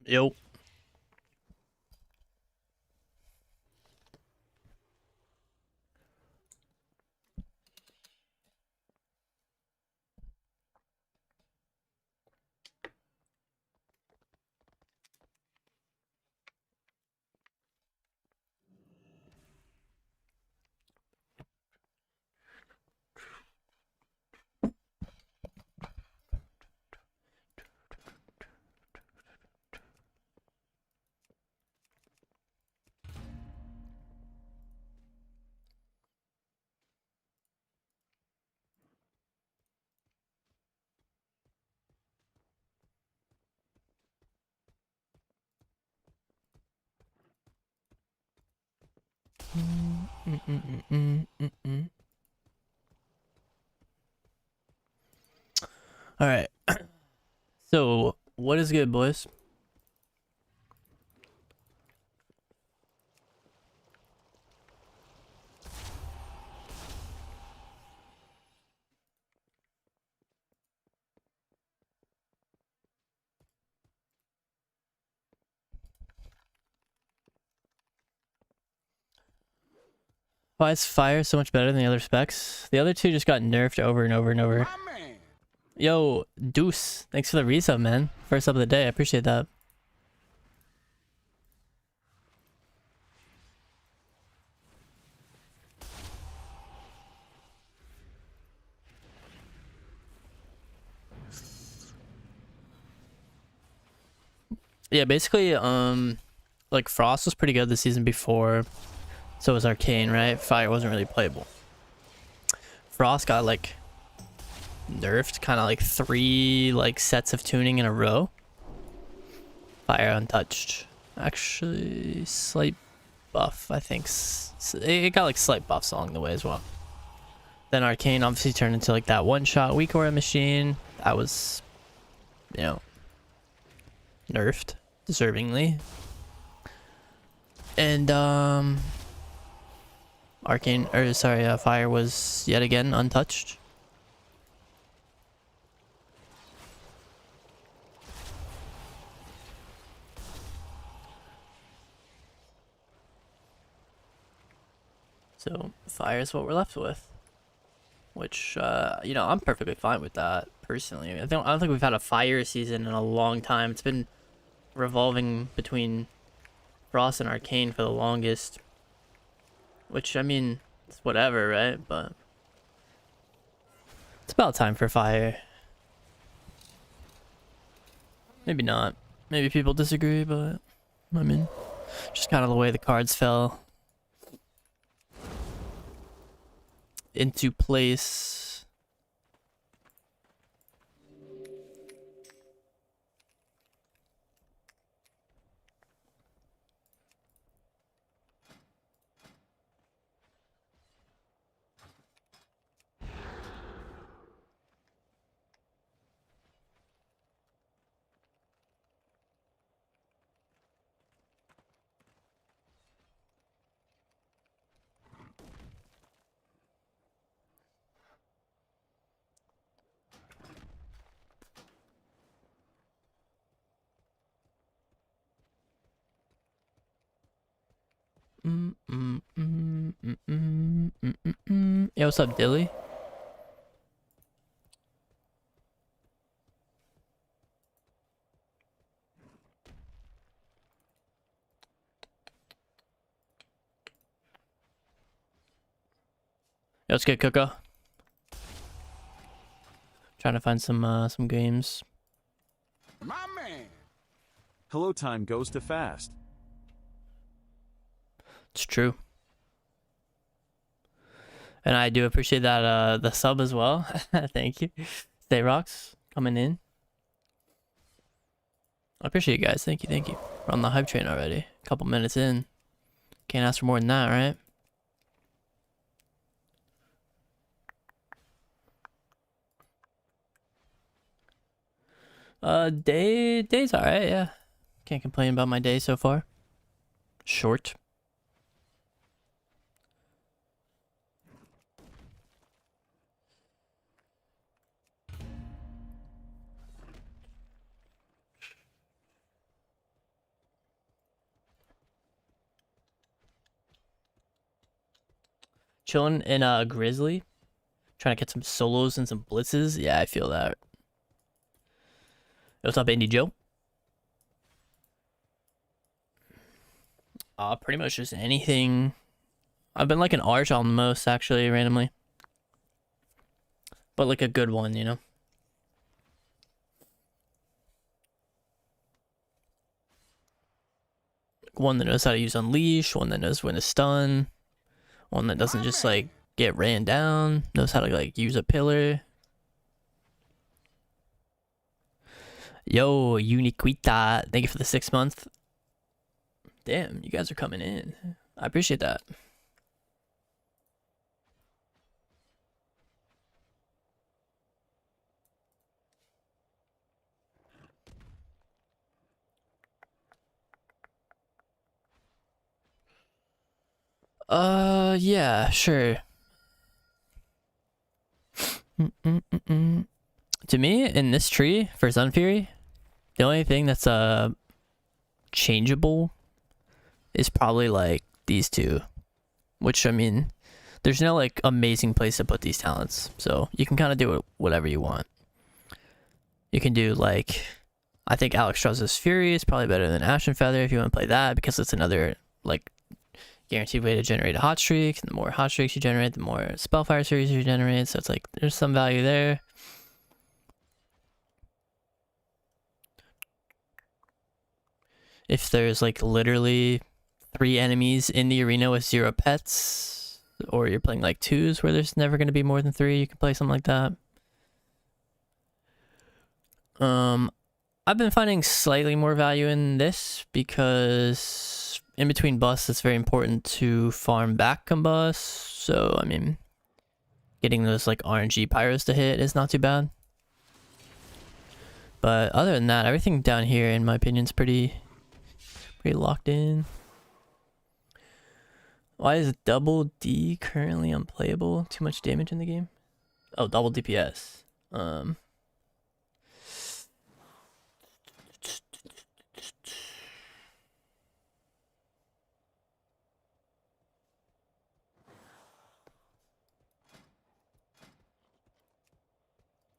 Yo. All right. So, what is good, boys? Why is fire so much better than the other specs? The other two just got nerfed over and over and over. Yo, Deuce, thanks for the resub, man. First up of the day, I appreciate that. Yeah, basically, like Frost was pretty good the season before. So was Arcane, right? Fire wasn't really playable. Frost got like nerfed, kind of like 3 like sets of tuning in a row. Fire untouched. Actually, slight buff, I think. It got like slight buffs along the way as well. Then Arcane obviously turned into like that one-shot weak aura machine. That was, you know, nerfed deservingly. And Fire was yet again untouched. So fire is what we're left with, which you know, I'm perfectly fine with that personally. I don't think we've had a fire season in a long time. It's been revolving between Frost and Arcane for the longest, which I mean, it's whatever, right? But it's about time for fire. Maybe not. Maybe people disagree, but I mean, just kind of the way the cards fell into place. Yo, what's up, Dilly? Yo, let's get Coco. Trying to find some games. My man. Hello time goes too fast. It's true. And I do appreciate that the sub as well. Thank you. Stay Rocks coming in. I appreciate you guys. Thank you, thank you. We're on the hype train already. A couple minutes in. Can't ask for more than that, right? Day's alright, yeah. Can't complain about my day so far. Short. chilling in a Grizzly, trying to get some solos and some blitzes. Yeah, I feel that. What's up, Andy Joe? Pretty much just anything. I've been like an Arch on the most, actually, randomly. But like a good one, you know? One that knows how to use Unleash, one that knows when to stun, one that doesn't just like get ran down, knows how to like use a pillar. Yo, Uniquita, thank you for the 6 month. Damn, you guys are coming in. I appreciate that. Yeah, sure. To me, in this tree for Sunfury, the only thing that's changeable is probably like these two, which I mean, there's no like amazing place to put these talents, so you can kind of do it whatever you want. You can do like, I think Alexstrasza's Fury is probably better than Ashen Feather if you want to play that, because it's another like guaranteed way to generate a hot streak. The more hot streaks you generate, the more Spellfire series you generate, so it's like there's some value there. If there's like literally 3 enemies in the arena with 0 pets, or you're playing like 2s where there's never going to be more than 3, you can play something like that. I've been finding slightly more value in this because in between busts it's very important to farm back combust, so I mean getting those like RNG pyros to hit is not too bad. But other than that, everything down here in my opinion is pretty locked in. Why is double D currently unplayable? Too much damage in the game? Oh, double DPS.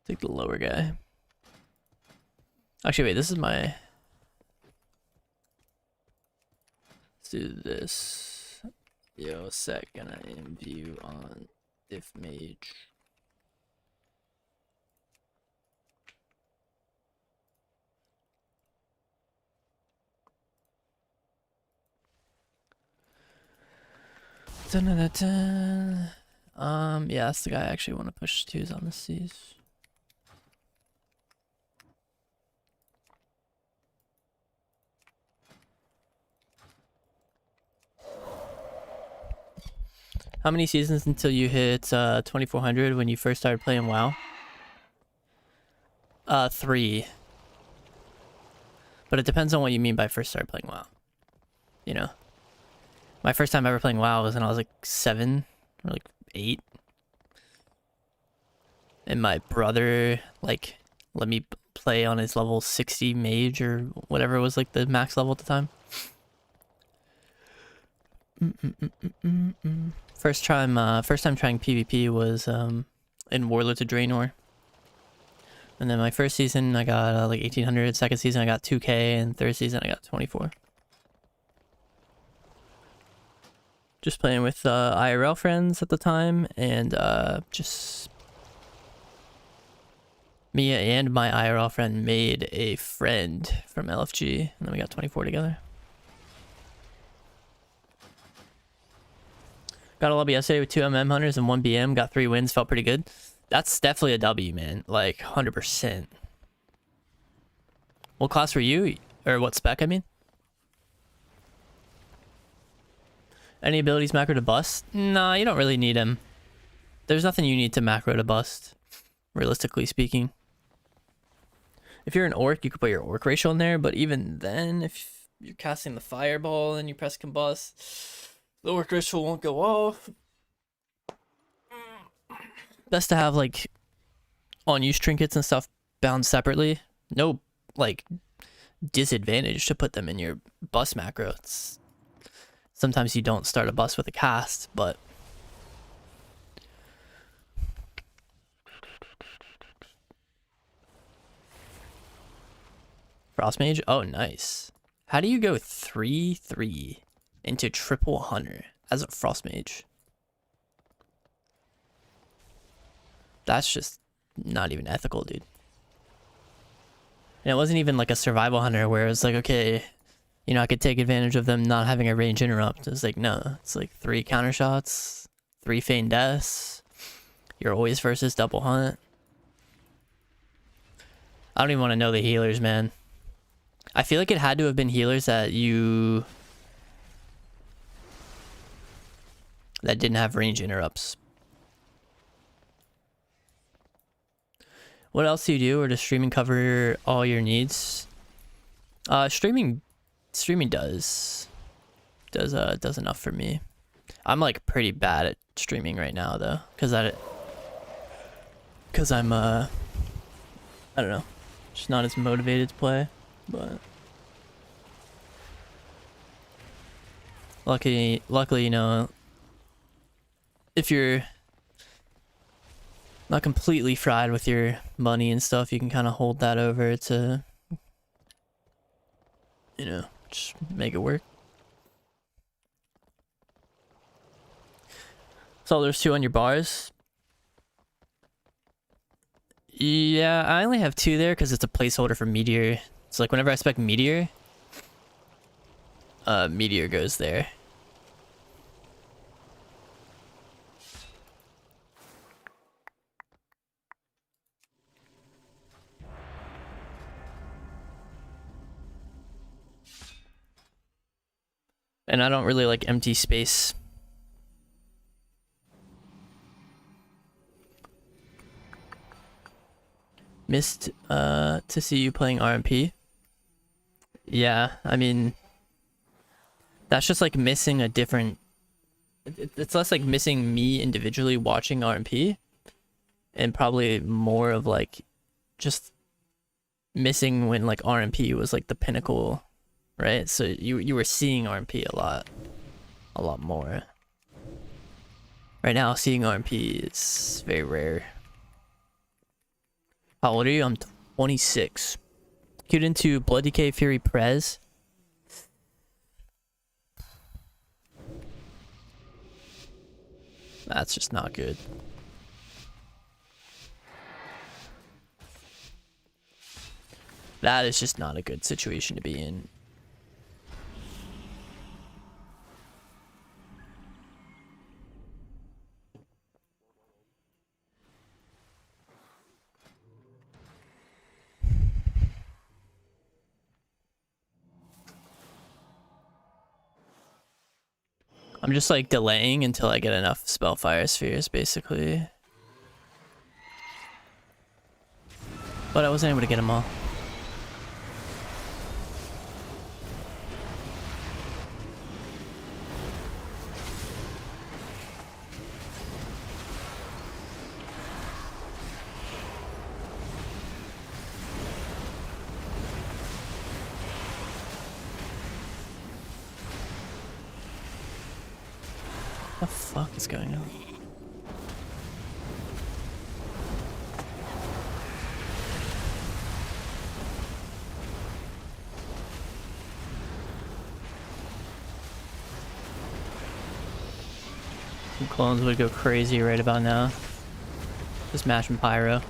Take the lower guy. Actually, wait, this is my... Let's do this. Yo, sec, gonna view on if Mage. Dun-dun-dun-dun. Yeah, that's the guy I actually want to push 2s on the C's. How many seasons until you hit 2400 when you first started playing WoW? 3. But it depends on what you mean by first started playing WoW. You know? My first time ever playing WoW was when I was like 7 or like 8. And my brother like let me play on his level 60 mage or whatever was like the max level at the time. First time trying PvP was in Warlord to Draenor. And then my first season I got like 1800, second season I got 2k, and third season I got 24. Just playing with IRL friends at the time, and just me and my IRL friend made a friend from LFG, and then we got 24 together. Got a lobby yesterday with 2 hunters and 1 BM, got 3 wins, felt pretty good. That's definitely a W, man, like 100%. What class were you, or what spec I mean? Any abilities macro to bust? Nah, you don't really need them. There's nothing you need to macro to bust, realistically speaking. If you're an orc, you could put your orc ratio in there, but even then, if you're casting the fireball and you press combust, the orc ratio won't go off. Best to have like on-use trinkets and stuff bound separately. No like disadvantage to put them in your bust macro. Sometimes you don't start a bust with a cast, but Frost Mage? Oh, nice. How do you go 3-3 into triple hunter as a Frost Mage? That's just not even ethical, dude. And it wasn't even like a survival hunter where it's like, okay, you know, I could take advantage of them not having a range interrupt. It's like, no, it's like 3 counter shots, 3 feign deaths. You're always versus double hunt. I don't even want to know the healers, man. I feel like it had to have been healers that didn't have range interrupts. What else do you do, or does streaming cover all your needs? Streaming does enough for me. I'm like pretty bad at streaming right now though, because I'm I don't know, just not as motivated to play. But luckily, you know, if you're not completely fried with your money and stuff, you can kind of hold that over to, you know, just make it work. So there's 2 on your bars. Yeah, I only have 2 there because it's a placeholder for Meteor. So like whenever I spec Meteor, Meteor goes there. And I don't really like empty space. Missed to see you playing RMP. Yeah, I mean, that's just like missing a different, it's less like missing me individually watching RMP, and probably more of like just missing when like RMP was like the pinnacle, right? So you were seeing RMP a lot more. Right now, seeing RMP is very rare. How old are you? I'm 26. Queued into Blood Decay Fury Prez. That's just not good. That is just not a good situation to be in. I'm just like delaying until I get enough Spellfire Spheres, basically. But I wasn't able to get them all. What the fuck is going on? Some clones would go crazy right about now. Just mashing pyro.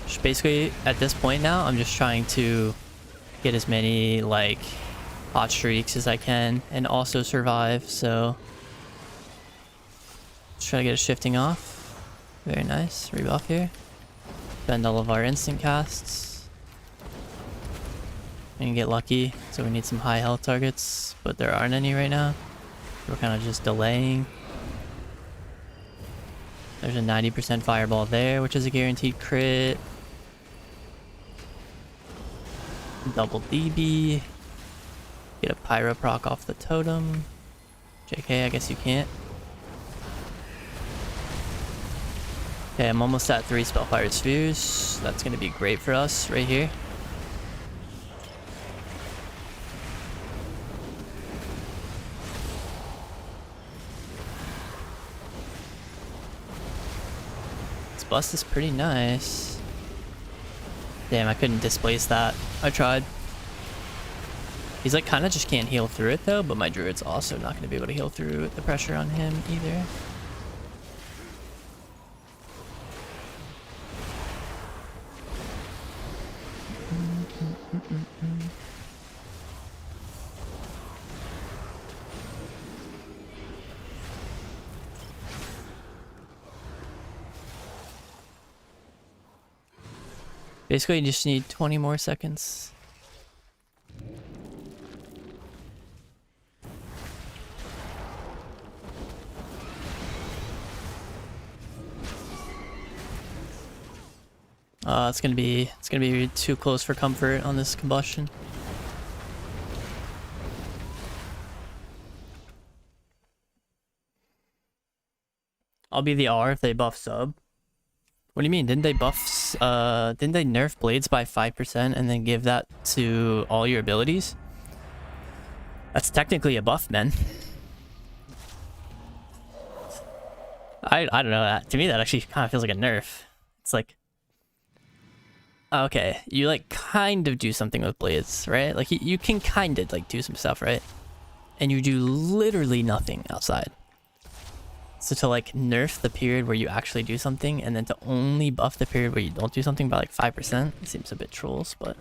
Just basically, at this point now, I'm just trying to get as many, like, hot streaks as I can and also survive, so let's try to get a shifting off. Very nice. Rebuff here. Spend all of our instant casts. And get lucky, so we need some high health targets, but there aren't any right now. We're kind of just delaying. There's a 90% fireball there, which is a guaranteed crit. Double DB. Get a pyro proc off the totem. JK, I guess you can't. Okay, I'm almost at 3 Spellfire Spheres. That's going to be great for us right here. This bust is pretty nice. Damn, I couldn't displace that. I tried. He's like kind of just can't heal through it though, but my druid's also not going to be able to heal through the pressure on him either. Basically, you just need 20 more seconds. It's gonna be too close for comfort on this combustion. I'll be the R if they buff sub. What do you mean? Didn't they didn't they nerf blades by 5% and then give that to all your abilities? That's technically a buff, man. I don't know. To me, that actually kind of feels like a nerf. It's like, okay, you like kind of do something with blades, right? Like you can kind of like do some stuff, right? And you do literally nothing outside. So to like nerf the period where you actually do something and then to only buff the period where you don't do something by like 5%, it seems a bit trolls, but...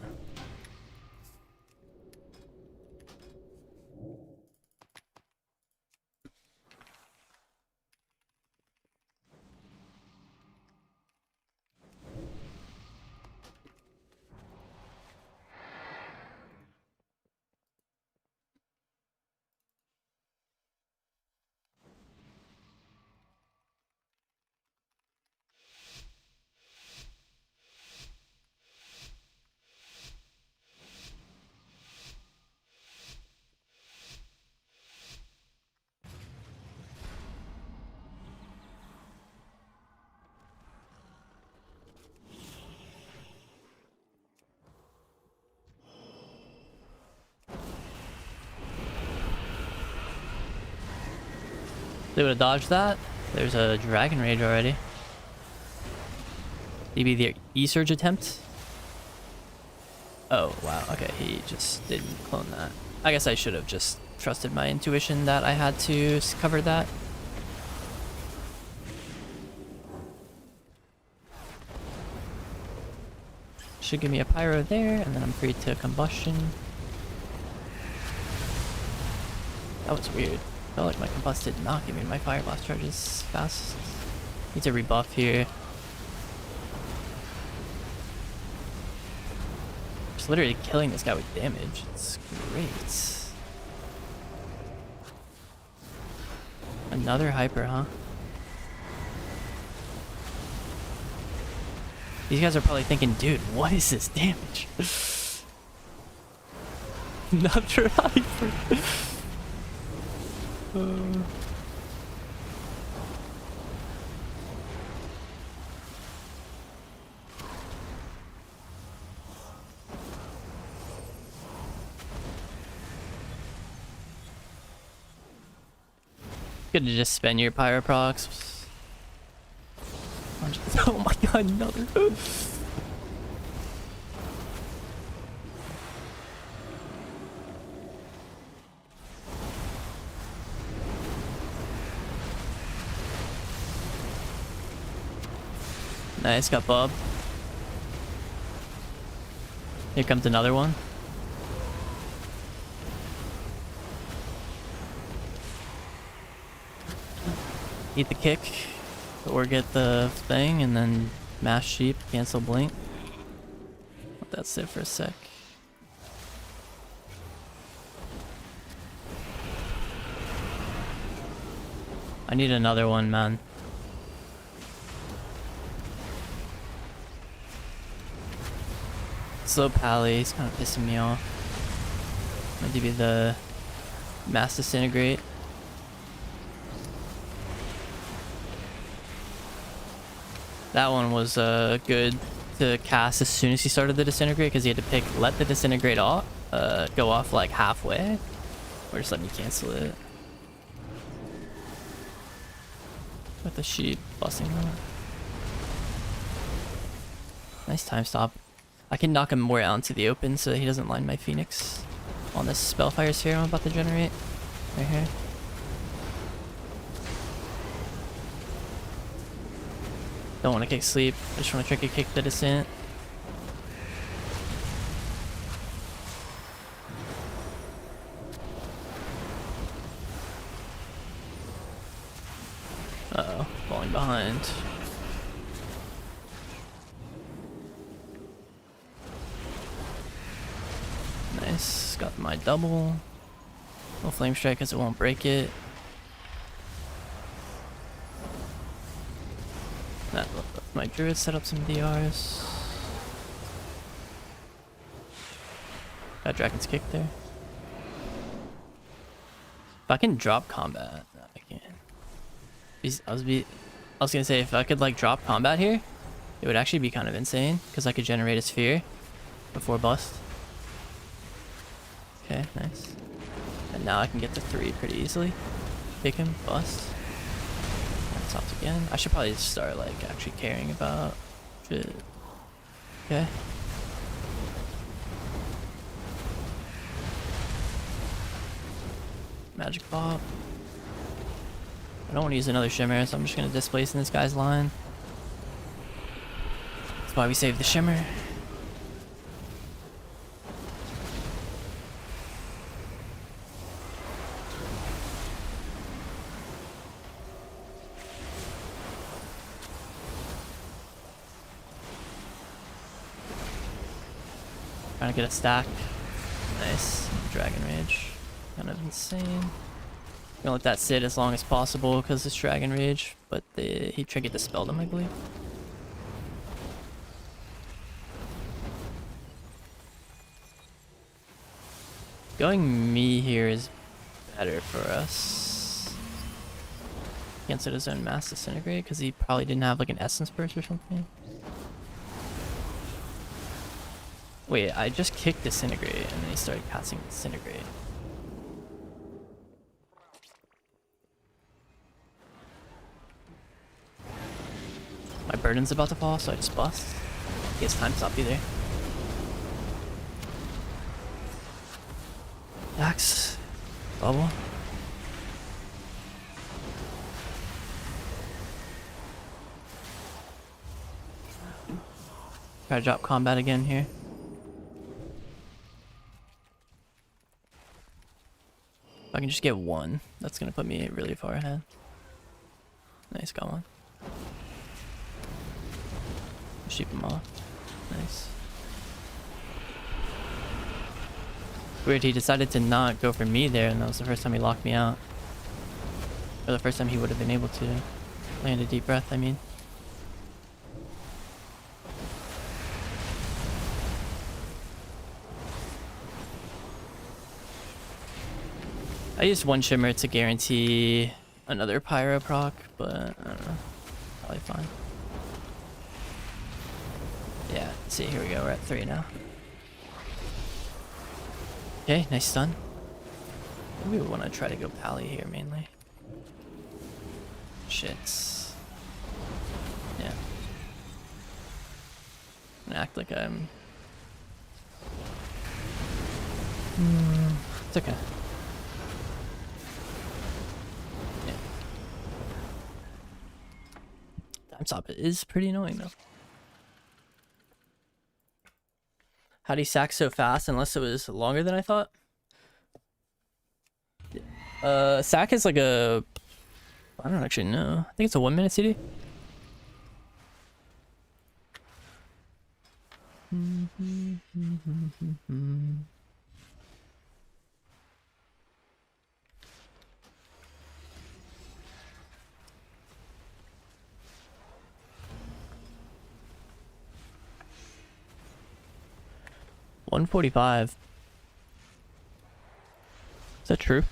They would have dodged that. There's a Dragon Rage already. Maybe the E-Surge attempt? Oh, wow. Okay, he just didn't clone that. I guess I should have just trusted my intuition that I had to cover that. Should give me a pyro there, and then I'm free to combustion. That was weird. Felt like my combust did not give me my fire blast charges fast. Need to rebuff here. Just literally killing this guy with damage. It's great. Another hyper, huh? These guys are probably thinking, dude, what is this damage? Another hyper. Could have just spent your pyro procs. Oh my god, another. Nice, got Bob. Here comes another one. Eat the kick, or get the thing, and then mash sheep, cancel blink. Let that sit for a sec. I need another one, man. Slow pally, he's kind of pissing me off. Maybe the mass disintegrate. That one was good to cast as soon as he started the disintegrate because he had to pick let the disintegrate off, go off like halfway, or just let me cancel it. With the sheep busting on it. Nice time stop. I can knock him more out into the open so that he doesn't line my Phoenix on this Spellfire Sphere I'm about to generate. Right here. Don't want to kick sleep. I just want to tricky kick the descent. Uh-oh, falling behind. Nice, got my double. No flame strike because it won't break it. That my druid set up some DRs. Got Dragon's Kick there. If I can drop combat, no, I can't. I was gonna say if I could like drop combat here, it would actually be kind of insane because I could generate a sphere before bust. Okay, nice. And now I can get to 3 pretty easily. Pick him, bust. Stops again. I should probably start like actually caring about shit. Okay. Magic Pop. I don't want to use another Shimmer, so I'm just going to displace in this guy's line. That's why we saved the Shimmer. Trying to get a stack. Nice. Dragon Rage. Kind of insane. Gonna let that sit as long as possible because it's Dragon Rage, but he triggered the Spelldom, I believe. Going me here is better for us. Cancel his own Mass Disintegrate because he probably didn't have like an Essence Burst or something. Wait, I just kicked Disintegrate and then he started casting Disintegrate. My burden's about to fall, so I just bust. He has time stop either. Axe. Bubble. Try to drop combat again here. If I can just get 1, that's gonna put me really far ahead. Nice, got 1. Sheep him off. Nice. Weird, he decided to not go for me there, and that was the first time he locked me out. Or the first time he would have been able to land a deep breath, I mean. I used 1 Shimmer to guarantee another Pyro proc, but I don't know. Probably fine. Yeah, see, here we go. We're at 3 now. Okay, nice stun. Maybe we want to try to go Pally here mainly. Shits. Yeah. I'm gonna act like I'm... It's okay. Time stop is pretty annoying though. How'd he sack so fast unless it was longer than I thought? Sack is like a... I don't actually know. I think it's a 1-minute CD. $145. Is that true?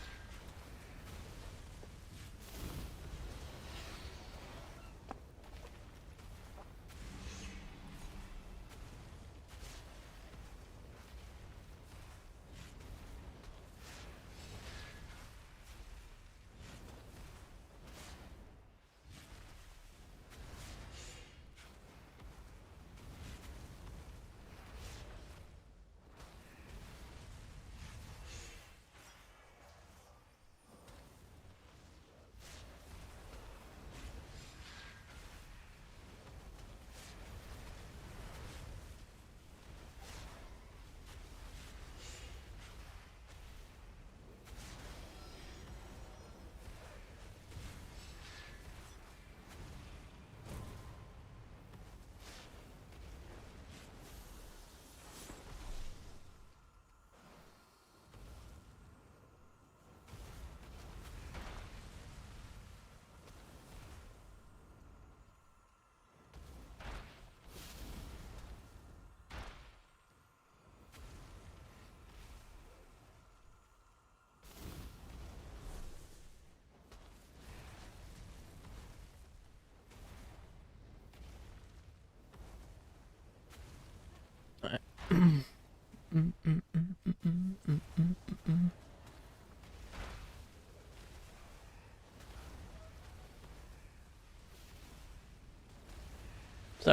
Sorry,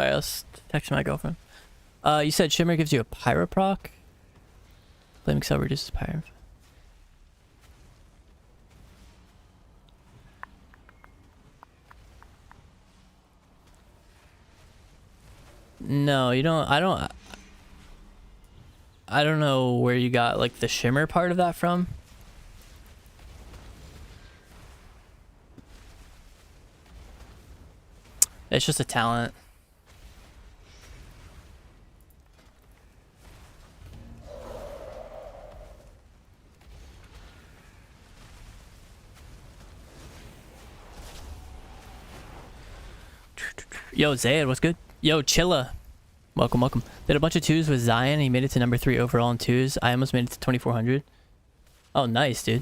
I was texting my girlfriend. You said Shimmer gives you a pyro proc? Flaming Cell reduces pyro. No, you don't. I don't know where you got like the Shimmer part of that from. It's just a talent. Yo, Zayed, what's good? Yo, Chilla. Welcome, welcome. Did a bunch of twos with Zion. He made it to number 3 overall in twos. I almost made it to 2400. Oh, nice, dude.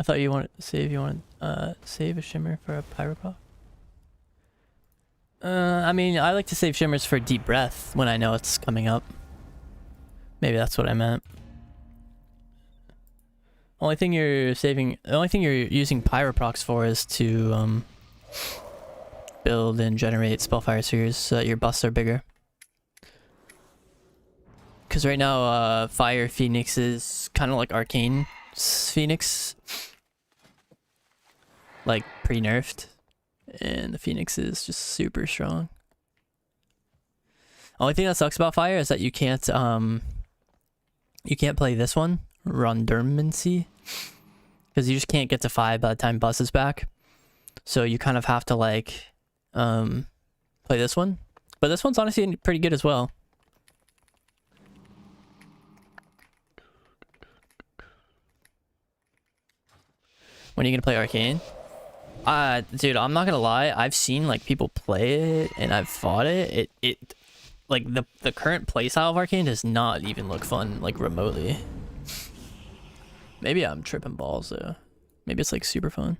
I thought you wanted to save a Shimmer for a Pyropaw. I mean, I like to save Shimmers for Deep Breath when I know it's coming up. Maybe that's what I meant. The only thing you're using Pyroprocs for is to build and generate Spellfire Spheres so that your buffs are bigger. Because right now, Fire Phoenix is kind of like Arcane Phoenix. Like pre-nerfed. And the Phoenix is just super strong. Only thing that sucks about Fire is that you can't play this one, Rundurmancy, because you just can't get to 5 by the time Bus is back. So you kind of have to like play this one. But this one's honestly pretty good as well. When are you gonna play Arcane? Dude, I'm not gonna lie. I've seen like people play it and I've fought it. It like the current playstyle of Arcane does not even look fun like remotely. Maybe I'm tripping balls though. Maybe it's like super fun.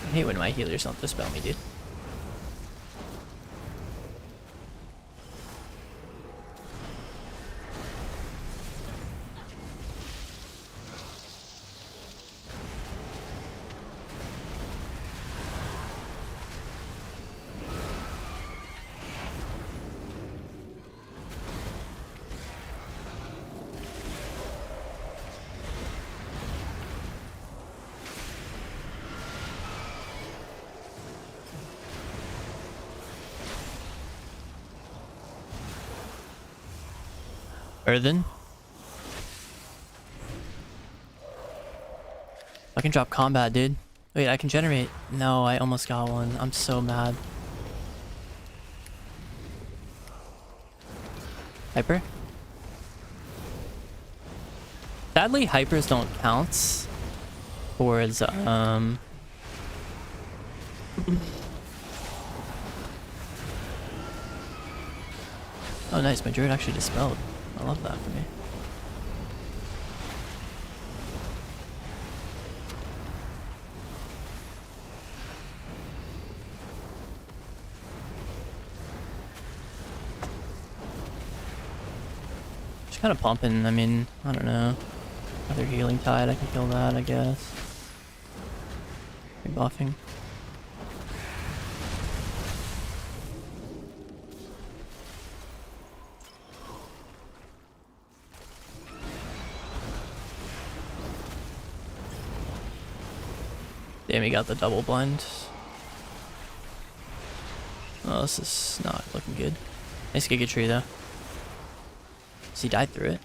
I hate when my healers don't dispel me, dude. Earthen. I can drop combat, dude. Wait, I can generate. No, I almost got one. I'm so mad. Hyper? Sadly, hypers don't count towards, Oh, nice. My druid actually dispelled. I love that for me. Just kind of pumping. I mean, I don't know. Another healing tide. I can kill that, I guess. Rebuffing. Damn, he got the double blind. Oh, this is not looking good. Nice Giga Tree, though. So he died through it.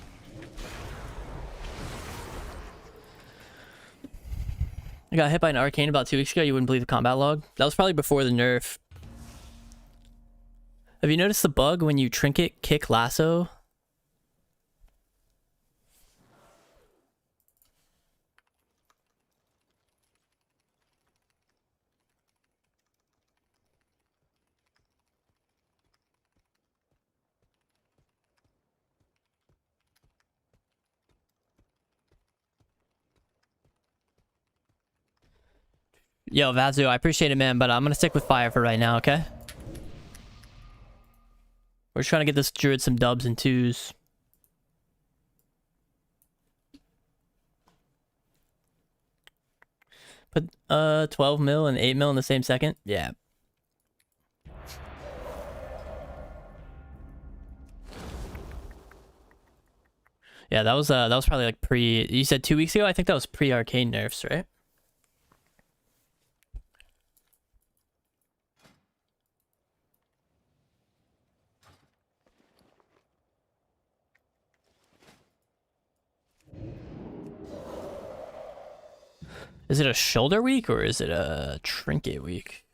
I got hit by an arcane about 2 weeks ago. You wouldn't believe the combat log. That was probably before the nerf. Have you noticed the bug when you trinket, kick, lasso? Yo, Vazu, I appreciate it, man, but I'm gonna stick with fire for right now, okay? We're just trying to get this druid some dubs and twos. Put 12 mil and 8 mil in the same second? Yeah. Yeah, that was probably like pre, you said 2 weeks ago? I think that was pre-arcane nerfs, right? Is it a shoulder week or is it a trinket week?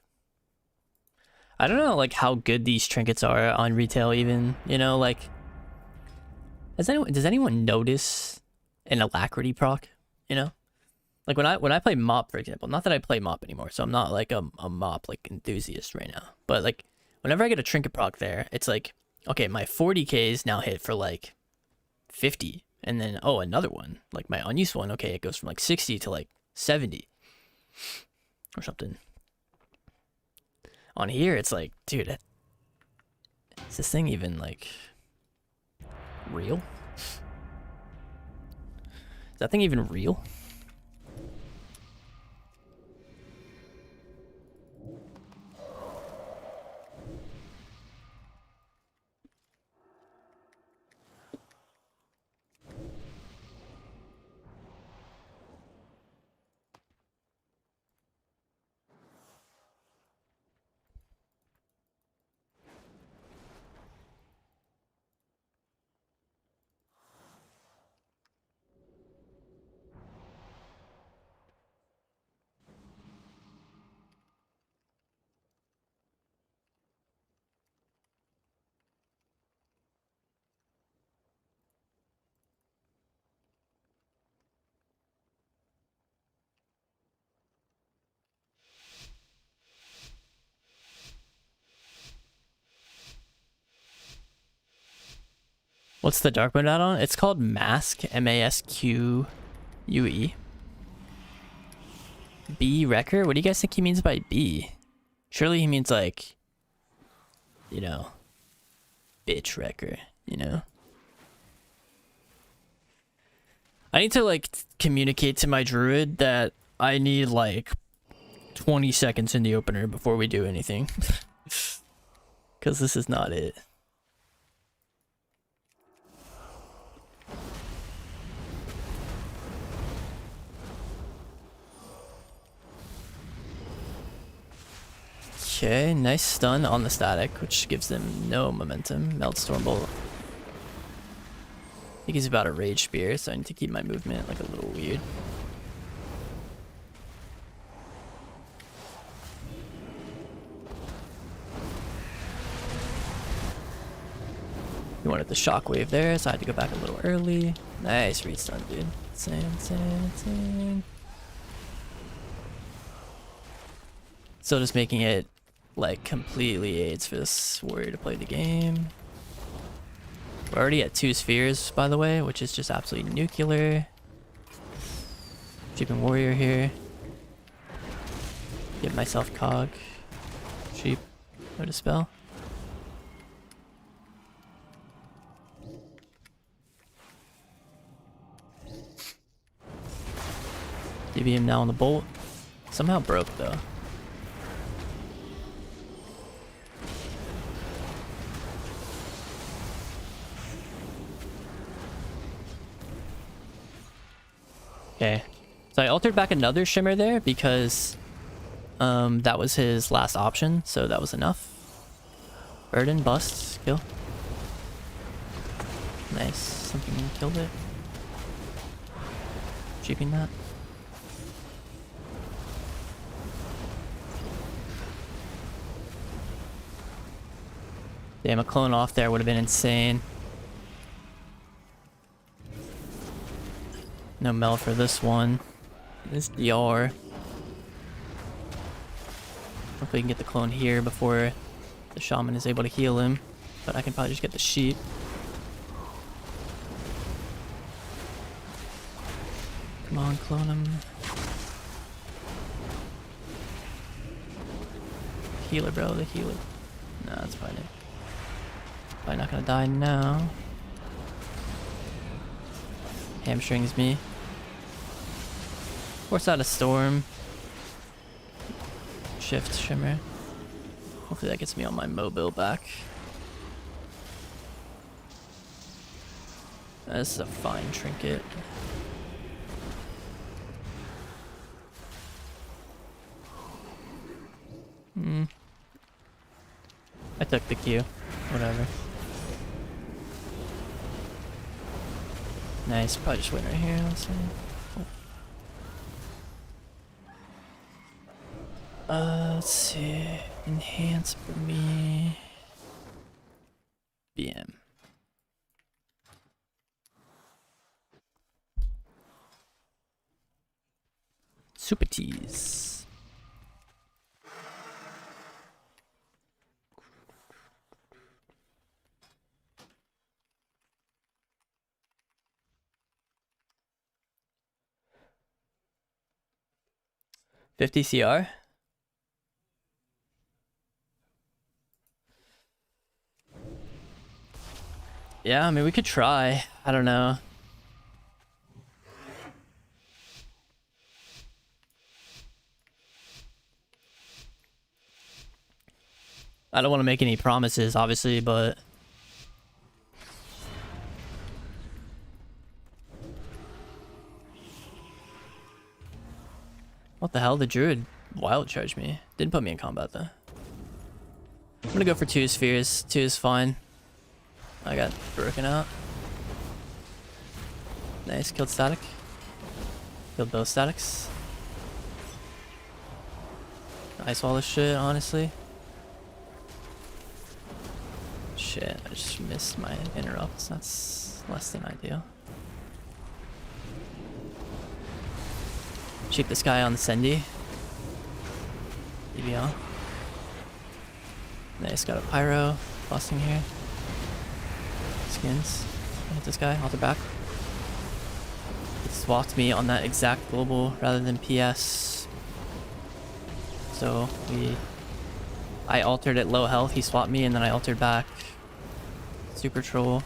I don't know, like, how good these trinkets are on retail even, you know, like... Does anyone notice an alacrity proc, you know? Like, when I play mop, for example, not that I play mop anymore, so I'm not, like, a mop, like, enthusiast right now. But, like, whenever I get a trinket proc there, it's like, okay, my 40k is now hit for, like, 50. And then, oh, another one. Like, my unused one, okay, it goes from, like, 60 to, like, 70 or something. On here, it's like, dude, is this thing even like real? Is that thing even real? What's the dark mode add-on? It's called Mask, M-A-S-Q-U-E. B wrecker? What do you guys think he means by B? Surely he means like, you know, bitch wrecker, you know? I need to like communicate to my druid that I need like 20 seconds in the opener before we do anything. Because this is not it. Okay, nice stun on the static, which gives them no momentum. Melt Stormbolt. I think he's about to Rage Spear, so I need to keep my movement like a little weird. He wanted the shockwave there, so I had to go back a little early. Nice read stun, dude. Insane. Still just making it like completely aids for this warrior to play the game. We're already at 2 spheres, by the way, which is just absolutely nuclear. Cheaping warrior here. Give myself cog. Cheap. No dispel. DB him now on the bolt. Somehow broke though. Okay, so I altered back another shimmer there because that was his last option, so that was enough. Burden, bust, kill. Nice, something killed it. Cheaping that. Damn, a clone off there would have been insane. No mel for this one. This DR. Hopefully we can get the clone here before the shaman is able to heal him. But I can probably just get the sheep. Come on, clone him. Healer, bro, the healer. No, that's fine. Probably not gonna die now. Hamstrings me. Force out a storm. Shift shimmer. Hopefully that gets me on my mobile back. This is a fine trinket. I took the Q. Whatever. Nice. Probably just win right here, let's see. Let's see. Enhance for me. BM. Super teas. $50 CR. Yeah, I mean, we could try. I don't know. I don't want to make any promises, obviously, but... What the hell? The druid wild charged me. Didn't put me in combat, though. I'm gonna go for 2 spheres. 2 is fine. I got broken out. Nice, killed static. Killed both statics. Nice all this shit, honestly. Shit, I just missed my interrupts. That's less than ideal. Shoot this guy on the Sendy. EBL. Nice, got a pyro. Busting here. Skins. Hit this guy, alter back. It swapped me on that exact global rather than PS. So I altered at low health, he swapped me, and then I altered back. Super troll.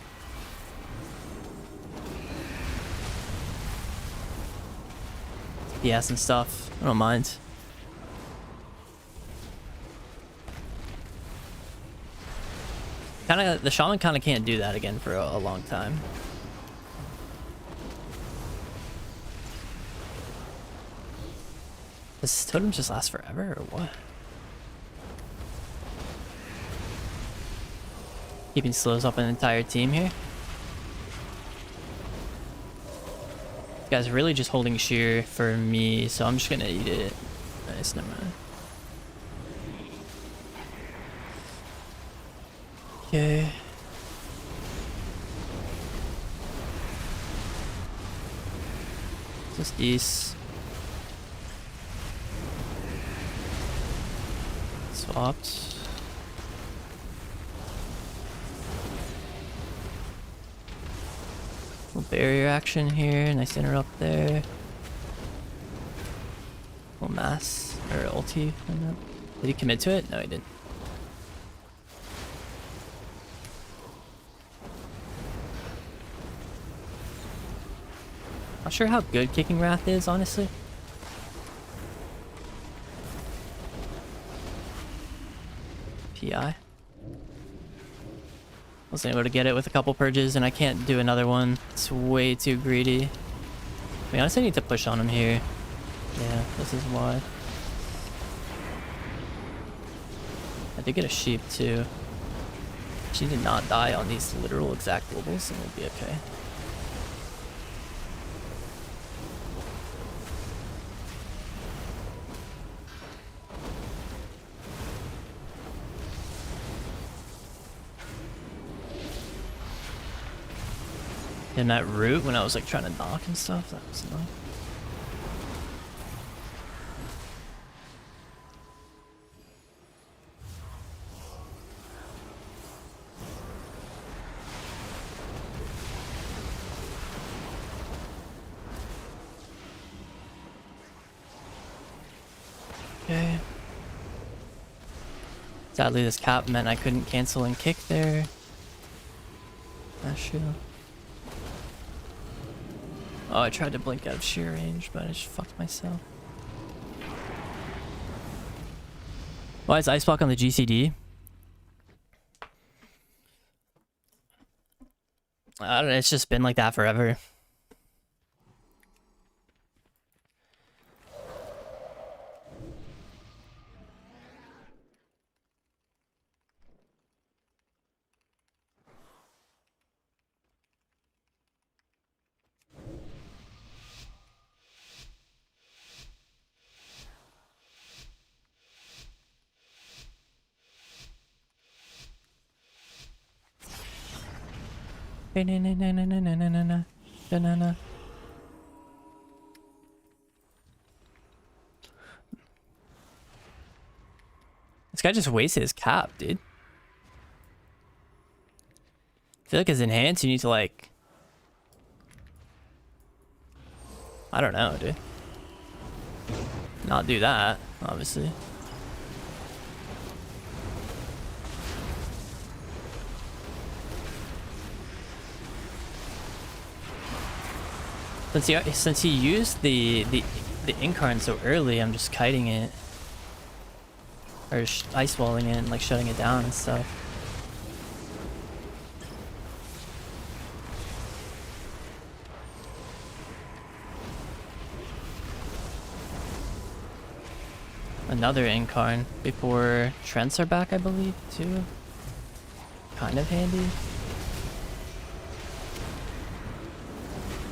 PS and stuff. I don't mind. The shaman kinda can't do that again for a long time. Does totems just last forever or what? Keeping slows up an entire team here. This guy's really just holding sheer for me, so I'm just gonna eat it. Nice, never mind. Okay. Just these. Swapped. Little barrier action here. Nice interrupt there. Little mass or ulti. Did he commit to it? No, he didn't. Not sure how good kicking Wrath is, honestly. PI. Wasn't able to get it with a couple purges, and I can't do another one. It's way too greedy. I mean, honestly, I need to push on him here. Yeah, this is why. I did get a sheep, too. She did not die on these literal exact globals, and we'll be okay. in that route when I was like trying to knock and stuff. That was annoying. Okay. Sadly, this cap meant I couldn't cancel and kick there. That's true. Oh, I tried to blink out of sheer range, but I just fucked myself. Why is Ice Block on the GCD? I don't know, it's just been like that forever. This guy just wasted his cap, dude. I feel like as enhanced, you need to like... I don't know, dude. Not do that, obviously. Since he used the incarn so early, I'm just kiting it. Or ice walling it and like shutting it down and stuff. Another incarn before Trents are back, I believe, too. Kind of handy.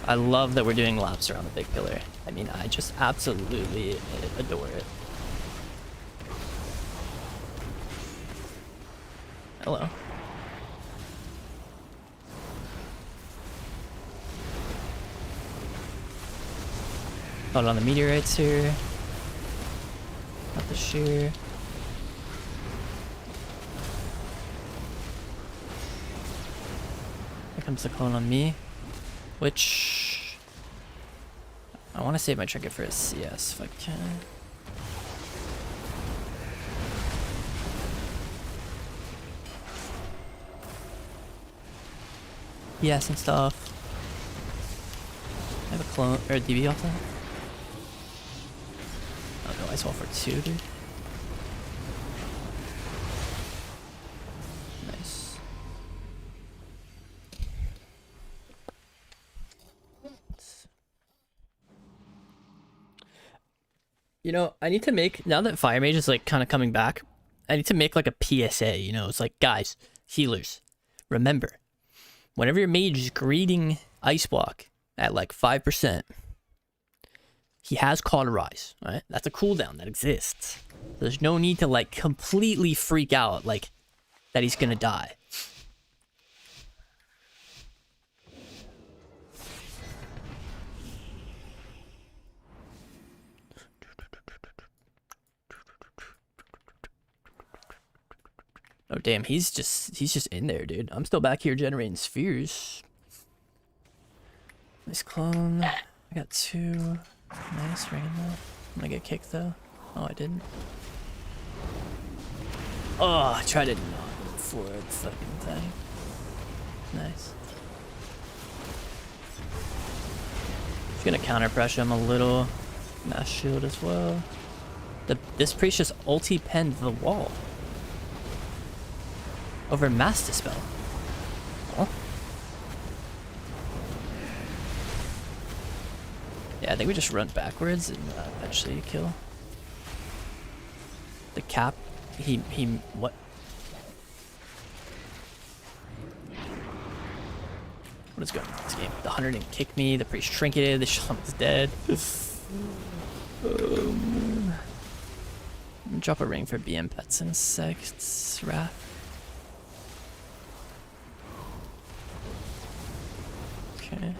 I love that we're doing laps around the big pillar. I mean, I just absolutely adore it. Hello. Hold on the meteorites here. Not the shear. Here comes the clone on me. Which... I want to save my trinket for a CS if I can. Yeah, some stuff. I have a clone or a DB off that. Oh no, I saw for 2, dude. Nice. You know, I need to make, now that Fire Mage is like kind of coming back, I need to make like a PSA, you know, it's like, guys, healers, remember, whenever your mage is greeting Ice Block at like 5%, he has Cauterize, right? That's a cooldown that exists. There's no need to like completely freak out like that he's gonna die. Oh damn, he's just in there, dude. I'm still back here generating spheres. Nice clone. I got 2. Nice ring though. I'm gonna get kicked though. Oh, I didn't. Oh, I tried to knock him before the fucking thing. Nice. Just gonna counter pressure him a little. Mass shield as well. This priest just ulti-penned the wall. Over Mass Dispel. Oh. Yeah, I think we just run backwards and eventually kill. The cap, he what? What is going on in this game? The hunter didn't kick me, the priest trinketed, the shaman is dead. Drop a ring for BM pets in a sec. It's Wrath. Okay.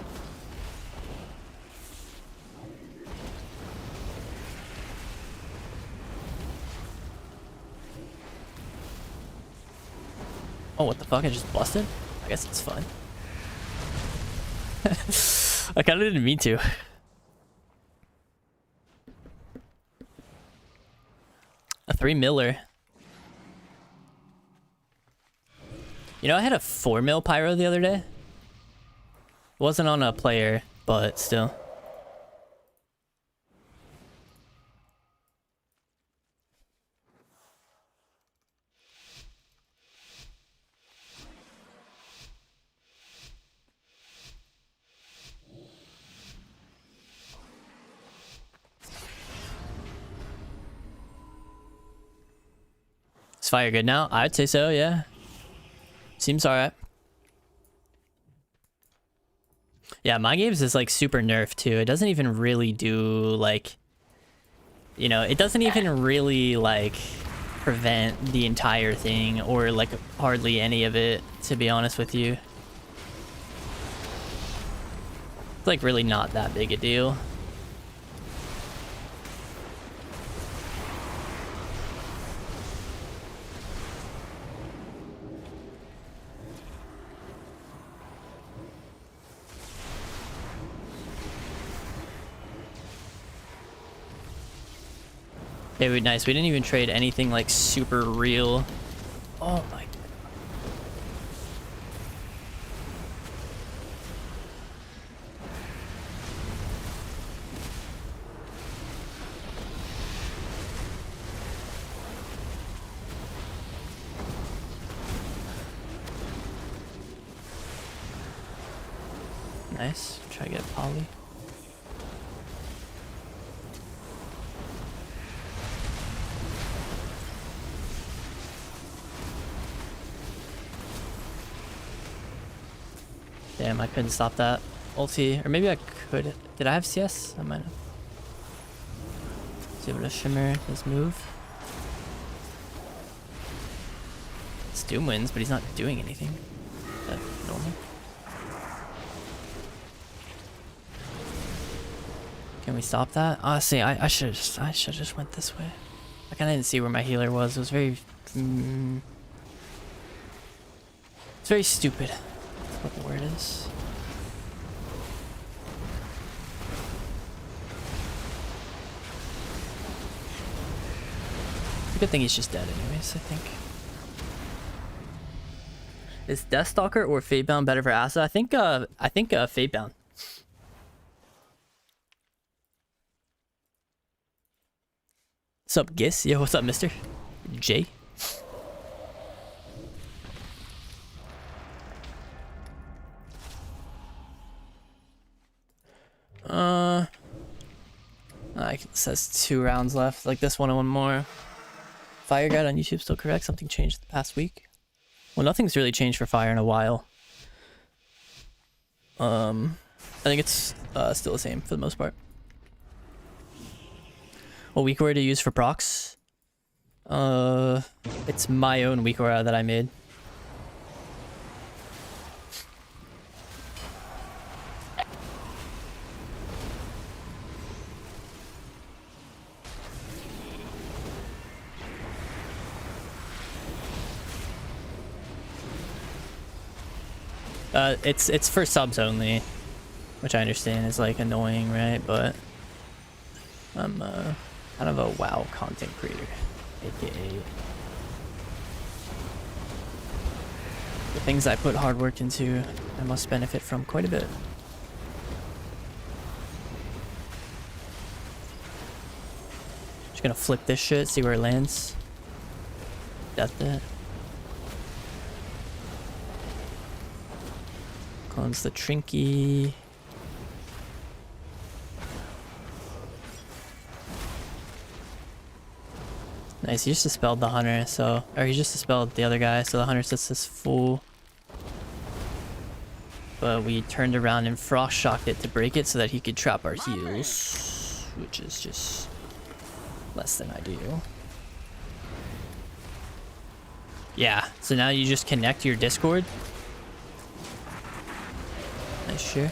Oh, what the fuck? I just busted? I guess it's fine. I kind of didn't mean to. A 3 miller. You know, I had a 4 mil pyro the other day. Wasn't on a player, but still. Is fire good now? I'd say so, yeah. Seems alright. Yeah, my games is like super nerfed too. It doesn't even really do like, you know, it doesn't even really like prevent the entire thing or like hardly any of it, to be honest with you. It's like really not that big a deal. Okay, wait, nice. We didn't even trade anything like super real. Oh my god. Nice. Try to get poly. Damn, I couldn't stop that ulti. Or maybe I could. Did I have CS? I might have. Let's able to shimmer his move. Doom wins, but he's not doing anything. Is that normal? Can we stop that? Honestly, I should just went this way. I kind of didn't see where my healer was. It was very... it's very stupid. That's what the word is. It's a good thing he's just dead anyways, I think. Is Deathstalker or Fatebound better for Asa? I think Fatebound. What's up, Gis? Yo, what's up, mister? Jay? It says 2 rounds left. Like this one and one more. Fire Guide on YouTube still correct? Something changed the past week? Well, nothing's really changed for Fire in a while. I think it's still the same for the most part. What weak aura to use for procs? It's my own weak aura that I made. It's for subs only, which I understand is like annoying, right? But I'm kind of a WoW content creator, aka the things I put hard work into, I must benefit from quite a bit. Just gonna flip this shit, see where it lands. Death it. Clones the Trinky. Nice, he just dispelled the hunter, so... Or he just dispelled the other guy, so the hunter sits this full. But we turned around and frost shocked it to break it so that he could trap our heals. Which is just... less than ideal. Yeah, so now you just connect your Discord. sure.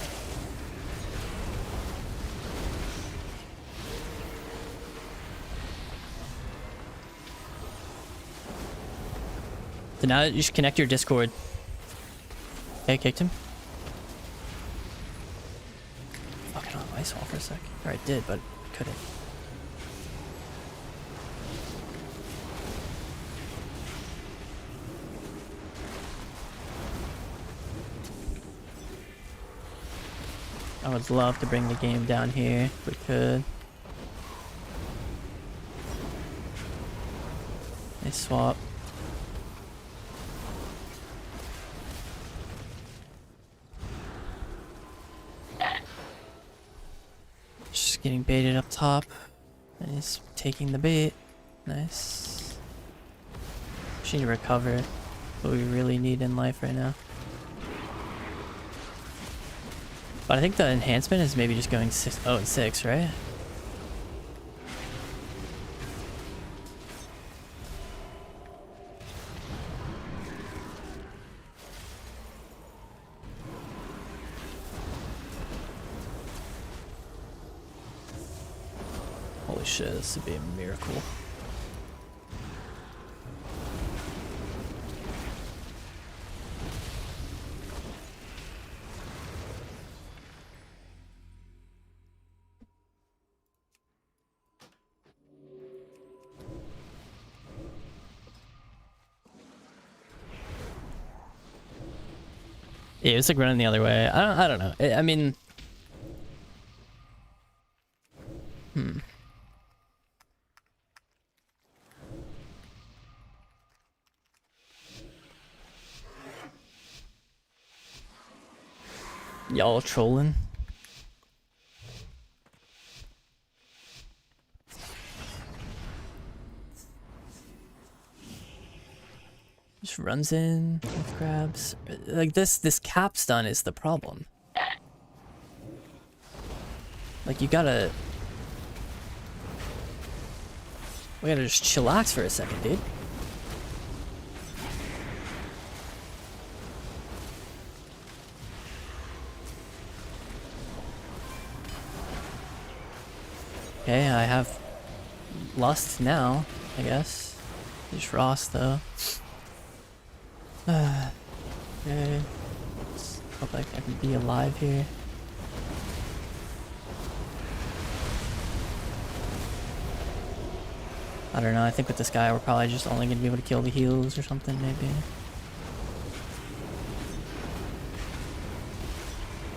So now you should connect your Discord. Okay, kicked him. Fucking on ice wall for a sec. Or I did, but couldn't. I would love to bring the game down here if we could. Nice swap. Just getting baited up top. And he's taking the bait. Nice. Just need to recover. What we really need in life right now. But I think the enhancement is maybe just going 6, right? Holy shit, this would be a miracle. Yeah, it's like running the other way. I don't know. I mean, y'all trolling. Just runs in, grabs. Like this cap stun is the problem. Like we gotta just chillax for a second, dude. Okay, I have lust now, I guess. Just Frost though. Okay. Just hope I can be alive here. I don't know, I think with this guy we're probably just only gonna be able to kill the heals or something maybe.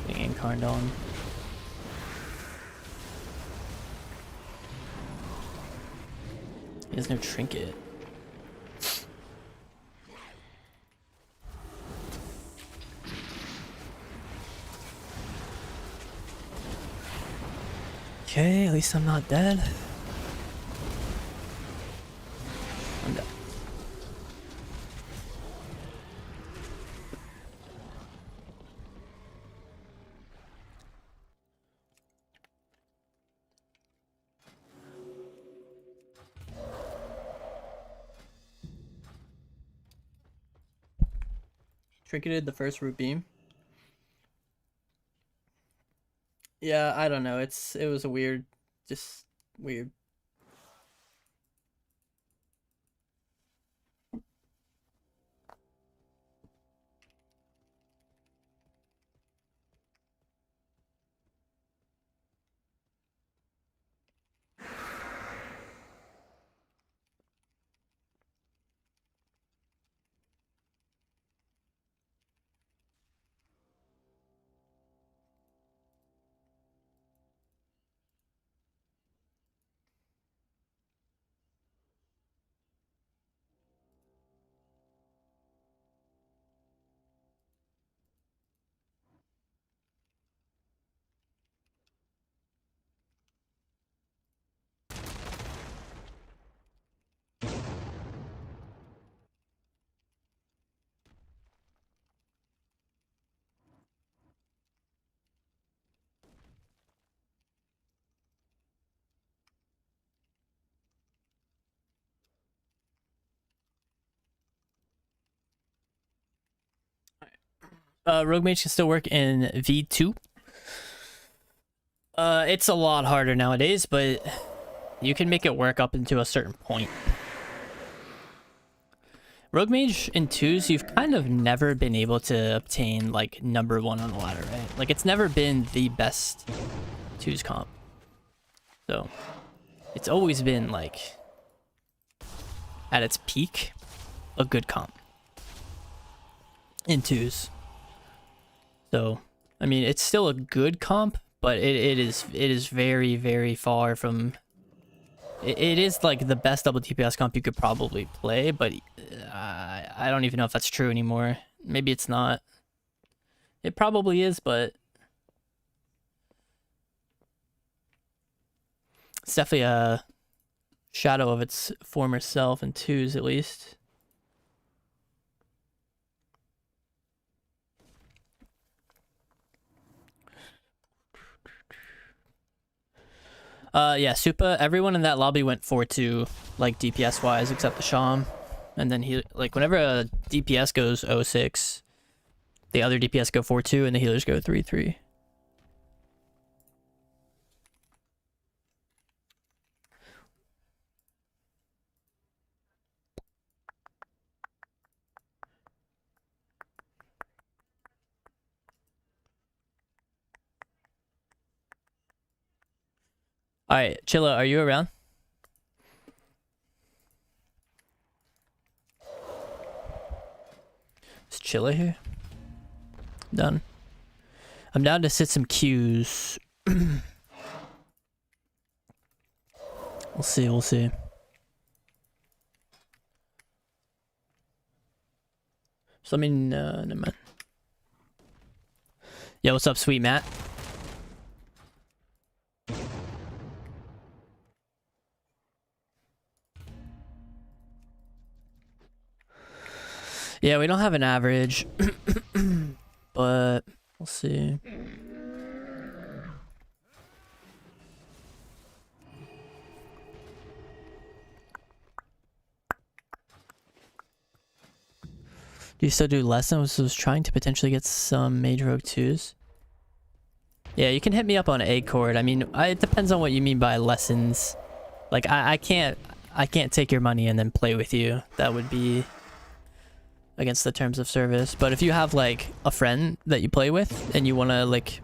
Being incarned on. He has no trinket. Okay, at least I'm not dead. I'm dead. Trinketed the first root beam. Yeah, I don't know. It was a weird, just weird. Rogue Mage can still work in V2. It's a lot harder nowadays, but you can make it work up into a certain point. Rogue Mage in 2s, you've kind of never been able to obtain like number 1 on the ladder, right? Like it's never been the best 2s comp. So it's always been like at its peak a good comp in 2s. So I mean it's still a good comp, but it is very, very far from it is like the best double DPS comp you could probably play, but I don't even know if that's true anymore. Maybe it's not. It probably is, but it's definitely a shadow of its former self in 2s at least. Yeah, Supa, everyone in that lobby went 4-2, like DPS wise, except the Sham. And then he, like, whenever a DPS goes 0-6, the other DPS go 4-2 and the healers go 3-3. Alright, Chilla, are you around? Is Chilla here? Done. I'm down to sit some queues. We'll see, we'll see. So I mean, never mind. Yo, what's up, sweet Matt? Yeah, we don't have an average, but we'll see. Do you still do lessons? I was trying to potentially get some Mage Rogue 2s. Yeah, you can hit me up on Aeghis. I mean, it depends on what you mean by lessons. Like, I can't take your money and then play with you. That would be against the terms of service. But if you have like a friend that you play with and you want to like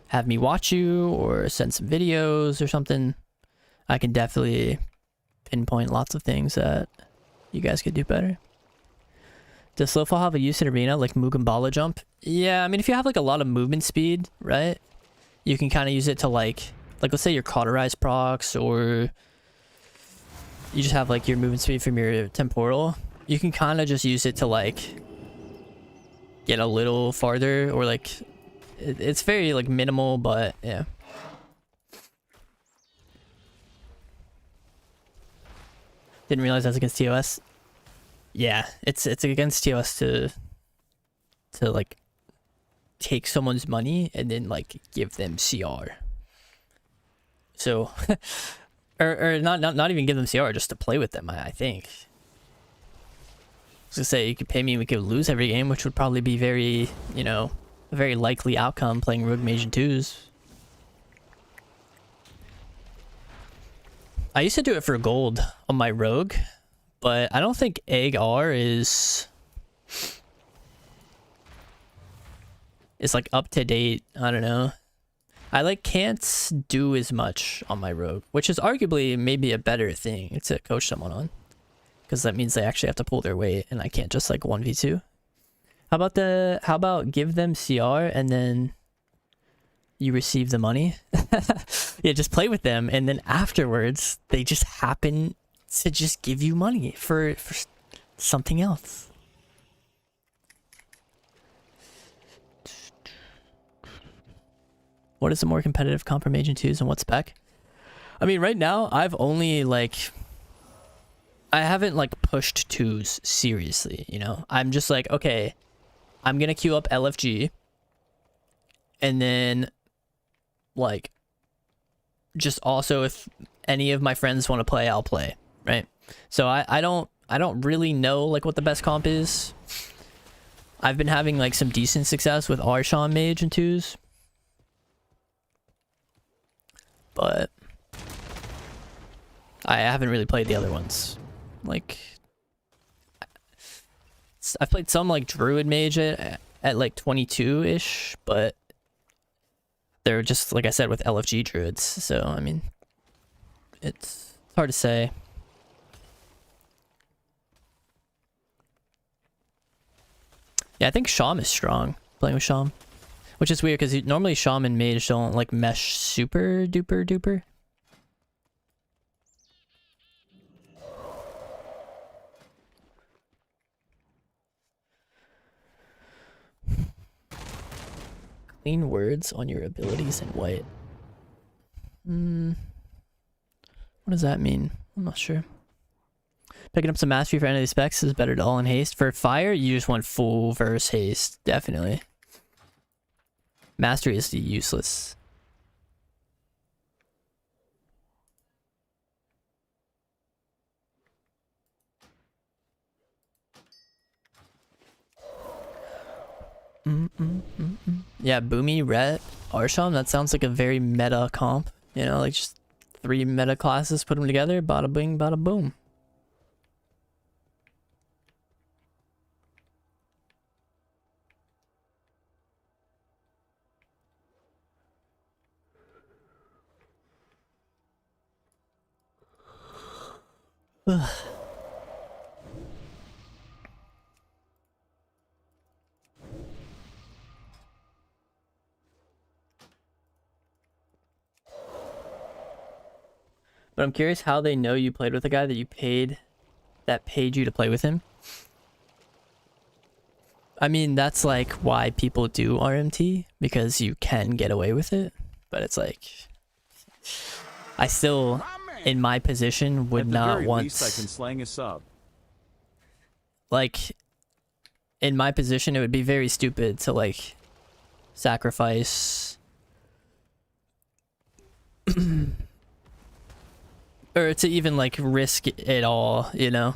have me watch you or send some videos or something, I can definitely pinpoint lots of things that you guys could do better. Does Slowfall have a use in arena like Mugambala jump? Yeah, I mean if you have like a lot of movement speed, right? You can kind of use it to like let's say your cauterize procs, or you just have like your movement speed from your temporal. You can kind of just use it to like get a little farther, or like it's very like minimal, but yeah. Didn't realize that's against TOS. Yeah, it's against TOS to like take someone's money and then like give them CR. So or not even give them CR, just to play with them, I think. To say you could pay me and we could lose every game, which would probably be very, you know, a very likely outcome playing Rogue Mage in 2s. I used to do it for gold on my Rogue, but I don't think Aeghis is like up to date. I don't know. I like can't do as much on my Rogue, which is arguably maybe a better thing to coach someone on. Because that means they actually have to pull their weight and I can't just like 1v2. How about give them CR and then you receive the money? Yeah, just play with them and then afterwards they just happen to just give you money for something else. What is a more competitive comp for Mage in 2s and what spec? I mean, right now I've only like I haven't like pushed 2s seriously, you know? I'm just like, okay, I'm gonna queue up LFG and then like just also if any of my friends want to play, I'll play, right? So I don't really know like what the best comp is. I've been having like some decent success with Archon Mage and 2s. But I haven't really played the other ones. Like, I've played some like Druid Mage at like 22-ish, but they're just, like I said, with LFG Druids. So, I mean, it's hard to say. Yeah, I think Sham is strong, playing with Sham. Which is weird, because normally Sham and Mage don't, like, mesh super duper duper. Clean words on your abilities in white. What does that mean? I'm not sure. Picking up some mastery for any of these specs is better to all in haste. For fire, you just want full verse haste, definitely. Mastery is useless. Yeah, Boomy, Ret, Arsham, that sounds like a very meta comp. You know, like just 3 meta classes, put them together, bada bing, bada boom. But I'm curious how they know you played with a guy that paid you to play with him. I mean, that's like why people do RMT, because you can get away with it. But it's like, I still, in my position, would not want. At the very least, I can slang a sub. Like, in my position, it would be very stupid to like sacrifice. Or to even like risk it all, you know?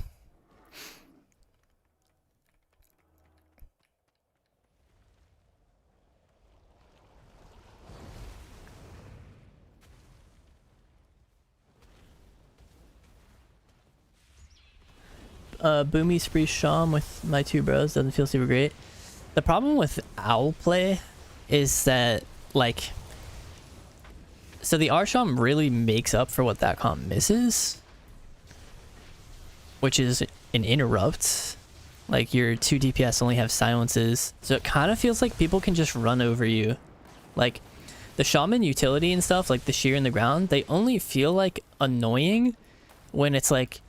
Boomy spree Sham with my 2 bros doesn't feel super great. The problem with owl play is that, like, so the Arsham really makes up for what that comp misses, which is an interrupt. Like, your 2 DPS only have silences, so it kind of feels like people can just run over you. Like, the Shaman utility and stuff, like the shear in the ground, they only feel like annoying when it's like,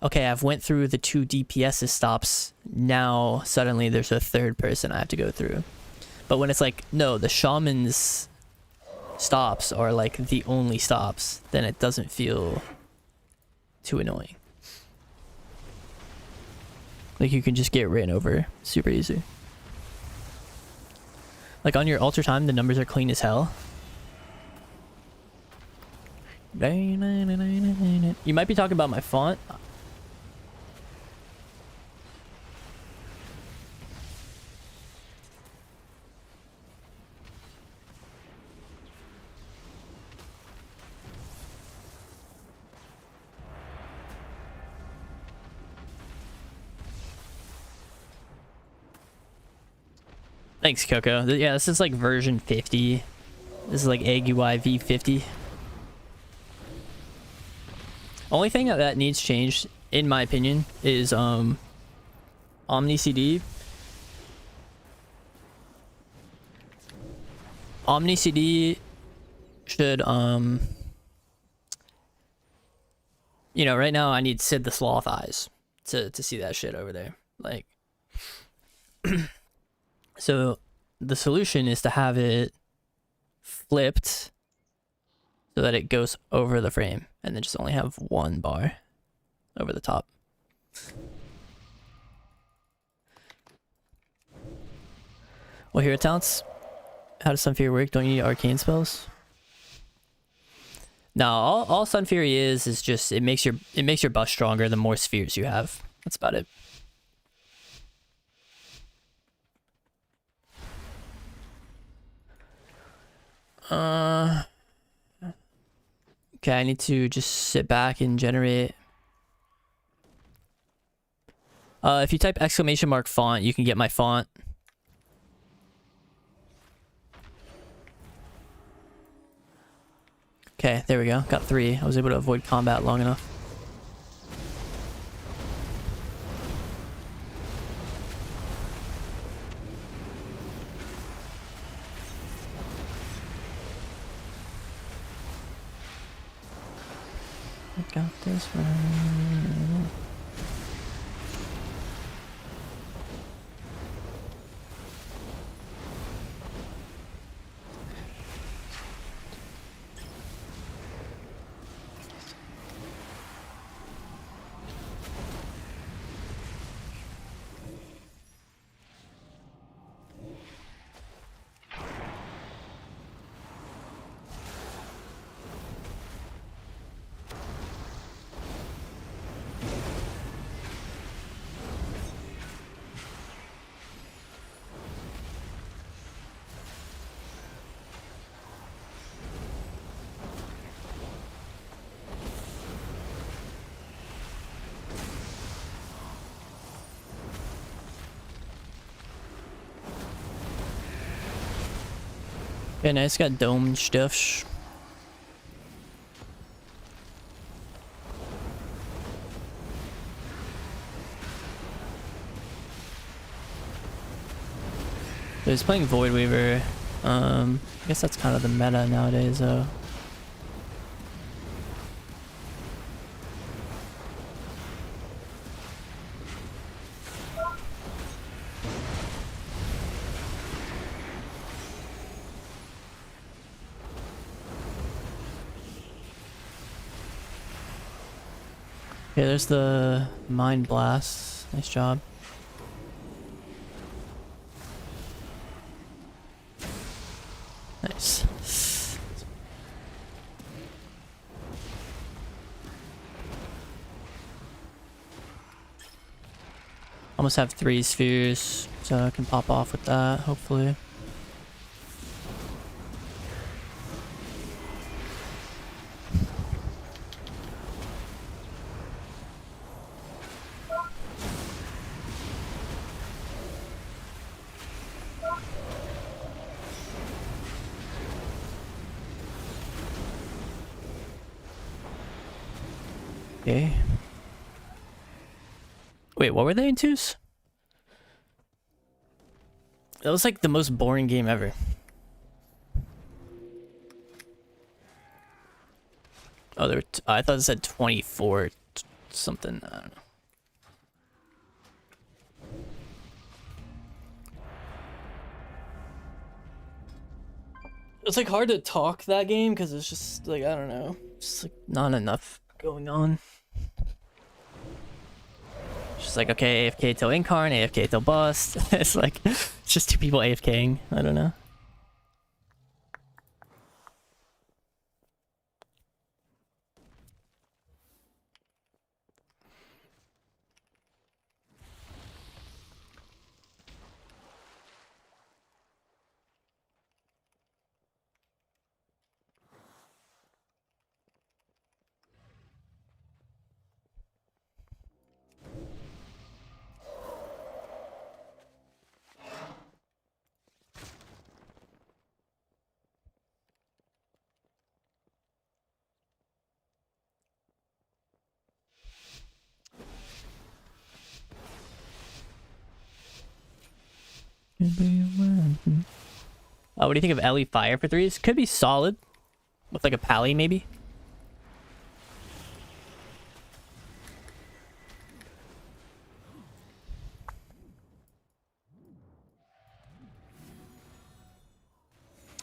okay, I've went through the 2 DPS stops, now suddenly there's a 3rd person I have to go through. But when it's like, no, the Shaman's stops are like the only stops, then it doesn't feel too annoying. Like, you can just get ran over super easy. Like, on your ultra time, the numbers are clean as hell. You might be talking about my font. Thanks, Coco. Yeah, this is like version 50. This is like Aeghis v50. Only thing that needs changed, in my opinion, is Omni CD. Omni CD should you know, right now I need Sid the Sloth eyes to see that shit over there. Like so the solution is to have it flipped so that it goes over the frame and then just only have 1 bar over the top. Well, hero talents. How does Sunfury work? Don't you need arcane spells? No, all Sunfury is just it makes your buff stronger the more spheres you have. That's about it. Okay, I need to just sit back and generate. If you type !font, you can get my font. Okay, there we go. Got 3. I was able to avoid combat long enough. I got this one. Okay, nice. Got dome stuff. He's playing Void Weaver. I guess that's kind of the meta nowadays, though. Okay, there's the Mind Blast. Nice job. Nice. Almost have 3 spheres, so I can pop off with that, hopefully. Okay. Wait, what were they in 2s? That was like the most boring game ever. Oh, there were I thought it said 24 something. I don't know. It's like hard to talk that game because it's just like, I don't know, just like not enough going on. Just like, okay, AFK till incarn, AFK till bust. It's like, it's just 2 people AFKing. I don't know. What do you think of Ellie Fire for 3s? Could be solid. With like a Pally, maybe.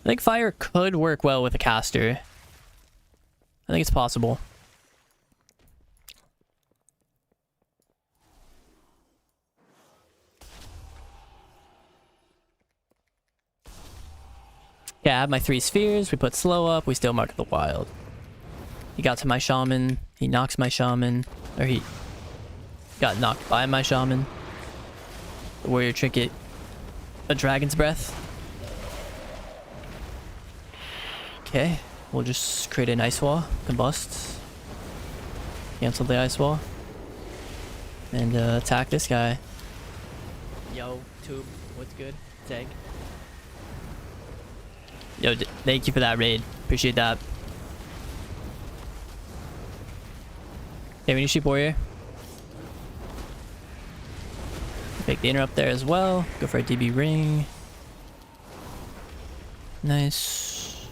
I think Fire could work well with a caster. I think it's possible. Yeah, I have my 3 spheres. We put slow up. We still mark the wild. He got to my shaman. He knocks my shaman. Or he got knocked by my shaman. The warrior trinket. A dragon's breath. Okay, we'll just create an ice wall, combust, cancel the ice wall, and attack this guy. Yo, Tube, what's good? Tag. Yo, thank you for that raid. Appreciate that. Okay, we need sheep warrior. Make the interrupt there as well. Go for a DB ring. Nice.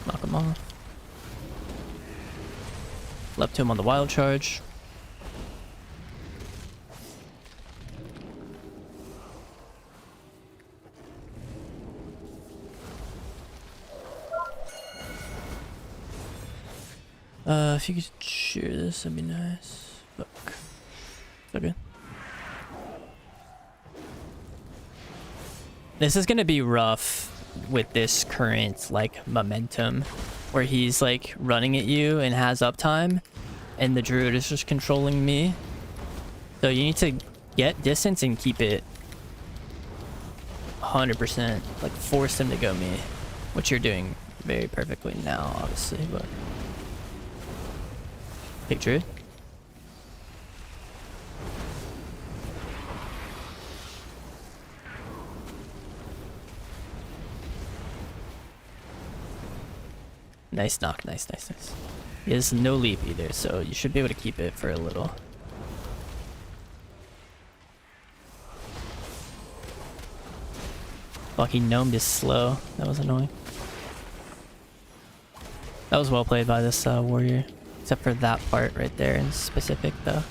Knock him off. Left to him on the wild charge. If you could share this, that'd be nice. Look. Okay. This is gonna be rough with this current like momentum where he's like running at you and has uptime and the druid is just controlling me. So you need to get distance and keep it 100%. Like force him to go me, which you're doing very perfectly now, obviously, but picture it. Nice knock, nice. He has no leap either, so you should be able to keep it for a little. Fucking gnomed is slow. That was annoying. That was well played by this warrior. Except for that part right there in specific though.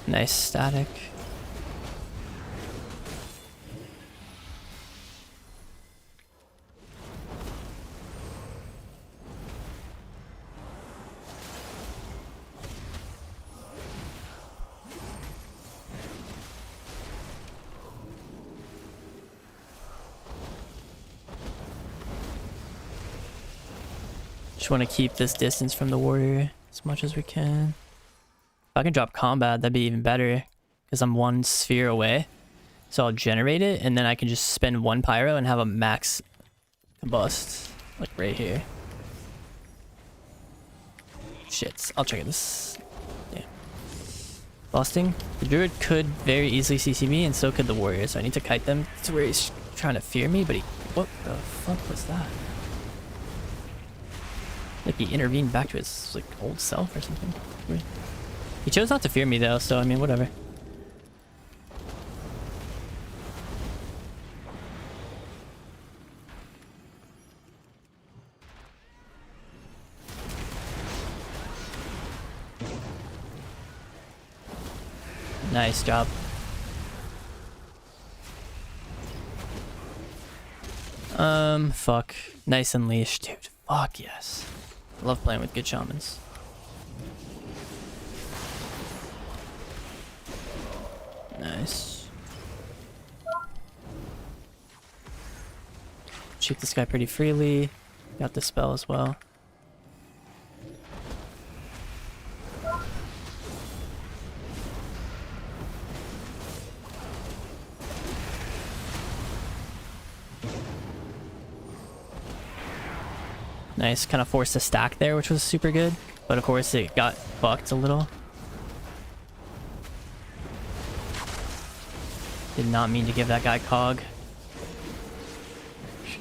Nice static. Just want to keep this distance from the warrior as much as we can. If I can drop combat, that'd be even better because I'm one sphere away. So I'll generate it and then I can just spend one pyro and have a max combust like right here. Shit, I'll check this. Damn. Busting. The druid could very easily CC me and so could the warrior, so I need to kite them to where he's trying to fear me, but he... What the fuck was that? Like he intervened back to his like old self or something. Weird. He chose not to fear me though, so I mean whatever. Nice job. Fuck. Nice unleash, dude. Fuck yes. I love playing with good shamans. Nice. Shoot this guy pretty freely. Got the spell as well. Nice, kind of forced a stack there, which was super good. But of course it got fucked a little. Did not mean to give that guy cog.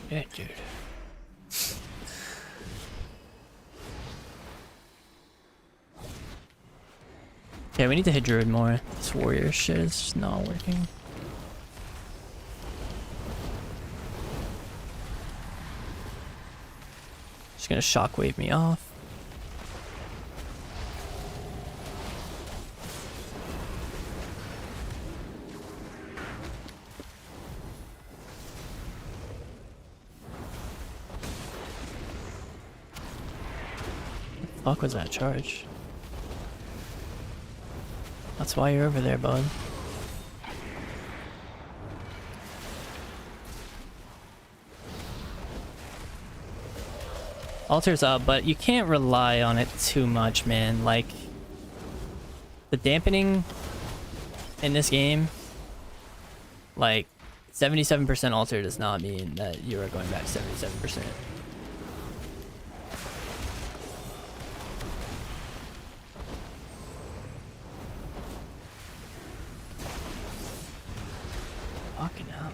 Shit, dude. Okay, we need to hit druid more. This warrior shit is just not working. Just gonna shockwave me off. What the fuck was that charge? That's why you're over there, bud. Altar's up, but you can't rely on it too much, man. Like, the dampening in this game, like 77% alter does not mean that you are going back 77%. Fucking hell.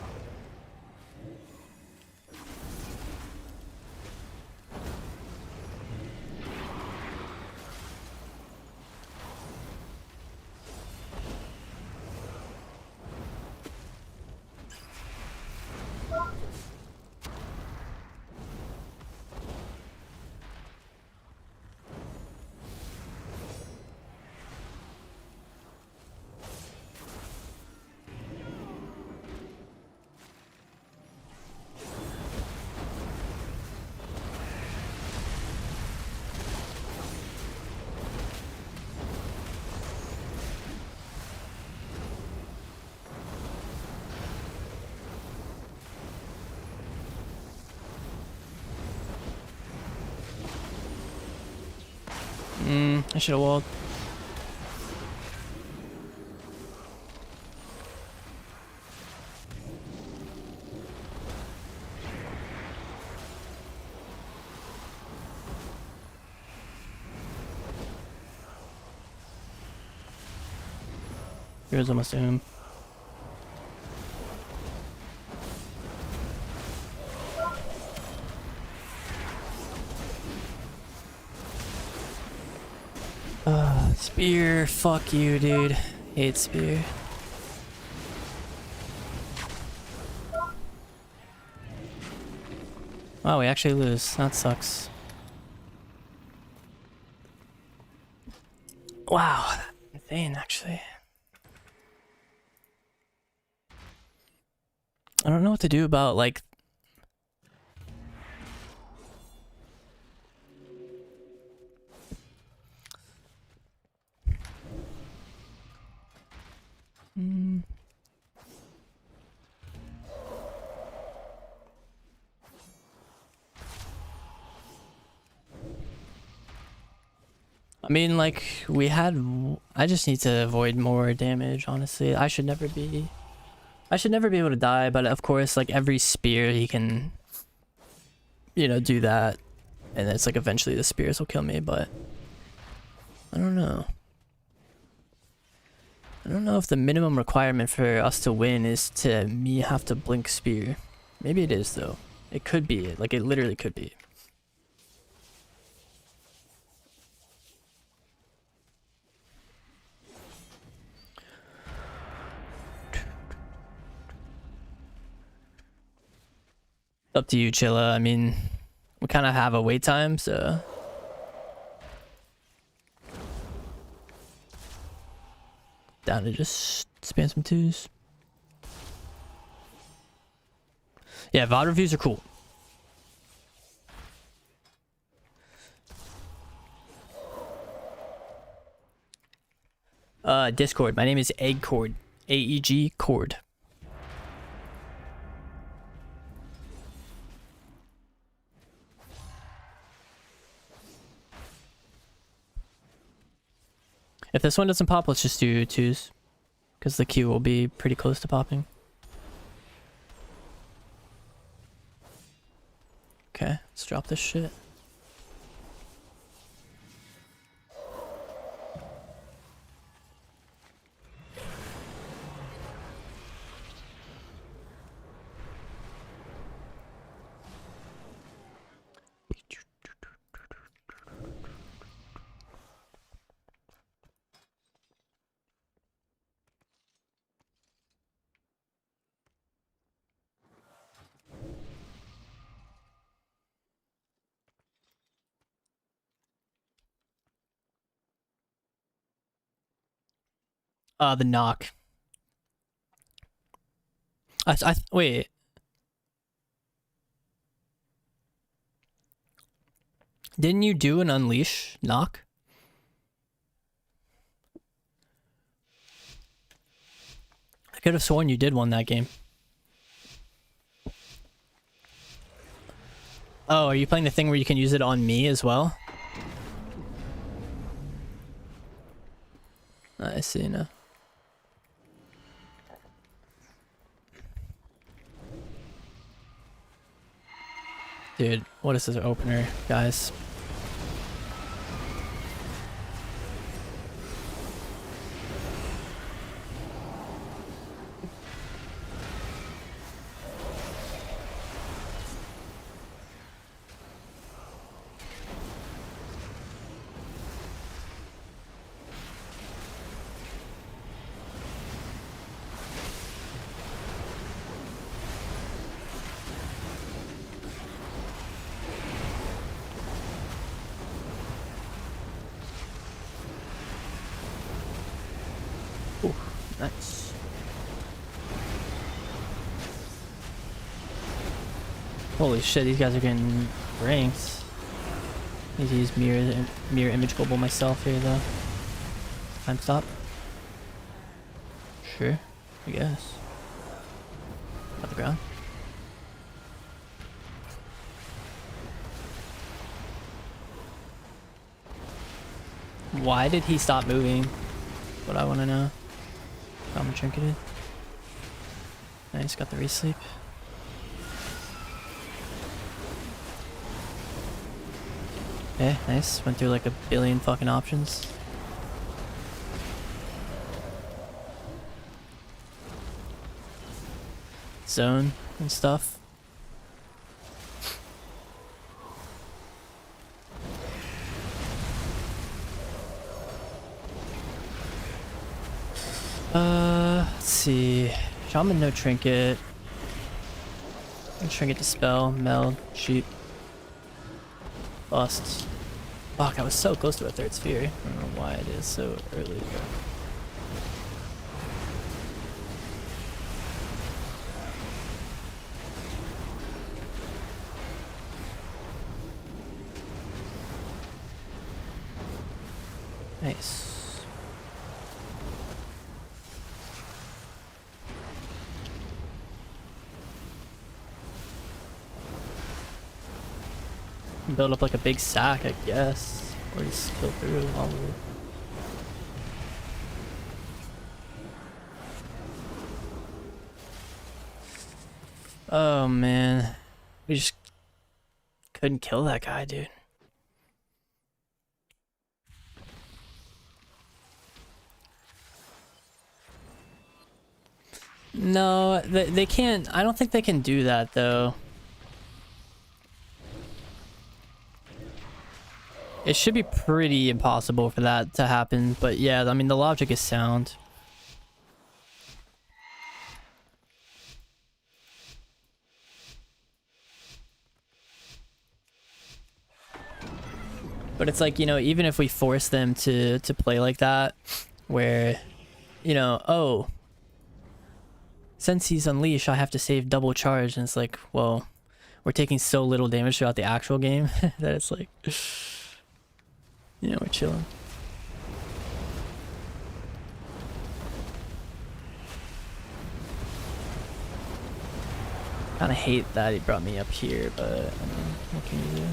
I should have walled. Here's almost to him. Spear, fuck you, dude. Hate spear. Wow, we actually lose. That sucks. Wow, that's insane, actually. I don't know what to do about, like... I mean, like, we had... I just need to avoid more damage, honestly. I should never be able to die, but of course, like, every spear he can, you know, do that. And it's like, eventually the spears will kill me, but... I don't know. I don't know if the minimum requirement for us to win is to me have to blink spear. Maybe it is, though. It could be. Like, it literally could be. Up to you, Chilla. I mean, we kind of have a wait time, so... Down to just spam some twos. Yeah, VOD reviews are cool. Discord. My name is Aeghcord. A-E-G Cord. If this one doesn't pop, let's just do twos. Because the Q will be pretty close to popping. Okay, let's drop this shit. The knock. Wait. Didn't you do an unleash knock? I could have sworn you did one that game. Oh, are you playing the thing where you can use it on me as well? I see now. Dude, what is this opener, guys? Ooh, nice. Holy shit, these guys are getting ranked. Need to use mirror image global myself here though. Time stop. Sure, I guess. On the ground. Why did he stop moving? What I want to know. Common trinketed. Nice, got the resleep. Okay, nice. Went through like a billion fucking options. Zone and stuff. Let's see. Shaman, no trinket. Trinket dispel, meld, sheep. Bust. Fuck, I was so close to a third sphere. I don't know why it is so early. Nice. Build up like a big sack, I guess. Or just kill through all of it. Oh man. We just couldn't kill that guy, dude. No, they can't. I don't think they can do that though. It should be pretty impossible for that to happen, but yeah, I mean, the logic is sound. But it's like, you know, even if we force them to play like that, where, you know, oh, since he's unleashed, I have to save double charge, and it's like, well, we're taking so little damage throughout the actual game that it's like... You know, we're chilling. Kinda hate that he brought me up here, but I mean, what can you do?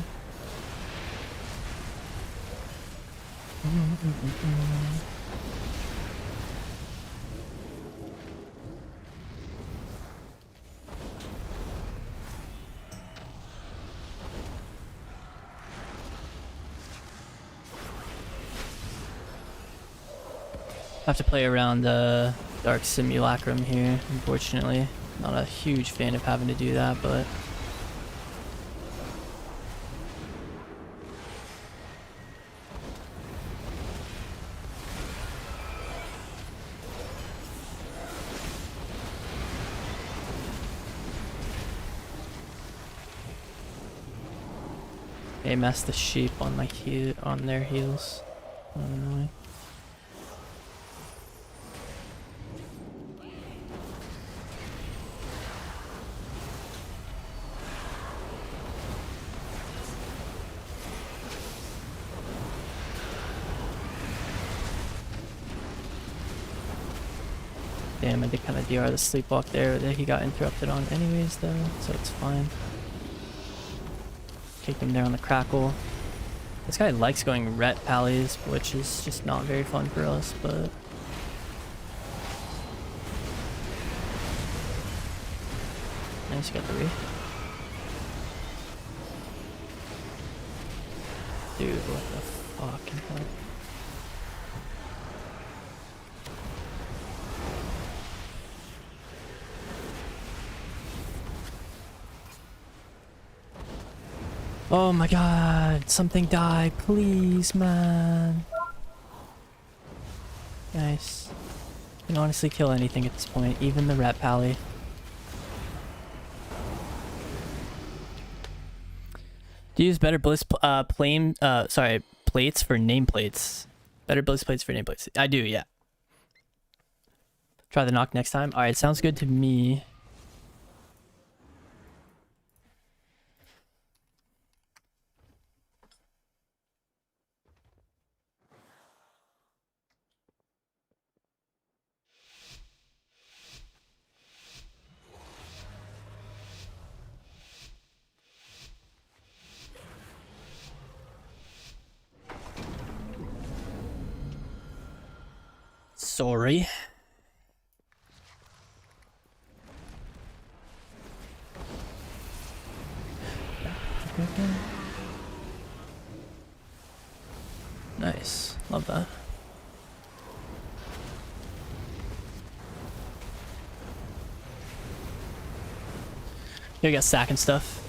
I have to play around the Dark Simulacrum here, unfortunately. Not a huge fan of having to do that, but... They mess the sheep on my on their heels. Annoying. Damn, I did kind of DR the sleepwalk there that he got interrupted on anyways though, so it's fine. Kicked him there on the crackle. This guy likes going ret pallies, which is just not very fun for us, but... Nice, got the re. Dude, what the fucking hell? Oh my god, something die, please, man. Nice. You can honestly kill anything at this point, even the rat pally. Do you use better bliss plates for nameplates? Better bliss plates for nameplates. I do, yeah. Try the knock next time. Alright, sounds good to me. Sorry. Nice. Love that. Here we got sack and stuff.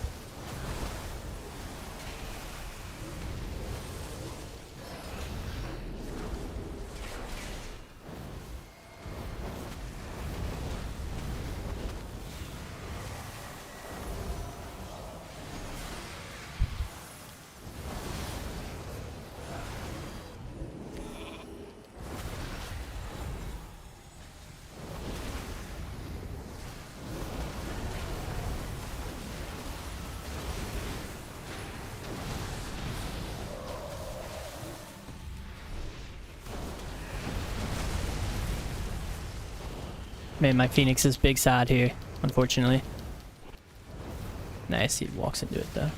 Man, my Phoenix is big sad here, unfortunately. Nice, he walks into it though.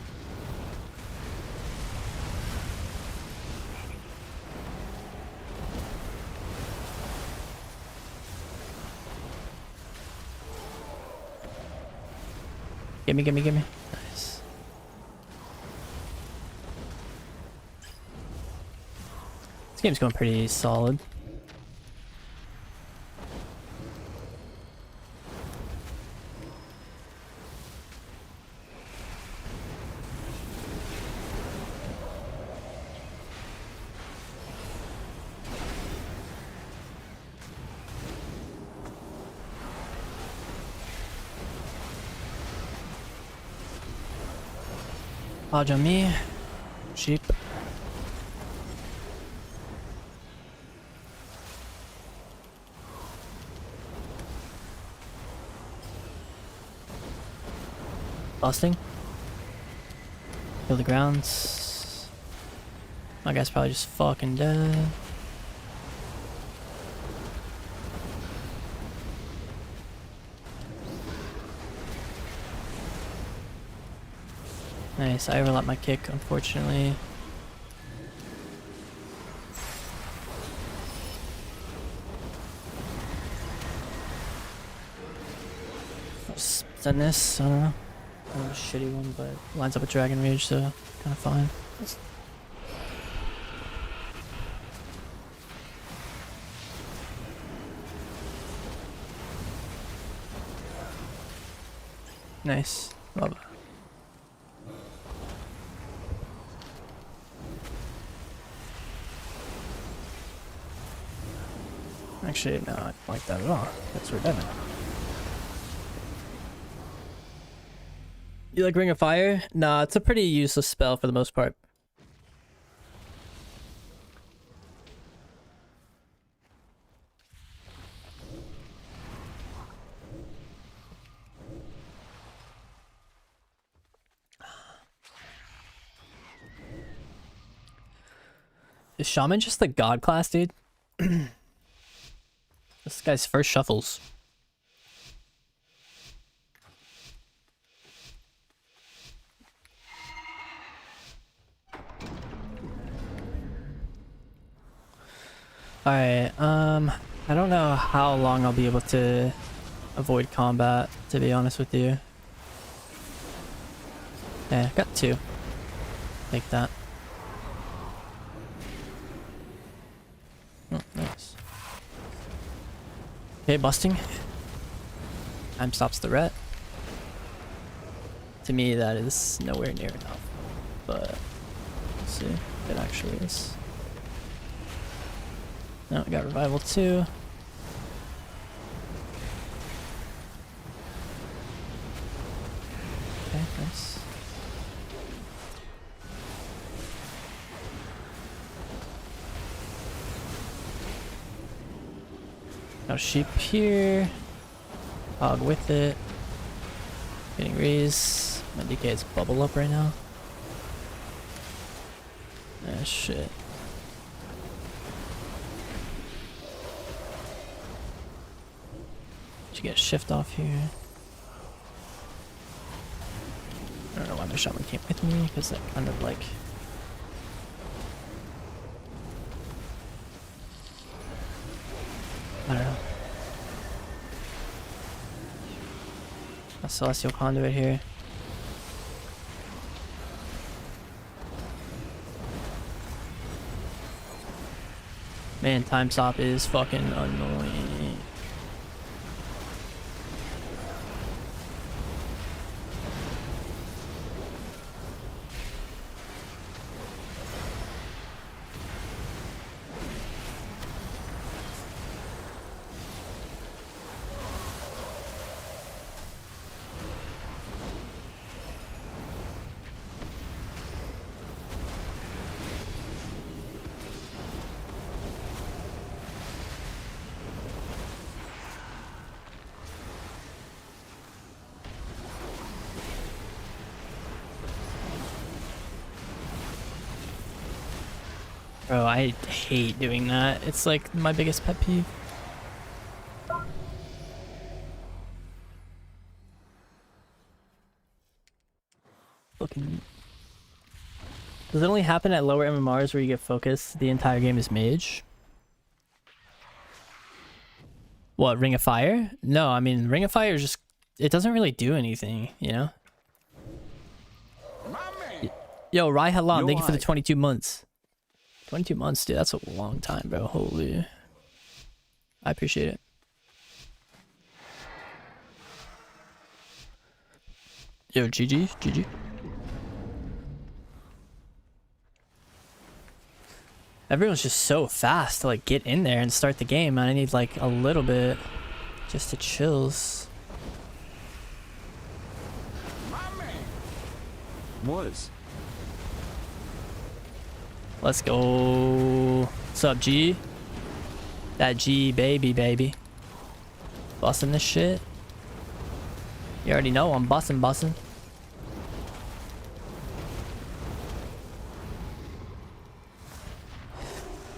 Gimme, gimme, gimme. Nice. This game's going pretty solid. Dodge on me. Sheep. Busting. Kill the grounds. My guy's probably just fucking dead. Nice, I overlapped my kick, unfortunately. Send this, I don't know. Kind of a shitty one, but lines up with Dragon Rage, so kind of fine. Nice, love it. Actually, no, I don't like that at all. That's redundant. You like Ring of Fire? Nah, it's a pretty useless spell for the most part. Is Shaman just the god class, dude? This guy's first shuffles. Alright, I don't know how long I'll be able to avoid combat, to be honest with you. Yeah, got two. Take that. Okay, busting. Time stops the ret. To me, that is nowhere near enough. But let's see if it actually is. No, I got revival too. Okay, nice. Now sheep here. Hog with it. Getting raised. My DK is bubble up right now. Ah, shit. Should get a shift off here. I don't know why my shaman came with me, because that kind of like... I don't know. A celestial conduit here. Man, time stop is fucking annoying. Bro, I hate doing that. It's like my biggest pet peeve. Fucking... Does it only happen at lower MMRs where you get focused? The entire game is Mage? What, Ring of Fire? No, I mean, Ring of Fire is just... It doesn't really do anything, you know? Yo, Rai Halam, thank you for the 22 months. 22 months, dude, that's a long time, bro. Holy. I appreciate it. Yo, GG, GG. Everyone's just so fast to like get in there and start the game, and I need like a little bit just to chills. Was. Let's go. What's up, G? That G baby. Busting this shit. You already know I'm busting.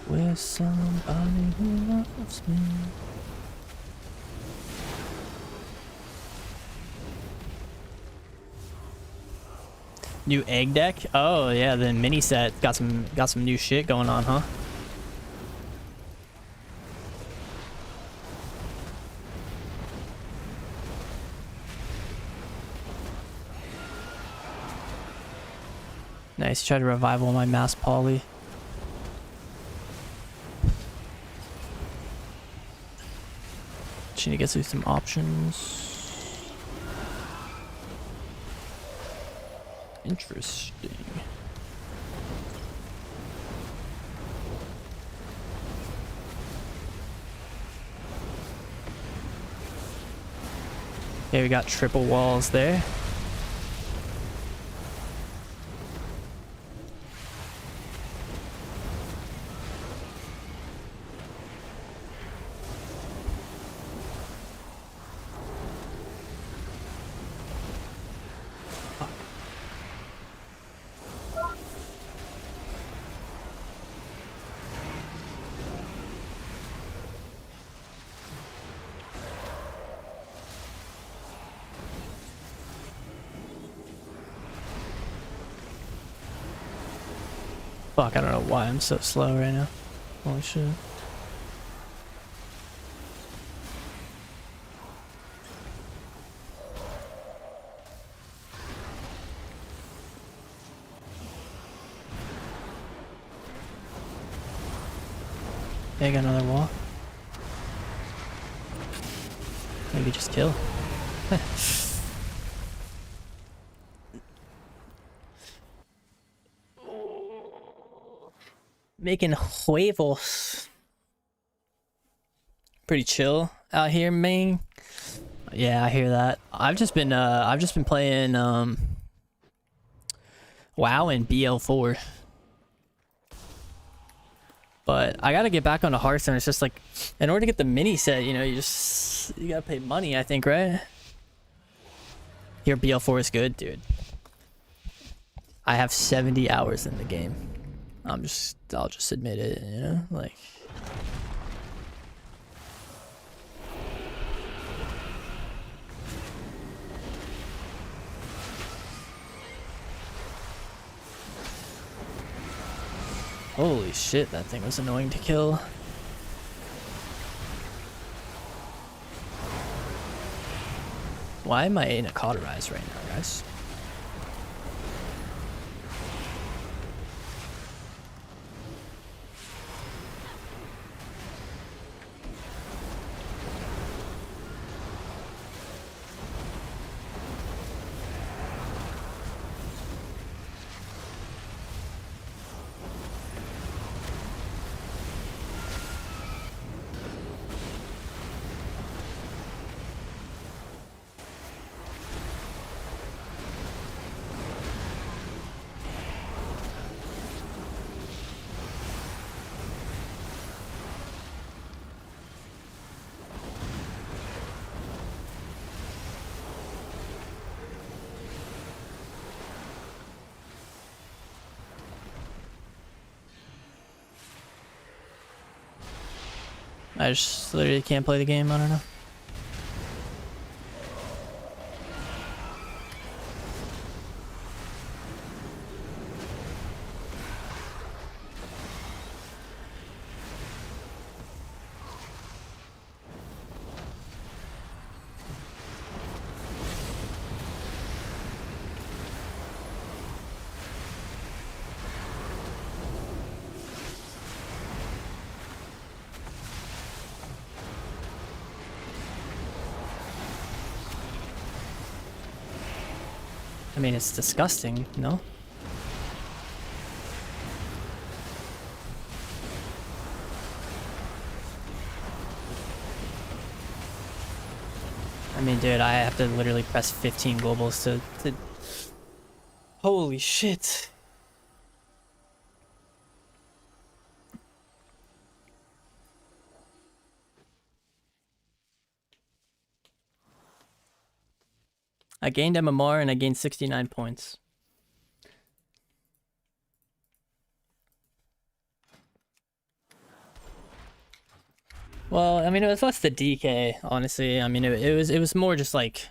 With somebody who loves me. New egg deck? Oh yeah, the mini set got some new shit going on, huh? Nice, try to revival my mass poly. Just need to get through some options. Interesting. Okay, we got triple walls there. Fuck, I don't know why I'm so slow right now. Holy shit. Okay, got another wall. Maybe just kill. Making huevos. Pretty chill out here, man. Yeah, I hear that. I've just been playing WoW and BL4. But I gotta get back onto Hearthstone. It's just like, in order to get the mini set, you know, you gotta pay money, I think, right? Your BL4 is good, dude. I have 70 hours in the game. I'll just admit it, you know, like. Holy shit, that thing was annoying to kill. Why am I in a cauterize right now, guys? I just literally can't play the game, I don't know. I mean, it's disgusting, no? I mean, dude, I have to literally press 15 globals to... Holy shit. I gained MMR and I gained 69 points. Well, I mean, it was less the DK, honestly. I mean, it was more just like,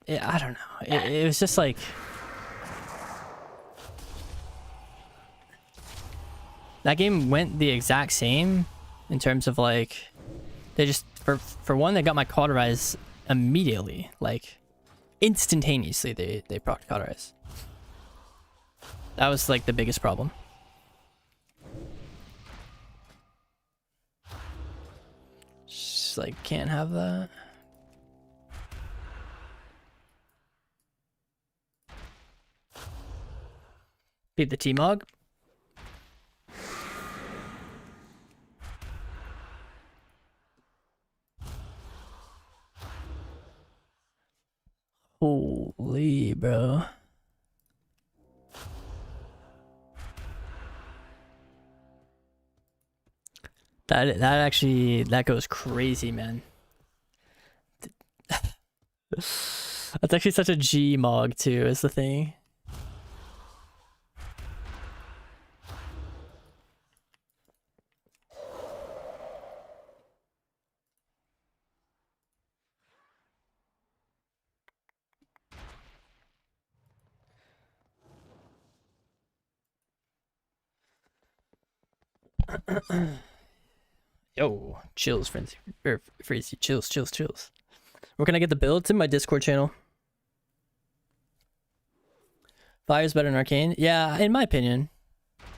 I don't know. It was just like, that game went the exact same in terms of like, they just, for one, they got my cauterize immediately, like instantaneously they procced cauterize. That was like the biggest problem. Just like can't have that. Beat the T-Mog. Holy, bro. That goes crazy, man. That's actually such a G mog too, is the thing. Yo, chills, Frenzy. Freezy, chills. Where can I get the build? It's in my Discord channel. Fire's better than Arcane. Yeah, in my opinion.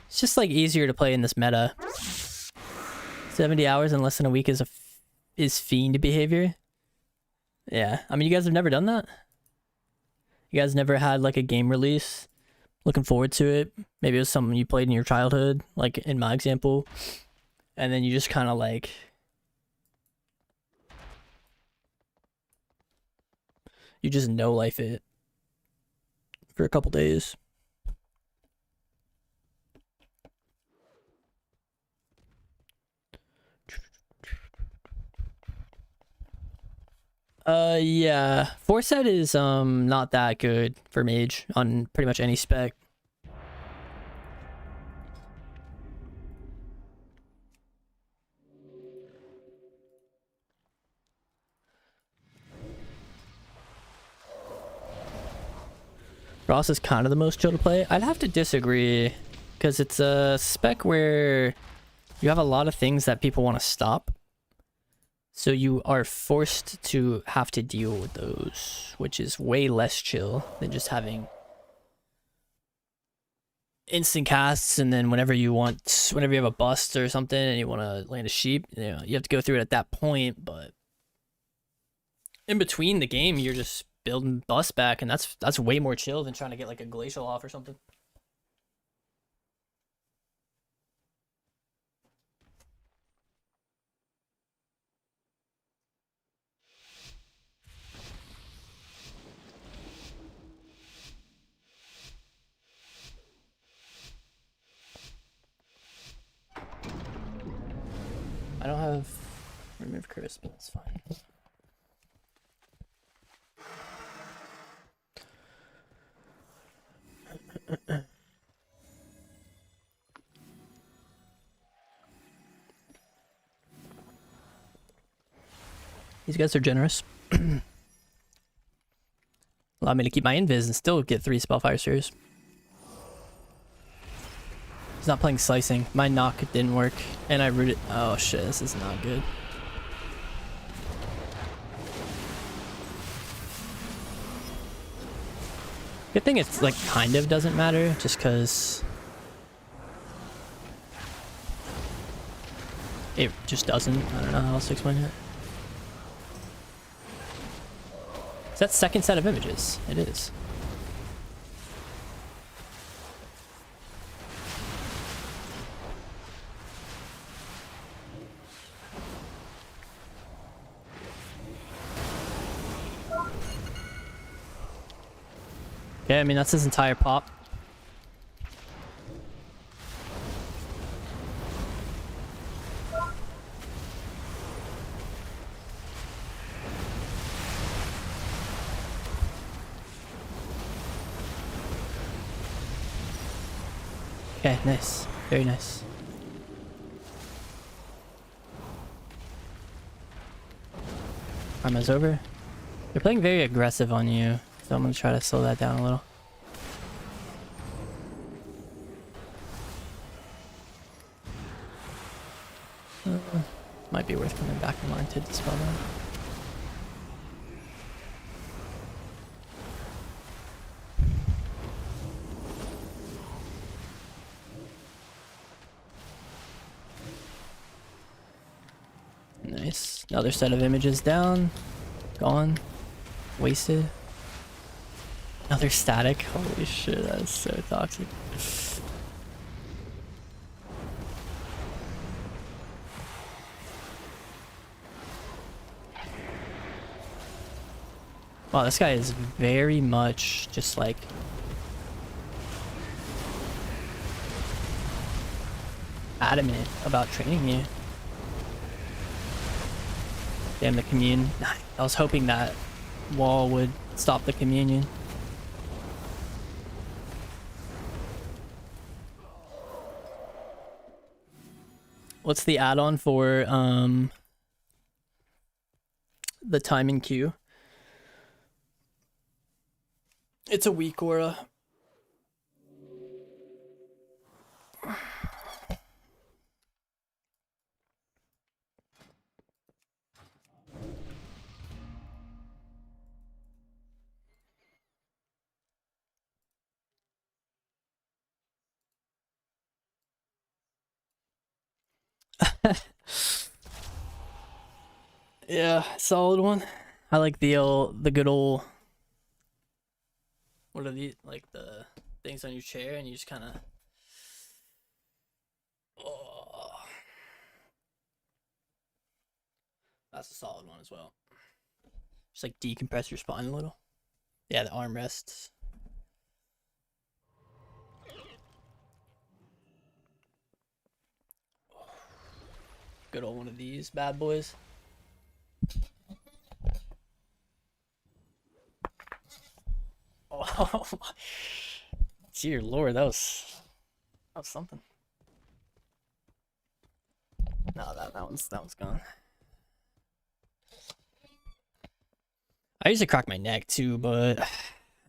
It's just like easier to play in this meta. 70 hours in less than a week is a is fiend behavior. Yeah, I mean, you guys have never done that? You guys never had like a game release, looking forward to it? Maybe it was something you played in your childhood, like in my example, and then you just kind of like, you just no life it for a couple days. Yeah, Foresight is not that good for Mage on pretty much any spec. Ross is kind of the most chill to play. I'd have to disagree, because it's a spec where you have a lot of things that people want to stop. So you are forced to have to deal with those, which is way less chill than just having instant casts, and then whenever you have a bust or something and you want to land a sheep, you have to go through it at that point. But in between the game, you're just building bust back, and that's way more chill than trying to get like a glacial off or something. I don't have remove curse, but that's fine. These guys are generous. Allow me to keep my invis and still get 3 Spellfire Spheres. He's not playing slicing. My knock didn't work, and I rooted. Oh shit, this is not good. Good thing it's like kind of doesn't matter, just because it just doesn't. I don't know how else to explain it. Is that second set of images? It is. Okay, I mean, that's his entire pop. Okay, nice. Very nice. Karma's over. They're playing very aggressive on you, so I'm gonna try to slow that down a little. Might be worth coming back in line to dispel that. Nice. Another set of images down. Gone. Wasted. Another static. Holy shit, that is so toxic. Wow, this guy is very much just like adamant about training you. Damn the commune. I was hoping that wall would stop the communion. What's the add-on for the timing queue? It's a weak aura. Yeah, solid one. I like the good old. What are these? Like the things on your chair, and you just kind of. Oh, that's a solid one as well. Just like decompress your spine a little. Yeah, the armrests. Good old one of these bad boys. Oh, dear Lord, that was something. No, that one's gone. I used to crack my neck too, but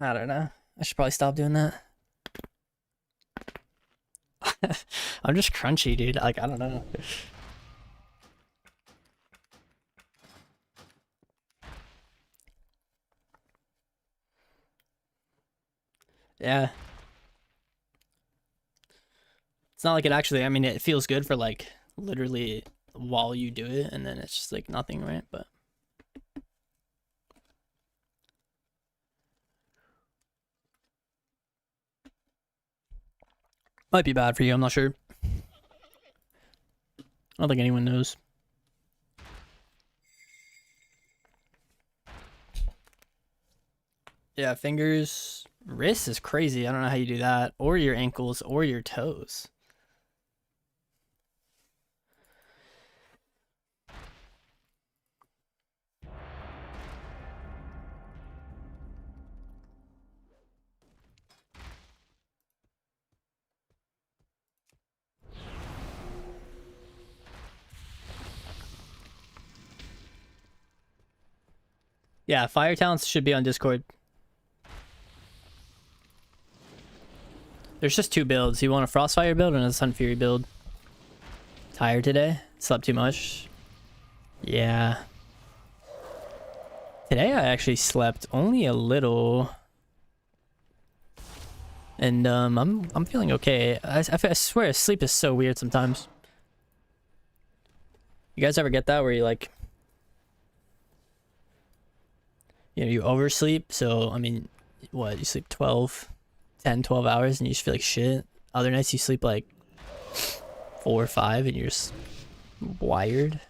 I don't know. I should probably stop doing that. I'm just crunchy, dude. Like, I don't know. Yeah. It's not like it actually, I mean, it feels good for like literally while you do it, and then it's just like nothing, right? But might be bad for you, I'm not sure. I don't think anyone knows. Yeah, fingers, wrists is crazy. I don't know how you do that. Or your ankles or your toes. Yeah, fire talents should be on Discord. There's just two builds. You want a Frostfire build and a Sunfury build. Tired today? Slept too much? Yeah. Today I actually slept only a little. And I'm feeling okay. I swear sleep is so weird sometimes. You guys ever get that where you like, you know, you oversleep? So, I mean, what, you sleep 10, 12 hours and you just feel like shit. Other nights you sleep like 4 or 5 and you're just wired.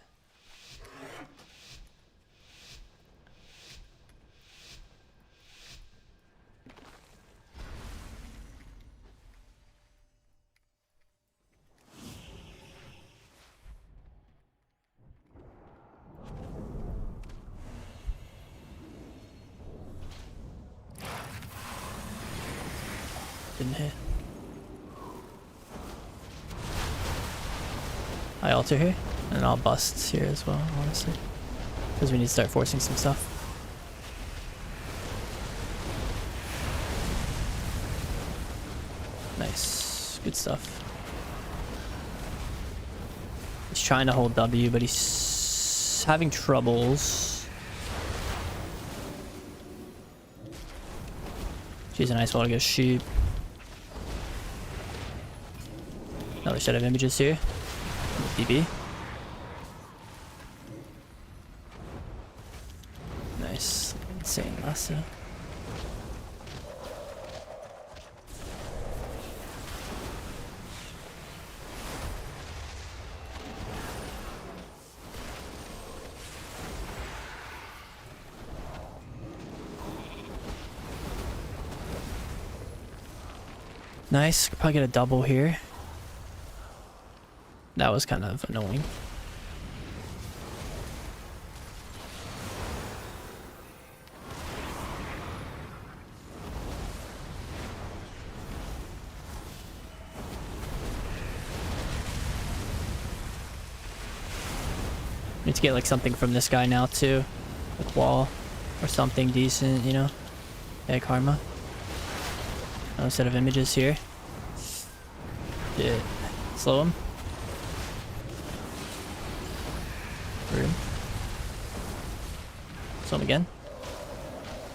Didn't hit. I alter here, and I'll bust here as well, honestly. Because we need to start forcing some stuff. Nice. Good stuff. He's trying to hold W, but he's having troubles. She's a nice wall to go shoot. Another set of images here. DB. Nice. Insane lasso. Nice. Could probably get a double here. That was kind of annoying. Need to get like something from this guy now too. Like wall or something decent, you know? Yeah, karma. Another set of images here. Yeah. Slow him. Him. Slow him again.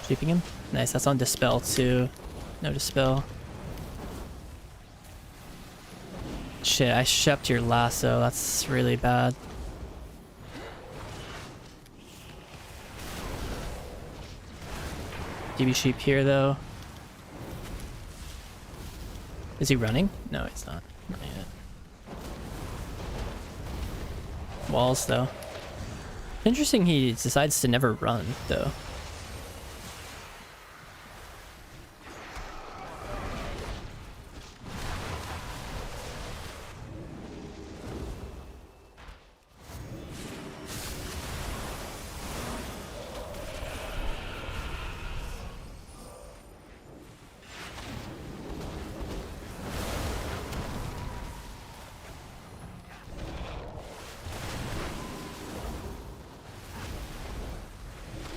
Keeping him. Nice, that's on Dispel too. No Dispel. Shit, I shept your lasso. That's really bad. DB sheep here though. Is he running? No, he's not. Not yet. Walls though. Interesting he decides to never run though.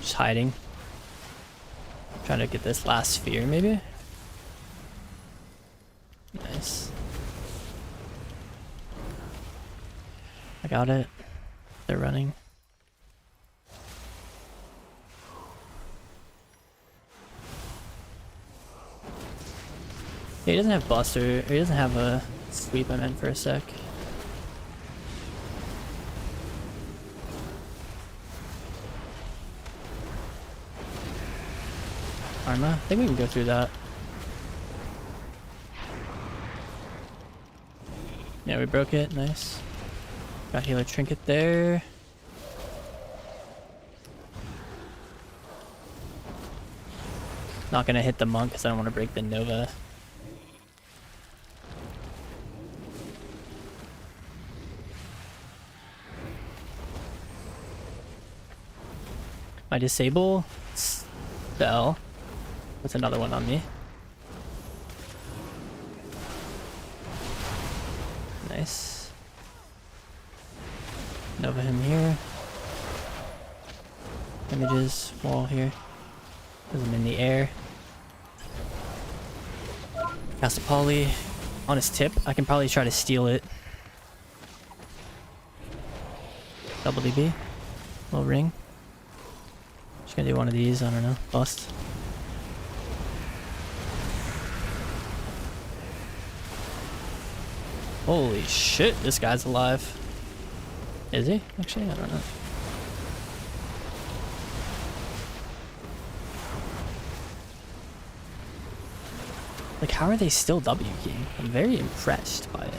Just hiding. Trying to get this last sphere, maybe? Nice. I got it. They're running. Yeah, he doesn't have Buster. He doesn't have a sweep, I meant for a sec. Arma? I think we can go through that. Yeah, we broke it. Nice. Got healer trinket there. Not gonna hit the monk because I don't want to break the Nova. My disable spell. What's another one on me? Nice. Nova him here. Images, wall here. Put him in the air. Cast a poly on his tip. I can probably try to steal it. Double DB. Little ring. Just gonna do one of these, I don't know. Bust. Holy shit, this guy's alive. Is he? Actually, I don't know. Like, how are they still W keying? I'm very impressed by it.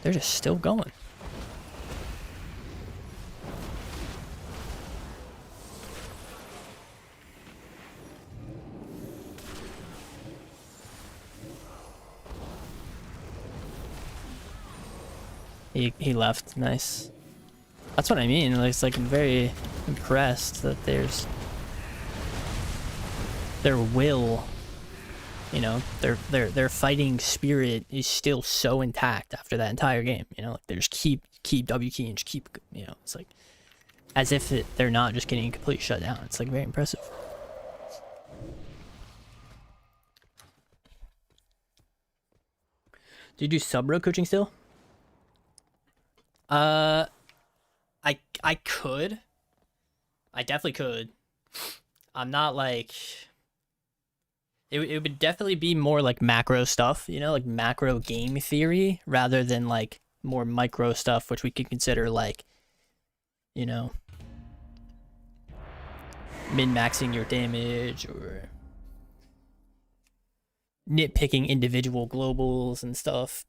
They're just still going. He left. Nice. That's what I mean. Like, it's like I'm very impressed that there's their will, you know, their fighting spirit is still so intact after that entire game. You know, like they just keep W key and just keep, you know, it's like as if they're not just getting completely shut down. It's like very impressive. Do you do sub-road coaching still? I could. I definitely could. I'm not like... It would definitely be more like macro stuff, you know, like macro game theory, rather than like more micro stuff, which we could consider like, you know, min-maxing your damage or nitpicking individual globals and stuff.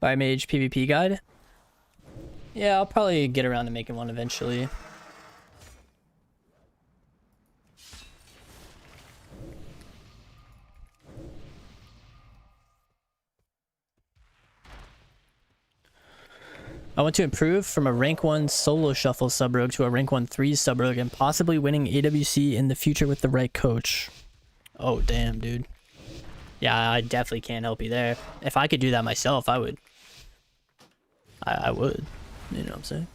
Buy Mage PvP guide? Yeah, I'll probably get around to making one eventually. I want to improve from a rank 1 solo shuffle sub-rogue to a rank 1 3 sub-rogue and possibly winning AWC in the future with the right coach. Oh, damn, dude. Yeah, I definitely can't help you there. If I could do that myself, I would. I would. You know what I'm saying?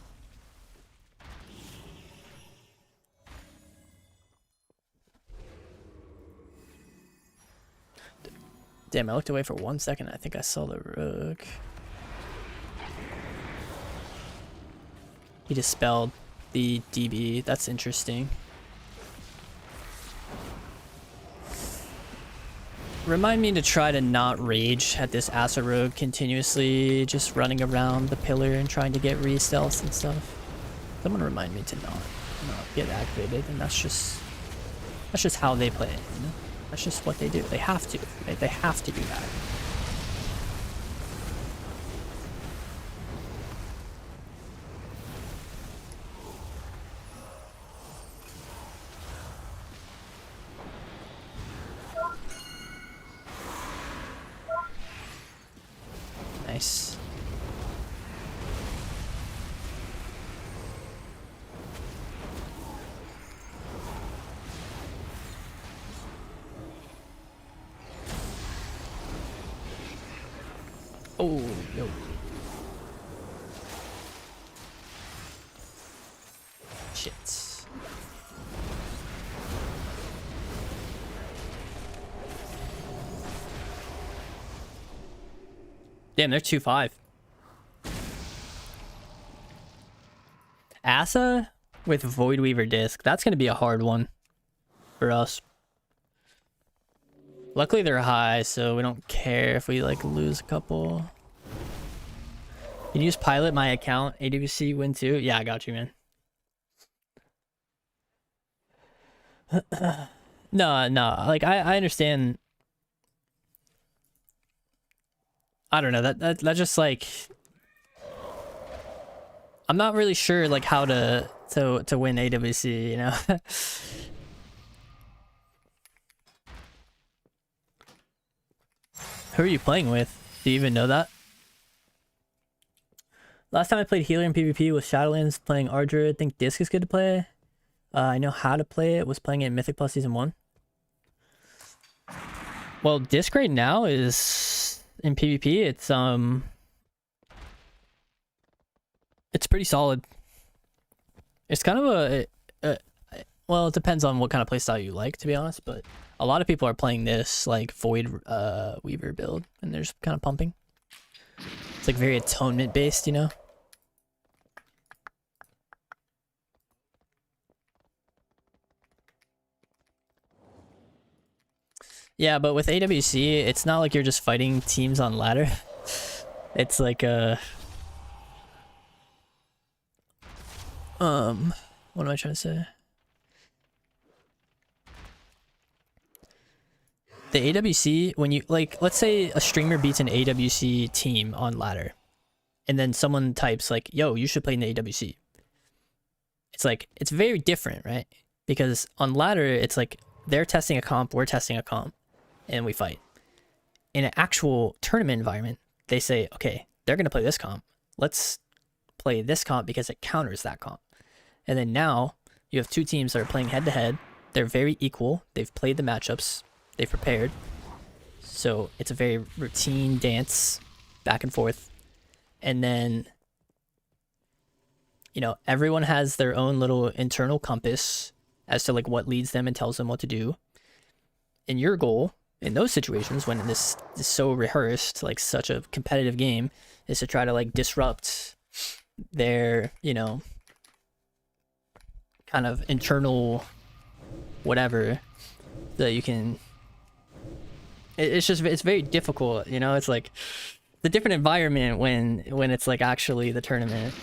Damn, I looked away for 1 second. I think I saw the rook. He dispelled the DB. That's interesting. Remind me to try to not rage at this Asa rogue continuously, just running around the pillar and trying to get re-stealths and stuff. Someone remind me to not get activated, and that's just how they play it, you know? That's just what they do. They have to, right? They have to do that. Nice. Oh, no. Shit. Damn, they're 2-5. Asa with Voidweaver Disc. That's going to be a hard one for us. Luckily they're high, so we don't care if we like lose a couple. Can you just pilot my account? AWC win too? Yeah, I got you, man. No, like I understand. I don't know, that just like, I'm not really sure like how to win AWC, you know. Who are you playing with? Do you even know that? Last time I played healer in PvP with Shadowlands playing Ardra. I think Disc is good to play. I know how to play it. Was playing it in Mythic Plus Season 1. Well, Disc right now is in PvP. It's pretty solid. It's kind of well, it depends on what kind of playstyle you like, to be honest, but a lot of people are playing this like Void Weaver build, and they're just kind of pumping. It's like very atonement based, you know? Yeah, but with AWC, it's not like you're just fighting teams on ladder. It's like what am I trying to say? The AWC, when you like, let's say a streamer beats an AWC team on ladder, and then someone types like, yo, you should play in the AWC. It's like, it's very different, right? Because on ladder, it's like they're testing a comp, we're testing a comp, and we fight. In an actual tournament environment, they say, okay, they're going to play this comp. Let's play this comp because it counters that comp. And then now you have two teams that are playing head to head. They're very equal. They've played the matchups. They've prepared. So it's a very routine dance back and forth. And then, you know, everyone has their own little internal compass as to like what leads them and tells them what to do. And your goal in those situations, when this is so rehearsed, like such a competitive game, is to try to like disrupt their, you know, kind of internal whatever, that you can, it's just, it's very difficult, you know. It's like the different environment when it's like actually the tournament.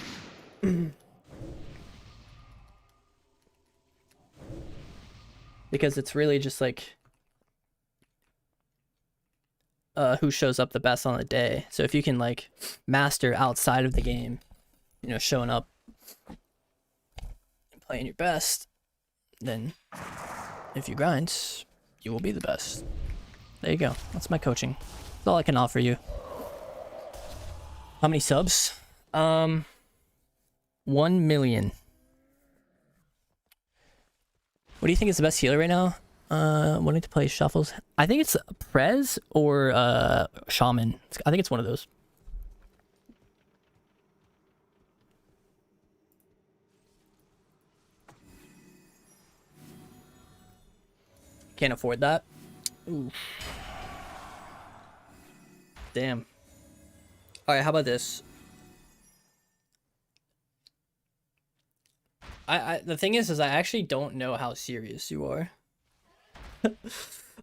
Because it's really just like who shows up the best on the day. So if you can like master outside of the game, you know, showing up and playing your best, then if you grind, you will be the best. There you go. That's my coaching. That's all I can offer you. How many subs? 1 million. What do you think is the best healer right now? Wanting to play shuffles. I think it's Prez or Shaman. I think it's one of those. Can't afford that. Ooh. damn. Alright, how about this? The thing is I actually don't know how serious you are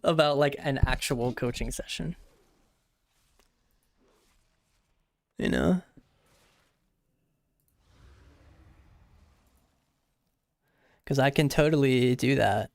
about like an actual coaching session. You know? Because I can totally do that.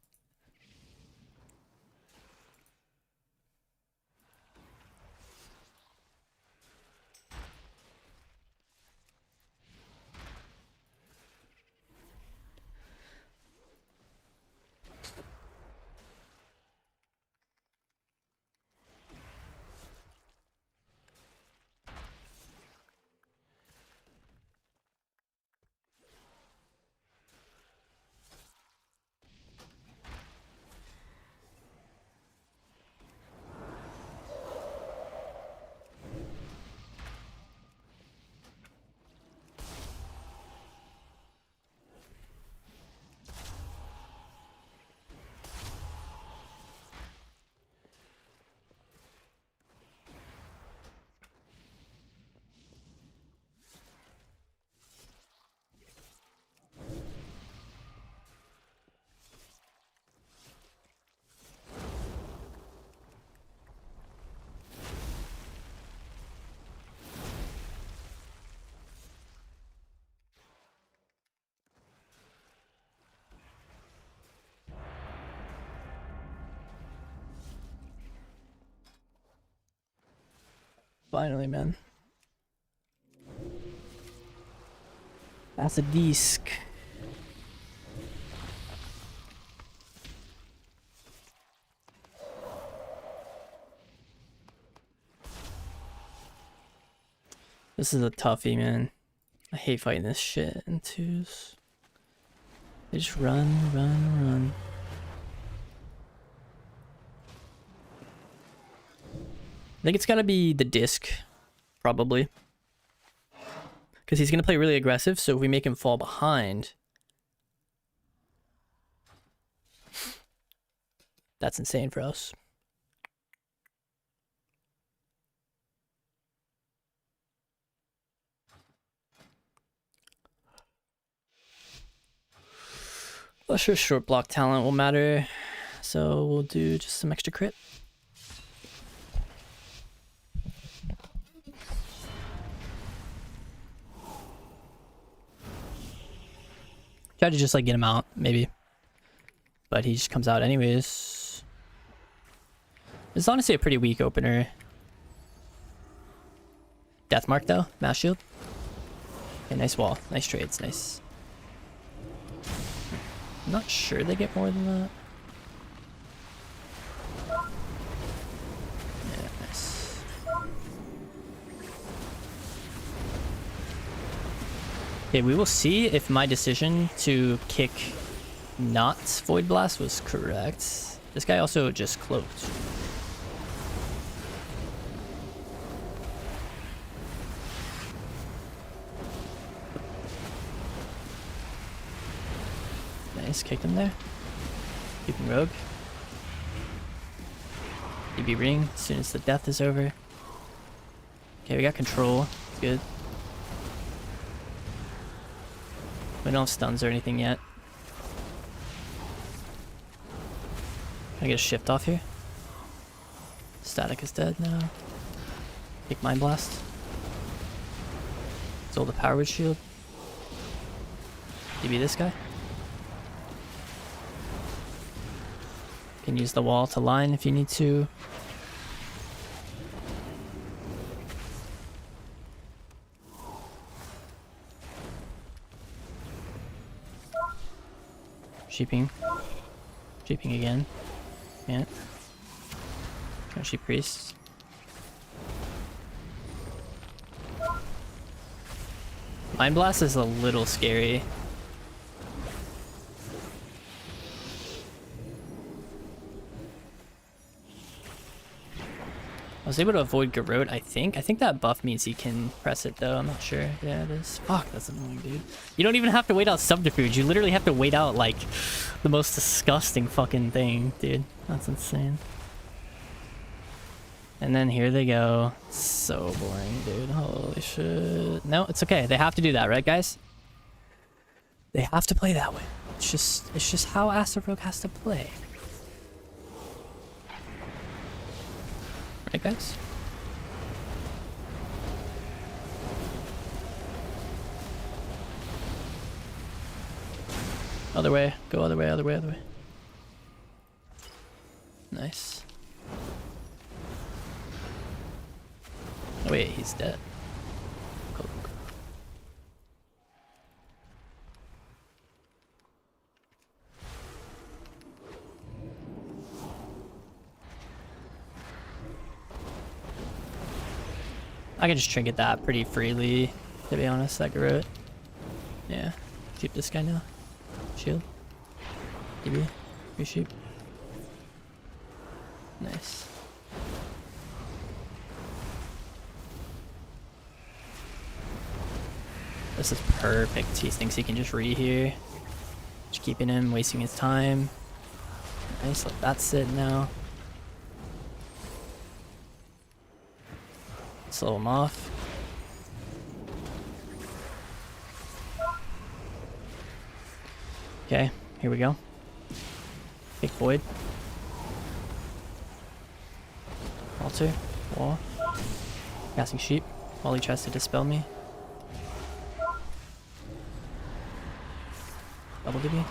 Finally, man. That's a disc. This is a toughie, man. I hate fighting this shit in twos. They just run, run, run. I think it's gotta be the disc, probably. Because he's gonna play really aggressive, so if we make him fall behind, that's insane for us. Well, sure, short block talent will matter, so we'll do just some extra crit. Try to just like get him out, maybe. But he just comes out anyways. It's honestly a pretty weak opener. Deathmark though, mass shield. Okay, nice wall, nice trades, nice. I'm not sure they get more than that. Yeah, nice. Okay, we will see if my decision to kick not Void Blast was correct. This guy also just cloaked. Nice, kicked him there. Keep him rogue. DB ring as soon as the death is over. Okay, we got control. It's good. We don't have stuns or anything yet. Can I get a shift off here? Static is dead now. Take Mind Blast. Sold the Power Word Shield. DB this guy. Can use the wall to line if you need to. Sheeping. Sheeping again. Yeah. Can sheep priest. Mind Blast is a little scary. I was able to avoid Garrote, I think. I think that buff means he can press it, though. I'm not sure. Yeah, it is. Fuck, that's annoying, dude. You don't even have to wait out Subterfuge. You literally have to wait out, like, the most disgusting fucking thing, dude. That's insane. And then here they go. So boring, dude. Holy shit. No, it's okay. They have to do that, right, guys? They have to play that way. It's just how Asterogue has to play. Right, guys? Other way. Go other way, other way, other way. Nice. Oh, wait, he's dead. Cool. I can just trinket that pretty freely, to be honest. I could root. Yeah. Shoot this guy now. Shield. DB. Reshoot. Nice. This is perfect. He thinks he can just re here. Just keeping him, wasting his time. Nice, let that sit now. Slow him off. Okay, here we go. Take void. Altar. Wall. Casting sheep while he tries to dispel me. Double DB.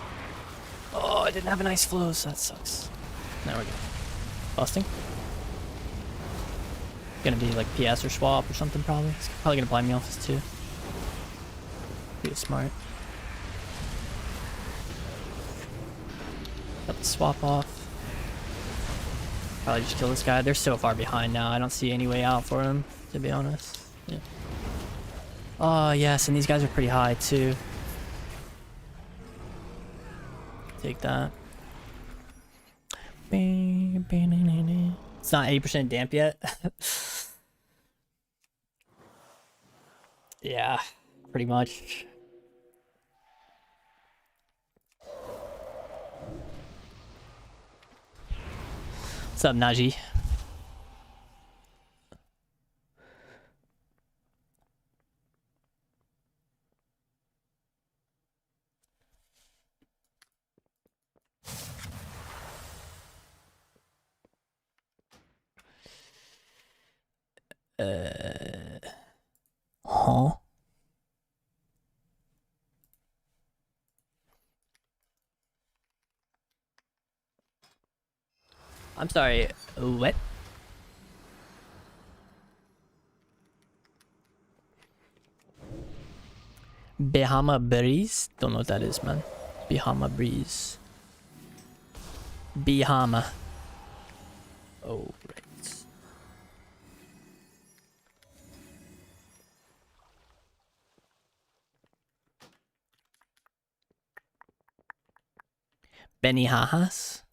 Oh, I didn't have a nice flow, so that sucks. Now we're good. Busting. Gonna be like PS or swap or something probably. It's probably gonna blind me off this too. Be smart. Got the swap off. Probably just kill this guy. They're so far behind now. I don't see any way out for them, to be honest. Yeah. Oh yes, and these guys are pretty high too. Take that. It's not 80% damp yet. Yeah, pretty much. What's up, Najee? Huh? I'm sorry, what? Bahama Breeze? Don't know what that is, man. Bahama Breeze. Bahama. Oh, right. Benny Hahas?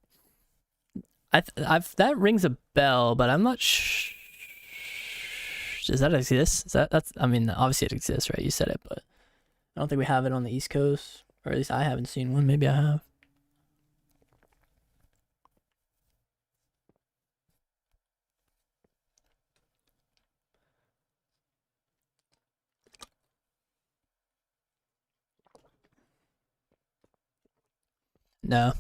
I've that rings a bell, but I'm not does that exist? That's I mean, obviously it exists, right? You said it, but I don't think we have it on the East Coast, or at least I haven't seen one. Maybe I have. No.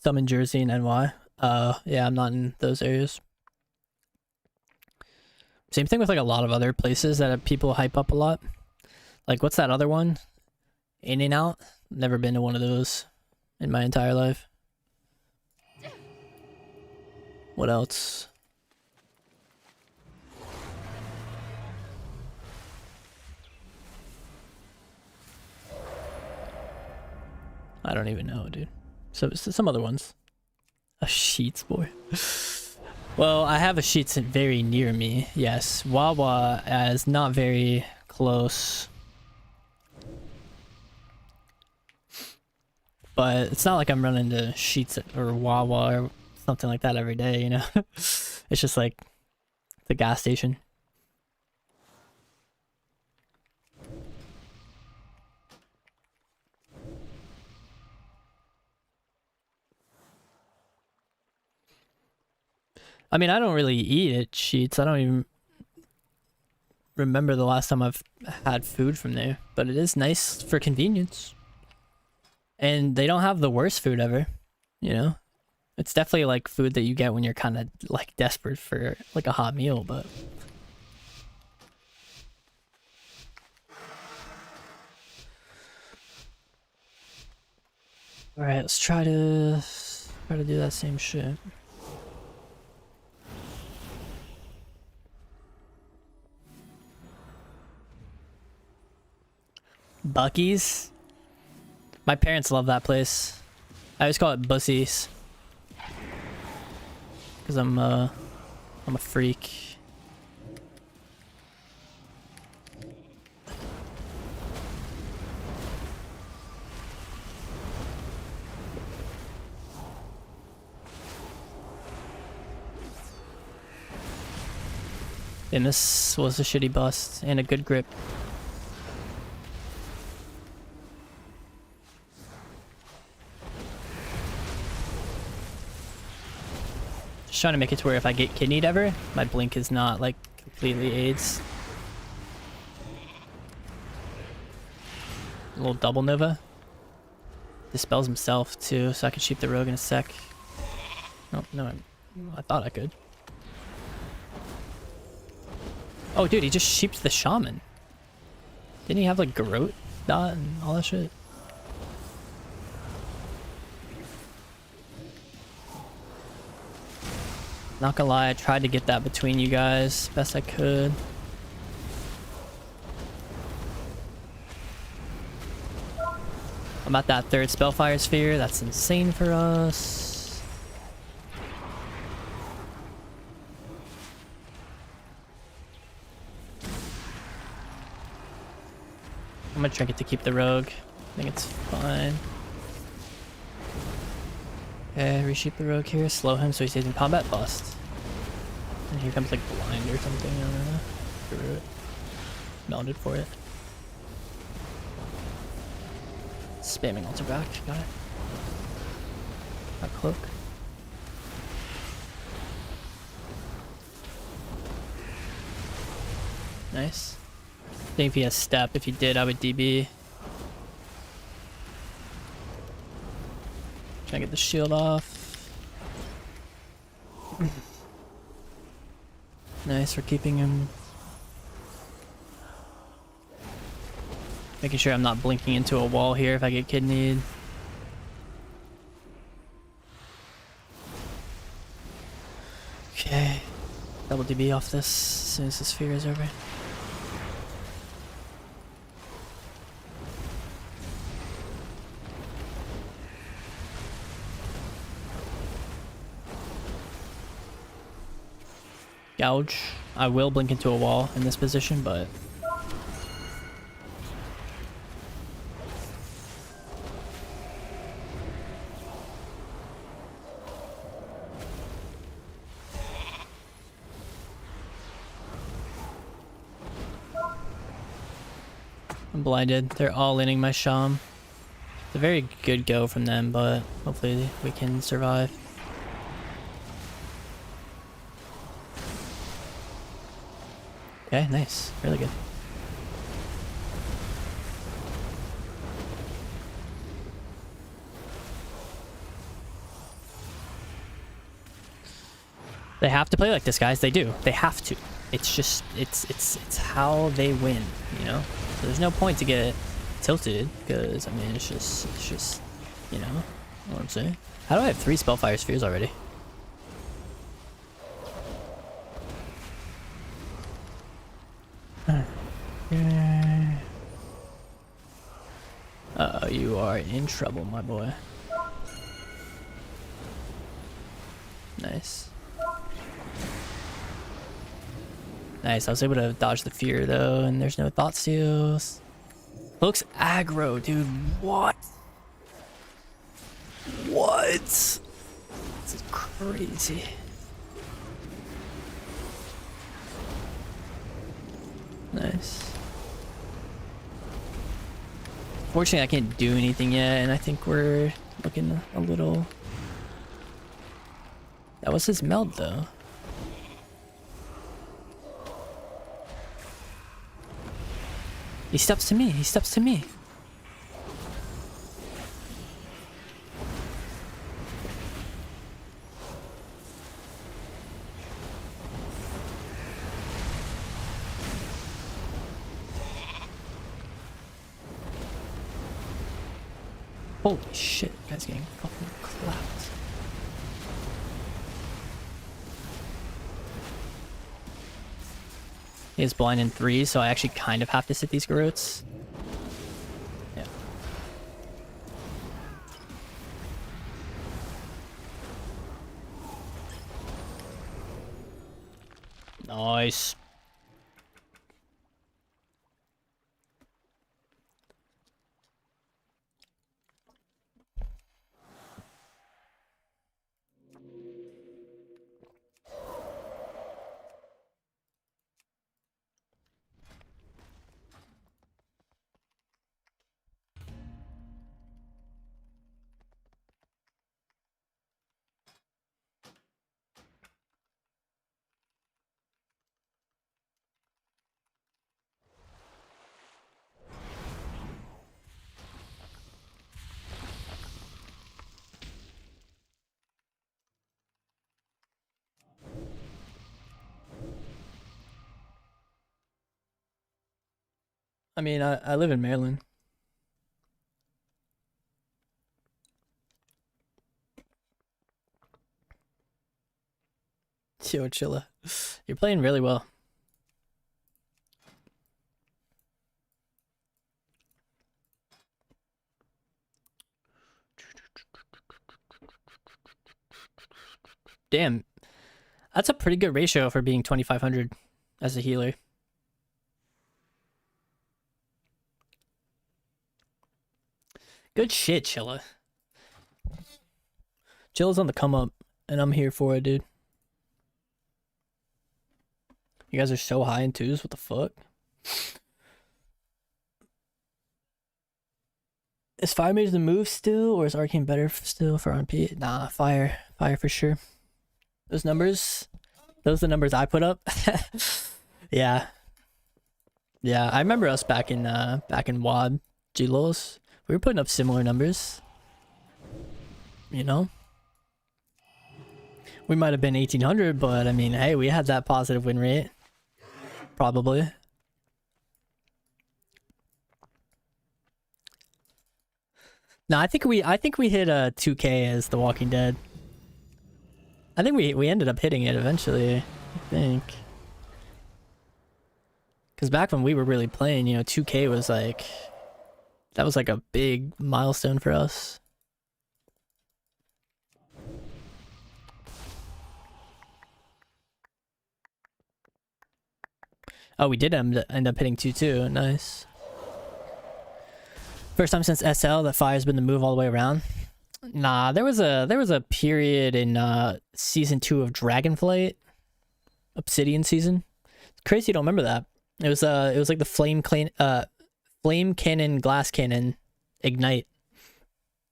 Some in Jersey and NY. Yeah, I'm not in those areas. Same thing with like a lot of other places that people hype up a lot. Like, what's that other one? In and Out? Never been to one of those in my entire life. What else? I don't even know, dude. So some other ones. A Sheets, boy. Well, I have a Sheets very near me. Yes, Wawa is not very close. But it's not like I'm running to Sheets or Wawa or something like that every day, you know? It's just like the gas station. I mean, I don't really eat at Sheets. I don't even remember the last time I've had food from there, but it is nice for convenience. And they don't have the worst food ever, you know? It's definitely like food that you get when you're kind of like desperate for like a hot meal, but all right, let's try to do that same shit. Bucky's? My parents love that place. I always call it Bussies. Cause I'm a freak. And this was a shitty bust and a good grip. Just trying to make it to where if I get kidneyed ever, my blink is not like completely AIDS. A little double Nova. Dispels himself too, so I can sheep the rogue in a sec. Oh, no, I thought I could. Oh, dude, he just sheeped the shaman. Didn't he have like Garrote dot and all that shit? Not gonna lie, I tried to get that between you guys best I could. I'm at that third Spellfire Sphere. That's insane for us. I'm gonna drink it to keep the rogue. I think it's fine. Okay, resheep the rogue here, slow him so he stays in combat, bust. And here comes like blind or something, I don't know. Screw it. Melded for it. Spamming altar back, got it. Got cloak. Nice. I think if he has step, if he did, I would DB. Trying to get the shield off. Nice, we're keeping him. Making sure I'm not blinking into a wall here if I get kidneyed. Okay. Double DB off this as soon as the sphere is over. Gouge. I will blink into a wall in this position, but I'm blinded. They're all inning my Sham. It's a very good go from them, but hopefully we can survive. Okay, nice. Really good. They have to play like this, guys. They do. They have to. It's just, it's how they win, you know? So there's no point to get tilted, because, I mean, it's just, you know what I'm saying? How do I have 3 Spellfire Spheres already? Uh-oh, you are in trouble, my boy. Nice. Nice, I was able to dodge the fear though, and there's no thought steals. Looks aggro, dude. What? What? This is crazy. Nice. Fortunately, I can't do anything yet, and I think we're looking a little... That was his meld, though. He steps to me. He steps to me. Holy shit, guy's getting fucking clapped. He is blind in 3, so I actually kind of have to sit these Garrots. Yeah. Nice. I mean, I live in Maryland. Yo, Chilla. You're playing really well. Damn. That's a pretty good ratio for being 2,500 as a healer. Good shit, Chilla. Chilla's on the come up, and I'm here for it, dude. You guys are so high in 2s, what the fuck? Is Fire Mage the move still, or is Arcane better still for RP? Nah, Fire. Fire for sure. Those numbers, those are the numbers I put up. Yeah. Yeah, I remember us back in WAD, G-Lols. We were putting up similar numbers. You know? We might have been 1,800, but I mean, hey, we had that positive win rate. Probably. No, I think we hit 2K as The Walking Dead. I think we ended up hitting it eventually, I think. Because back when we were really playing, you know, 2K was like, that was like a big milestone for us. Oh, we did end up hitting 2-2. Nice. First time since SL that Fire's been the move all the way around. Nah, there was a period in season 2 of Dragonflight, Obsidian season. It's crazy you don't remember that. It was like the flame cannon, glass cannon, ignite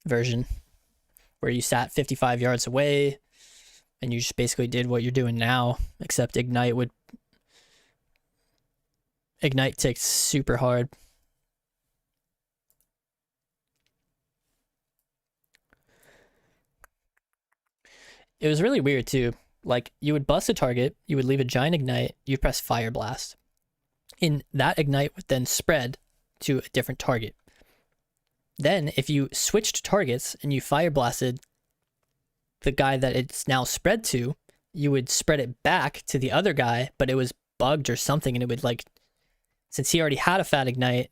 version, where you sat 55 yards away, and you just basically did what you're doing now, except ignite takes super hard. It was really weird too. Like, you would bust a target, you would leave a giant ignite, you'd press fire blast. And that ignite would then spread to a different target. Then if you switched targets and you fire blasted the guy that it's now spread to, you would spread it back to the other guy, but it was bugged or something, and it would, like, since he already had a fat ignite,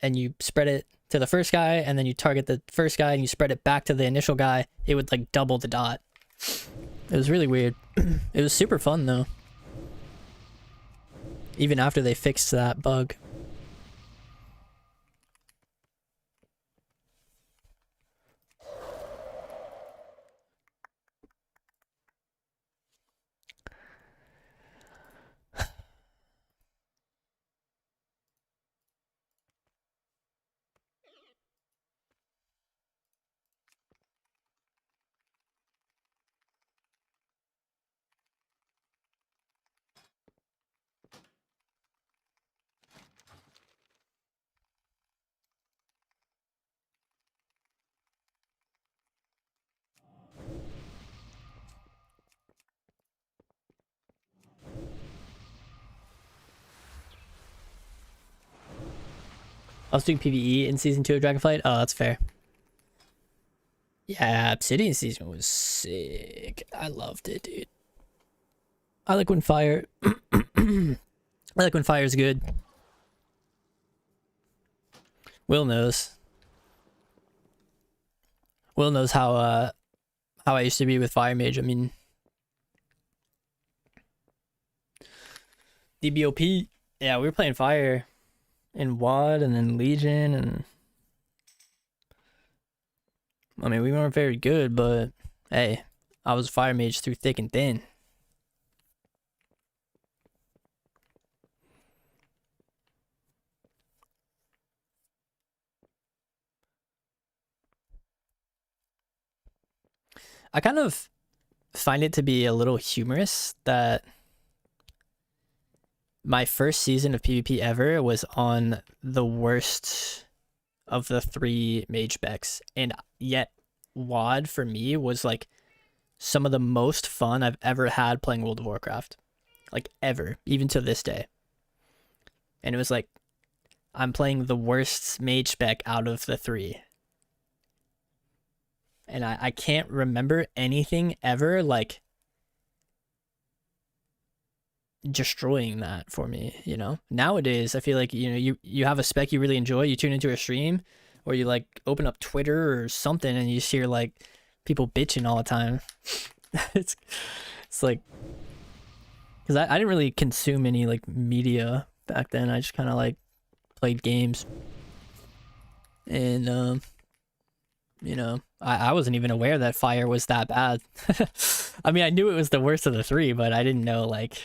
and you spread it to the first guy, and then you target the first guy and you spread it back to the initial guy, it would like double the dot. It was really weird. It was super fun though. Even after they fixed that bug. was doing PvE in season 2 of Dragonflight. Oh, that's fair. Yeah, Obsidian season was sick. I loved it, dude. I like when fire. I like when fire is good. Will knows. Will knows how I used to be with Fire Mage. I mean, DBOP. Yeah, we were playing Fire in WoD and then Legion, and I mean, we weren't very good, but hey, I was Fire Mage through thick and thin. I kind of find it to be a little humorous that my first season of PvP ever was on the worst of the 3 mage specs, and yet WoD for me was like some of the most fun I've ever had playing World of Warcraft, like ever, even to this day. And it was like I'm playing the worst mage spec out of the 3. And I can't remember anything ever like destroying that for me, you know? Nowadays, I feel like, you know, you have a spec you really enjoy, you tune into a stream, or you like open up Twitter or something and you just hear like people bitching all the time. it's like, because I didn't really consume any like media back then. I just kind of like played games. And, you know, I wasn't even aware that fire was that bad. I mean, I knew it was the worst of the 3, but I didn't know, like,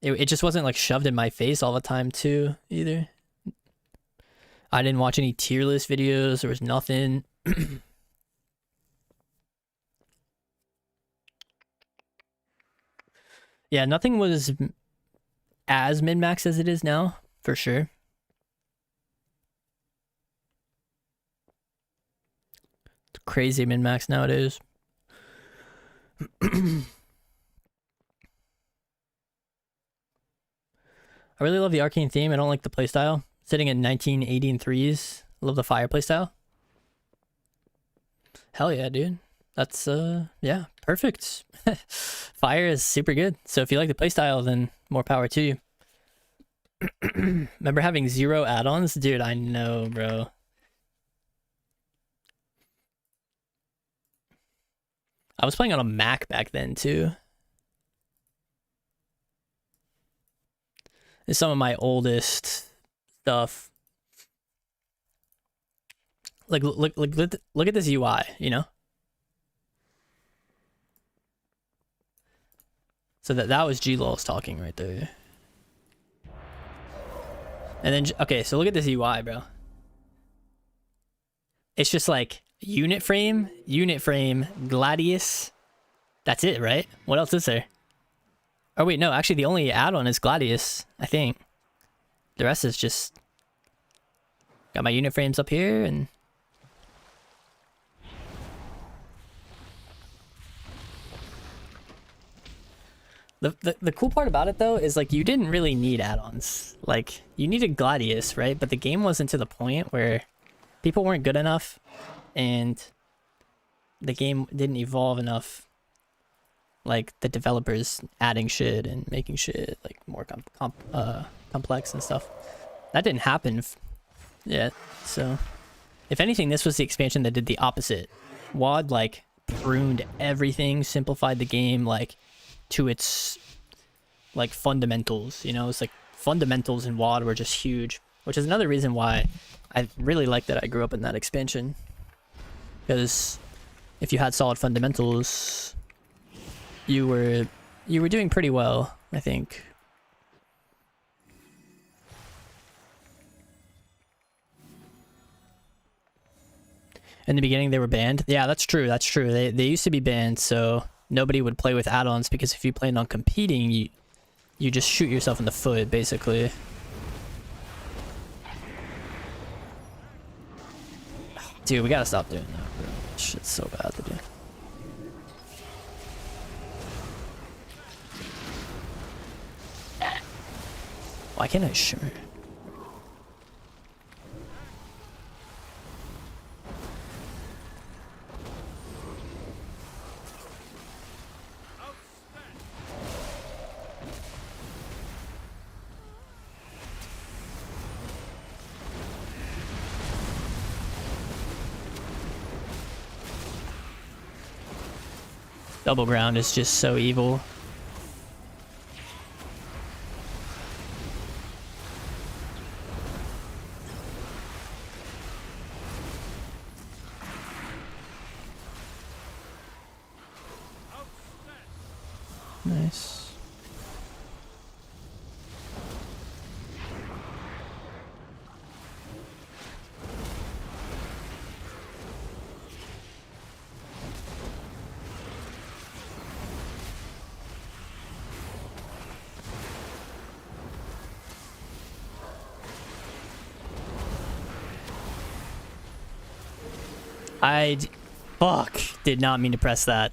it just wasn't like shoved in my face all the time too either. I didn't watch any tier list videos. There was nothing. Yeah, nothing was as min-max as it is now, for sure. It's crazy min-max nowadays. I really love the arcane theme. I don't like the playstyle. Sitting at 1980 and 3s. Love the fire playstyle. Hell yeah, dude. That's, yeah, perfect. Fire is super good. So if you like the playstyle, then more power to you. Remember having 0 add-ons? Dude, I know, bro. I was playing on a Mac back then, too. It's some of my oldest stuff. Like, look at this UI, you know? So that was G-Lulz talking right there. And then, okay, so look at this UI, bro. It's just like unit frame, Gladius. That's it, right? What else is there? Oh wait, no, actually the only add-on is Gladius, I think. The rest is just... Got my unit frames up here, and... The cool part about it, though, is like you didn't really need add-ons. Like, you needed Gladius, right? But the game wasn't to the point where people weren't good enough, and the game didn't evolve enough. Like, the developers adding shit and making shit, like, more complex and stuff. That didn't happen yet, so... If anything, this was the expansion that did the opposite. WoD, like, pruned everything, simplified the game, like... to its like fundamentals, you know? It's like fundamentals in WoD were just huge, which is another reason why I really like that I grew up in that expansion, because if you had solid fundamentals, you were doing pretty well, I think. In the beginning they were banned. Yeah, that's true. They used to be banned, so nobody would play with add-ons, because if you planned on competing, you just shoot yourself in the foot, basically. Dude, we gotta stop doing that, bro. Shit's so bad to do. Why Why can't I shoot? Double ground is just so evil. Nice. Fuck, did not mean to press that.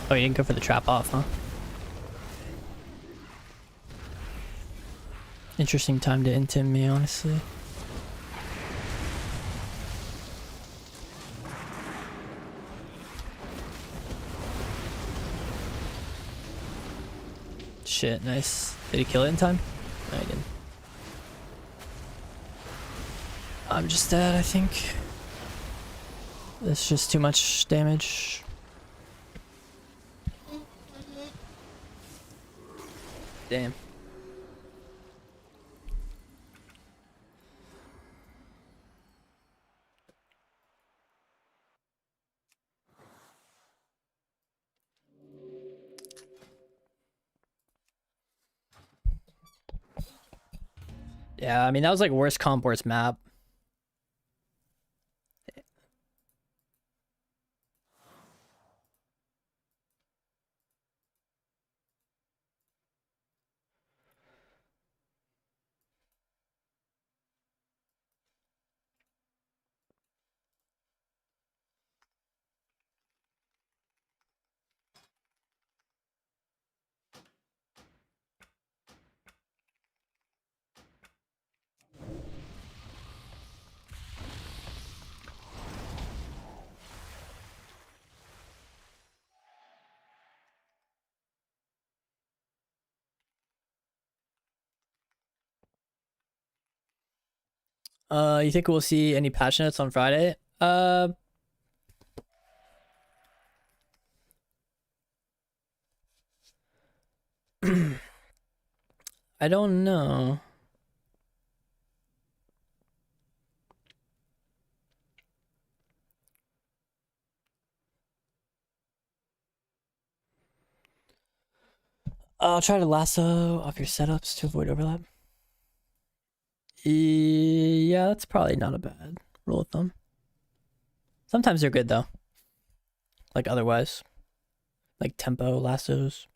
Oh, you didn't go for the trap off, huh? Interesting time to intim me, honestly. Shit, nice. Did he kill it in time? No, he didn't. I'm just dead, I think. That's just too much damage. Damn. Yeah, I mean, that was like worst comp, worst map. You think we'll see any patch notes on Friday? I don't know. I'll try to lasso off your setups to avoid overlap. Yeah, that's probably not a bad rule of thumb. Sometimes they're good though. Like otherwise. Like tempo lassos.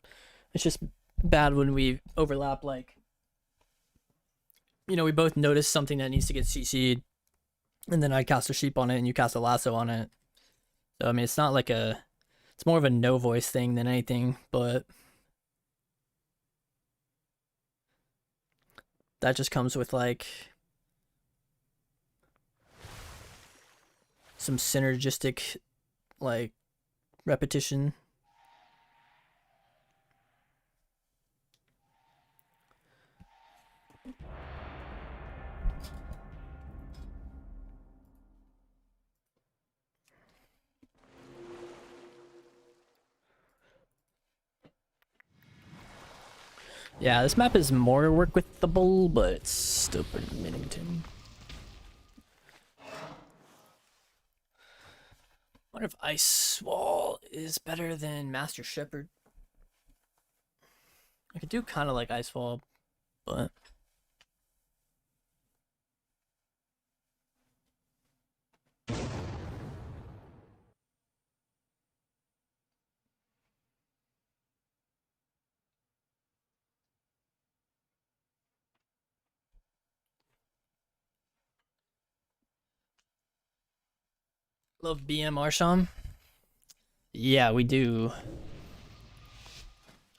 It's just bad when we overlap, like, you know, we both notice something that needs to get CC'd and then I cast a sheep on it, and you cast a lasso on it. So I mean, it's not like it's more of a no voice thing than anything, but that just comes with like some synergistic like repetition. Yeah, this map is more work with the bull, but it's still pretty Minnington. What if Ice Wall is better than Master Shepherd? I could do kind of like Ice Wall, but love BM Arsham. Yeah, we do.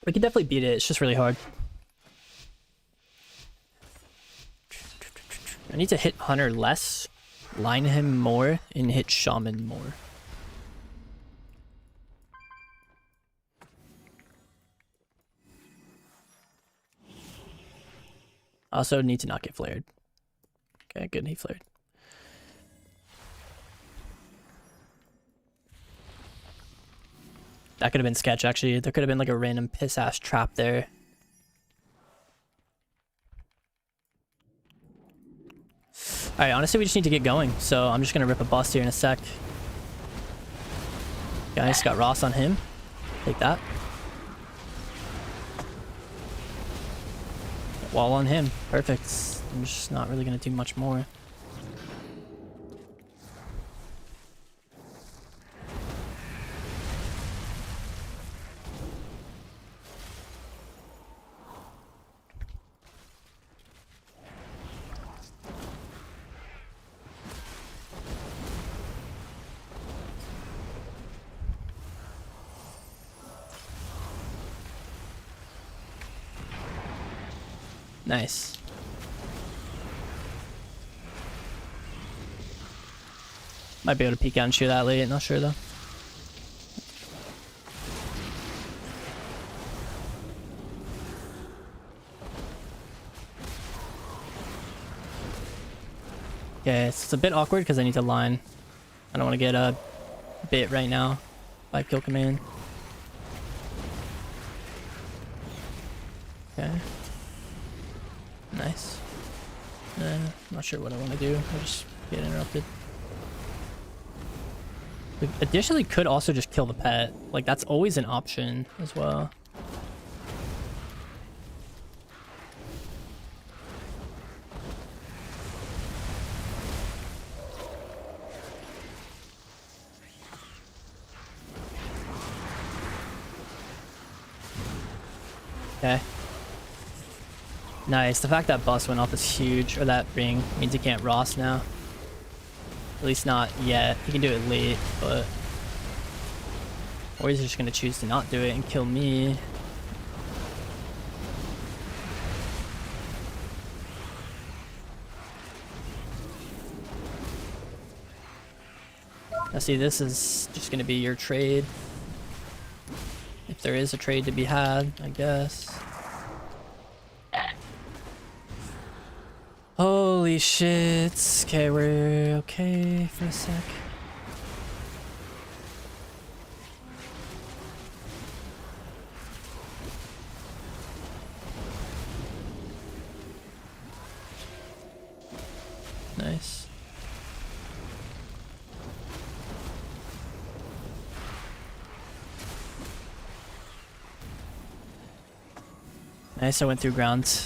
We can definitely beat it. It's just really hard. I need to hit Hunter less, line him more, and hit Shaman more. Also need to not get flared. Okay, good, he flared. That could have been sketch, actually. There could have been like a random piss-ass trap there. Alright, honestly, we just need to get going. So I'm just going to rip a bust here in a sec. Guys, got Ross on him. Take that. Wall on him. Perfect. I'm just not really going to do much more. Nice. Might be able to peek out and shoot that late, not sure though. Okay, it's a bit awkward because I need to line. I don't want to get a bit right now by kill command. Okay. Nice. Not sure what I want to do. I just get interrupted. We additionally could also just kill the pet. Like, that's always an option as well. Okay. Nice. The fact that bus went off is huge, or that ring means he can't Ross now. At least not yet. He can do it late, but... Or he's just gonna choose to not do it and kill me. Now see, this is just gonna be your trade. If there is a trade to be had, I guess. Holy shit. Okay, we're okay for a sec. Nice. Nice, I went through ground.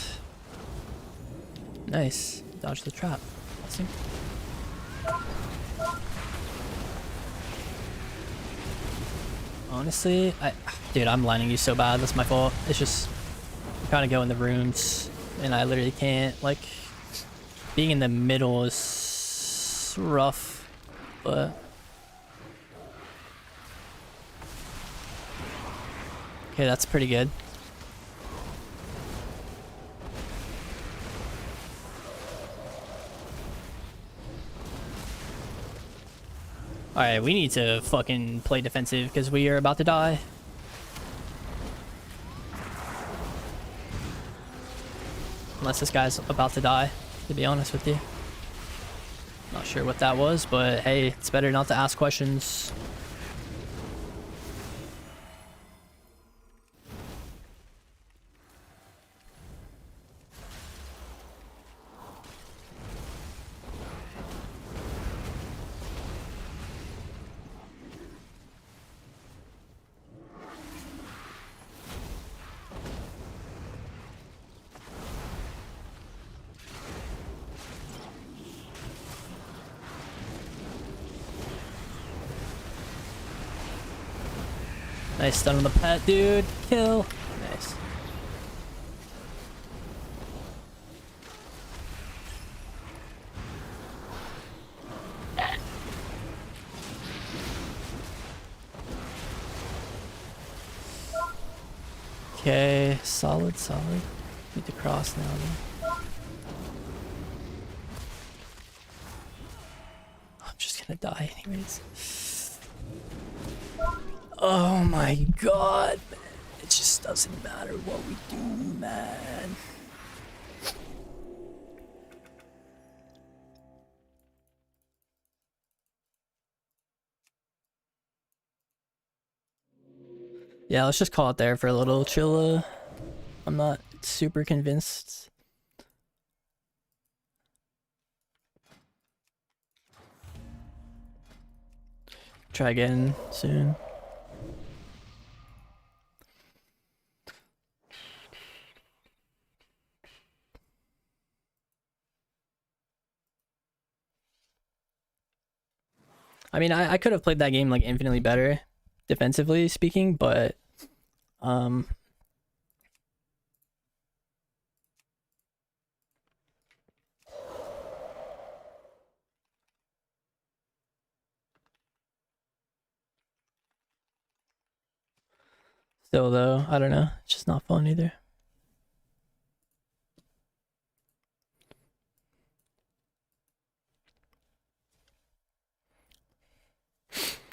Nice. Dodge the trap. Awesome. Honestly, dude, I'm lining you so bad. That's my fault. It's just I'm trying to go in the rooms and I literally can't. Like, being in the middle is It's rough, but okay, that's pretty good. Alright, we need to fucking play defensive because we are about to die. Unless this guy's about to die, to be honest with you. Not sure what that was, but hey, it's better not to ask questions. Nice stun on the pet, dude. Kill. Nice. Okay, solid, solid. Need to cross now, though. I'm just gonna die anyways. Oh my god, man. It just doesn't matter what we do, man. Yeah, let's just call it there for a little. Chilla. I'm not super convinced. Try again soon. I mean, I could have played that game like infinitely better, defensively speaking, but still though, I don't know. It's just not fun either.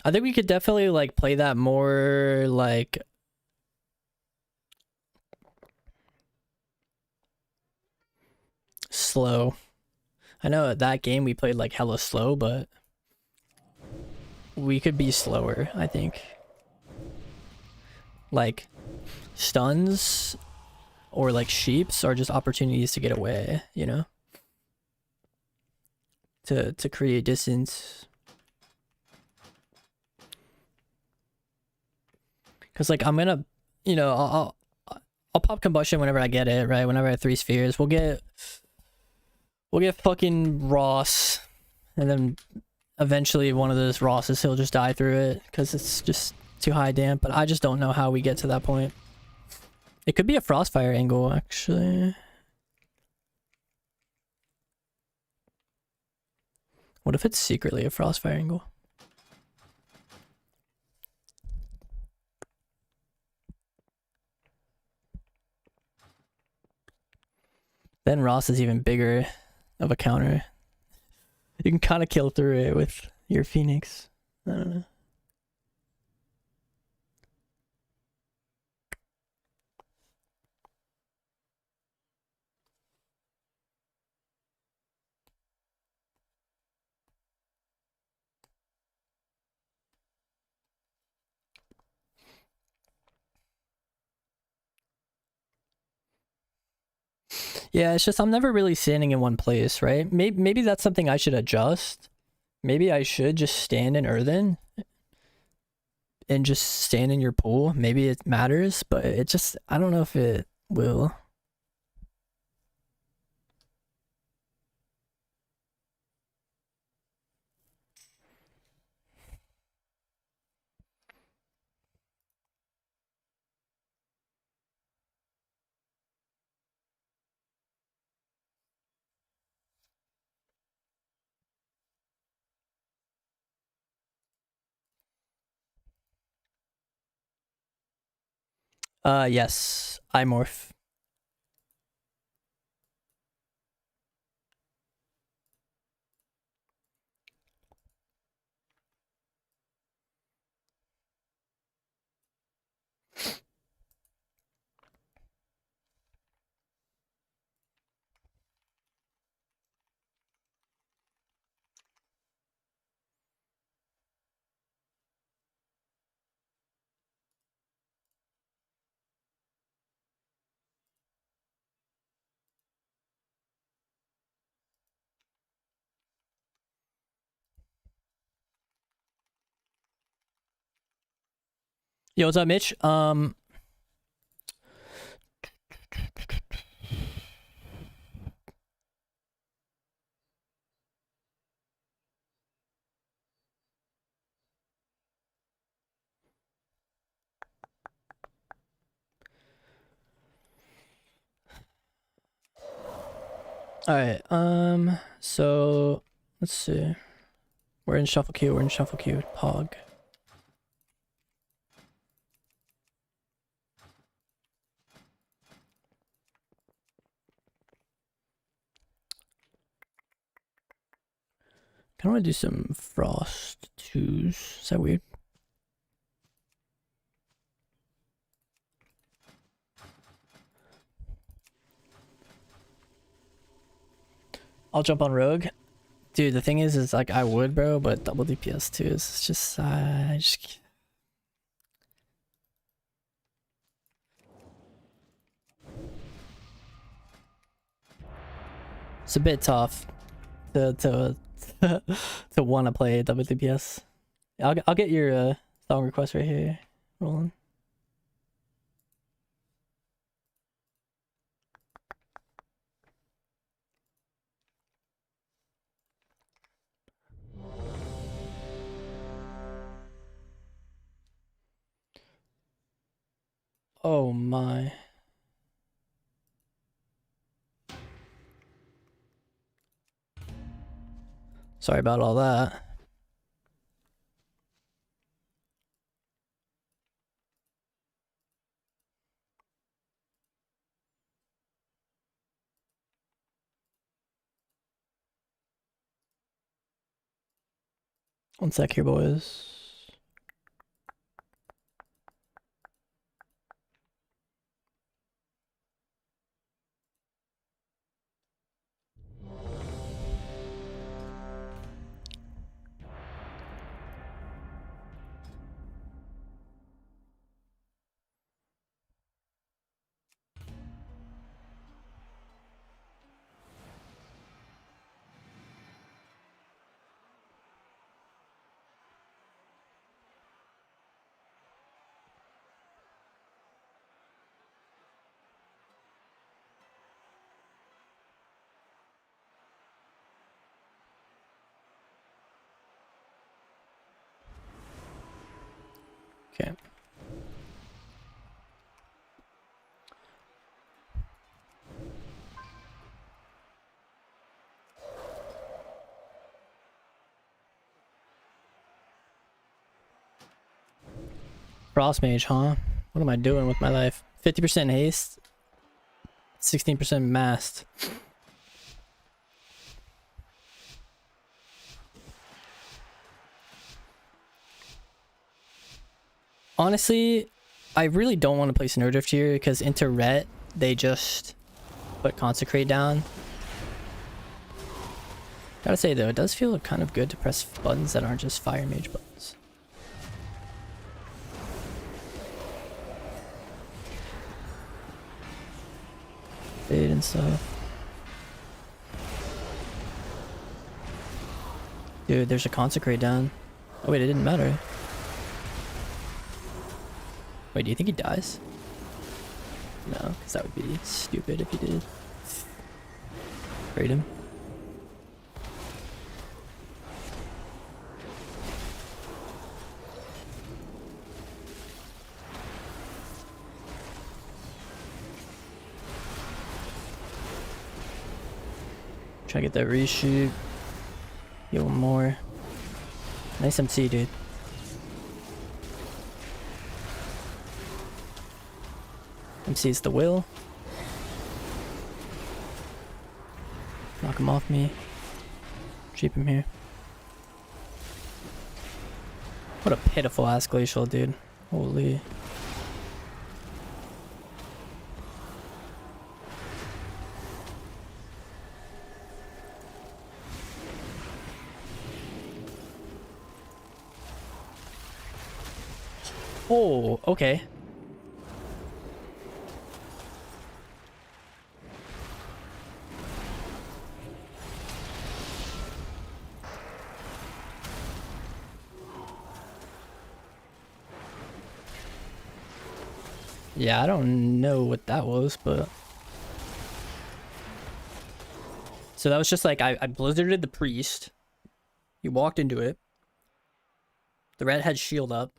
I think we could definitely like play that more like slow. I know that game we played like hella slow, but we could be slower, I think. Like stuns or like sheeps are just opportunities to get away, you know? To create distance. Cause like I'm gonna, you know, I'll pop combustion whenever I get it, right? Whenever I have 3 spheres, we'll get fucking Ross, and then eventually one of those Rosses he'll just die through it because it's just too high damp. But I just don't know how we get to that point. It could be a Frostfire angle actually. What if it's secretly a Frostfire angle? Then Ross is even bigger of a counter. You can kind of kill through it with your Phoenix. I don't know. Yeah, it's just I'm never really standing in one place, right? Maybe that's something I should adjust. Maybe I should just stand in Earthen and just stand in your pool. Maybe it matters, but it just, I don't know if it will. Yes, I morph. Yo, what's up, Mitch? All right. So let's see. We're in shuffle queue. We're in shuffle queue. Pog. Kind of want to do some frost twos. Is that weird? I'll jump on rogue. Dude, the thing is like I would, bro, but double DPS too is just I just. It's a bit tough to to want to play double DPS. I'll get your song request right here, rolling. Oh my. Sorry about all that. One sec here, boys. Okay. Frost Mage, huh? What am I doing with my life? 50% haste, 16% mast. Honestly, I really don't want to play Snowdrift here because into Ret, they just put Consecrate down. Gotta say though, it does feel kind of good to press buttons that aren't just Fire Mage buttons. Fade and stuff. Dude, there's a Consecrate down. Oh wait, it didn't matter. Wait, do you think he dies? No, because that would be stupid if he did. Raid him. Try to get that reshoot. Get one more. Nice MC, dude. MC's the will. Knock him off me. Cheap him here. What a pitiful ass glacial, dude. Holy. Oh, okay. Yeah, I don't know what that was, but... So that was just like, I blizzarded the priest. He walked into it. The red had shield up.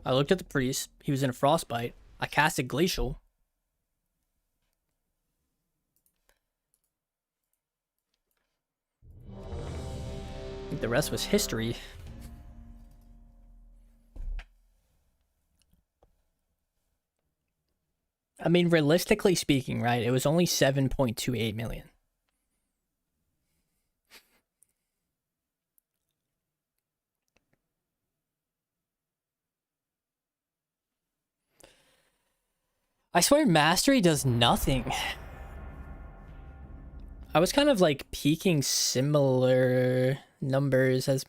I looked at the priest. He was in a frostbite. I casted glacial. I think the rest was history. I mean, realistically speaking, right? It was only 7.28 million. I swear Mastery does nothing. I was kind of like peaking similar numbers as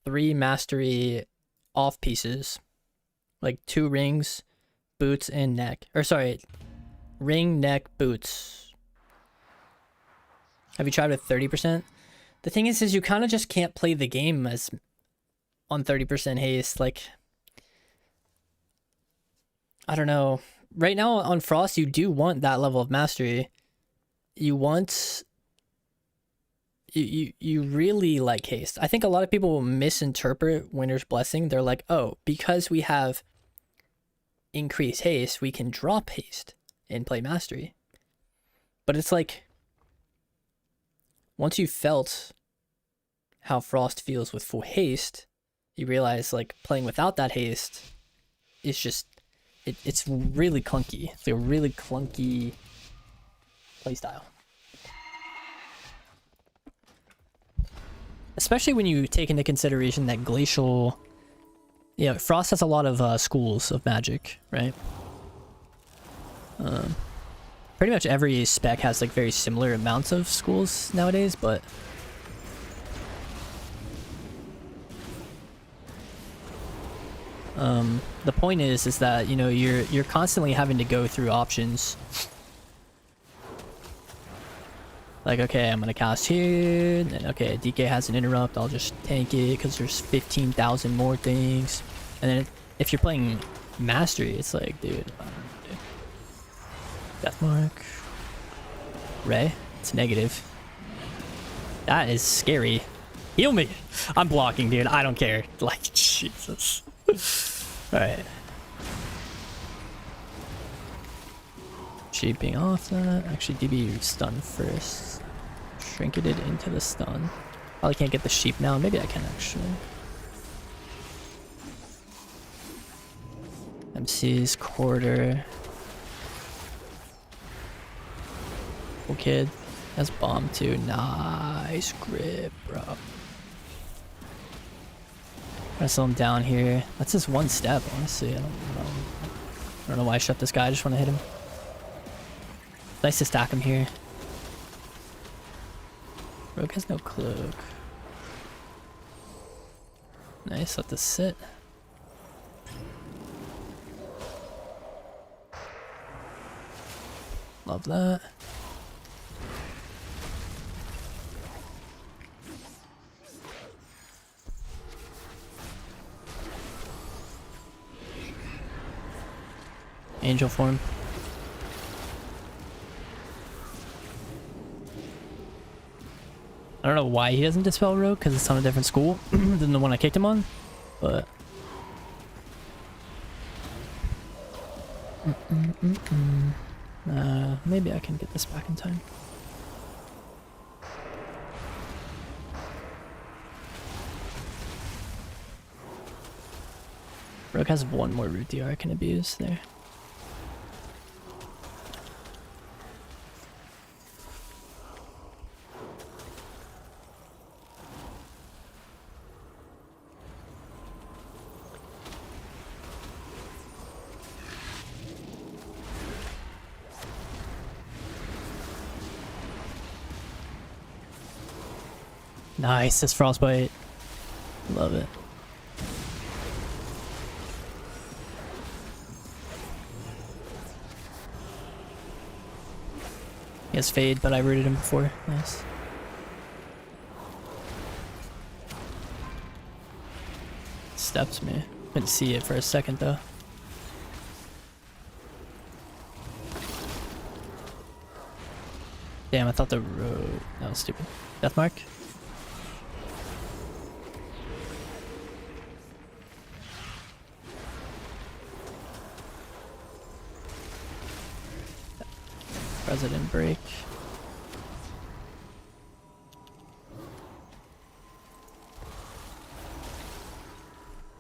3 Mastery off pieces. Like 2 rings, boots, and neck. Or sorry, ring, neck, boots. Have you tried with 30%? The thing is you kind of just can't play the game as on 30% haste. Like, I don't know. Right now on Frost, you do want that level of mastery. You want... You really like haste. I think a lot of people will misinterpret Winter's Blessing. They're like, oh, because we have increased haste, we can drop haste and play mastery. But it's like, once you've felt how Frost feels with full haste, you realize like playing without that haste is just... It's really clunky. It's a really clunky playstyle. Especially when you take into consideration that Glacial... Yeah, Frost has a lot of schools of magic, right? Pretty much every spec has like very similar amounts of schools nowadays, but... the point is that, you know, you're constantly having to go through options. Like, okay, I'm gonna cast here, and then, okay, DK has an interrupt, I'll just tank it because there's 15,000 more things. And then if you're playing Mastery, it's like, dude, Deathmark, Ray, it's negative. That is scary. Heal me! I'm blocking, dude, I don't care. Like, Jesus. Alright. Cheaping off that. Actually, DB stun first. Shrinketed into the stun. Probably can't get the sheep now. Maybe I can actually. MC's quarter. Cool kid. Has bomb too. Nice grip, bro. Wrestle him down here. That's just one step, honestly. I don't know why I shut this guy. I just want to hit him. Nice to stack him here. Rogue has no cloak. Nice, let this sit. Love that. Angel form. I don't know why he doesn't dispel Rogue, because it's on a different school than the one I kicked him on, but... maybe I can get this back in time. Rogue has one more root DR I can abuse there. Nice, this frostbite. Love it. He has fade, but I rooted him before. Nice. Steps me. Couldn't see it for a second though. Damn, I thought the road. That was stupid. Death mark. President break.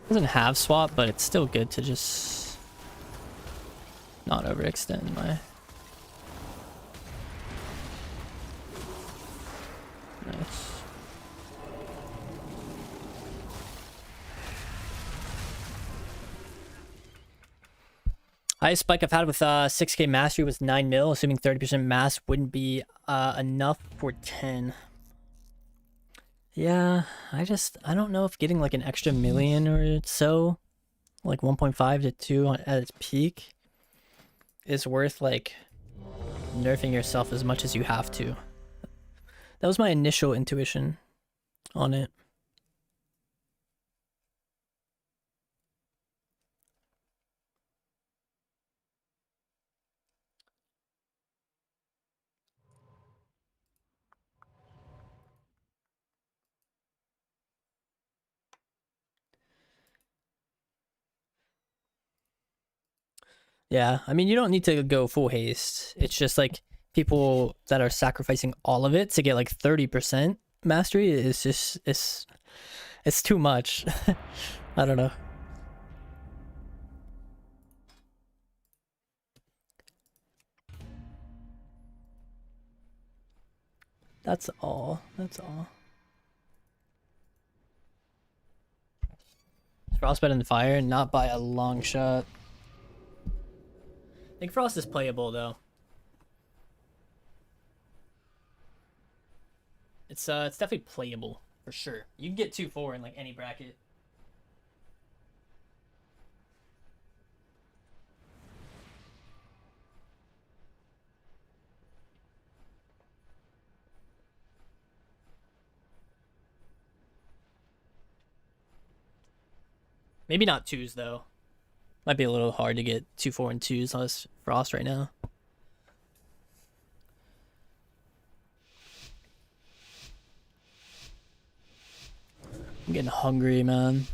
Doesn't have swap, but it's still good to just not overextend my. Nice. Highest spike I've had with 6k mastery was 9 mil, assuming 30% mass wouldn't be enough for 10. Yeah, I don't know if getting like an extra million or so, like 1.5 to 2 at its peak, is worth like nerfing yourself as much as you have to. That was my initial intuition on it. Yeah, I mean, you don't need to go full haste. It's just like people that are sacrificing all of it to get like 30% mastery is just, it's too much. I don't know. That's all. That's all. Frostbite in the fire, not by a long shot. I think Frost is playable though. It's definitely playable for sure. You can get 2-4 in like any bracket. Maybe not 2s though. Might be a little hard to get 2-4 and 2s on this Frost right now. I'm getting hungry, man.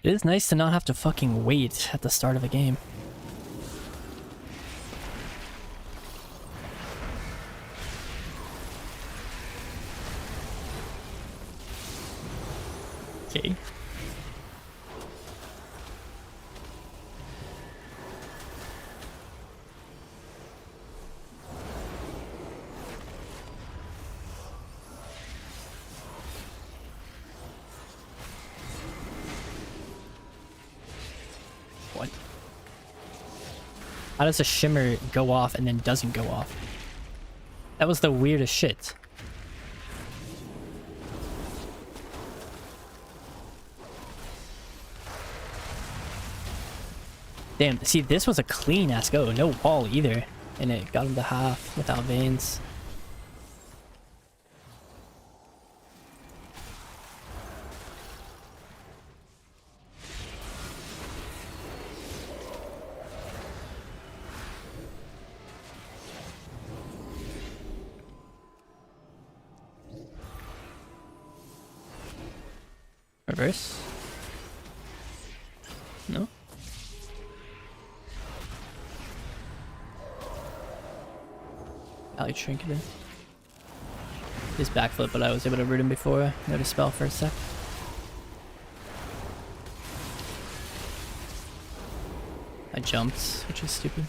It is nice to not have to fucking wait at the start of a game. Okay. What? How does a shimmer go off and then doesn't go off? That was the weirdest shit. Damn, see, this was a clean ass go. No wall either. And it got him to half without veins. Reverse? No? Alley trinketed. his backflip, but I was able to root him before. No dispel for a sec. I jumped, which is stupid.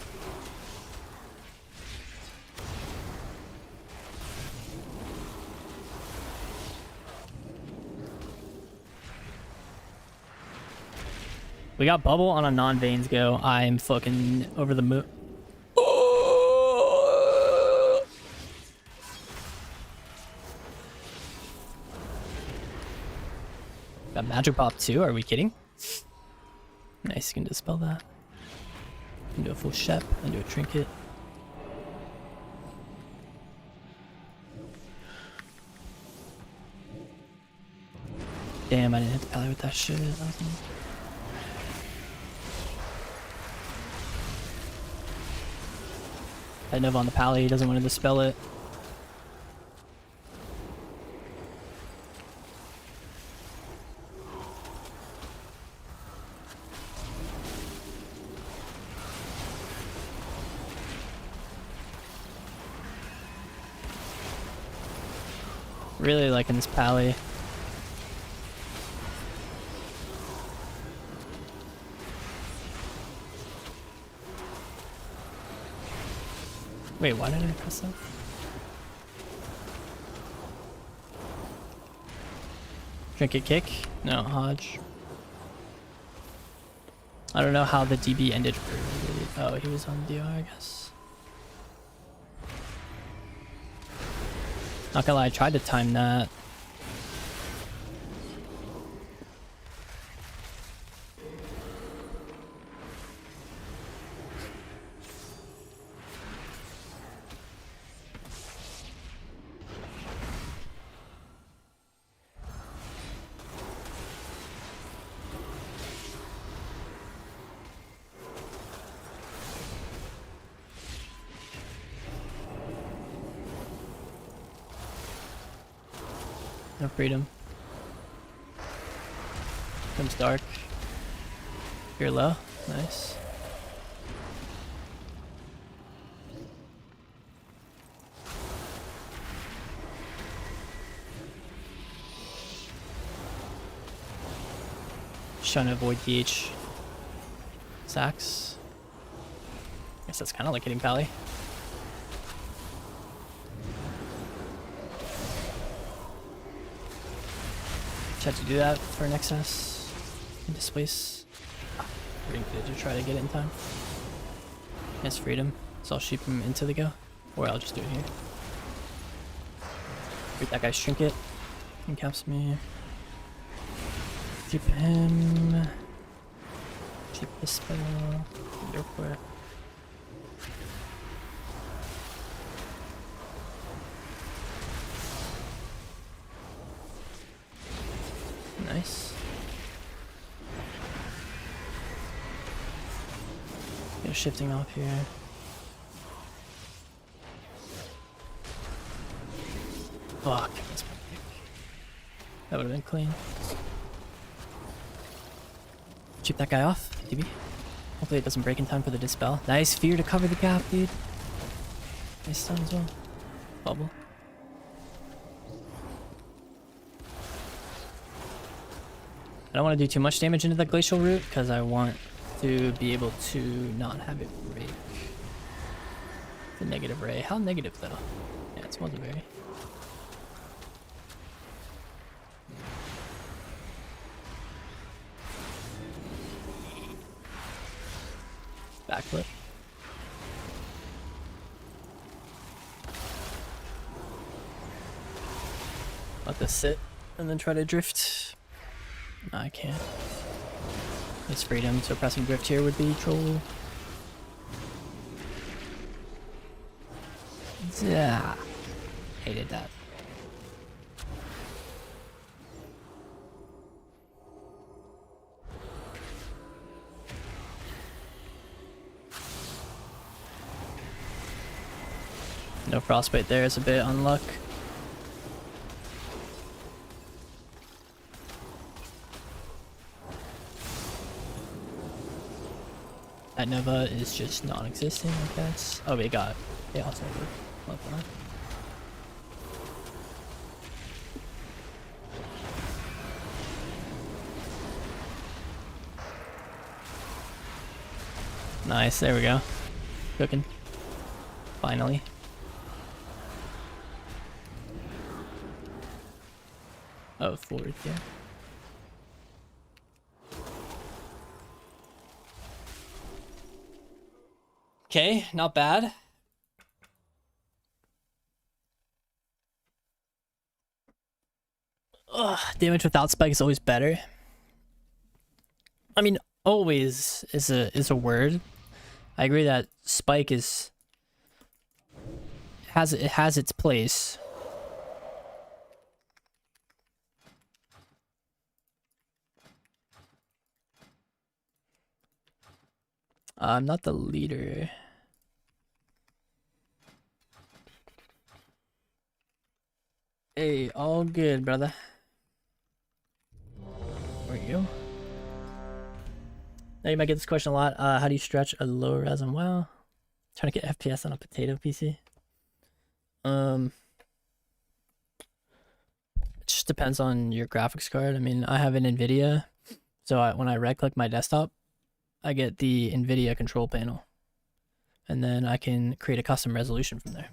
We got bubble on a non-veins go. I'm fucking over the moon. Got magic pop too? Are we kidding? Nice, you can dispel that. You can do a full shep and do a trinket. Damn, I didn't hit the pally with that shit. That was nice. I Nova on the pally, he doesn't want to dispel it. Really liking this pally. Wait, why did I press that? Trinket kick? No, Hodge. I don't know how the DB ended early. Oh, he was on DR, I guess. Not gonna lie, I tried to time that. No freedom. Comes dark. You're low. Nice. Just trying to avoid DH sacks. Guess that's kind of like hitting pally. Had to do that for an excess and displace. Pretty good to try to get it in time. Yes, freedom. So I'll shoot him into the go, or I'll just do it here. Read that guy's trinket. He caps me. Keep him. Keep this spell. Go for it. Nice. Get a shifting off here. Fuck. That would have been clean. Chip that guy off, DB. Hopefully it doesn't break in time for the dispel. Nice fear to cover the gap, dude. Nice stun as well. Bubble. I don't want to do too much damage into the glacial root because I want to be able to not have it break. The negative ray. How negative though? Yeah, it wasn't very. Backflip. Let this sit and then try to drift. No, I can't. It's freedom, so pressing drift here would be troll. Yeah. Hated that. No frostbite there, it's a bit unluck. That Nova is just non-existent, I guess. Oh, we got Chaos Nova. Love that. Nice, there we go. Cooking. Finally. Oh, forward, yeah. Okay, not bad. Ugh, damage without spike is always better. I mean, always is a word. I agree that spike is it has its place. I'm not the leader. Hey, all good, brother. Where are you? Now you might get this question a lot. How do you stretch a low resin? Well, trying to get FPS on a potato PC. It just depends on your graphics card. I mean, I have an NVIDIA, so when I right-click my desktop, I get the NVIDIA control panel, and then I can create a custom resolution from there.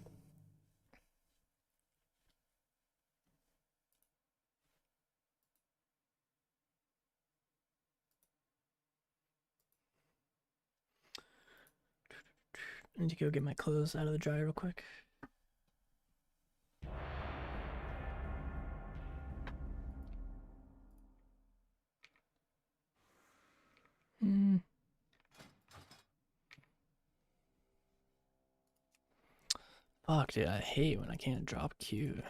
I need to go get my clothes out of the dryer real quick. Fuck, dude, I hate when I can't drop Q.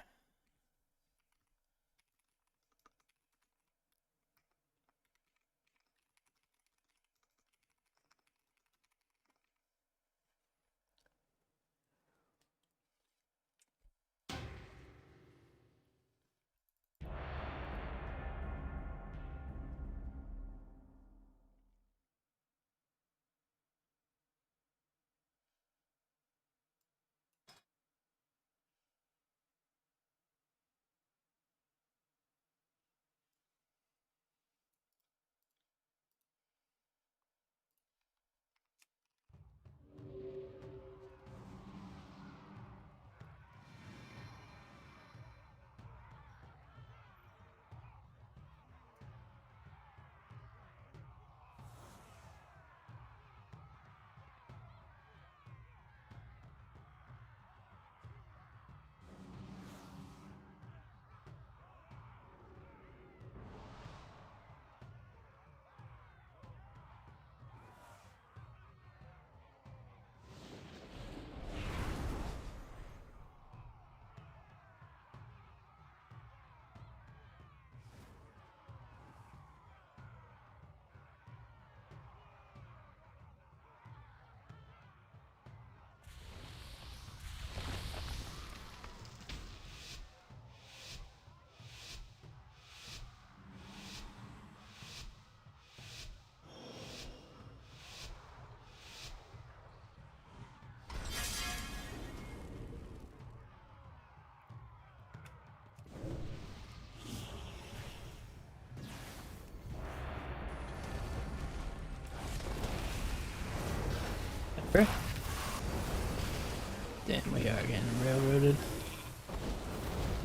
Damn, we are getting railroaded.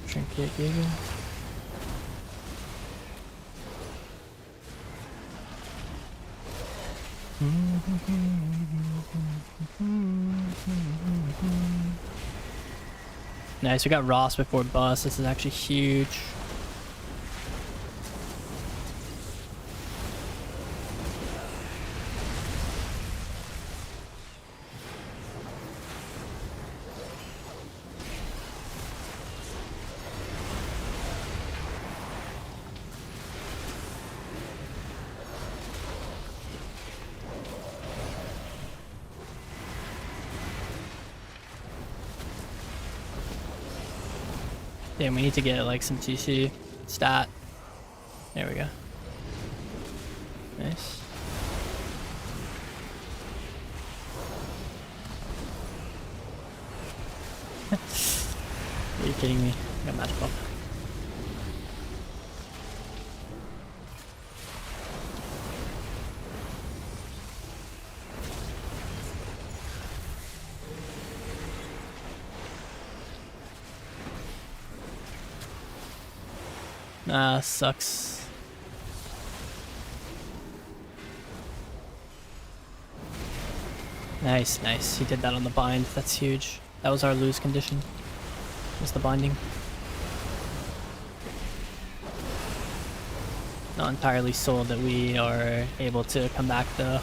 Trinket Giga. Nice, we got Ross before bus. This is actually huge. Damn, we need to get like some TC stat. There we go. Nice. Are you kidding me? I got match ball. Ah, sucks. Nice, nice. He did that on the bind. That's huge. That was our lose condition. Was the binding. Not entirely sold that we are able to come back though.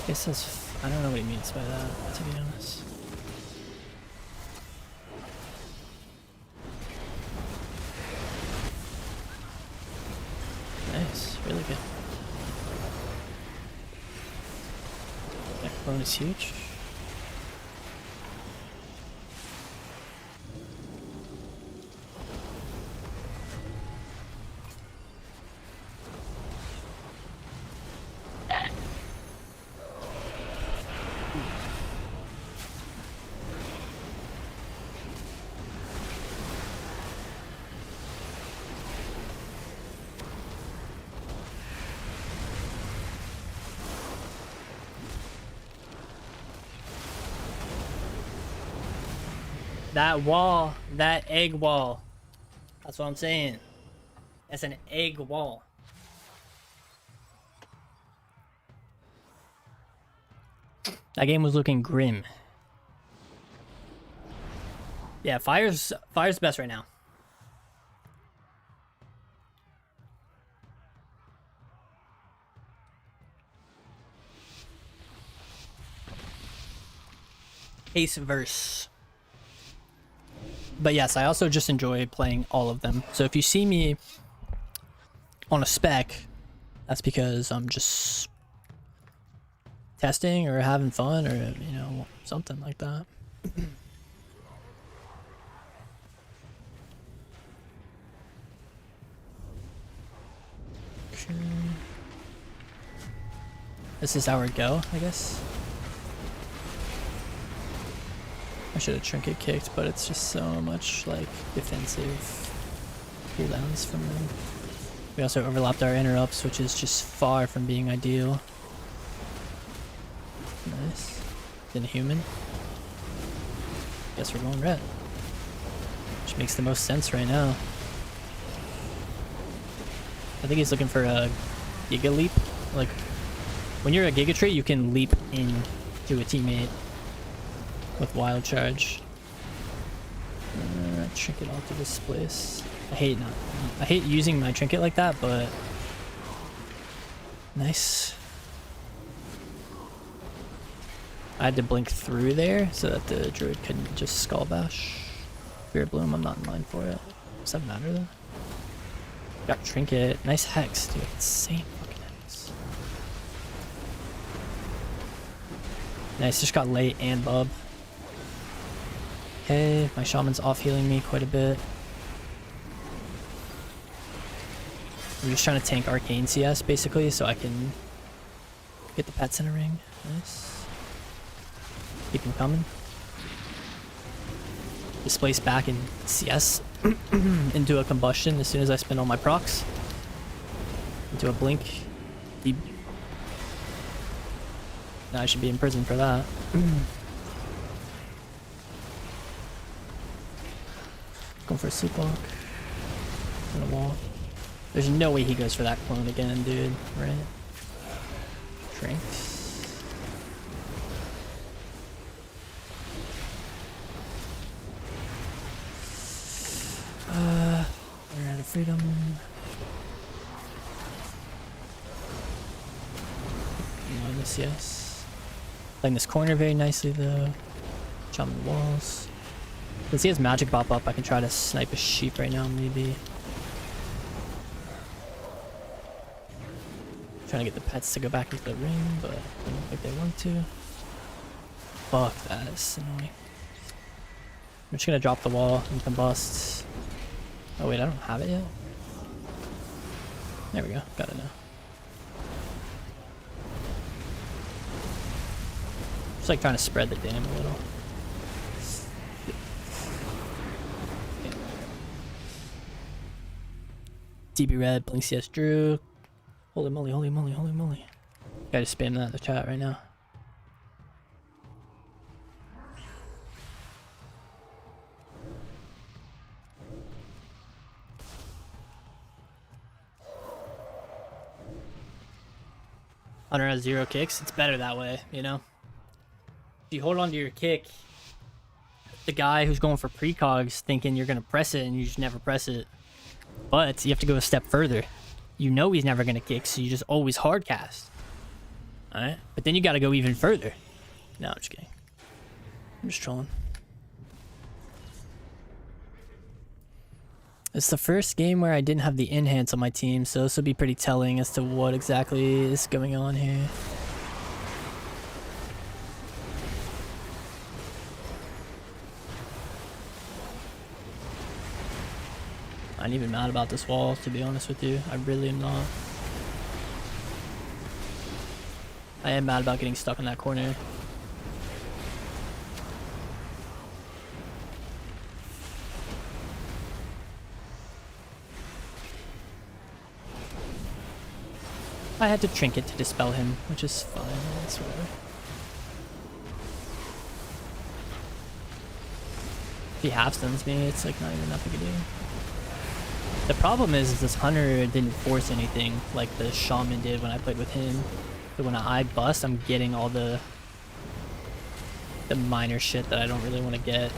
Guess that's, I don't know what he means by that, to be honest. Nice, really good. That clone is huge. That wall, that egg wall. That's what I'm saying. That's an egg wall. That game was looking grim. Yeah, fire's best right now. Ace verse. But yes, I also just enjoy playing all of them. So if you see me on a spec, that's because I'm just testing or having fun or, you know, something like that. Okay. This is our go, I guess. I should have trinket kicked, but it's just so much like defensive cooldowns from them. We also overlapped our interrupts, which is just far from being ideal. Nice. Inhuman. Guess we're going red. Which makes the most sense right now. I think he's looking for a Giga Leap. Like, when you're a Giga Tree, you can leap into a teammate with Wild Charge. Trinket all to this place. I hate using my trinket like that, but nice. I had to blink through there so that the druid couldn't just skull bash. Spirit Bloom, I'm not in line for it. Does that matter though? Got trinket. Nice hex, dude. Insane fucking hex. Nice, just got late and bub. Okay, my shaman's off healing me quite a bit. I'm just trying to tank arcane CS basically so I can get the pets in a ring. Nice. Keep him coming. Displace back in CS into a combustion as soon as I spend all my procs. Into a blink. Deep. Now I should be in prison for that. Going for a sleepwalk. On a wall. There's no way he goes for that clone again, dude. Right? Drinks. We're out of freedom. Minus, yes. Playing this corner very nicely though. Jumping the walls. Since he has magic pop up, I can try to snipe a sheep right now, maybe. Trying to get the pets to go back into the ring, but I don't think they want to. Fuck, that is annoying. I'm just gonna drop the wall and combust. Oh wait, I don't have it yet. There we go, got it now. Just like trying to spread the dam a little. DB Red, Blink CS Drew. Holy moly, holy moly, holy moly. Gotta spam that in the chat right now. Hunter has 0 kicks. It's better that way, you know? If you hold on to your kick, the guy who's going for precogs thinking you're going to press it and you just never press it. But you have to go a step further. You know he's never going to kick, so you just always hard cast. Alright? But then you got to go even further. No, I'm just kidding. I'm just trolling. It's the first game where I didn't have the enhance on my team, so this will be pretty telling as to what exactly is going on here. I ain't even mad about this wall, to be honest with you. I really am not. I am mad about getting stuck in that corner. I had to trinket to dispel him, which is fine. That's whatever. If he half stuns me, it's like not even that big a deal. The problem is this hunter didn't force anything like the shaman did when I played with him. But when I bust, I'm getting all the minor shit that I don't really want to get.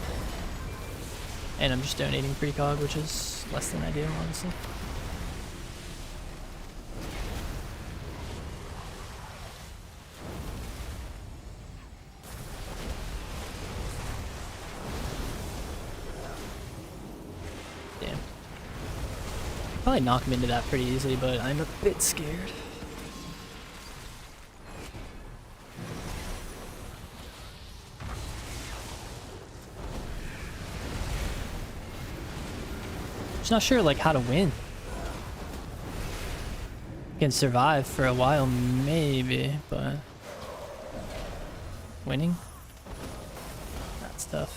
And I'm just donating precog, which is less than ideal, honestly. Damn. Probably knock him into that pretty easily, but I'm a bit scared. Just not sure like how to win. Can survive for a while maybe, but winning? That's tough.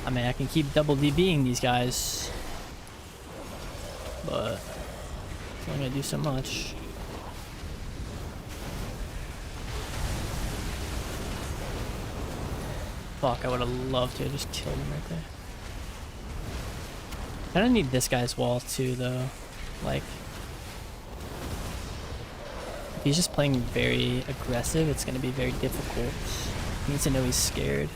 I mean, I can keep double DBing these guys, but it's only gonna do so much. Fuck, I would have loved to have just killed him right there. I don't need this guy's wall too, though. Like, if he's just playing very aggressive, it's gonna be very difficult. He needs to know he's scared.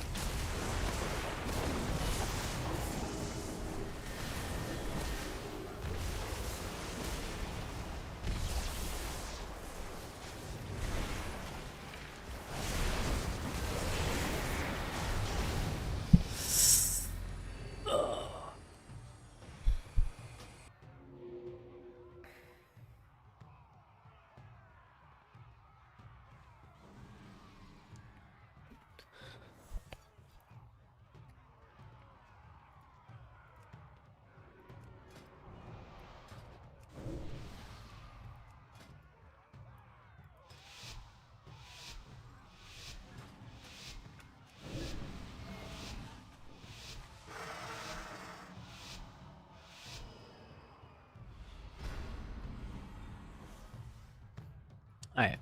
Alright.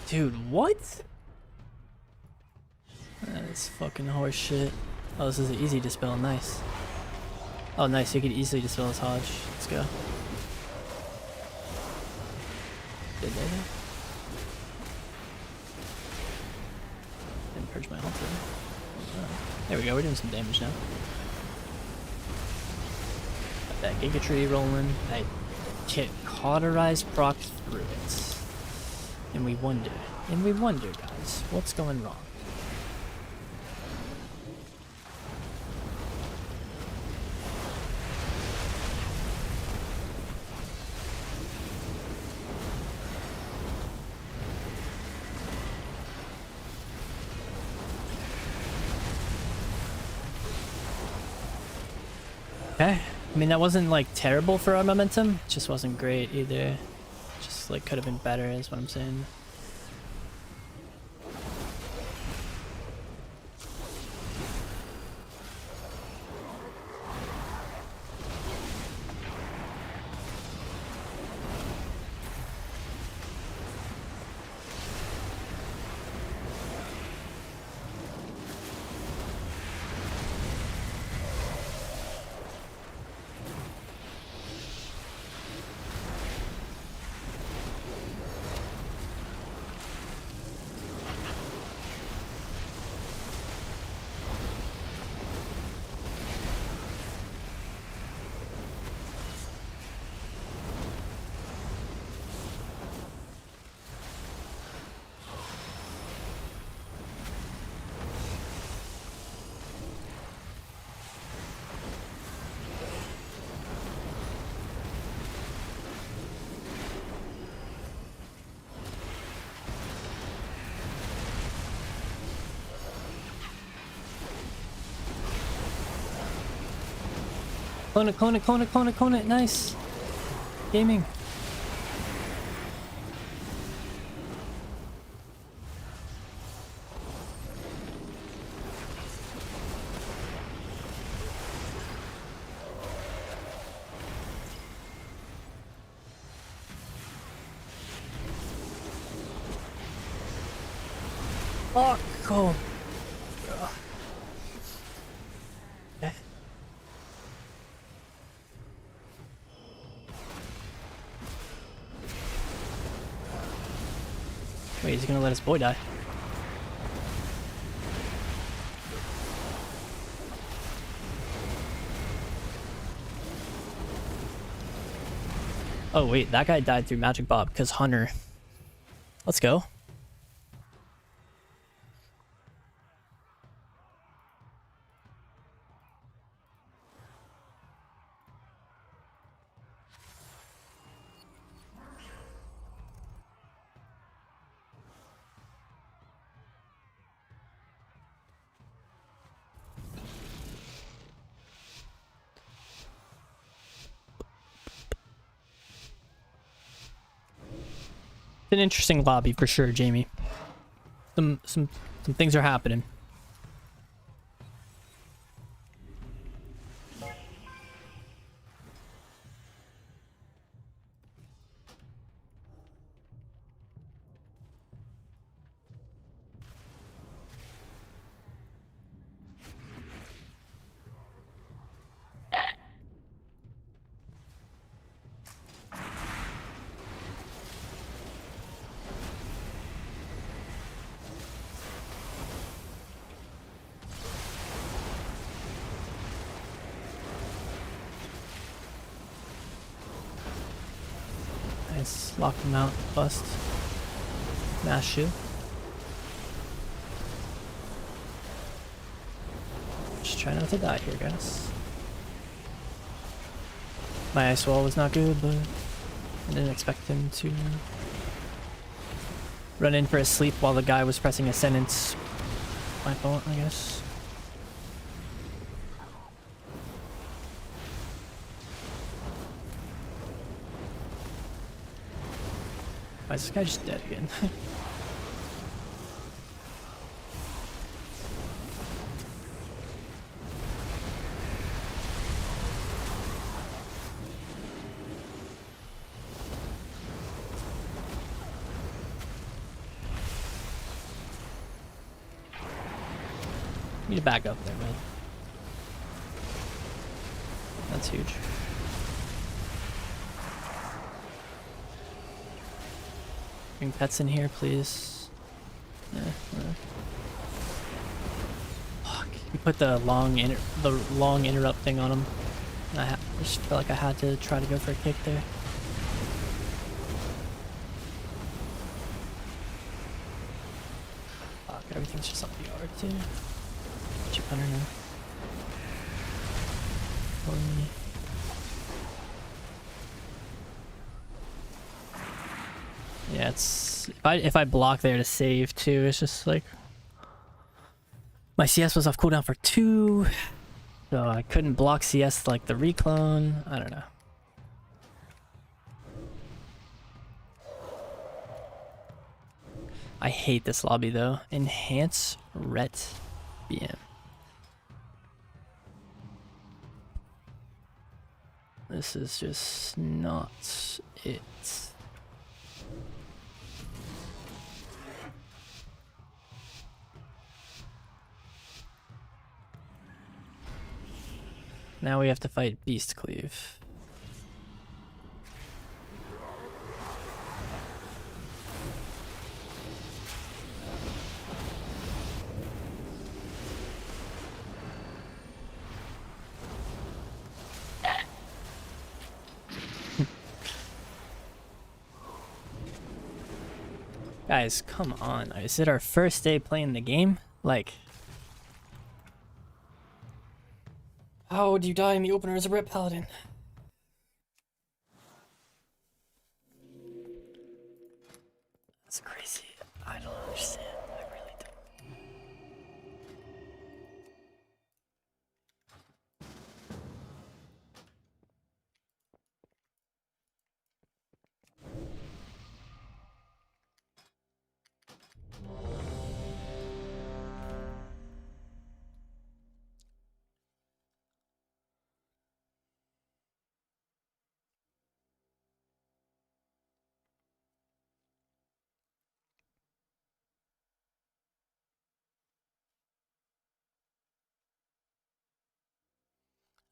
Dude, what? That is fucking horse shit. Oh, this is an easy dispel. Nice. Oh, nice. You could easily dispel his Hodge. Let's go. Did they though? Didn't purge my altar. There we go. We're doing some damage now. Got that Giga Tree rolling. I get cauterized proc through it. And we wonder, guys, what's going wrong? Okay. I mean, that wasn't like terrible for our momentum. It just wasn't great either. Just like could have been better is what I'm saying. Clone it, clone it, clone it, clone it, clone it. Nice. Gaming. Oh, cool. Okay. Wait, is he gonna let his boy die? Oh wait, that guy died through Magic Bob because Hunter. Let's go. It's an interesting lobby for sure, Jamie. Some things are happening. Nice. Lock him out. Bust. Mash shield. Just try not to die here, guys. My ice wall was not good, but I didn't expect him to run in for a sleep while the guy was pressing Ascendance. My fault, I guess. Why is this guy just dead again? Need to back up there, man. That's huge. Bring pets in here, please. Fuck. You put the long interrupt thing on him. I just felt like I had to try to go for a kick there. Fuck, everything's just on the yard too. Chip hunter now. Yeah, it's if I block there to save too, it's just like my CS was off cooldown for 2, so I couldn't block CS like the reclone. I don't know. I hate this lobby though. Enhance Ret BM. This is just not it. Now we have to fight Beast Cleave. Guys, come on. Is it our first day playing the game? Like, how would you die in the opener as a Rep Paladin? That's crazy. I don't understand. I really don't.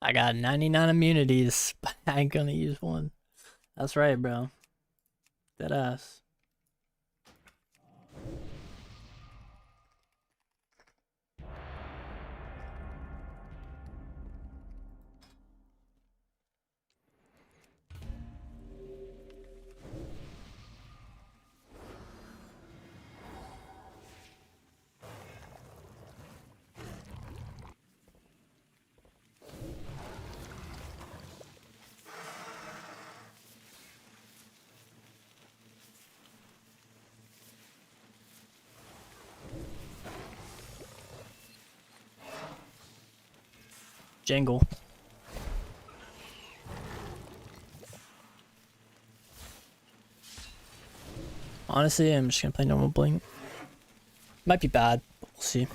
I got 99 immunities, but I ain't gonna use one. That's right, bro. Dead ass. Jangle. Honestly, I'm just gonna play normal blink. Might be bad, but we'll see.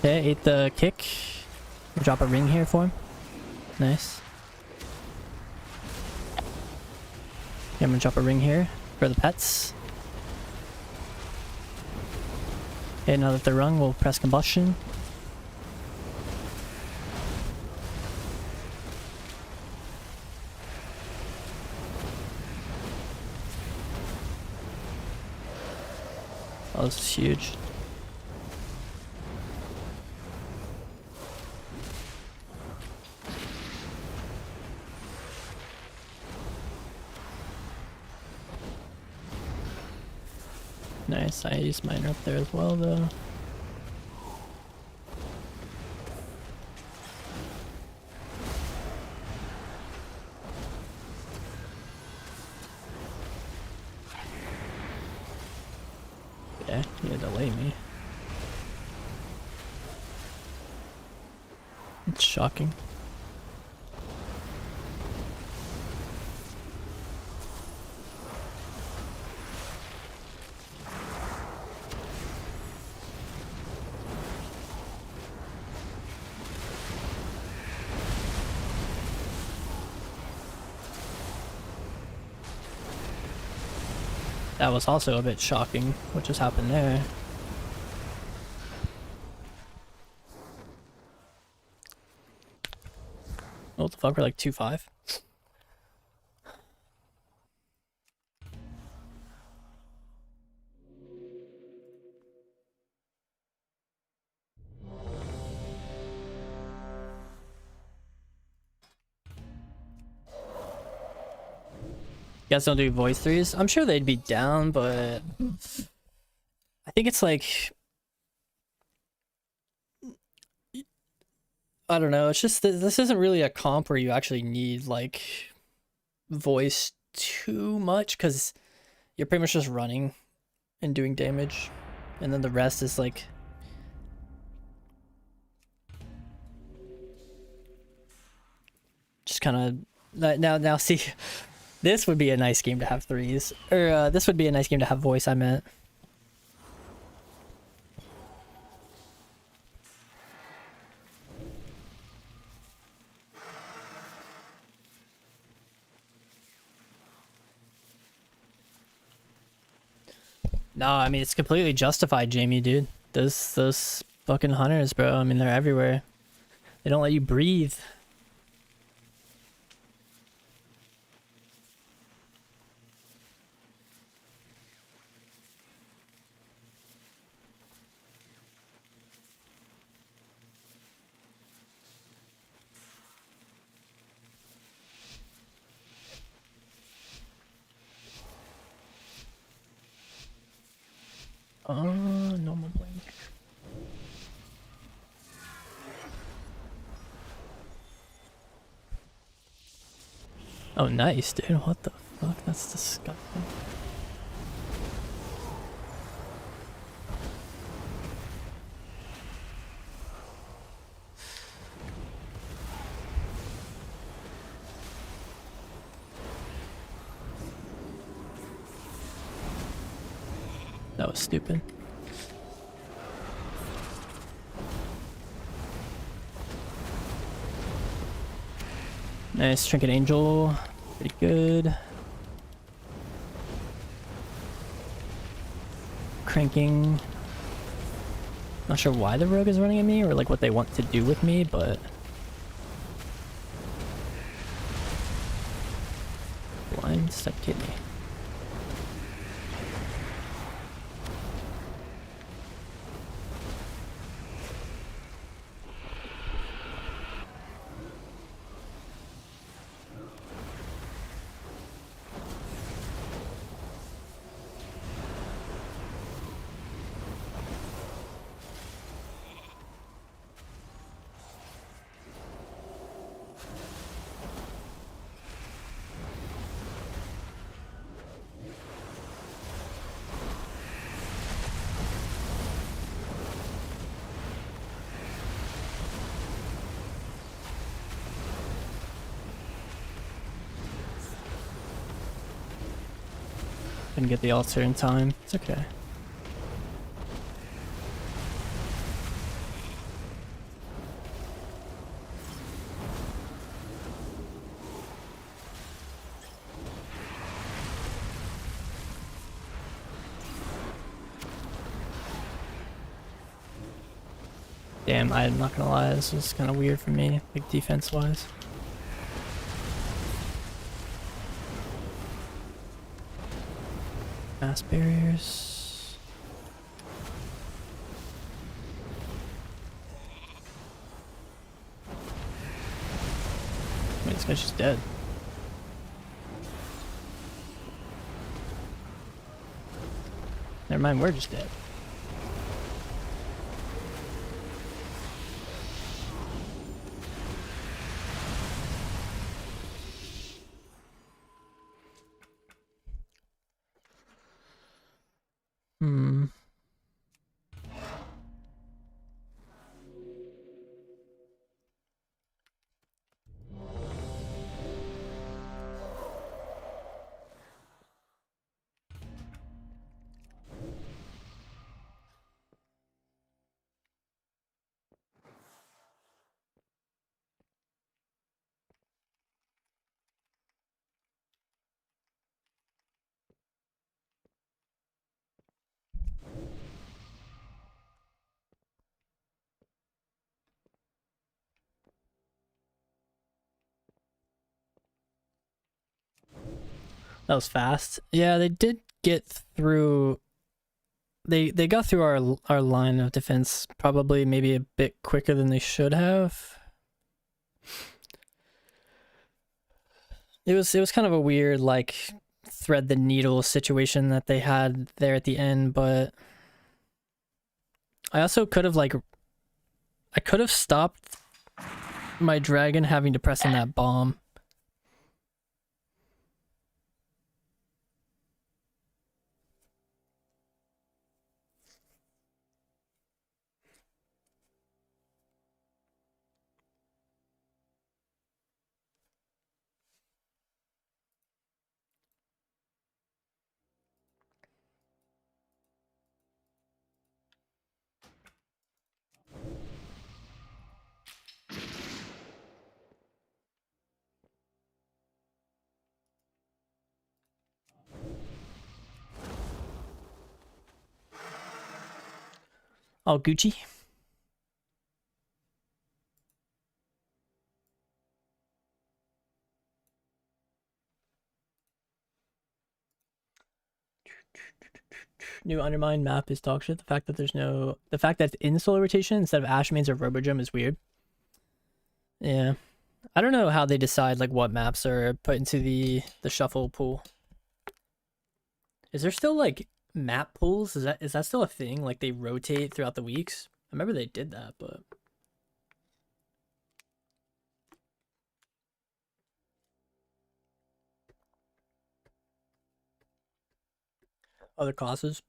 Okay, ate the kick. Drop a ring here for him. Nice. Yeah, I'm gonna drop a ring here for the pets. Okay, now that they're rung, we'll press combustion. Oh, this is huge. Nice, I used mine up there as well though. Yeah, you delay me. It's shocking. That was also a bit shocking, what just happened there. What the fuck, we're like 2-5? You guys don't do voice threes? I'm sure they'd be down, but I think it's like, I don't know, it's just this isn't really a comp where you actually need like voice too much, because you're pretty much just running and doing damage, and then the rest is like just kind of now see. This would be a nice game to have threes. Or, this would be a nice game to have voice, I meant. No, I mean, it's completely justified, Jamie, dude. Those fucking hunters, bro. I mean, they're everywhere. They don't let you breathe. Normal blink. Oh, nice, dude. What the fuck? That's disgusting. That was stupid. Nice Trinket Angel. Pretty good. Cranking. Not sure why the rogue is running at me or like what they want to do with me, but blind step kidney. Couldn't get the altar in time. It's okay. Damn, I'm not gonna lie, this was kind of weird for me, like defense-wise. Mass barriers. Wait, this guy's just dead. Never mind, we're just dead. That was fast. Yeah, they did get through. They got through our line of defense probably maybe a bit quicker than they should have. It was kind of a weird like thread the needle situation that they had there at the end, but I also could have I could have stopped my dragon having to press in that bomb. All Gucci. New Undermine map is dog shit. The fact that it's in solar rotation instead of Ashmains or Robogem is weird. Yeah. I don't know how they decide like what maps are put into the shuffle pool. Is there still like map pools? Is that still a thing? Like they rotate throughout the weeks? I remember they did that, but other classes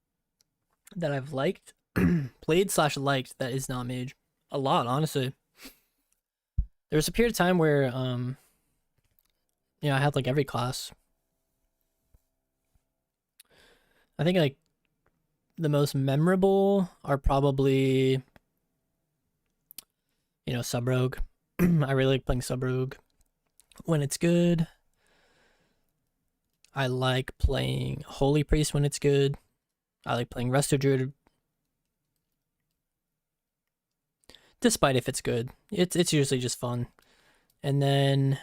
that I've liked, played/liked that is not Mage. A lot, honestly. There was a period of time where I had like every class. I think like the most memorable are probably, you know, Sub Rogue. I really like playing Sub Rogue when it's good. I like playing Holy Priest when it's good. I like playing Resto Druid. Despite if it's good. It's usually just fun. And then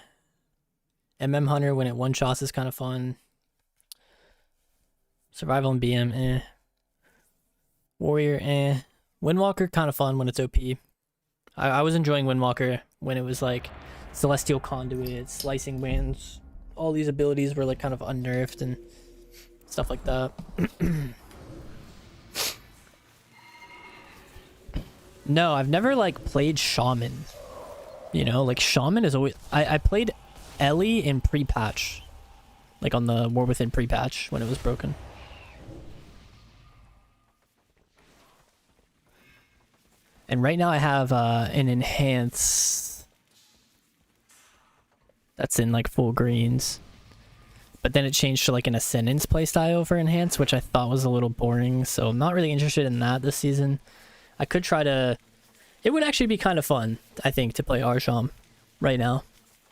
MM Hunter when it one-shots is kind of fun. Survival and BM, eh. Warrior, eh. Windwalker, kind of fun when it's OP. I was enjoying Windwalker when it was like Celestial Conduit, Slicing Winds. All these abilities were like kind of unnerfed and stuff like that. No, I've never like played Shaman. You know, like Shaman is always... I played Ellie in pre-patch. Like on the War Within pre-patch when it was broken. And right now I have an Enhance that's in like full greens. But then it changed to like an Ascendance playstyle for Enhance, which I thought was a little boring. So I'm not really interested in that this season. I could try to... It would actually be kind of fun, I think, to play Arsham right now.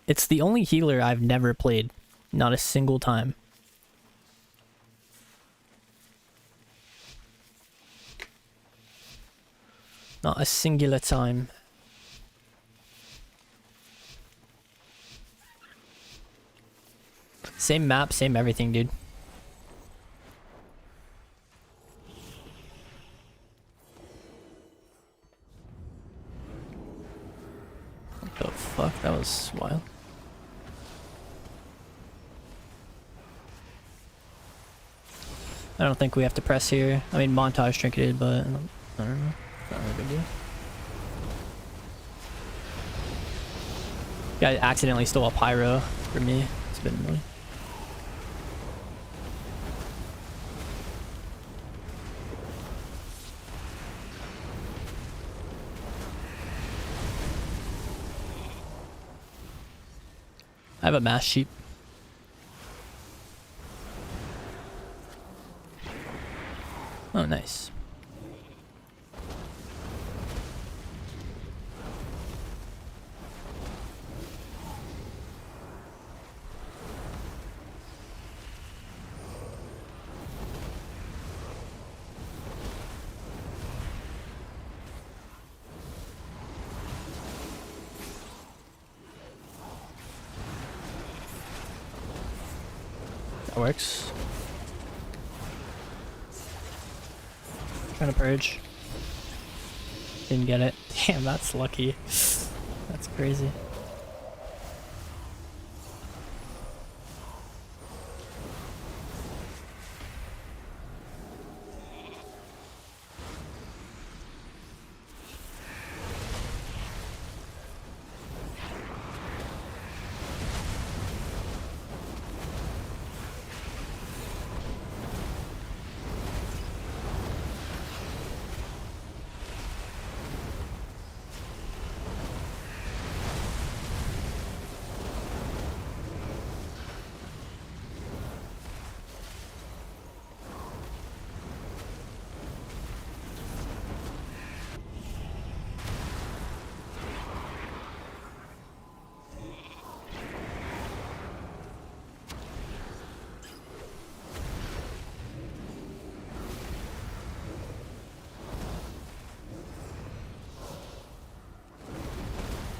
It's the only healer I've never played. Not a single time. Not a singular time. Same map, same everything, dude. What the fuck? That was wild. I don't think we have to press here. I mean, Montage trinketed, but I don't know. Not really a big deal. Guy accidentally stole a pyro from me. It's been annoying. I have a mass sheep. Oh, nice. That works. Trying to purge. Didn't get it. Damn, that's lucky. That's crazy.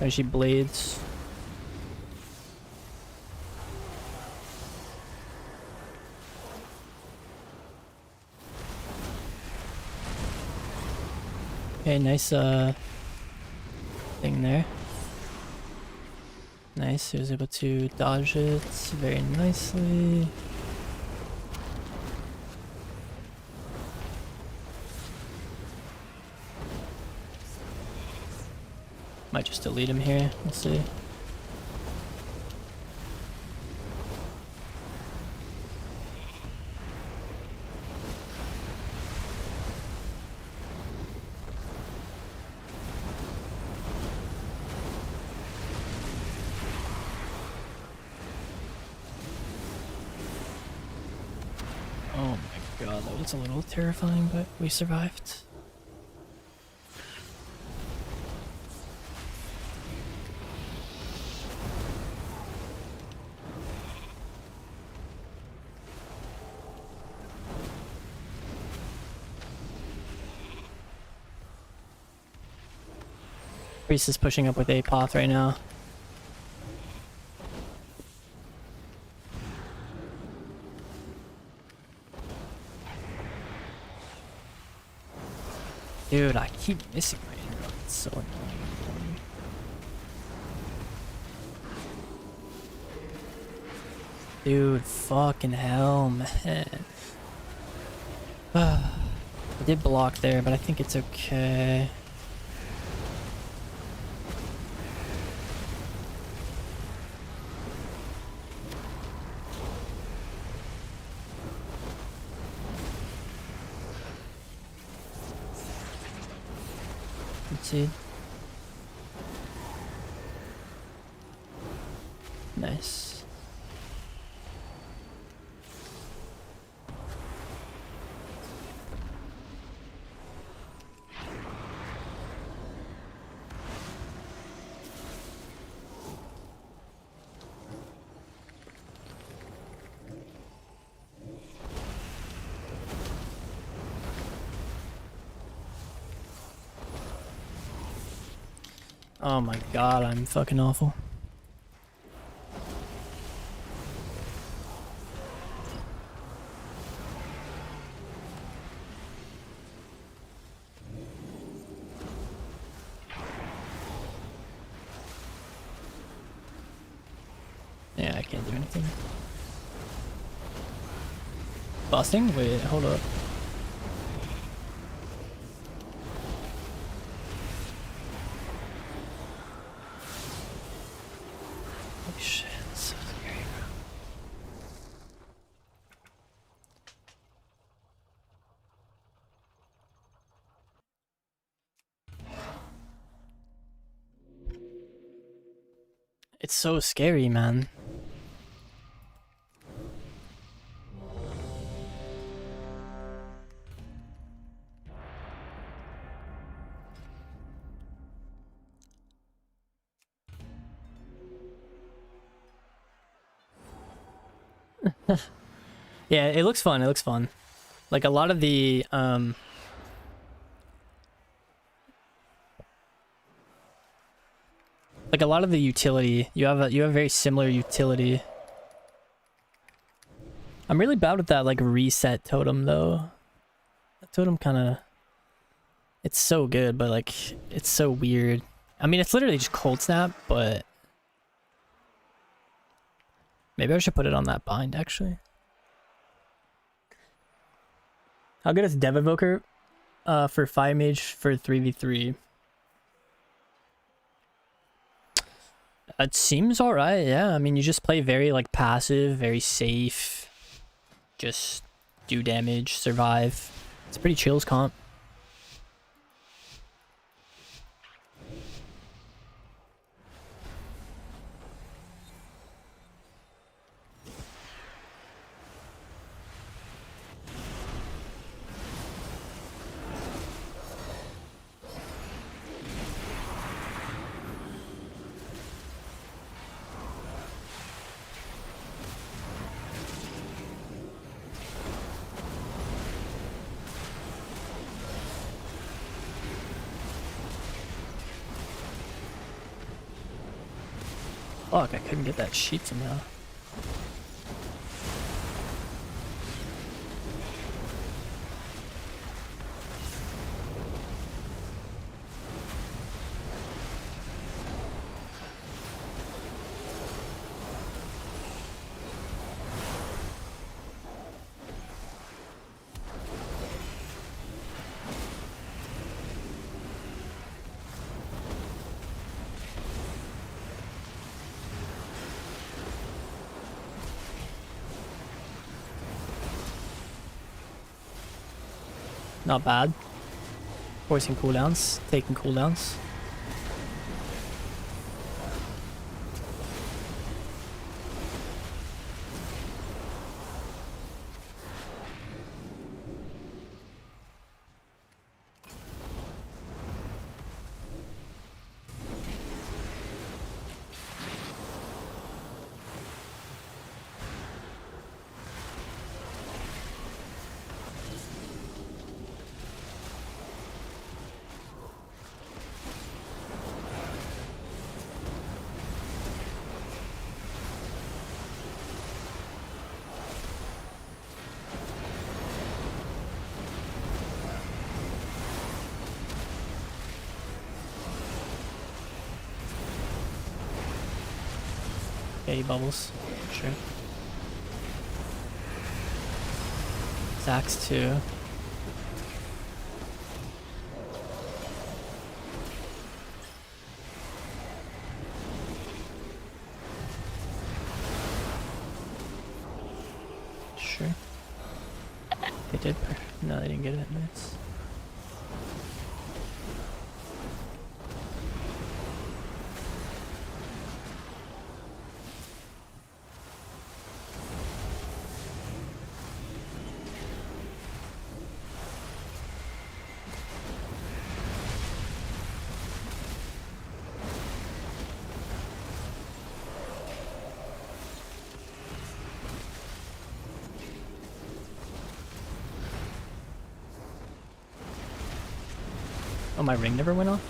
And she blades. Okay, nice thing there. Nice, he was able to dodge it very nicely. Might just delete him here, we'll see. Oh my God, that was a little terrifying, but we survived. Priest is pushing up with Apoth right now. Dude, I keep missing my interrupt. It's so annoying. Dude, fucking hell, man. I did block there, but I think it's okay. Let's see. Nice. Oh my god, I'm fucking awful. Yeah, I can't do anything. Busting? Wait, hold up. Holy shit, that's so scary, bro. It's so scary, man. Yeah, it looks fun. It looks fun. Like a lot of the utility, you have very similar utility. I'm really bad with that like reset totem though. That totem kind of, it's so good, but like it's so weird. I mean, it's literally just cold snap, but maybe I should put it on that bind actually. How good is Dev Evoker for Fire Mage for 3v3? It seems alright, yeah. I mean, you just play very like passive, very safe. Just do damage, survive. It's a pretty chills comp. Fuck, I couldn't get that sheet somehow. Not bad. Forcing cooldowns, taking cooldowns. Yeah, he bubbles. Sure. Zax too. Sure. They did. No, they didn't get it. Nice. Oh, my ring never went off?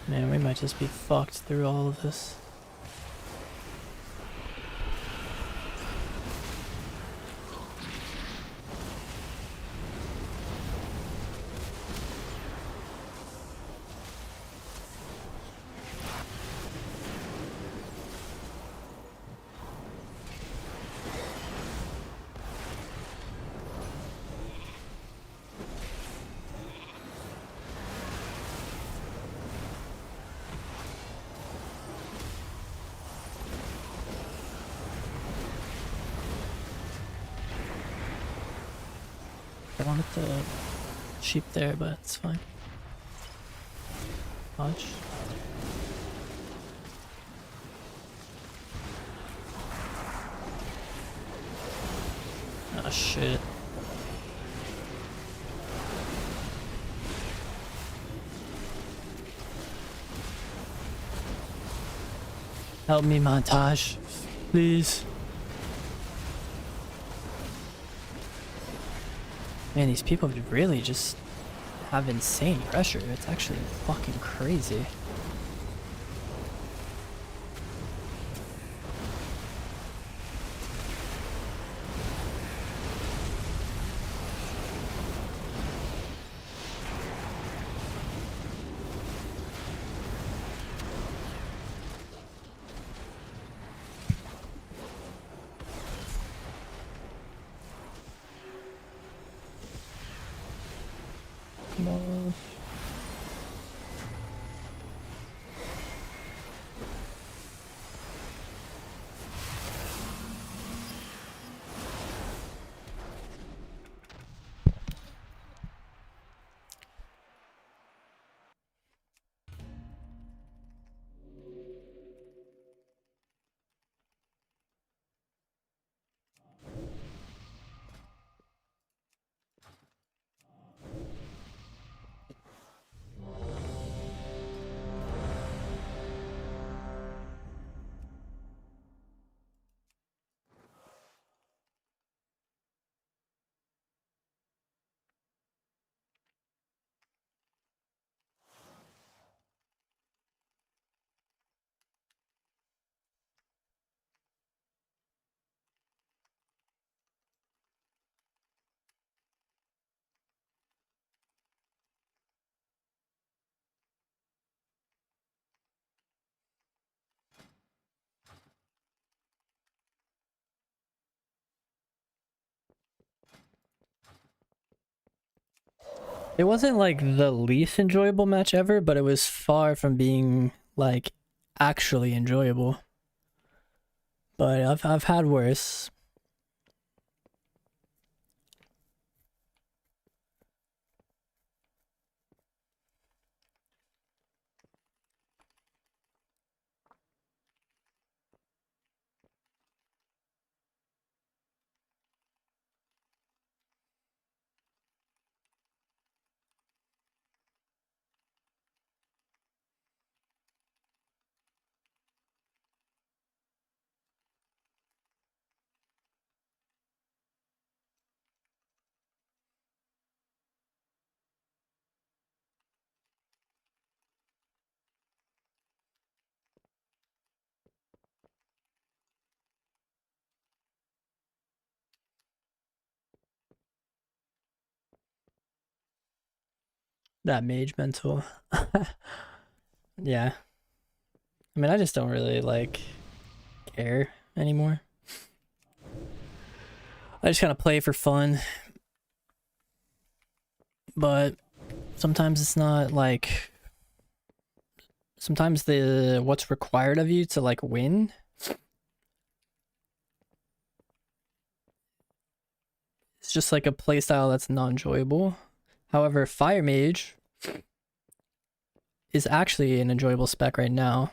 Man, we might just be fucked through all of this. I wanted the sheep there, but it's fine. Dodge. Oh shit. Help me, montage. Please. Man, these people really just have insane pressure. It's actually fucking crazy. Come on. It wasn't like the least enjoyable match ever, but it was far from being like actually enjoyable. But I've had worse. that mage mental. Yeah. I mean, I just don't really like care anymore. I just kind of play for fun. But sometimes it's not like, sometimes the what's required of you to like win it's just like a playstyle that's not enjoyable. However, Fire Mage is actually an enjoyable spec right now.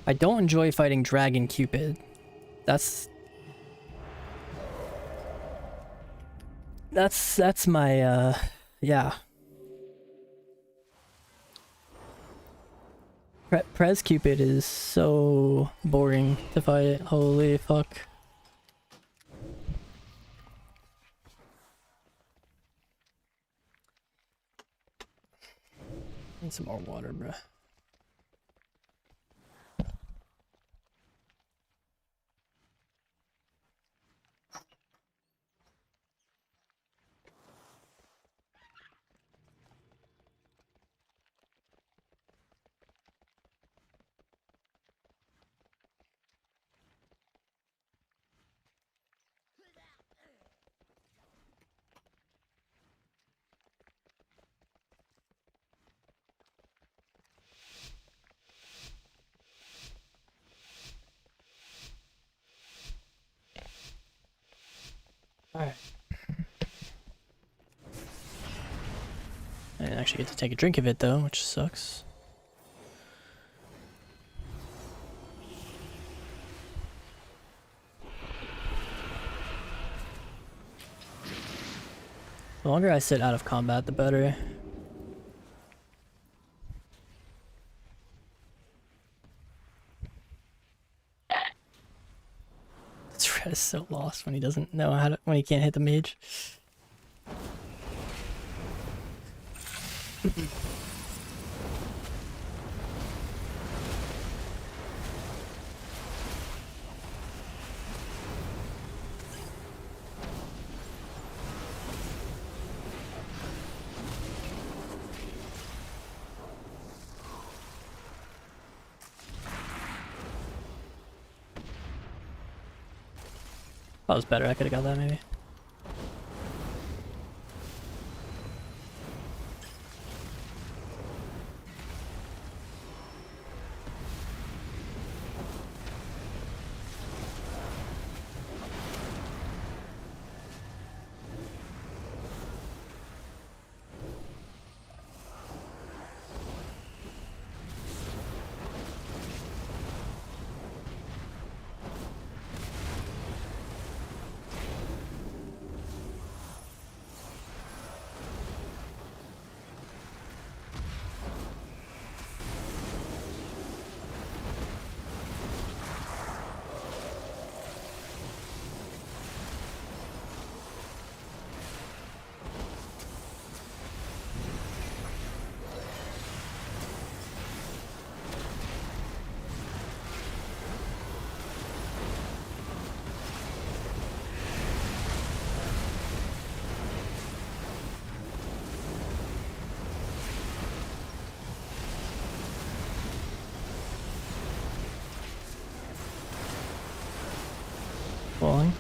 I don't enjoy fighting Dragon Cupid. That's my yeah. Prez Cupid is so boring to fight. Holy fuck. Need some more water, bruh. Alright. I didn't actually get to take a drink of it though, which sucks. The longer I sit out of combat, the better. This red is so lost when he doesn't know how to, when he can't hit the mage. That was better, I could have got that maybe. Falling.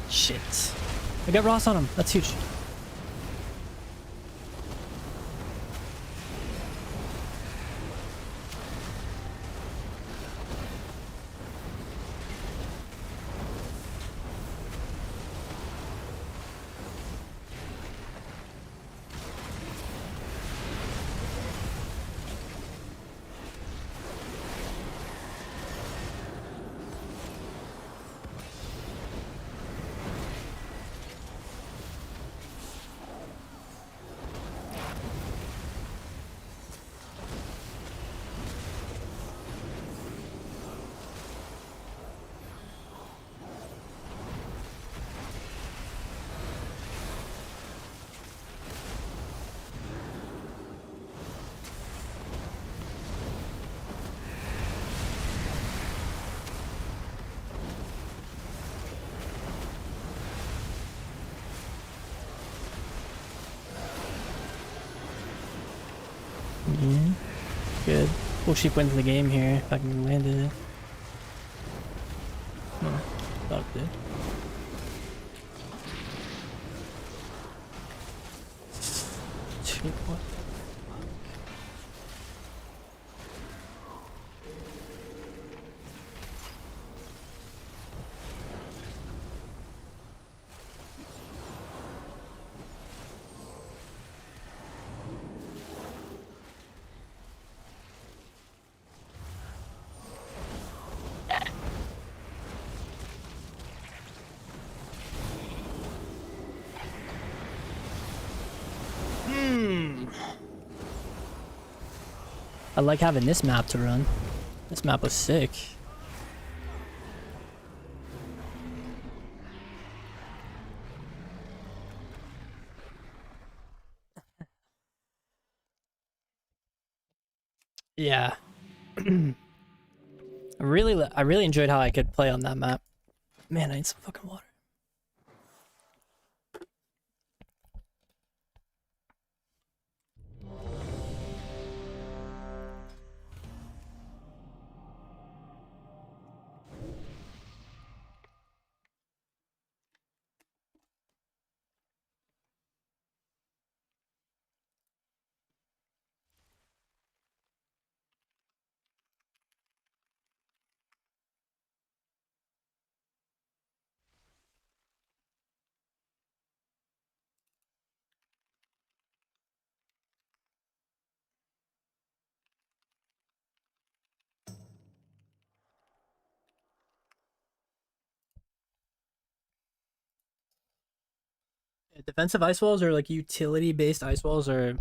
Shit. I got Ross on him. That's huge. Yeah. Good. Bull sheep wins the game here. If I can land it. No, thought it did. What? I like having this map to run. This map was sick. Yeah. I really enjoyed how I could play on that map. Man, I need some fucking water. Defensive ice walls or like utility based ice walls are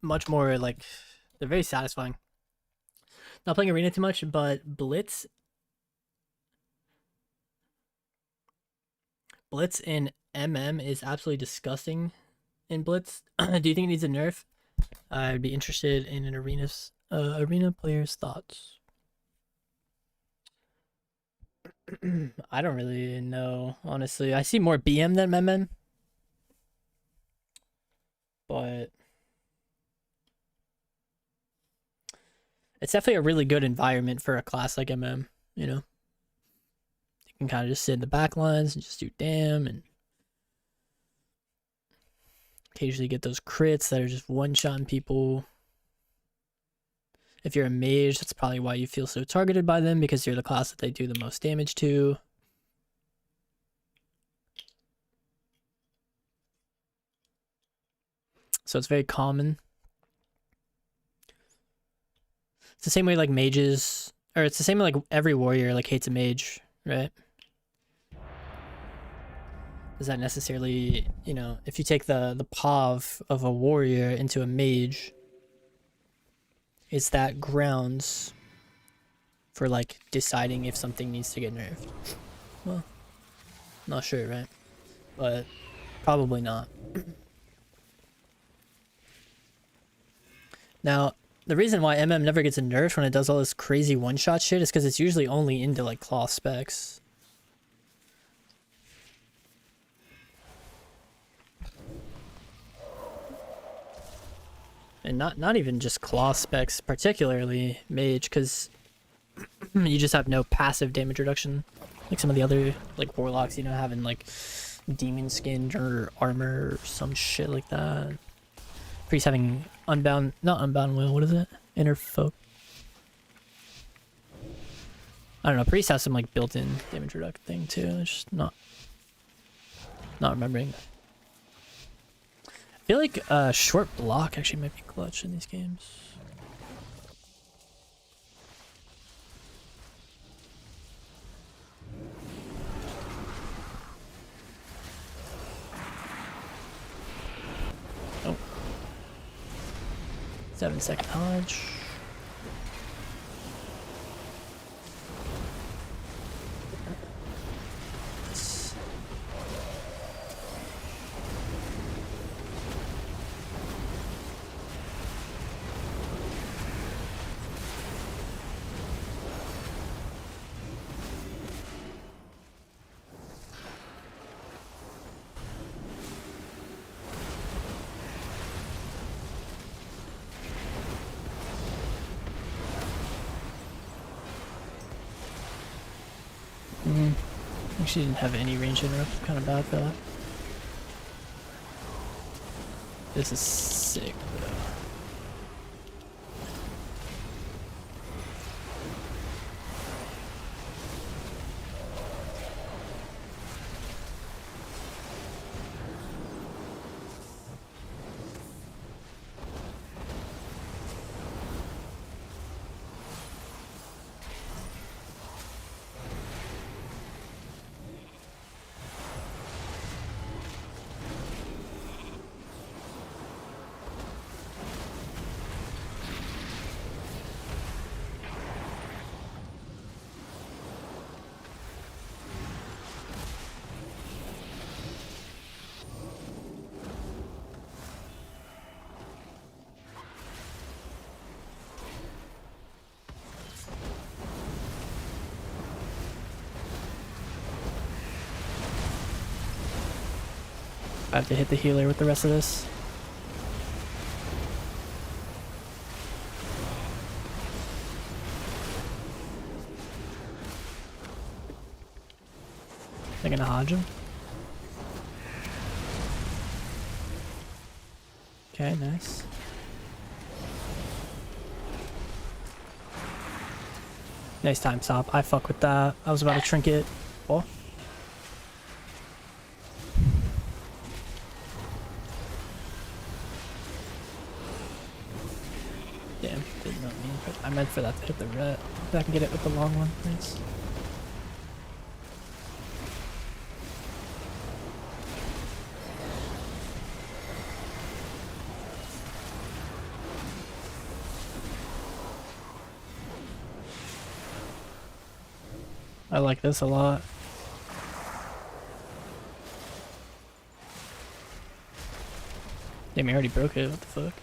much more like they're very satisfying. Not playing arena too much, but Blitz in MM is absolutely disgusting in Blitz. Do you think it needs a nerf? I'd be interested in an arena player's thoughts. I don't really know, honestly. I see more BM than MM. But it's definitely a really good environment for a class like MM, you know? You can kind of just sit in the back lines and just do damn and occasionally get those crits that are just one-shotting people. If you're a mage, that's probably why you feel so targeted by them, because you're the class that they do the most damage to. So it's very common. It's the same way like mages, or it's the same way like every warrior like hates a mage, right? Does that necessarily, you know, if you take the POV of a warrior into a mage, is that grounds for like deciding if something needs to get nerfed? Well, not sure, right? But probably not. Now, the reason why MM never gets a nerf when it does all this crazy one-shot shit is because it's usually only into like cloth specs. And not even just cloth specs, particularly mage, because you just have no passive damage reduction. Like some of the other like warlocks, you know, having like demon skin or armor or some shit like that. Priest having unbound, not unbound will, what is it? Inner folk. I don't know, Priest has some like built-in damage reduction thing too. It's just not remembering. I feel like short block actually might be clutch in these games. Oh. 7-second hodge. She didn't have any range interrupt. Kind of bad for that. This is sick, though. I have to hit the healer with the rest of this. They're gonna hodge him. Okay, nice. Nice time stop. I fuck with that. I was about to trinket. Oh. Damn, did not mean for, I meant for that to hit the red. If I can get it with the long one, nice. I like this a lot. Damn, he already broke it. What the fuck?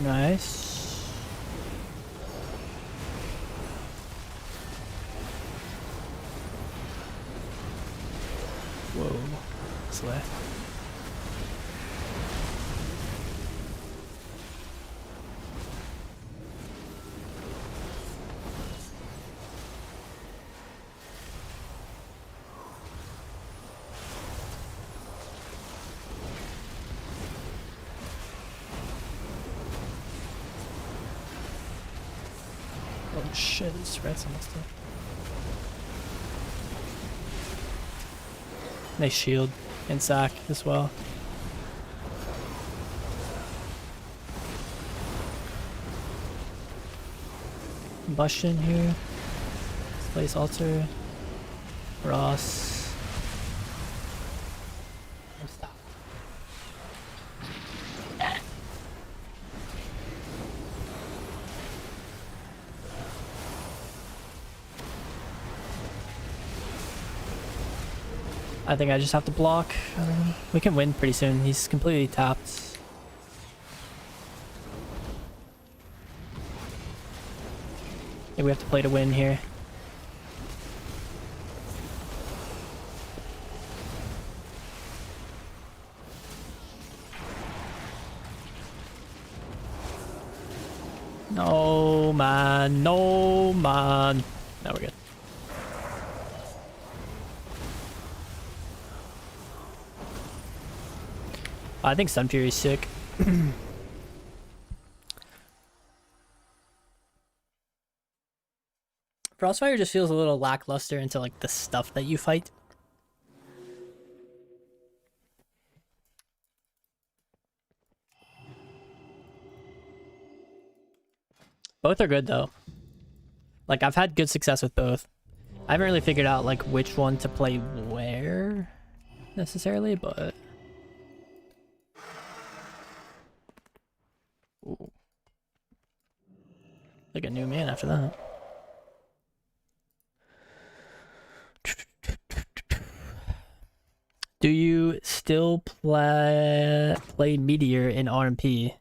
Nice. Whoa. Slay. Oh shit, this rat's almost dead. Nice shield and sack as well. Combustion here. Place altar. Ross. Stop. I think I just have to block. We can win pretty soon. He's completely tapped. I think we have to play to win here. No, man. No, man. Now we're good. I think Sunfury is sick. Frostfire just feels a little lackluster into like the stuff that you fight. Both are good though. Like I've had good success with both. I haven't really figured out like which one to play where necessarily, but ooh. Like a new man after that. still play Meteor in RMP.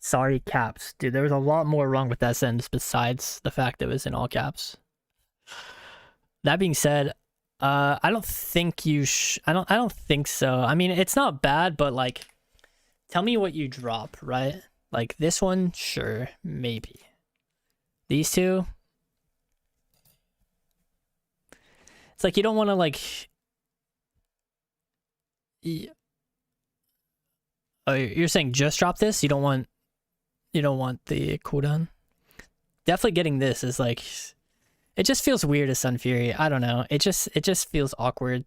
Sorry, caps. Dude, there was a lot more wrong with that sentence besides the fact that it was in all caps. That being said, I don't think you I don't think so. I mean, it's not bad, but like, tell me what you drop, right? Like this one, sure, maybe. These two, it's like you don't want to like. Oh, you're saying just drop this? You don't want the cooldown? Definitely getting this is like, it just feels weird as Sunfury. I don't know. It just feels awkward.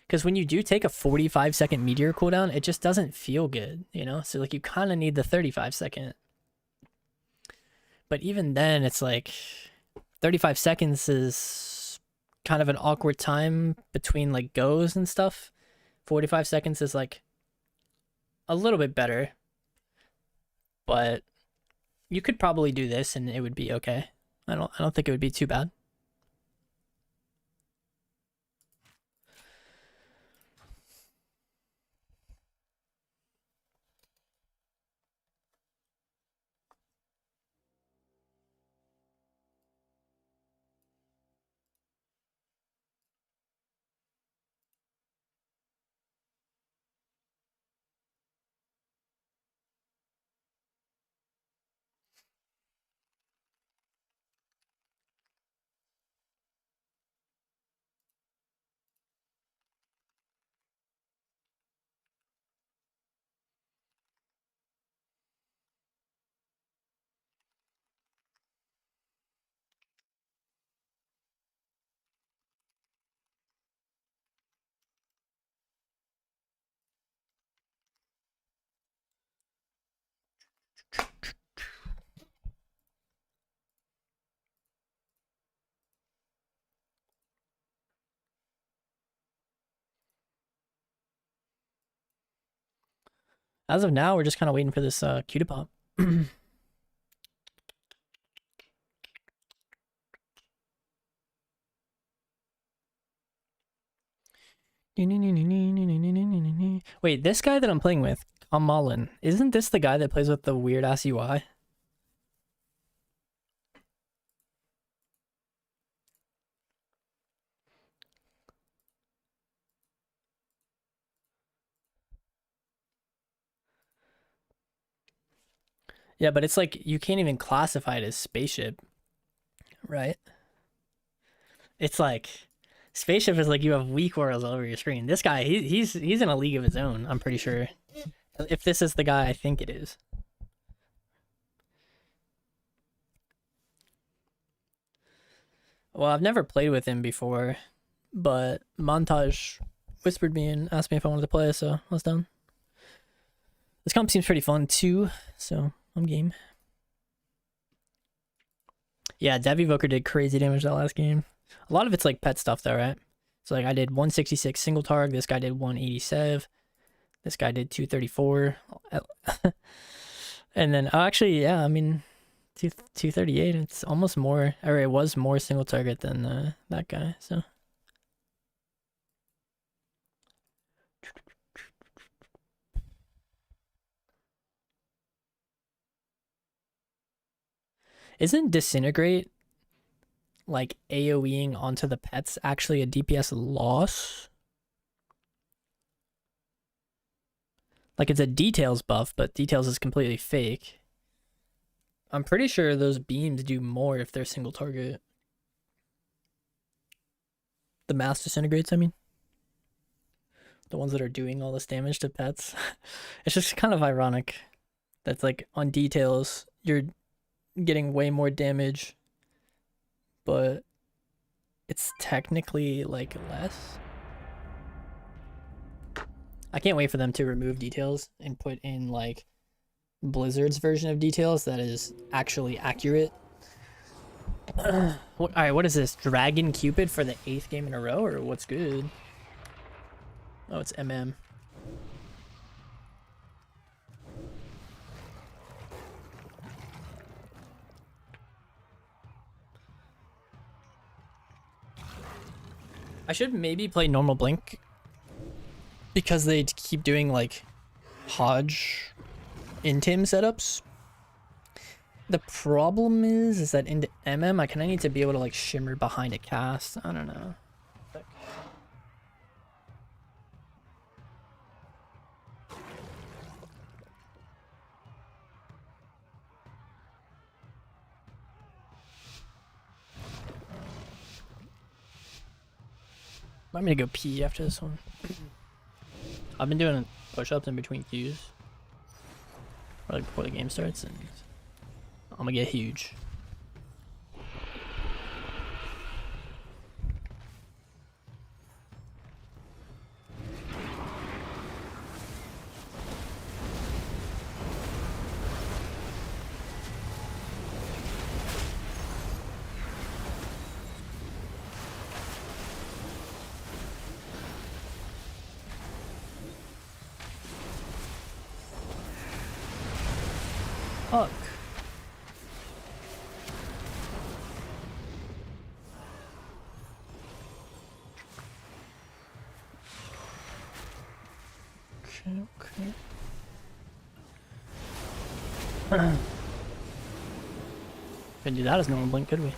Because when you do take a 45-second meteor cooldown, it just doesn't feel good, you know? So like you kind of need the 35-second. But even then, it's like 35 seconds is kind of an awkward time between like goes and stuff. 45 seconds is like a little bit better. But you could probably do this and it would be okay. I don't think it would be too bad. As of now, we're just kind of waiting for this Q to pop. Wait, this guy that I'm playing with, Kamalin, isn't this the guy that plays with the weird ass UI? Yeah, but it's like you can't even classify it as spaceship, right? It's like spaceship is like you have weak worlds all over your screen. This guy, he's in a league of his own, I'm pretty sure. If this is the guy I think it is. Well, I've never played with him before, but Montage whispered me and asked me if I wanted to play, so I was down. This comp seems pretty fun too, so I'm game. Yeah, Dev Evoker did crazy damage that last game. A lot of it's like pet stuff though, right? So like I did 166 single target, this guy did 187, this guy did 234. And then actually, yeah, I mean 238, it's almost more, or it was more single target than that guy, so. Isn't Disintegrate like AoEing onto the pets actually a DPS loss? Like it's a details buff, but details is completely fake. I'm pretty sure those beams do more if they're single target. The mass disintegrates, I mean. The ones that are doing all this damage to pets. It's just kind of ironic. That's like on details, you're getting way more damage, but it's technically like less. I can't wait for them to remove details and put in like Blizzard's version of details that is actually accurate. Alright, what is this? Dragon Cupid for the 8th game in a row, or what's good? Oh, it's MM. I should maybe play normal Blink. because they keep doing like Hodge in-tim setups. The problem is that into MM I kinda need to be able to like shimmer behind a cast. I don't know. I'm gonna go pee after this one. I've been doing push-ups in between queues, or like before the game starts, and I'm gonna get huge. Fuck. Okay. Couldn't do that as normal blink, could we?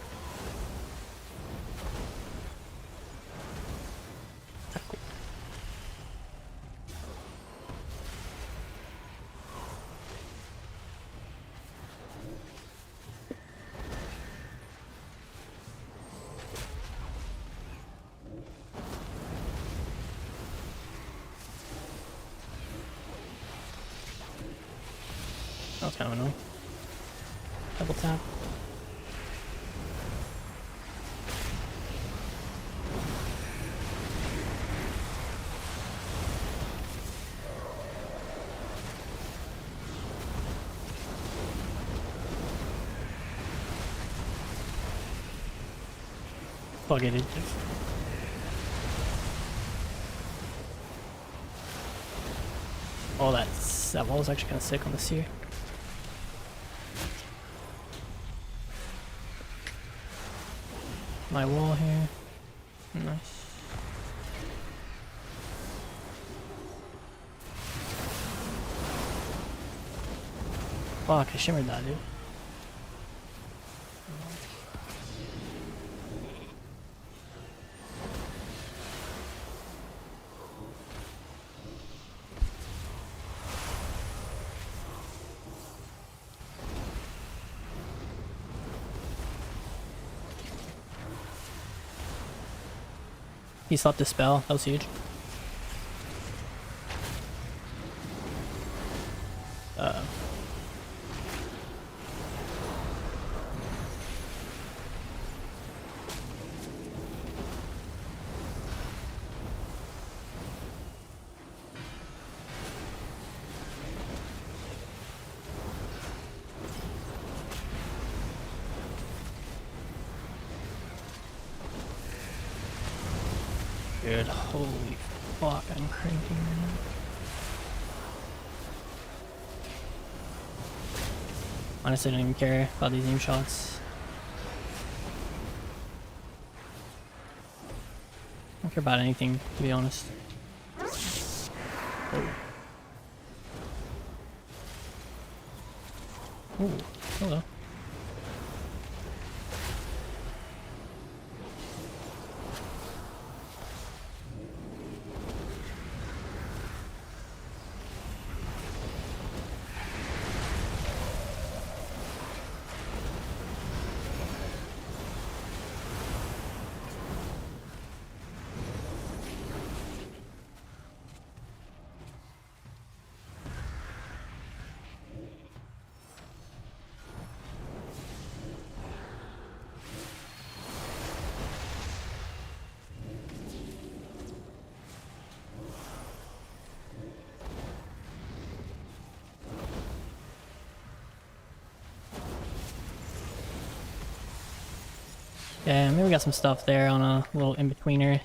That was kind of annoying. Double tap. Fuck it, oh, that wall was actually kind of sick on the seer. My wall here. Nice. Fuck, I shimmered that, dude. He stopped the spell. That was huge. Dude, holy fuck, I'm cranking right now. Honestly, I don't even care about these aim shots. I don't care about anything, to be honest. Oh. Ooh, hello. Yeah, maybe we got some stuff there on a little in-betweener.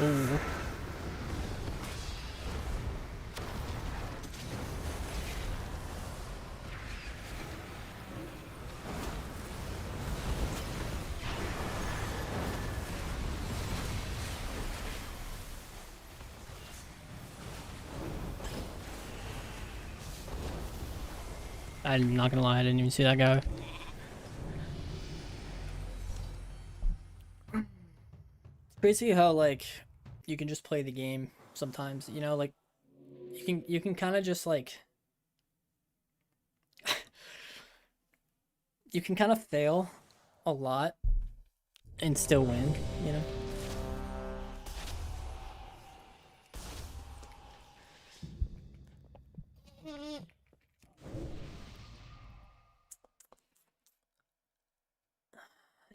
Ooh. I'm not gonna lie, I didn't even see that guy. Basically how like you can just play the game sometimes, you know, like you can kind of just like you can kind of fail a lot and still win, you know.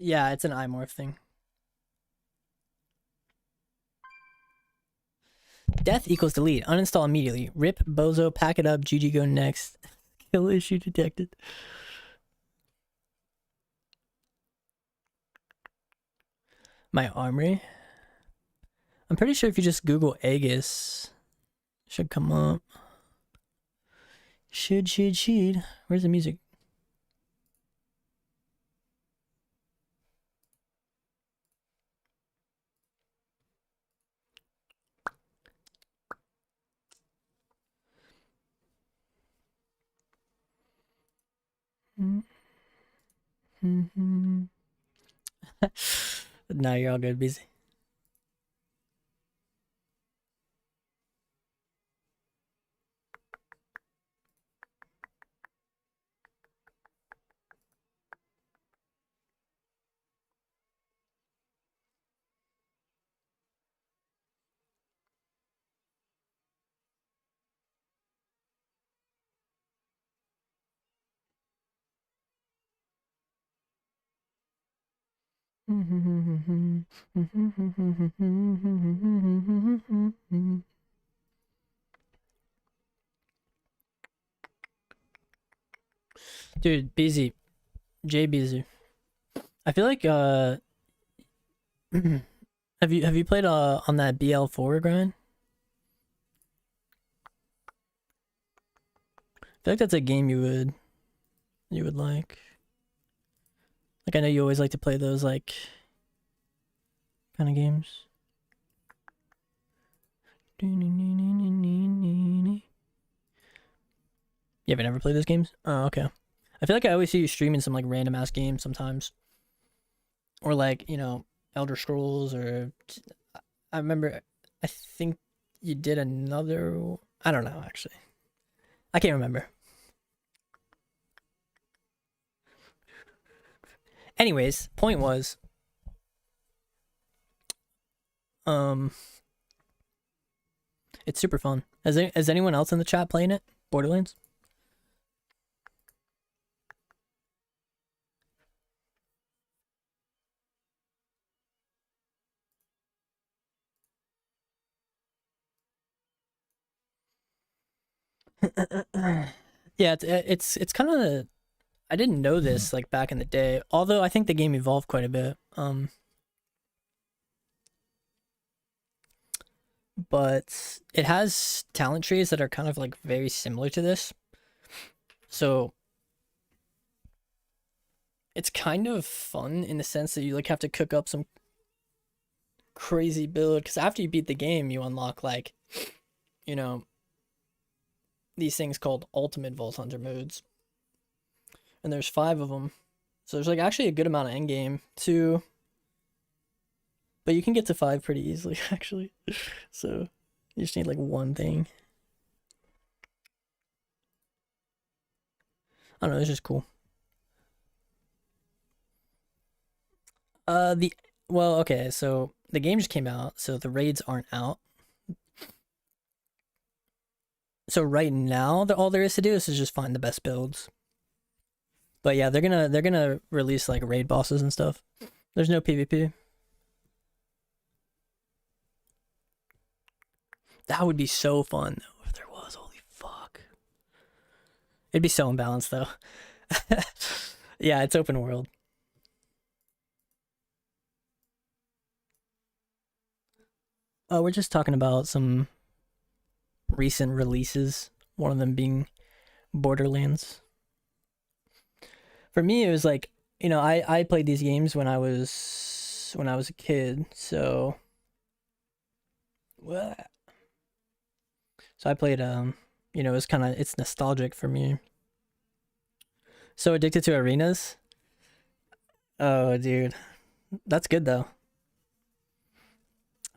Yeah, it's an iMorph thing. Death equals delete. Uninstall immediately. Rip, bozo, pack it up. GG, go next. Kill issue detected. My armory. I'm pretty sure if you just Google Aeghis, should come up. Should. Where's the music? No, you're all good, busy. Dude, busy. Jay busy. I feel like have you played on that BL4 grind? I feel like that's a game you would like. Like I know you always like to play those like kind of games. You haven't ever played those games? Oh, okay. I feel like I always see you streaming some like random ass games sometimes. Or like, you know, Elder Scrolls or I remember I think you did another I don't know actually. I can't remember. Anyways, point was um it's super fun. Is anyone else in the chat playing it? Borderlands? Yeah, it's kind of I didn't know this like back in the day. Although I think the game evolved quite a bit. But it has talent trees that are kind of like very similar to this. So it's kind of fun in the sense that you like have to cook up some crazy build because after you beat the game, you unlock like, you know, these things called ultimate Vault Hunter modes, and there's 5 of them. So there's like actually a good amount of end game too, but you can get to 5 pretty easily actually. So you just need like one thing. I don't know. It's just cool. The well, okay. So the game just came out, so the raids aren't out. So right now, all there is to do is to just find the best builds. But yeah, they're gonna release like raid bosses and stuff. There's no PvP. That would be so fun though if there was. Holy fuck. It'd be so imbalanced though. Yeah, it's open world. We're just talking about some recent releases. One of them being Borderlands. For me, it was like, you know, I played these games when I was a kid, so what? So I played you know, it's nostalgic for me. So addicted to arenas. Oh, dude. That's good though.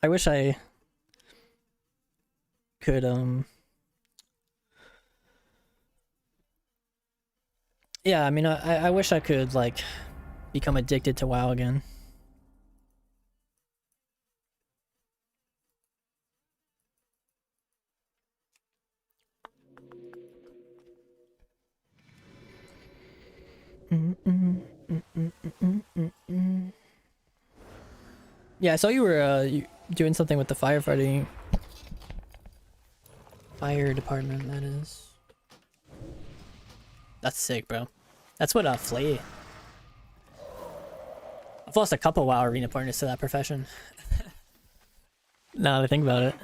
I wish I could yeah, I mean I wish I could like become addicted to WoW again. Yeah, I saw you were doing something with the firefighting fire department, that is. That's sick, bro. That's what Flay. I've lost a couple WoW arena partners to that profession. Now that I think about it.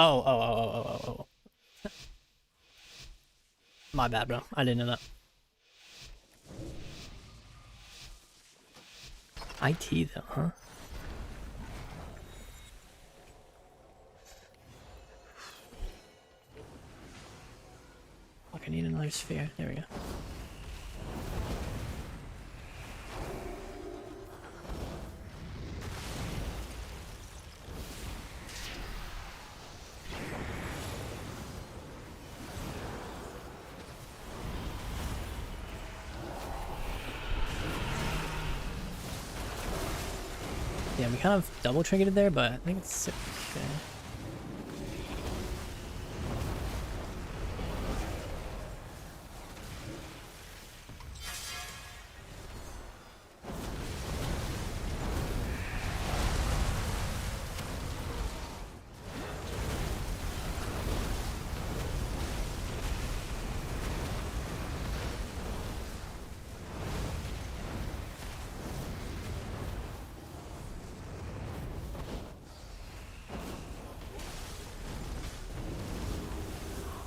Oh. My bad, bro. I didn't know that. IT though, huh? Fuck, I need another sphere. There we go. Yeah, we kind of double triggered there, but I think it's okay.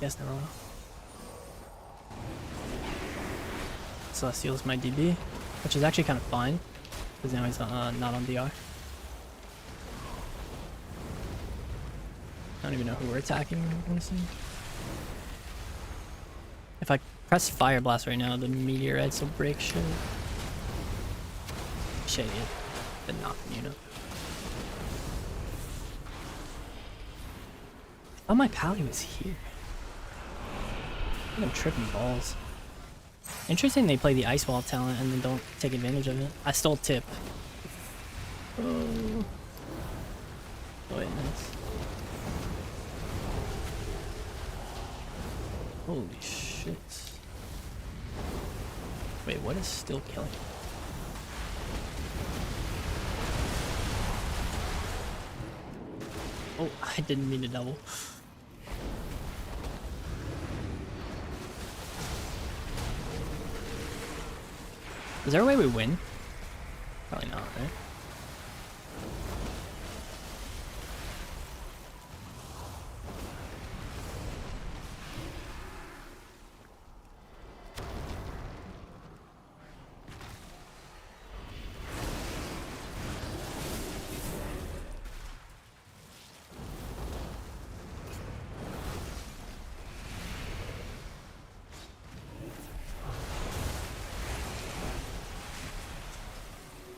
Yes, never mind. Celestial's my DB, which is actually kind of fine, because now he's not on DR. I don't even know who we're attacking, honestly. If I press Fire Blast right now, the meteorites will break shit. Shit, yeah. Did not, you know. Oh, my pally was here. I'm tripping balls. Interesting they play the Ice Wall talent and then don't take advantage of it. I stole tip. Oh. Oh wait, nice. Holy shit. Wait, what is still killing? Oh, I didn't mean to double. Is there a way we win? Probably not, right?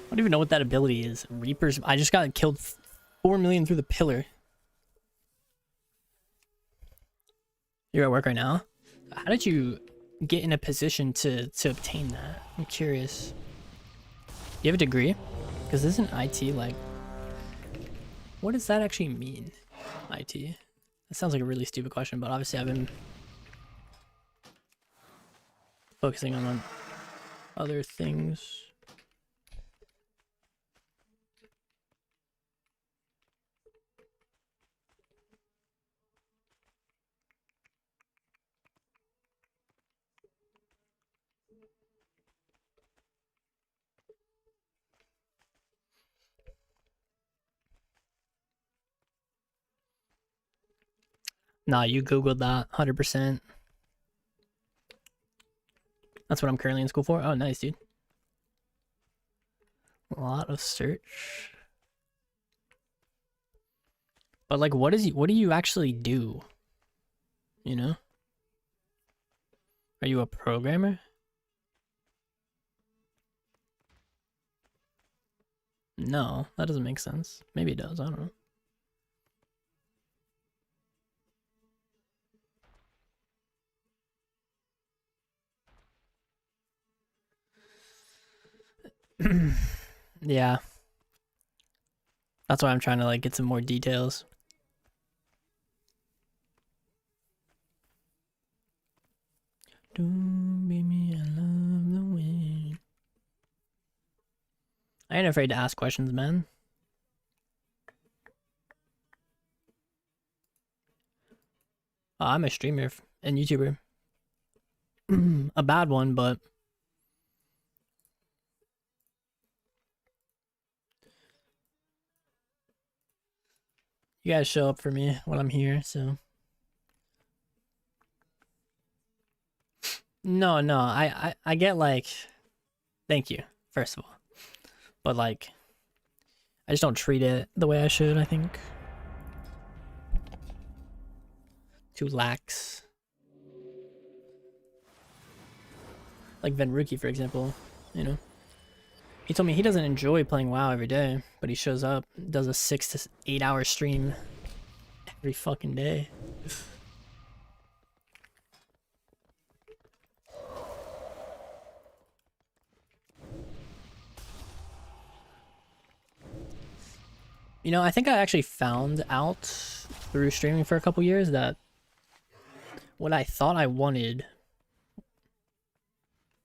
I don't even know what that ability is. Reaper's... I just got killed 4 million through the pillar. You're at work right now? How did you get in a position to obtain that? I'm curious. You have a degree? Because isn't IT like... What does that actually mean? IT? That sounds like a really stupid question, but obviously I've been focusing on other things. Nah, you Googled that 100%. That's what I'm currently in school for. Oh, nice, dude. A lot of search. But like, what do you actually do? You know? Are you a programmer? No, that doesn't make sense. Maybe it does, I don't know. Yeah. That's why I'm trying to like get some more details. Don't be me, I love the way. I ain't afraid to ask questions, man. I'm a streamer and YouTuber. A bad one, but you guys show up for me when I'm here, so. No, I get like, thank you, first of all. But like, I just don't treat it the way I should, I think. Too lax. Like Venruki, for example, you know? He told me he doesn't enjoy playing WoW every day, but he shows up, does a 6 to 8 hour stream every fucking day. You know, I think I actually found out through streaming for a couple years that what I thought I wanted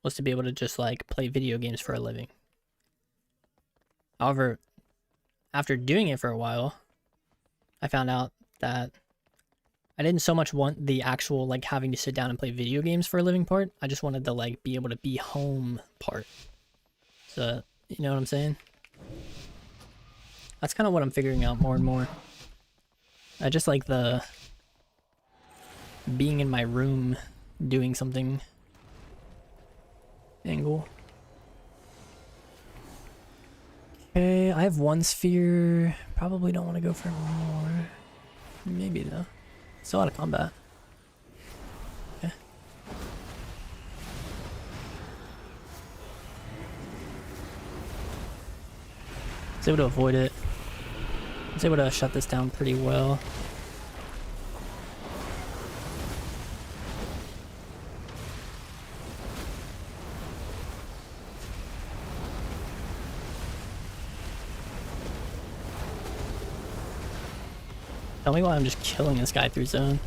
was to be able to just like play video games for a living. However, after doing it for a while, I found out that I didn't so much want the actual like having to sit down and play video games for a living part. I just wanted the like be able to be home part. So, you know what I'm saying? That's kind of what I'm figuring out more and more. I just like the being in my room doing something angle. Okay, I have one sphere. Probably don't want to go for more. Maybe though. Still out of combat. Okay. I was able to avoid it. I was able to shut this down pretty well. Tell me why I'm just killing this guy through zone.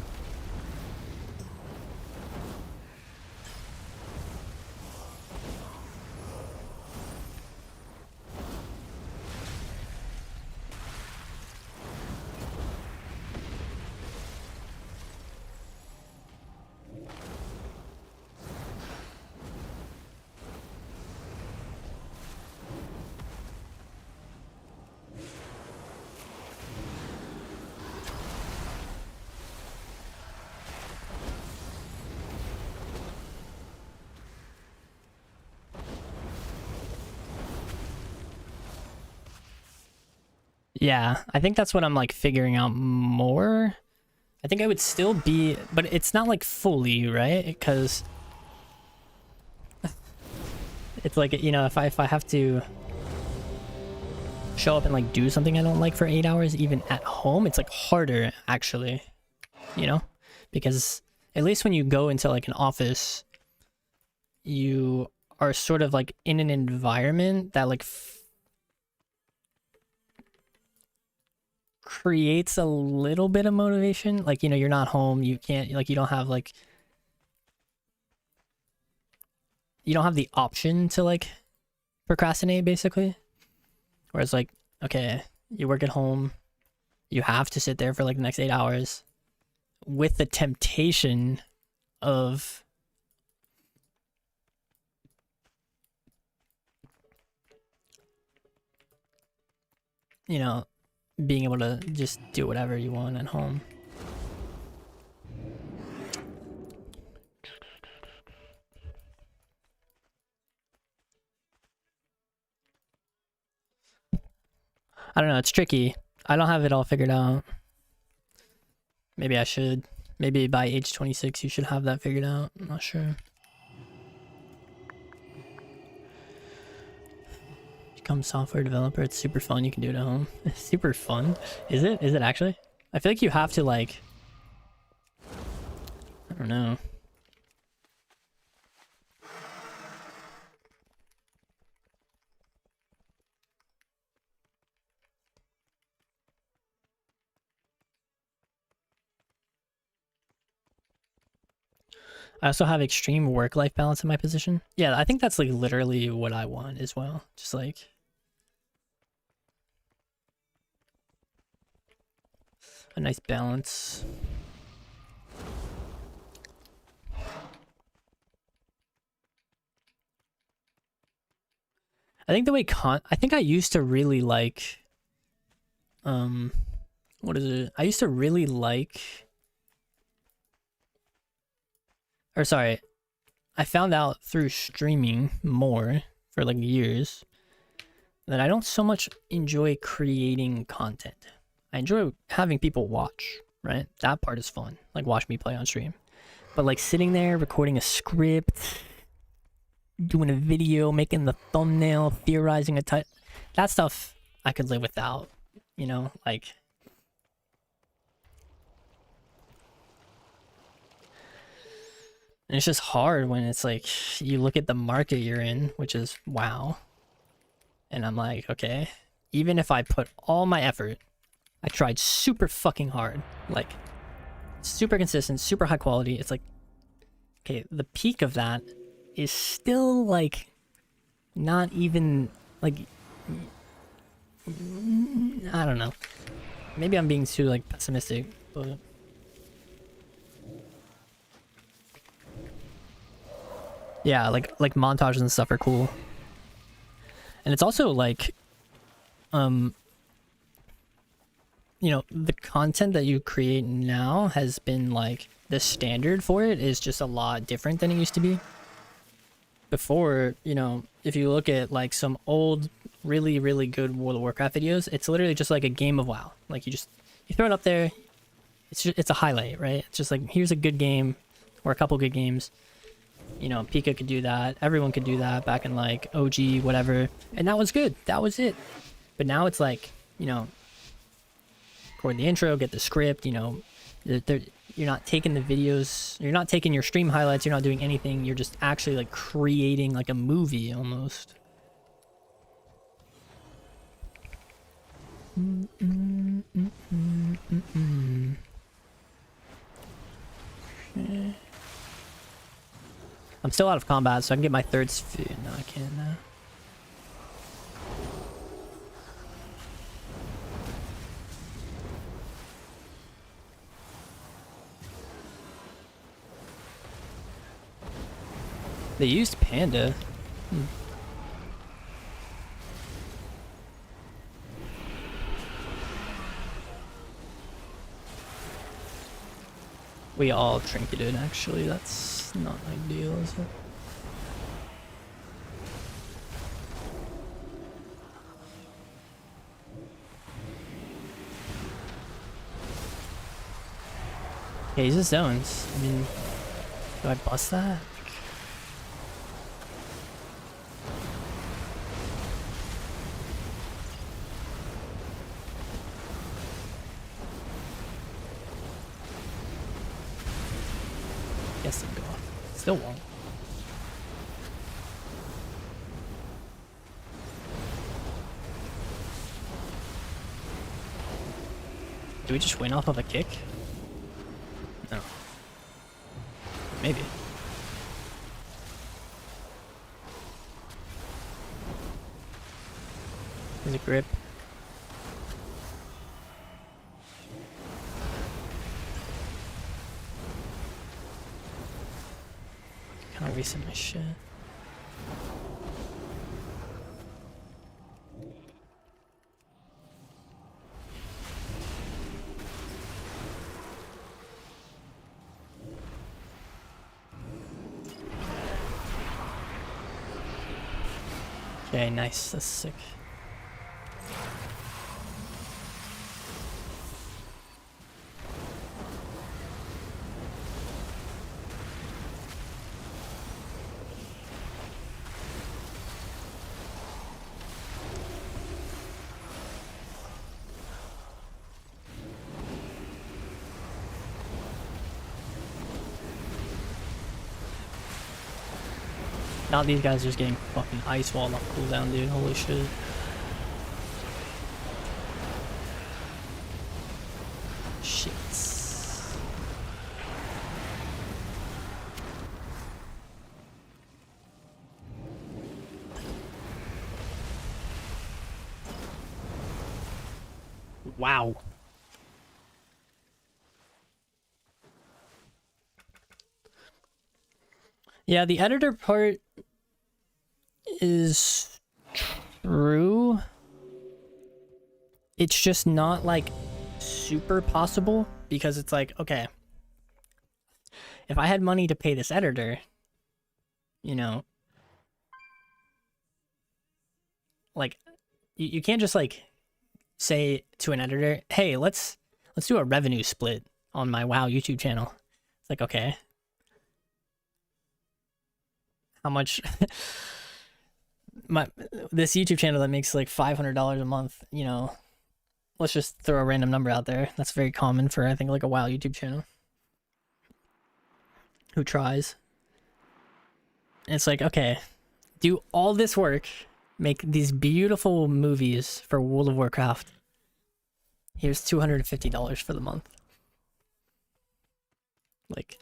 Yeah, I think that's what I'm like figuring out more. I think I would still be, but it's not like fully, right? Because it's like, you know, if I have to show up and like do something I don't like for 8 hours, even at home, it's like harder actually, you know? Because at least when you go into like an office, you are sort of like in an environment that like creates a little bit of motivation. Like, you know, you're not home, you can't, like, you don't have like, you don't have the option to like procrastinate basically. Whereas like, okay, you work at home, you have to sit there for like the next 8 hours with the temptation of you know, being able to just do whatever you want at home. I don't know, it's tricky. I don't have it all figured out. Maybe I should. Maybe by age 26 you should have that figured out. I'm not sure. Become software developer. It's super fun. You can do it at home. Super fun? Is it? Is it actually? I feel like you have to like... I don't know. I also have extreme work-life balance in my position. Yeah, I think that's like literally what I want as well. Just like a nice balance. I think the way I think I used to really like what is it? I used to really like, or sorry, I found out through streaming more for like years that I don't so much enjoy creating content. I enjoy having people watch, right? That part is fun. Like watch me play on stream. But like sitting there, recording a script, doing a video, making the thumbnail, theorizing a title, that stuff I could live without, you know, like. And it's just hard when it's like, you look at the market you're in, which is WoW. And I'm like, okay, even if I put all my effort, I tried super fucking hard, like super consistent, super high quality. It's like, okay, the peak of that is still like not even like, I don't know. Maybe I'm being too like pessimistic, but yeah, like montages and stuff are cool. And it's also like, you know, the content that you create now has been like, the standard for it is just a lot different than it used to be. Before, you know, if you look at like some old, really, really good World of Warcraft videos, it's literally just like a game of WoW. Like you throw it up there, it's a highlight, right? It's just like, here's a good game, or a couple good games. You know, Pika could do that. Everyone could do that back in like OG, whatever. And that was good. That was it. But now it's like, you know, record the intro, get the script, you know, you're not taking the videos, you're not taking your stream highlights, you're not doing anything. You're just actually like creating like a movie almost. I'm still out of combat, so I can get my third sphere. No, I can't now. They used Panda. We all trinketed, actually. That's not ideal, is it? Yeah, he's just zones. I mean, do I bust that? Guess it'll go off. Still won't. Do we just win off of a kick? No. Maybe. There's a grip. Kind of wasting my shit. Okay, nice. That's sick. Now these guys are just getting fucking ice wall off cooldown, dude. Holy shit. Shit. Wow. Yeah, the editor part is true. It's just not like super possible because it's like, okay, if I had money to pay this editor, you know, like you can't just like say to an editor, hey, let's do a revenue split on my WoW YouTube channel. It's like, okay, how much this YouTube channel that makes like $500 a month, you know, let's just throw a random number out there. That's very common for, I think, like a WoW YouTube channel who tries. And it's like, okay, do all this work, make these beautiful movies for World of Warcraft. Here's $250 for the month. Like,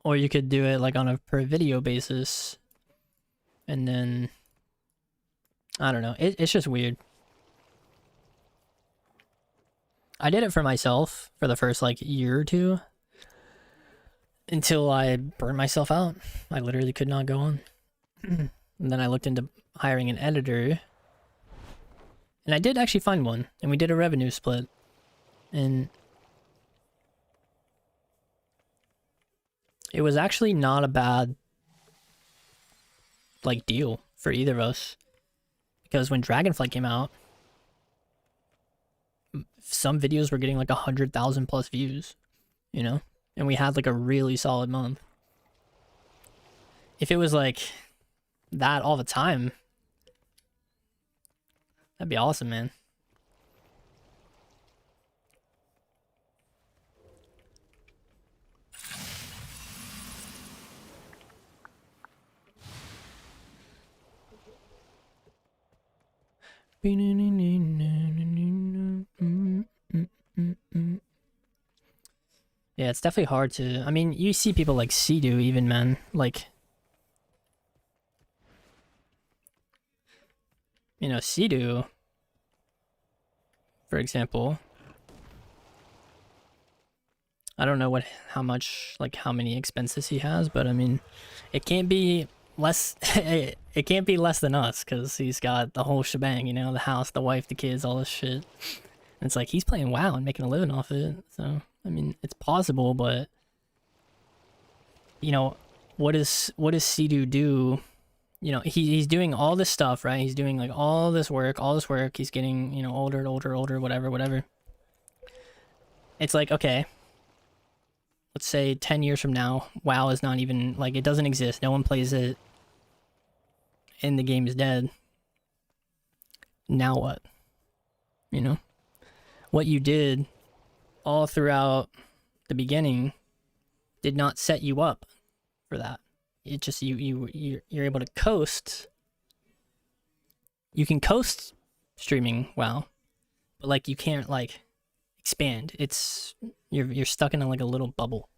or you could do it like on a per video basis, and then I don't know. It's just weird. I did it for myself for the first like year or two until I burned myself out. I literally could not go on. And then I looked into hiring an editor, and I did actually find one, and we did a revenue split, and it was actually not a bad like deal for either of us, because when Dragonflight came out, some videos were getting like 100,000 plus views, you know, and we had like a really solid month. If it was like that all the time, that'd be awesome, man. Yeah, it's definitely hard to. I mean, you see people like Sea-Doo even, man. Like, you know, Sea-Doo, for example. I don't know how much, like, how many expenses he has, but I mean, it can't be less. It can't be less than us, because he's got the whole shebang. You know, the house, the wife, the kids, all this shit. And it's like he's playing WoW and making a living off it. So I mean, it's possible, but you know, what does Sea-Doo do? You know, he's doing all this stuff, right? He's doing like all this work. He's getting, you know, older, whatever. It's like, okay, let's say 10 years from now, WoW is not even, like, it doesn't exist. No one plays it, and the game is dead. Now what? You know? What you did all throughout the beginning did not set you up for that. It just, you're able to coast. You can coast streaming WoW, but like you can't like expand. It's you're stuck in like a little bubble.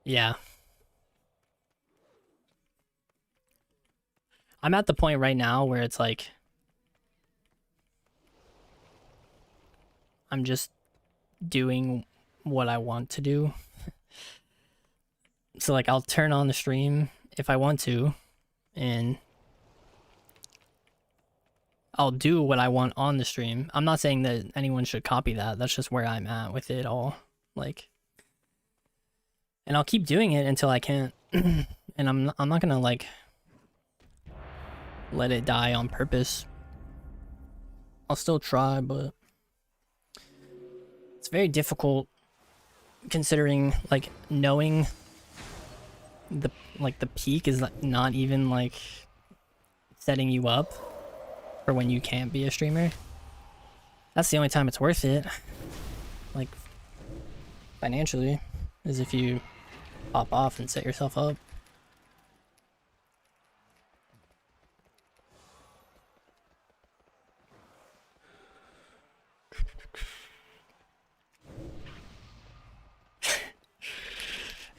Yeah. I'm at the point right now where it's like I'm just doing what I want to do. So like I'll turn on the stream if I want to, and I'll do what I want on the stream. I'm not saying that anyone should copy that. That's just where I'm at with it all. Like, and I'll keep doing it until I can't. And I'm not gonna like let it die on purpose. I'll still try, but it's very difficult considering like knowing the peak is not even like setting you up for when you can't be a streamer. That's the only time it's worth it, like financially, is if you pop off and set yourself up.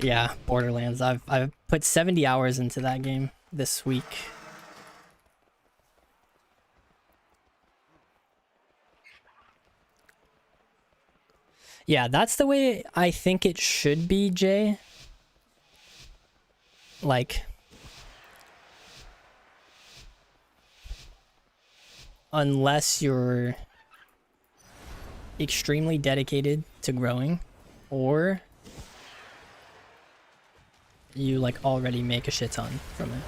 Yeah, Borderlands. I've put 70 hours into that game this week. Yeah, that's the way I think it should be, Jay. Like, unless you're extremely dedicated to growing, or you like already make a shit ton from it.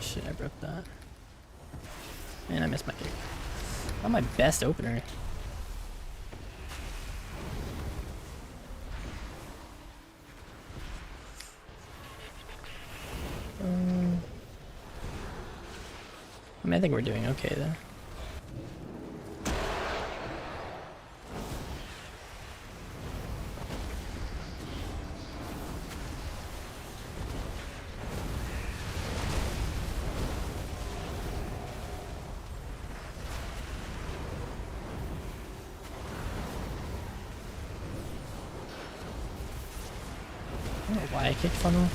Shit, I broke that. Man, I missed my kick. Not my best opener. I mean, I think we're doing okay there. I don't know why I kicked funnel.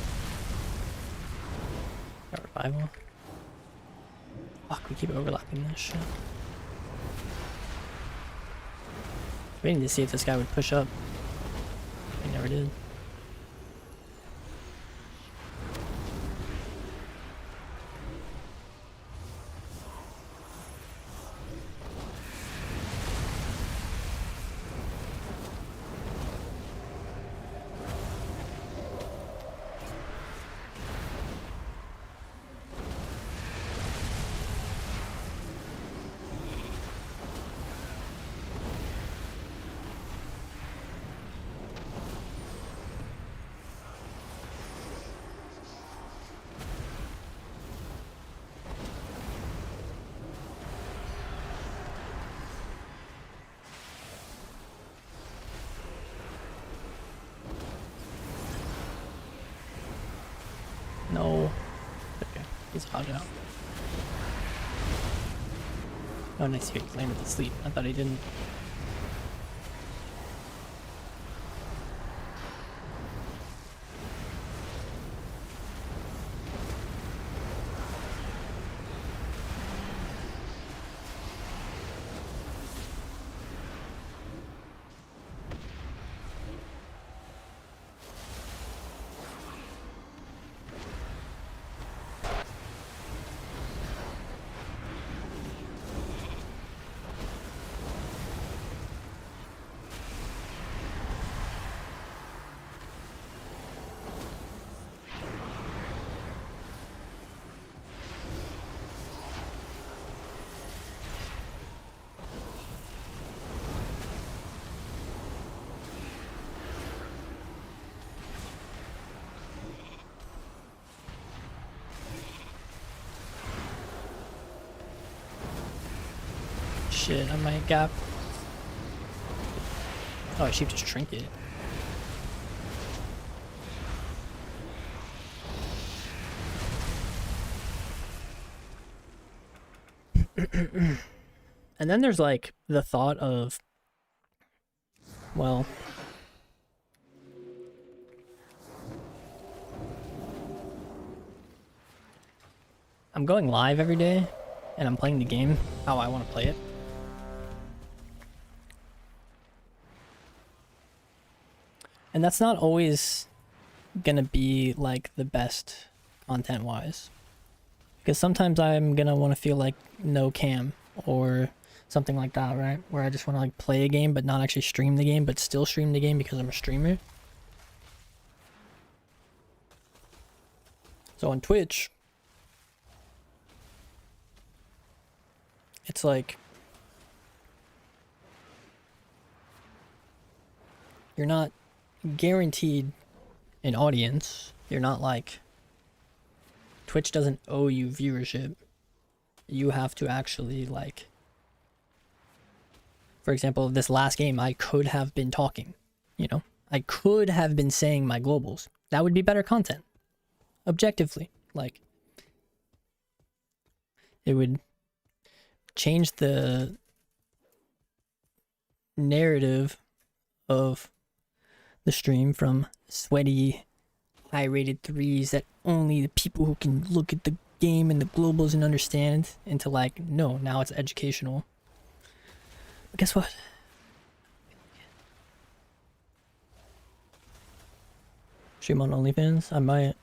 Got revival. Fuck, we keep overlapping this shit. Waiting to see if this guy would push up. He never did. No. Okay, he's hot out. Oh, nice. He landed to sleep. I thought he didn't. Shit, I might gap. Oh, I achieved his trinket. And then there's like the thought of, well, I'm going live every day and I'm playing the game how I want to play it. And that's not always gonna be like the best content wise. Because sometimes I'm gonna want to feel like no cam or something like that, right? Where I just want to like play a game but not actually stream the game, but still stream the game because I'm a streamer. So on Twitch, it's like you're not guaranteed an audience. You're not like, Twitch doesn't owe you viewership. You have to actually like, for example, this last game, I could have been talking, you know, I could have been saying my globals. That would be better content. Objectively, like, it would change the narrative of the stream from sweaty, high-rated threes that only the people who can look at the game and the globals and understand into like, no, now it's educational. But guess what? Stream on OnlyFans? I might.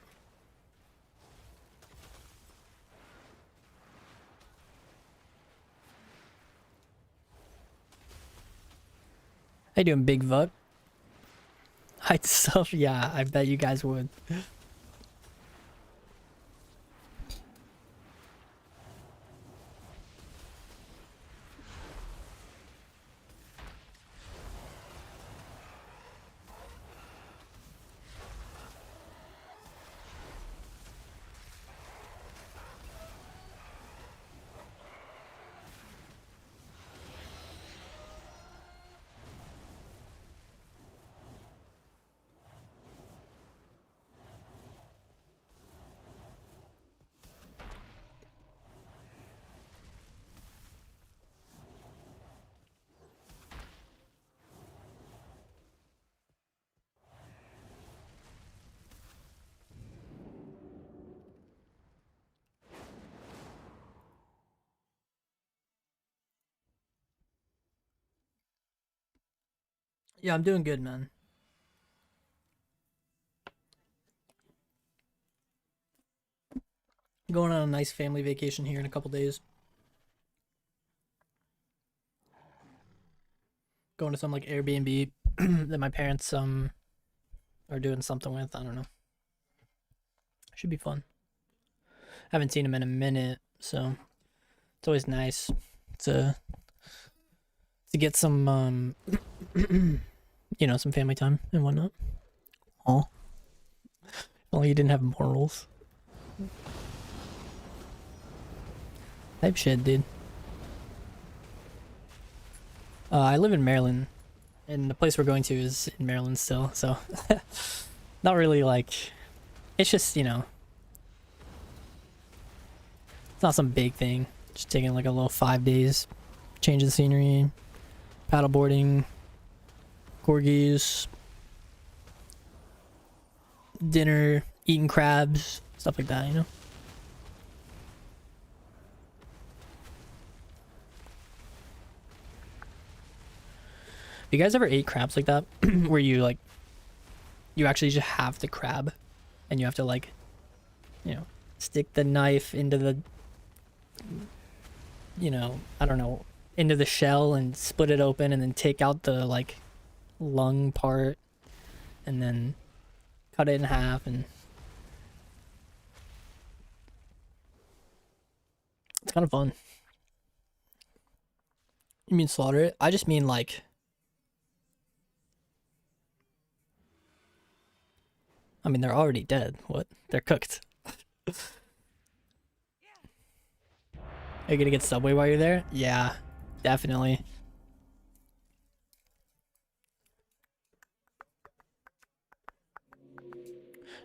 How you doing, Big Vut? Hide stuff? Yeah, I bet you guys would. Yeah, I'm doing good, man. Going on a nice family vacation here in a couple days. Going to some like Airbnb that my parents are doing something with. I don't know. Should be fun. Haven't seen him in a minute, so it's always nice to get some you know, some family time and whatnot. Oh, only you didn't have morals. Type shit, dude. I live in Maryland, and the place we're going to is in Maryland still, so not really like, it's just, you know, it's not some big thing. Just taking like a little 5 days, change the scenery, paddleboarding, corgis, dinner, eating crabs, stuff like that, you know? You guys ever ate crabs like that? Where you like, you actually just have the crab and you have to like, you know, stick the knife into the, you know, I don't know, into the shell and split it open and then take out the like lung part and then cut it in half, and it's kind of fun. You mean slaughter it? I just mean like, I mean, they're already dead. What? They're cooked. Are you gonna get Subway while you're there? Yeah, definitely.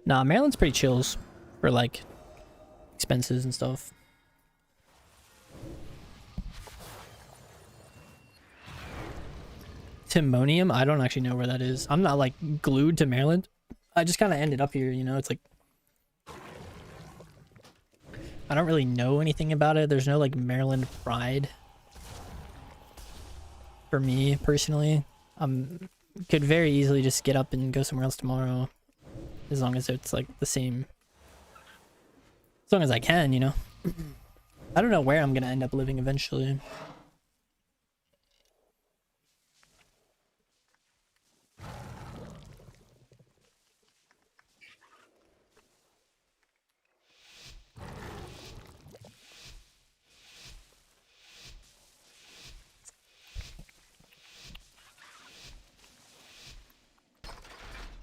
Nah, Maryland's pretty chills for like expenses and stuff. Timonium? I don't actually know where that is. I'm not like glued to Maryland. I just kind of ended up here, you know. It's like I don't really know anything about it. There's no like Maryland pride for me personally. Could very easily just get up and go somewhere else tomorrow, as long as it's like the same. As long as I can, you know. I don't know where I'm gonna end up living eventually.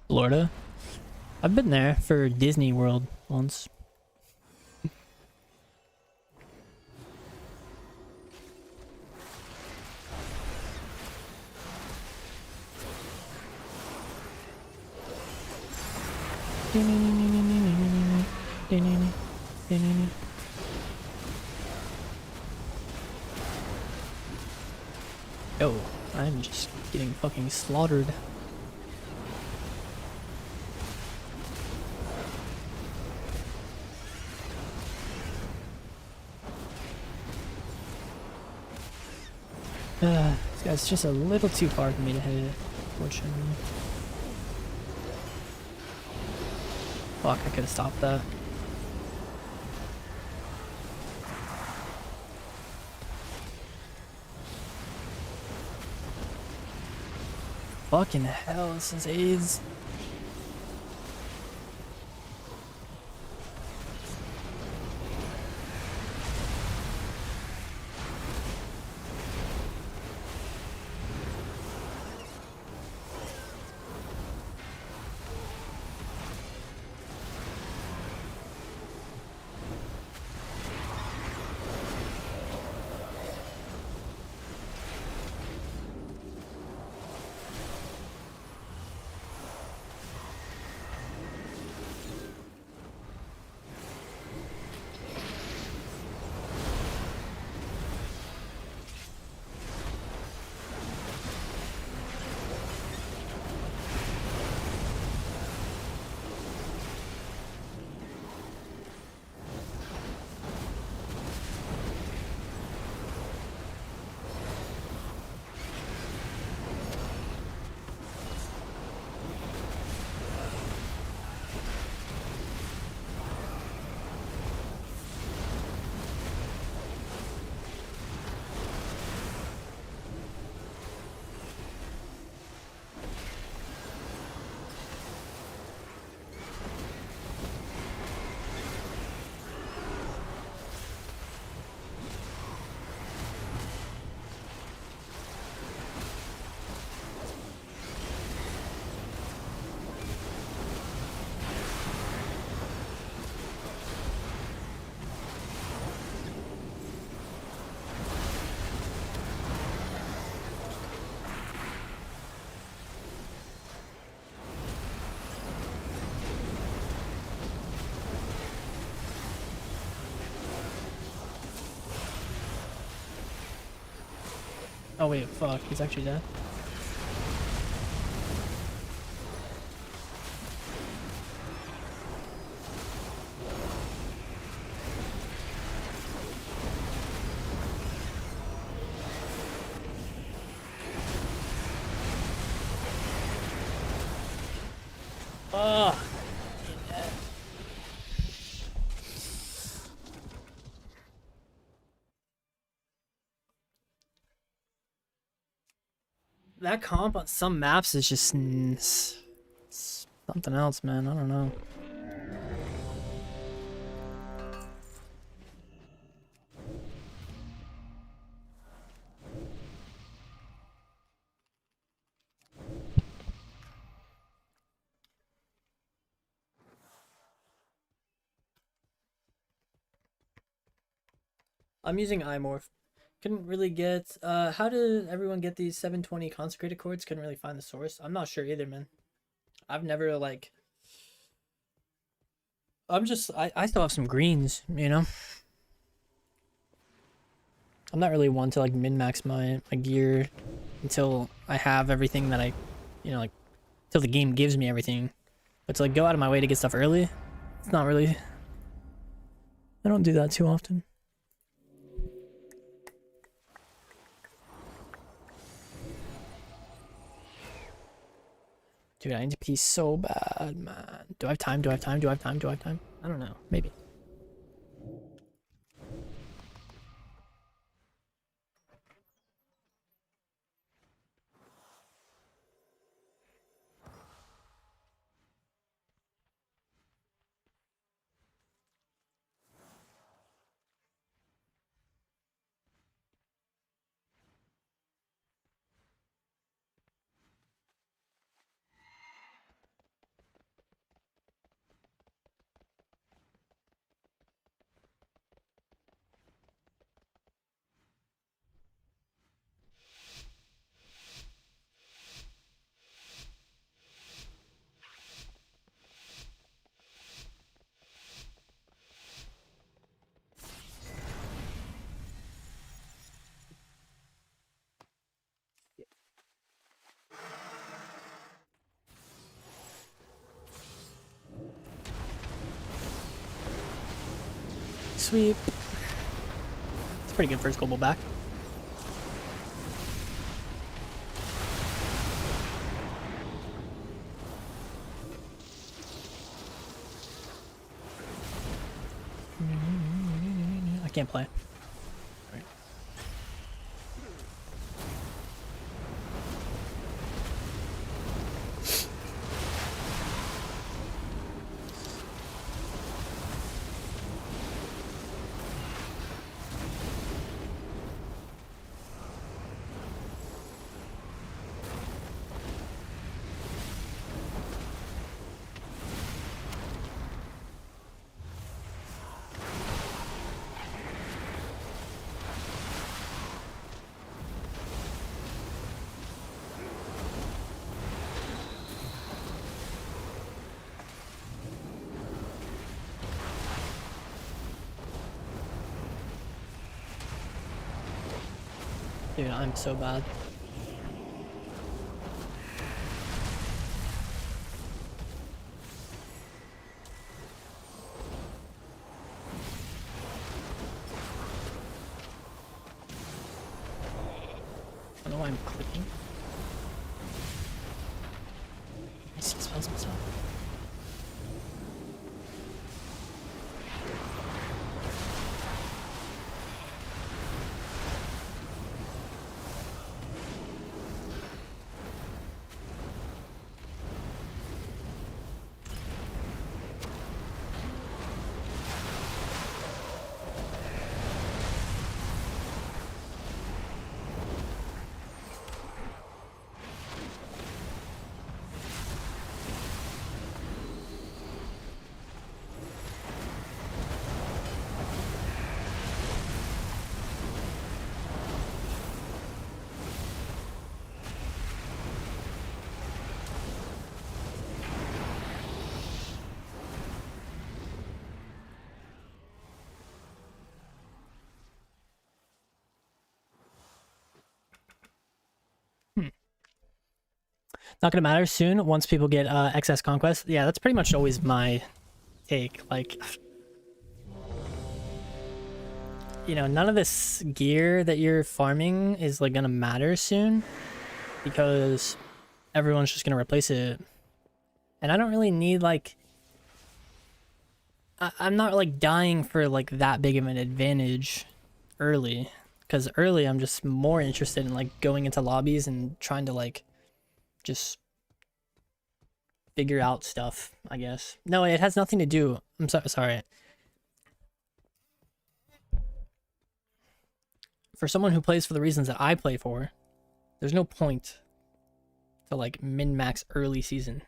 Florida? I've been there for Disney World once. Yo, I'm just getting fucking slaughtered. This guy's just a little too far for me to hit it, fortunately. Fuck, I could have stopped that. Fucking hell, this is AIDS. Oh wait, fuck, he's actually dead. Ugh. That comp on some maps is just something else, man. I don't know. I'm using iMorph. Couldn't really get how did everyone get these 720 consecrated chords? Couldn't really find the source. I'm not sure either, man. I've never like I still have some greens, you know? I'm not really one to like min-max my gear until I have everything that I, you know, like until the game gives me everything. But to like go out of my way to get stuff early, it's not really I don't do that too often. Dude, I need to pee so bad, man. Do I have time? Do I have time? Do I have time? Do I have time? I don't know. Maybe. Sweep. It's pretty good first global back. I can't play. Right. Dude, I'm so bad. I don't know why I'm clicking. I see spells myself. Not gonna matter soon once people get excess conquest. Yeah, that's pretty much always my take. Like, you know, none of this gear that you're farming is like gonna matter soon because everyone's just gonna replace it. And I don't really need like I'm not like dying for like that big of an advantage early, because early I'm just more interested in like going into lobbies and trying to like just figure out stuff, I guess. No, it has nothing to do. I'm sorry. For someone who plays for the reasons that I play for, there's no point to like min-max early season.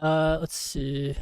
Let's see.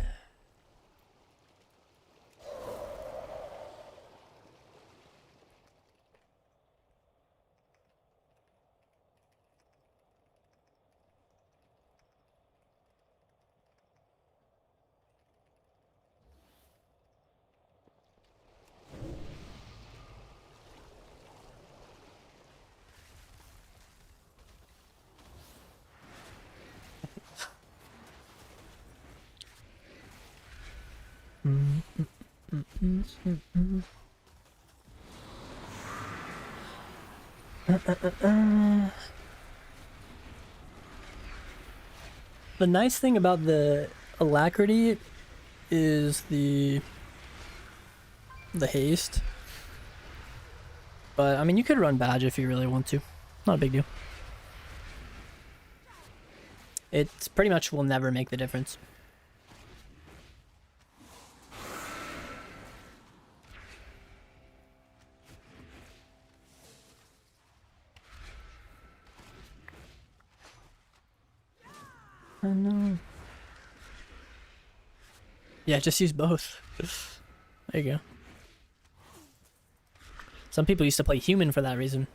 The nice thing about the alacrity is the haste. But I mean, you could run badge if you really want to. Not a big deal. It pretty much will never make the difference. I know. Yeah, just use both. There you go. Some people used to play human for that reason.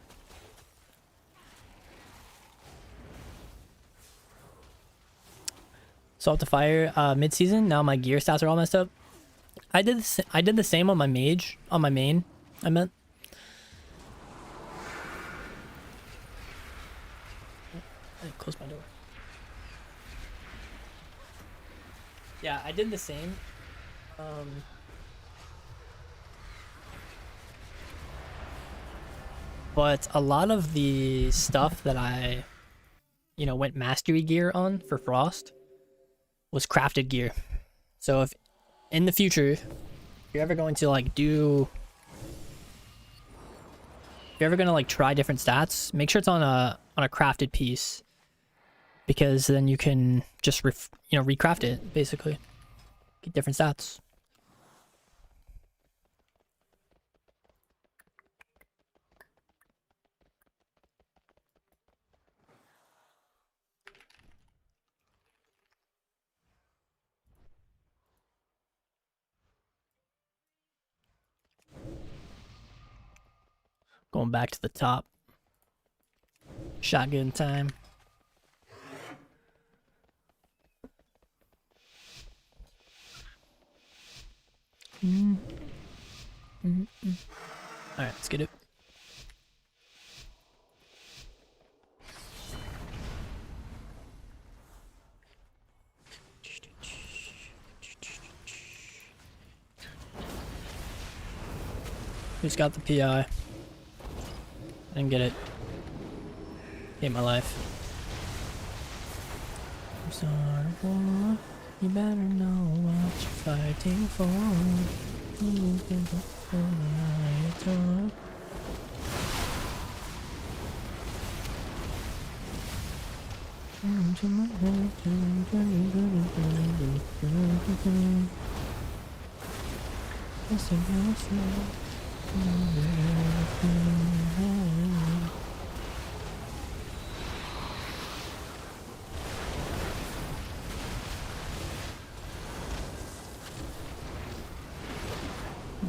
Salt to fire mid-season. Now my gear stats are all messed up. I did the same on my mage, on my main. I meant. I close my door. Yeah, I did the same. But a lot of the stuff that I, went mastery gear on for Frost was crafted gear. So if in the future you're ever going to try different stats, make sure it's on a crafted piece, because then you can just recraft it basically, get different stats. Going back to the top. Shotgun time. Alright, let's get it. Who's got the PI? I didn't get it. Hate my life. I'm sorry, boy. You better know what you're fighting for. You can go for the time. Into my head,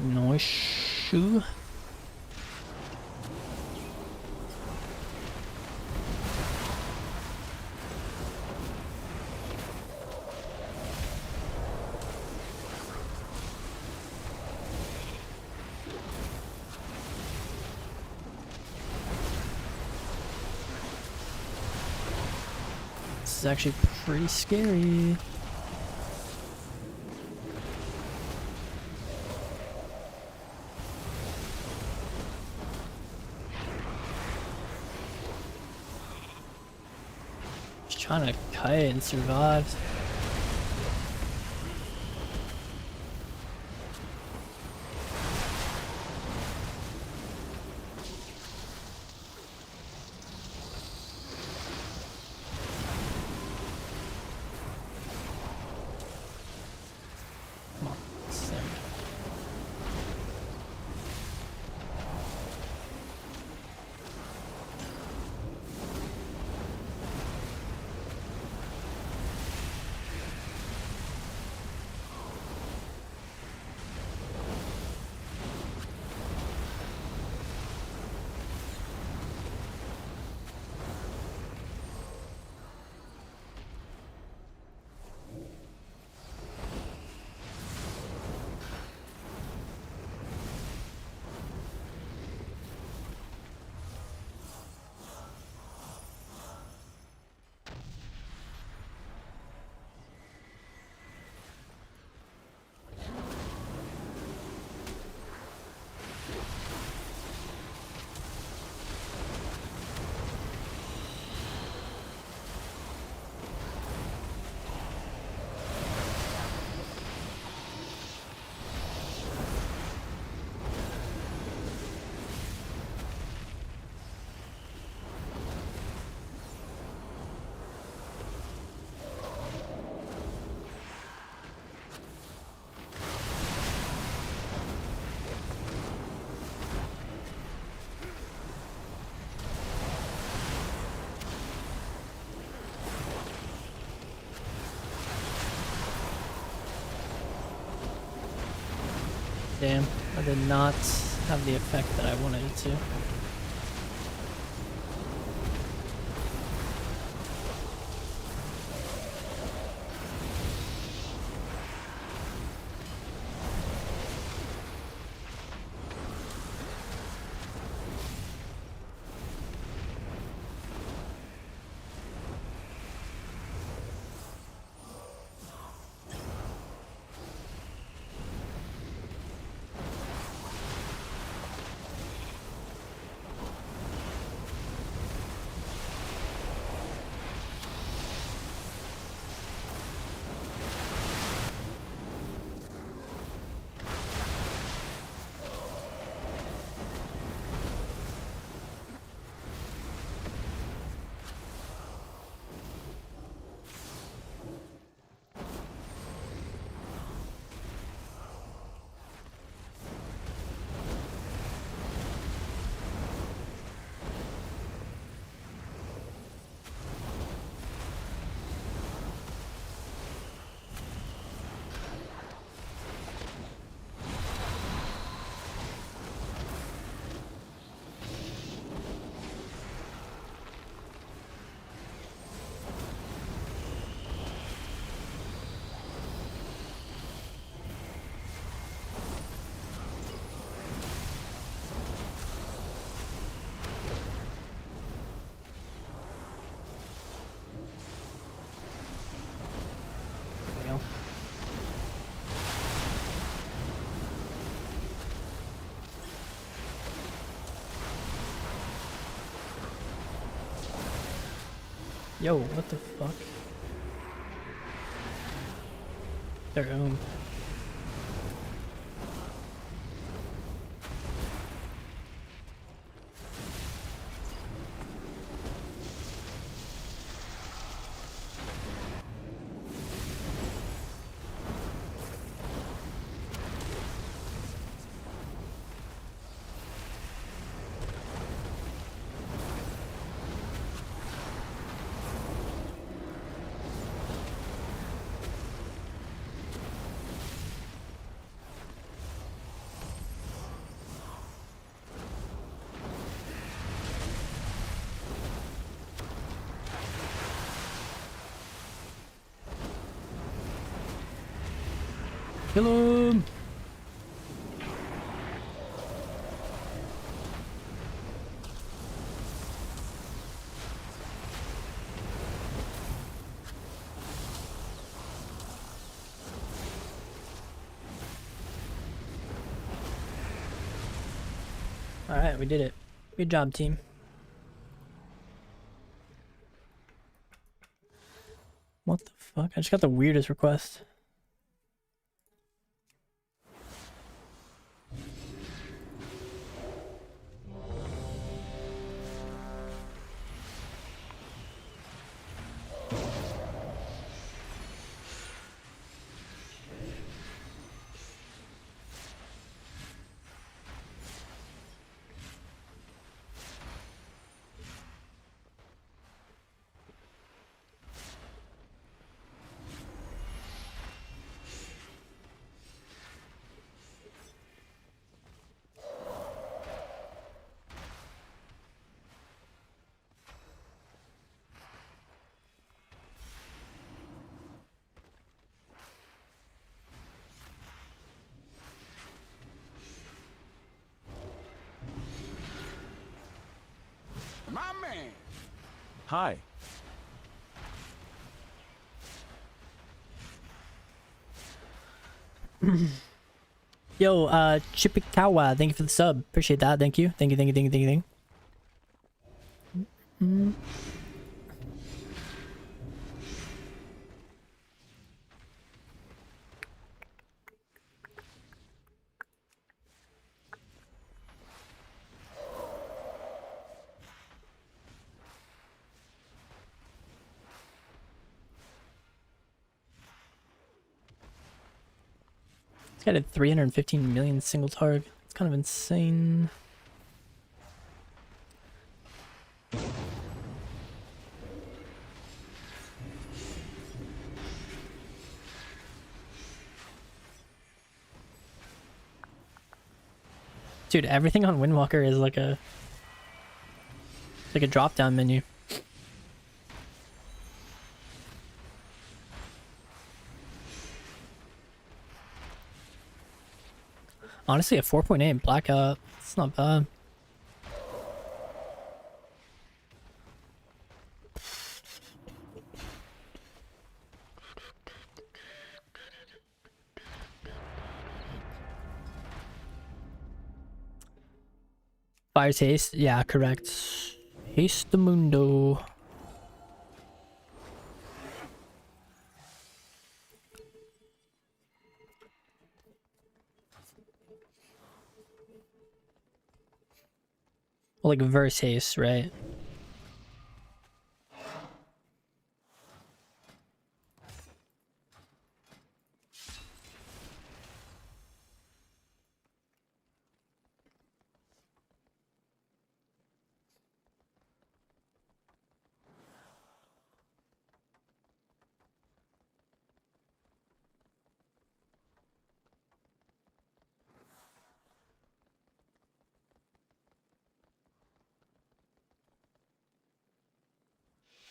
nice shoe. This is actually pretty scary. Just trying to kite and survive. Damn, I did not have the effect that I wanted it to. Yo, what the fuck? Their own. Kill him! Alright, we did it. Good job, team. What the fuck? I just got the weirdest request. My man. Hi. Yo, Chipikawa, thank you for the sub. Appreciate that. Thank you. Thank you, thank you, thank you, thank you, thank you. It's got a 315 million single target. It's kind of insane. Dude, everything on Windwalker is like a drop down menu. Honestly, a 4.8 blackout, it's not bad. Fire's haste, yeah, correct. Haste the mundo. Like verse haste, right?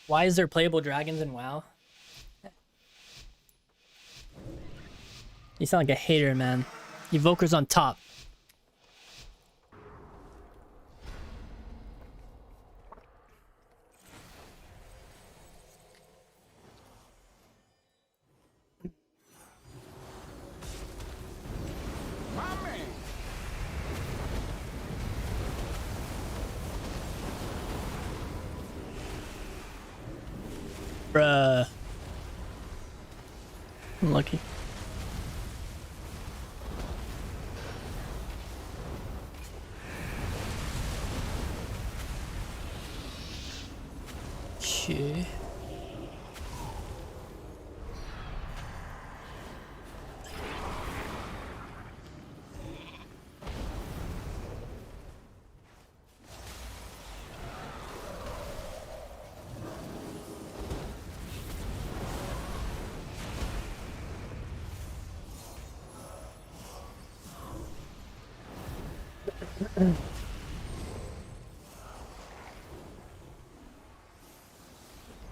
Why is there playable dragons in WoW? You sound like a hater, man. Evoker's on top. My man. Bruh. Unlucky. Shit.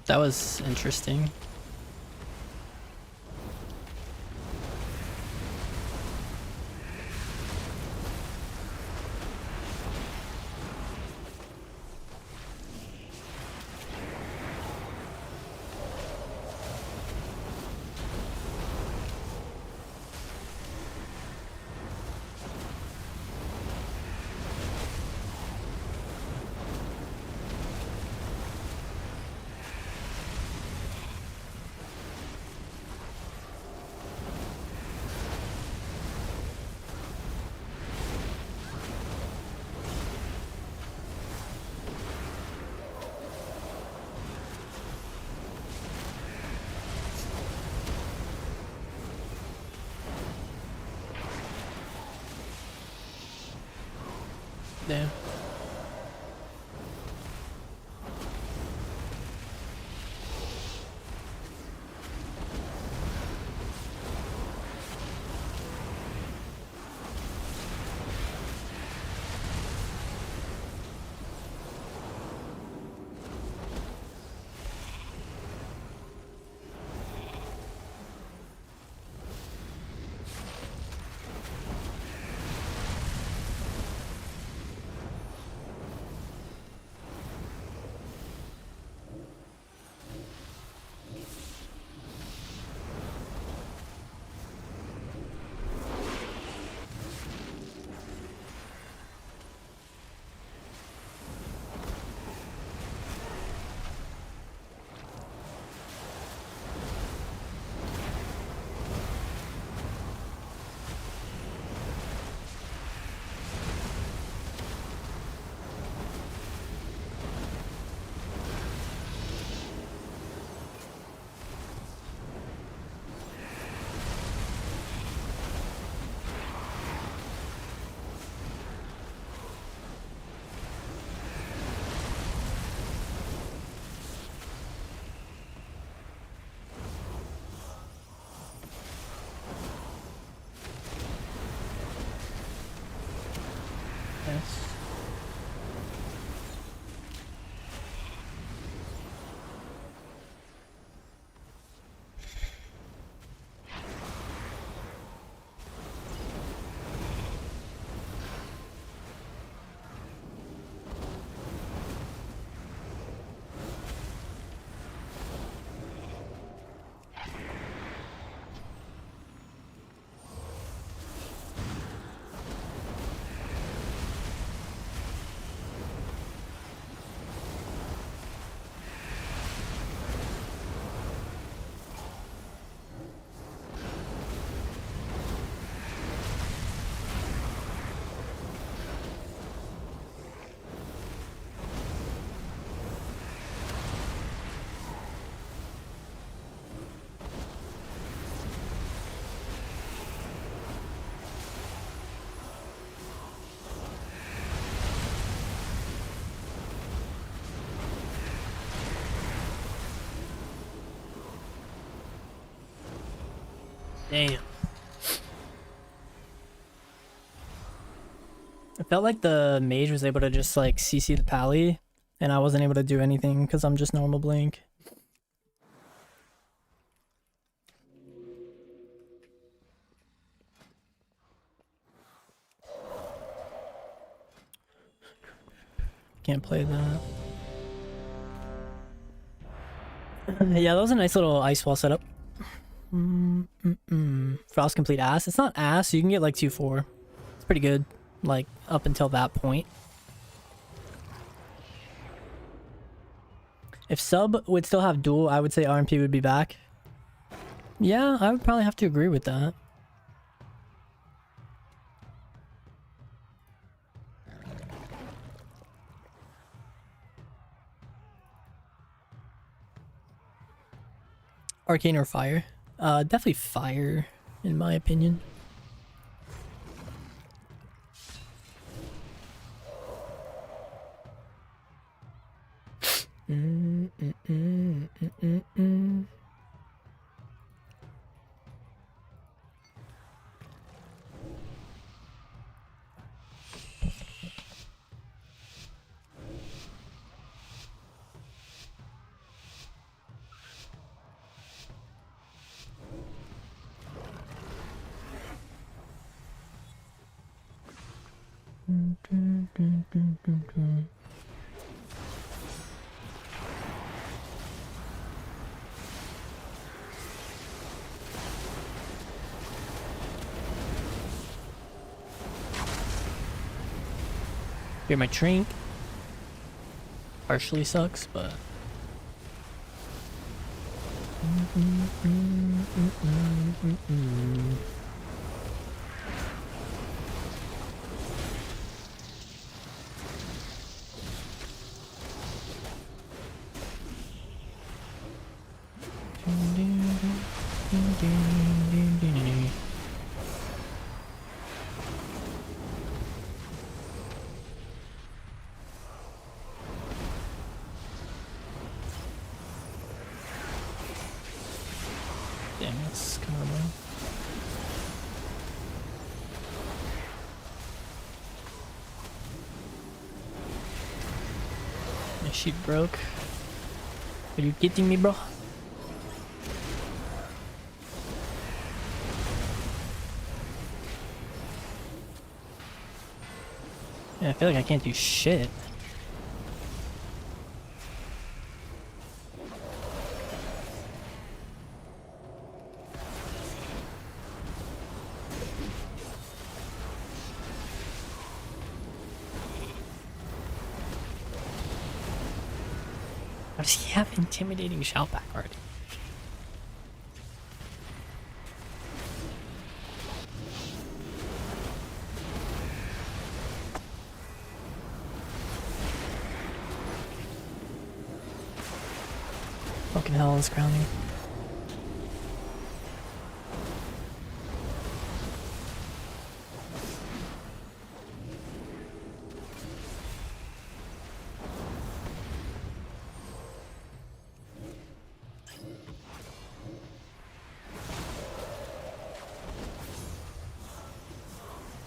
That was interesting. Damn. Nice. Damn. It felt like the mage was able to just like CC the pally, and I wasn't able to do anything because I'm just normal blink. Can't play that. Yeah, that was a nice little ice wall setup. Frost complete ass. It's not ass, so you can get like 2-4. It's pretty good, like up until that point. If sub would still have duel, I would say RMP would be back. Yeah, I would probably have to agree with that. Arcane or fire? Definitely fire, in my opinion. Here, my drink partially sucks, but damn, that's kind of annoying. My sheet broke. Are you kidding me, bro? Yeah, I feel like I can't do shit. How does he have intimidating shout back already? Fucking hell is grounding.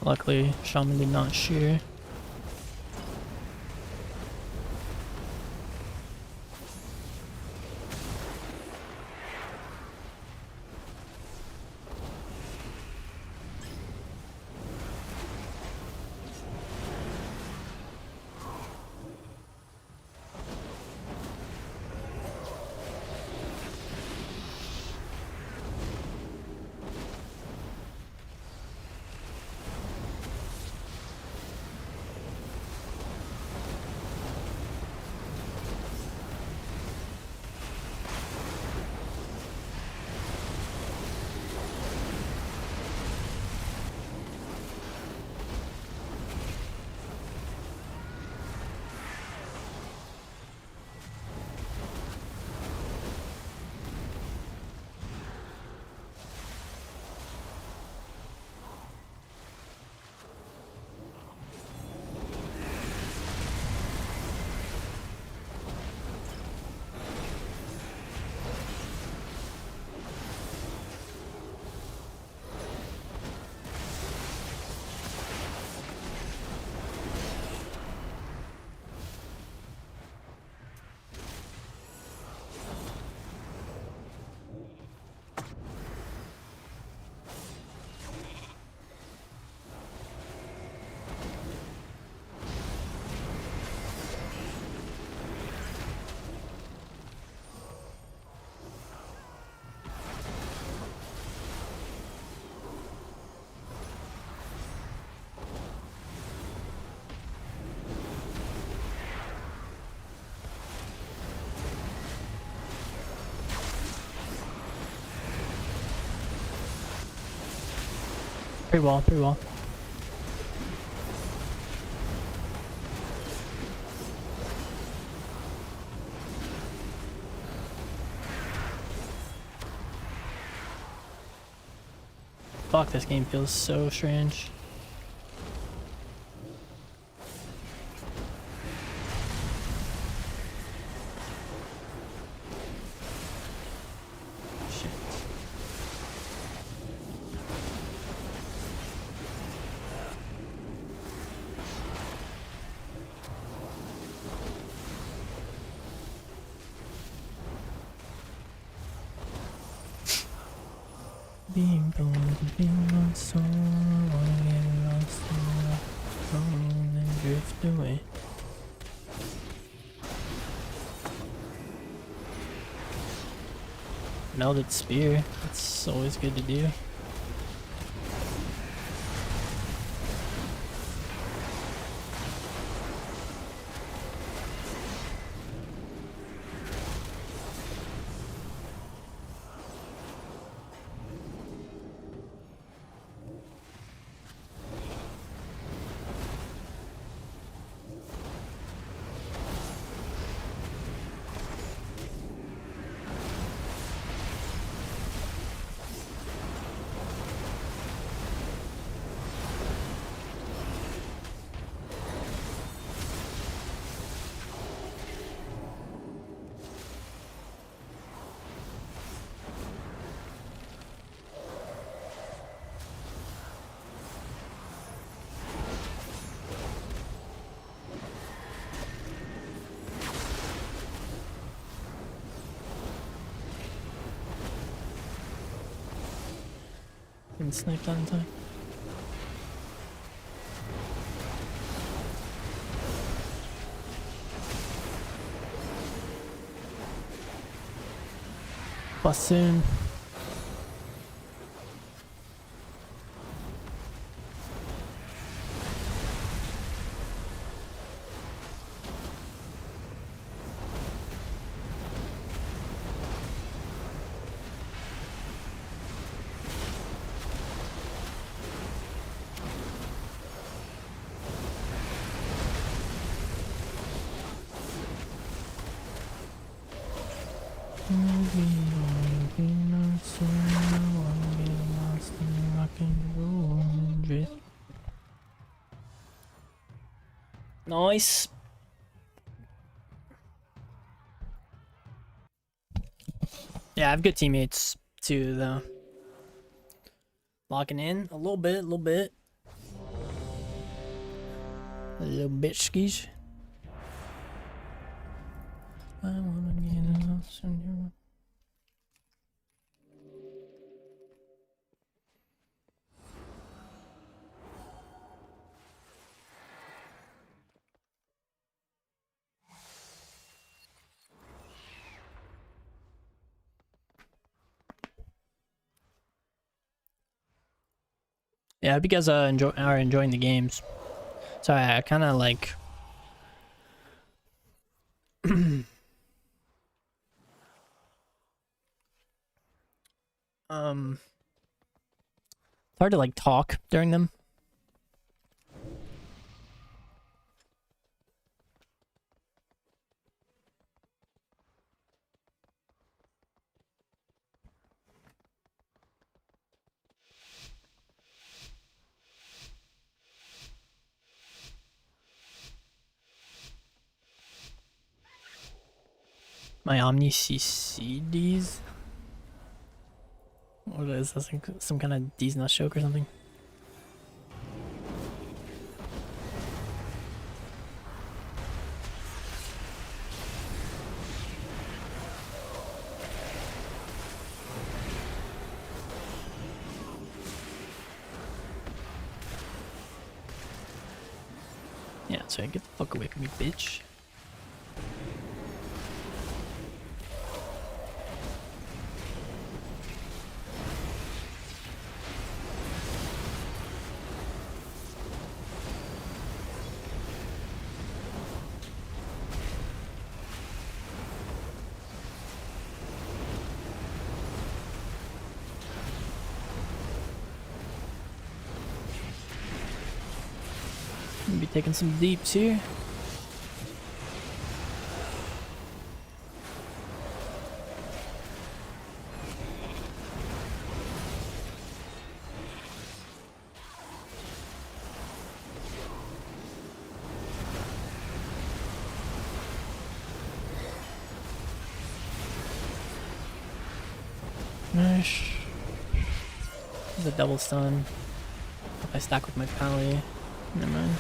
Luckily, Shaman did not shear. Pre-wall, pre-wall. Fuck, this game feels so strange. Shit. Being born, being lost, so I wanna get lost in the road and drift away. Melted spear, that's always good to do. Didn't snipe that in time. Plus soon. Nice. Yeah, I have good teammates too, though. Locking in a little bit, a little bit skis. I wanna get lost in your... Yeah, I hope you guys are enjoying the games. Sorry, I kind of like... It's hard to like talk during them. My Omni-CCDs? What is this? Some kind of D's Nuts joke or something? Yeah, so get the fuck away from me, bitch. Gonna be taking some deeps here. Nice. The double stun. If I stack with my pally. Never mind.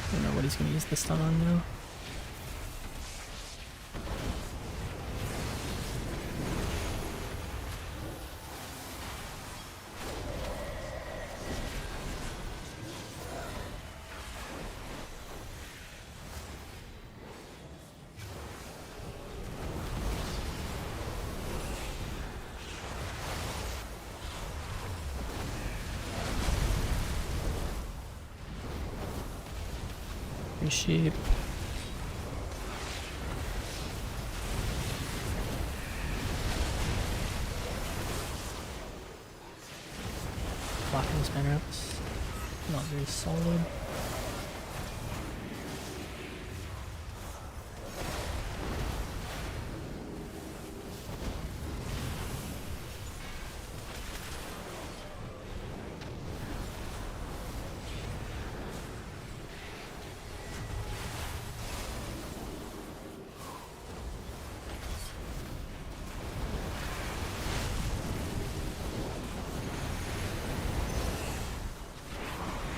I don't know what he's gonna use the stun on now. Sheep. Blocking his mana ups. Not very solid.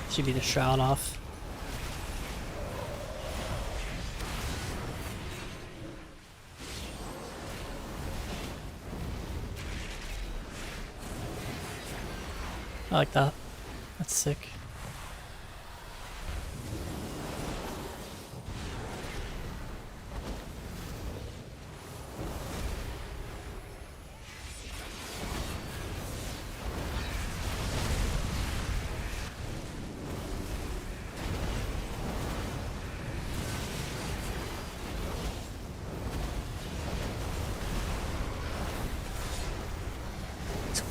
Should be the shroud off. I like that. That's sick.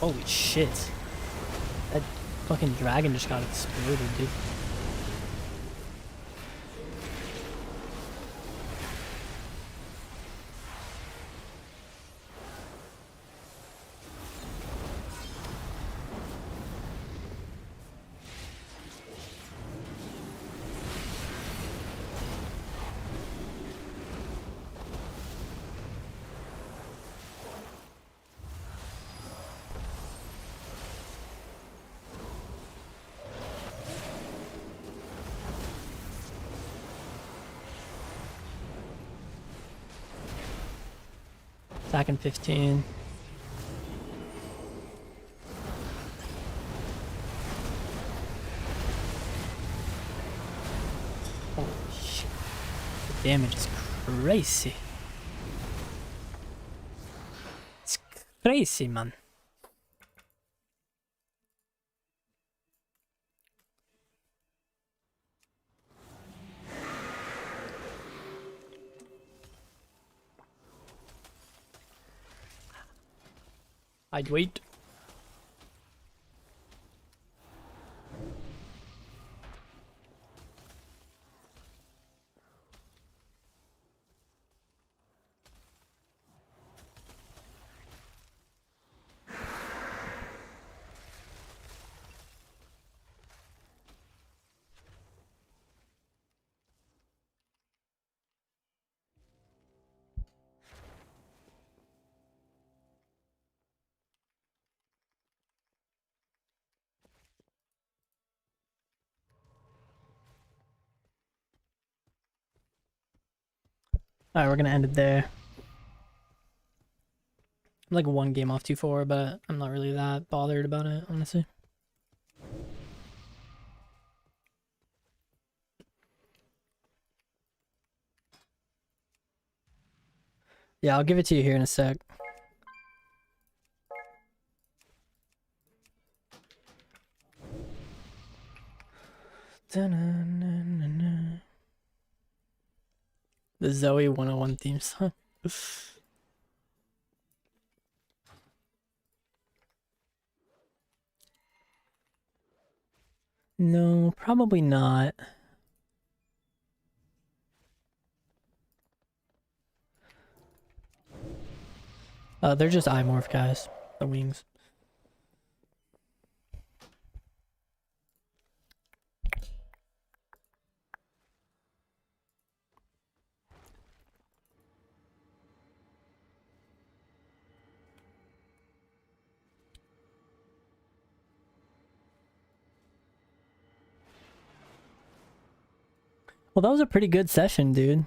Holy shit. That fucking dragon just got exploded, dude. Attacking 15. Holy shit. The damage is crazy. It's crazy, man. I'd wait. Alright, we're gonna end it there. I'm like one game off 2-4, but I'm not really that bothered about it, honestly. Yeah, I'll give it to you here in a sec. The Zoe 101 theme song. No, probably not. They're just eye morph guys. The wings. Well, that was a pretty good session, dude.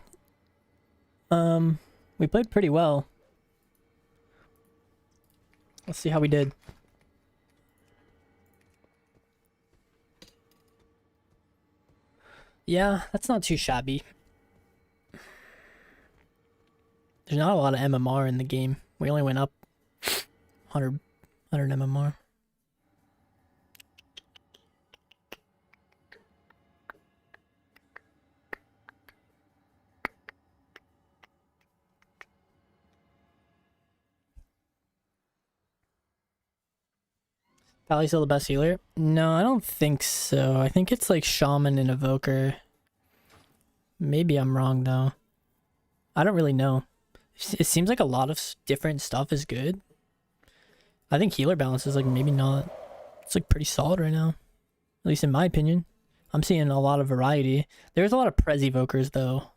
We played pretty well. Let's see how we did. Yeah, that's not too shabby. There's not a lot of MMR in the game. We only went up 100 MMR. Pally's still the best healer? No, I don't think so. I think it's like Shaman and Evoker. Maybe I'm wrong though. I don't really know. It seems like a lot of different stuff is good. I think healer balance is like maybe not. It's like pretty solid right now. At least in my opinion. I'm seeing a lot of variety. There's a lot of Prez Evokers though.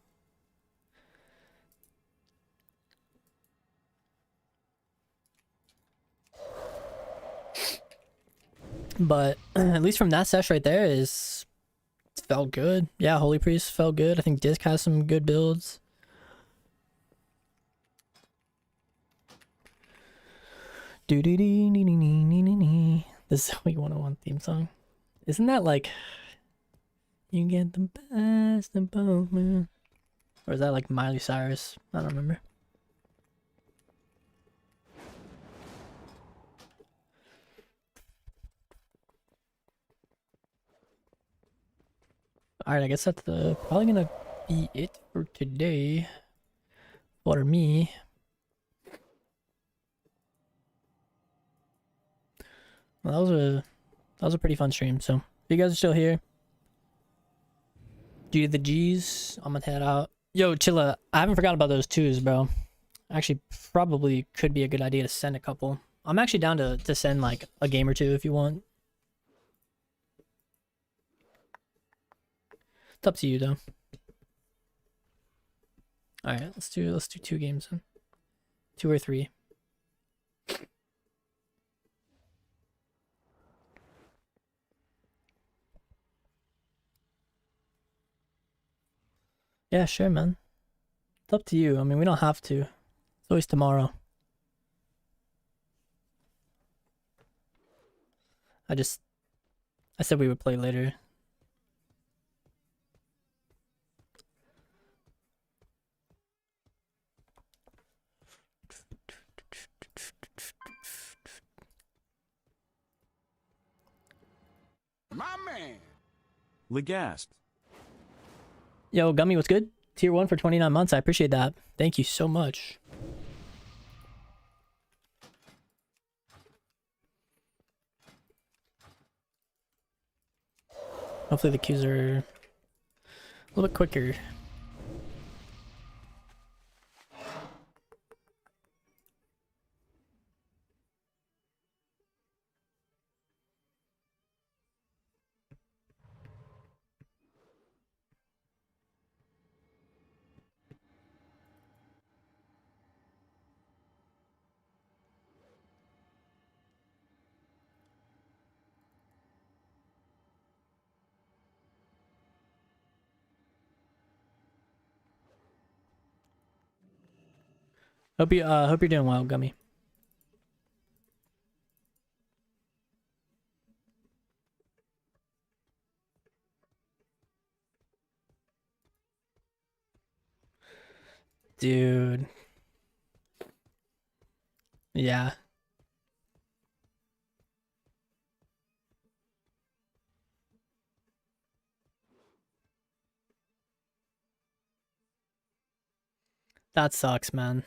But at least from that sesh right there it felt good. Yeah, Holy Priest felt good. I think Disc has some good builds. This is what you want theme song. Isn't that like you get the best of both, man? Or is that like Miley Cyrus? I don't remember. Alright, I guess that's probably gonna be it for today. For me. Well, that was a pretty fun stream, so if you guys are still here, G to the G's, I'm gonna head out. Yo, Chilla, I haven't forgotten about those twos, bro. Actually, probably could be a good idea to send a couple. I'm actually down to send like a game or two if you want. It's up to you though. Alright, let's do 2 games then. 2 or 3. Yeah, sure, man. It's up to you. I mean, we don't have to. It's always tomorrow. I said we would play later. My man. Legasp. Yo, Gummy, what's good? Tier 1 for 29 months. I appreciate that. Thank you so much. Hopefully the queues are a little bit quicker. Hope you're doing well, Gummy. Dude. Yeah. That sucks, man.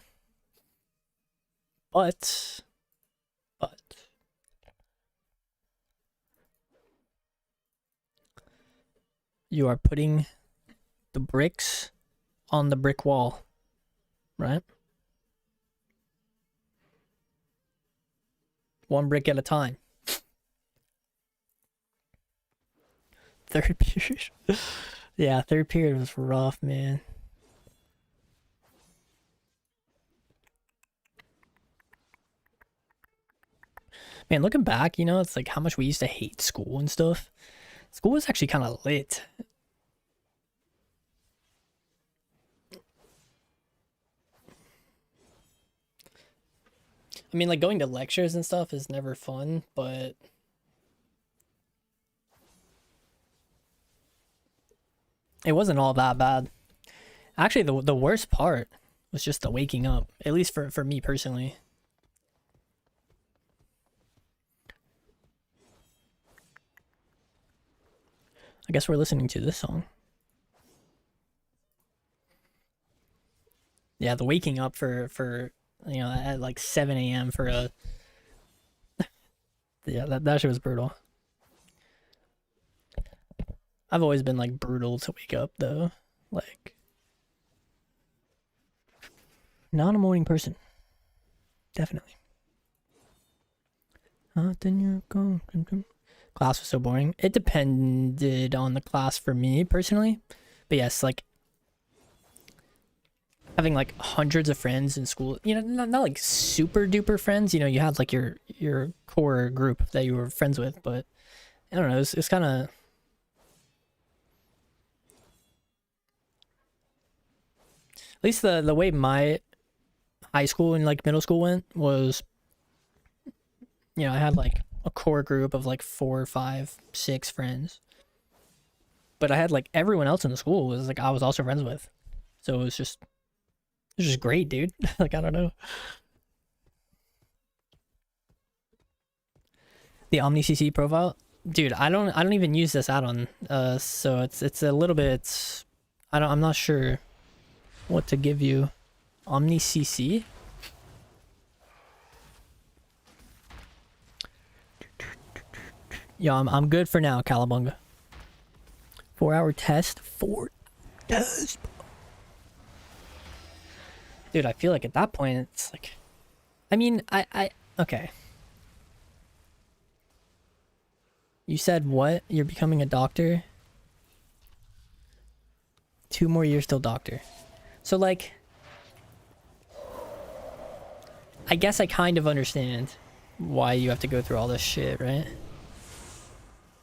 But you are putting the bricks on the brick wall, right? one brick at a time. Third period. Yeah, third period was rough, man. Man, looking back, you know, it's like how much we used to hate school and stuff. School was actually kind of lit. I mean, like going to lectures and stuff is never fun, but it wasn't all that bad. Actually, the worst part was just the waking up, at least for me personally. I guess we're listening to this song. Yeah, the waking up for you know, at like 7 a.m. for a yeah, that shit was brutal. I've always been like brutal to wake up though. Like not a morning person. Definitely. Class was so boring. It depended on the class for me personally. But yes, like having like hundreds of friends in school, you know, not like super duper friends, you know, you had like your core group that you were friends with, but I don't know, it's kind of at least the way my high school and like middle school went was, you know, I had like a core group of like 4, 5, 6 friends, but I had like everyone else in the school was like I was also friends with, so it was just great, dude. Like I don't know. The OmniCC profile, dude. I don't even use this add-on. So it's a little bit. I'm not sure what to give you. OmniCC. Yeah, I'm good for now, Calabunga. 4-hour test. 4 tests. Dude, I feel like at that point it's like, I mean, I okay. You said what? You're becoming a doctor? 2 more years till doctor. So like, I guess I kind of understand why you have to go through all this shit, right?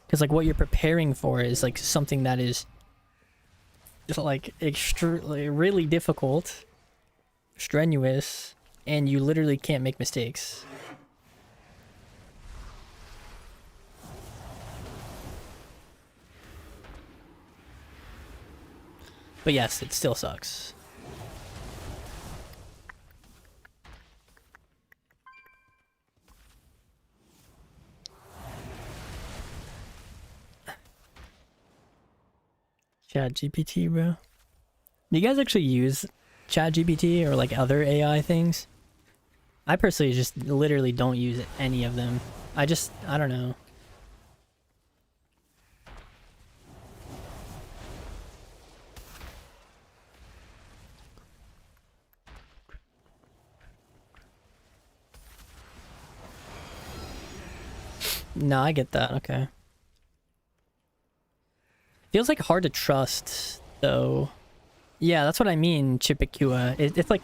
Because like what you're preparing for is like something that is just like extremely really difficult, strenuous, and you literally can't make mistakes. But yes, it still sucks. Chat GPT, bro. Do you guys actually use Chat GPT or like other AI things? I personally just literally don't use any of them. I don't know. No, I get that. Okay. Feels like hard to trust, though. Yeah, that's what I mean, Chipikua. It's like...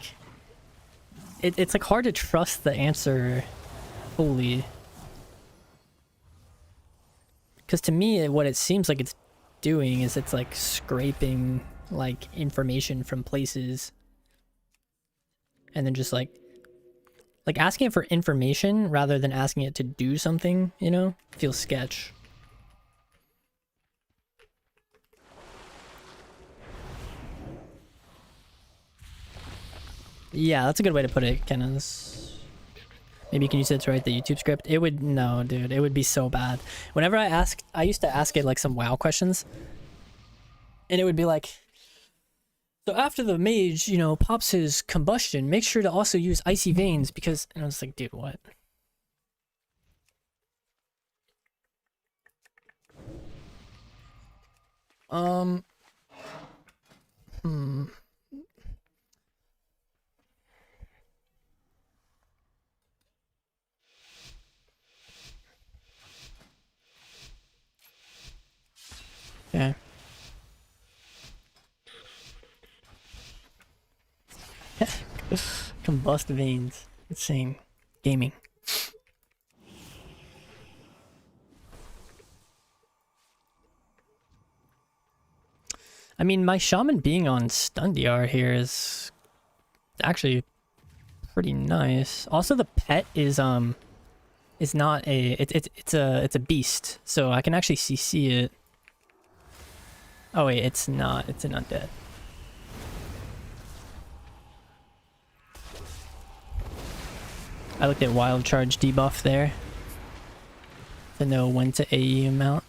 It's like hard to trust the answer fully. Because to me, what it seems like it's doing is it's like scraping like information from places. And then just like asking it for information rather than asking it to do something, you know, feels sketch. Yeah, that's a good way to put it, Kenneth. Maybe you can use it to write the YouTube script. It would, no, dude, it would be so bad. Whenever I used to ask it like some WoW questions, and it would be like, so after the mage, you know, pops his combustion, make sure to also use icy veins because, and I was like, dude, what? Okay. Combust veins. Insane. Gaming. I mean, my shaman being on stun DR here is actually pretty nice. Also, the pet is not a it's a beast, so I can actually CC it. Oh wait, it's not. It's an undead. I looked at wild charge debuff there to know when to AE him out.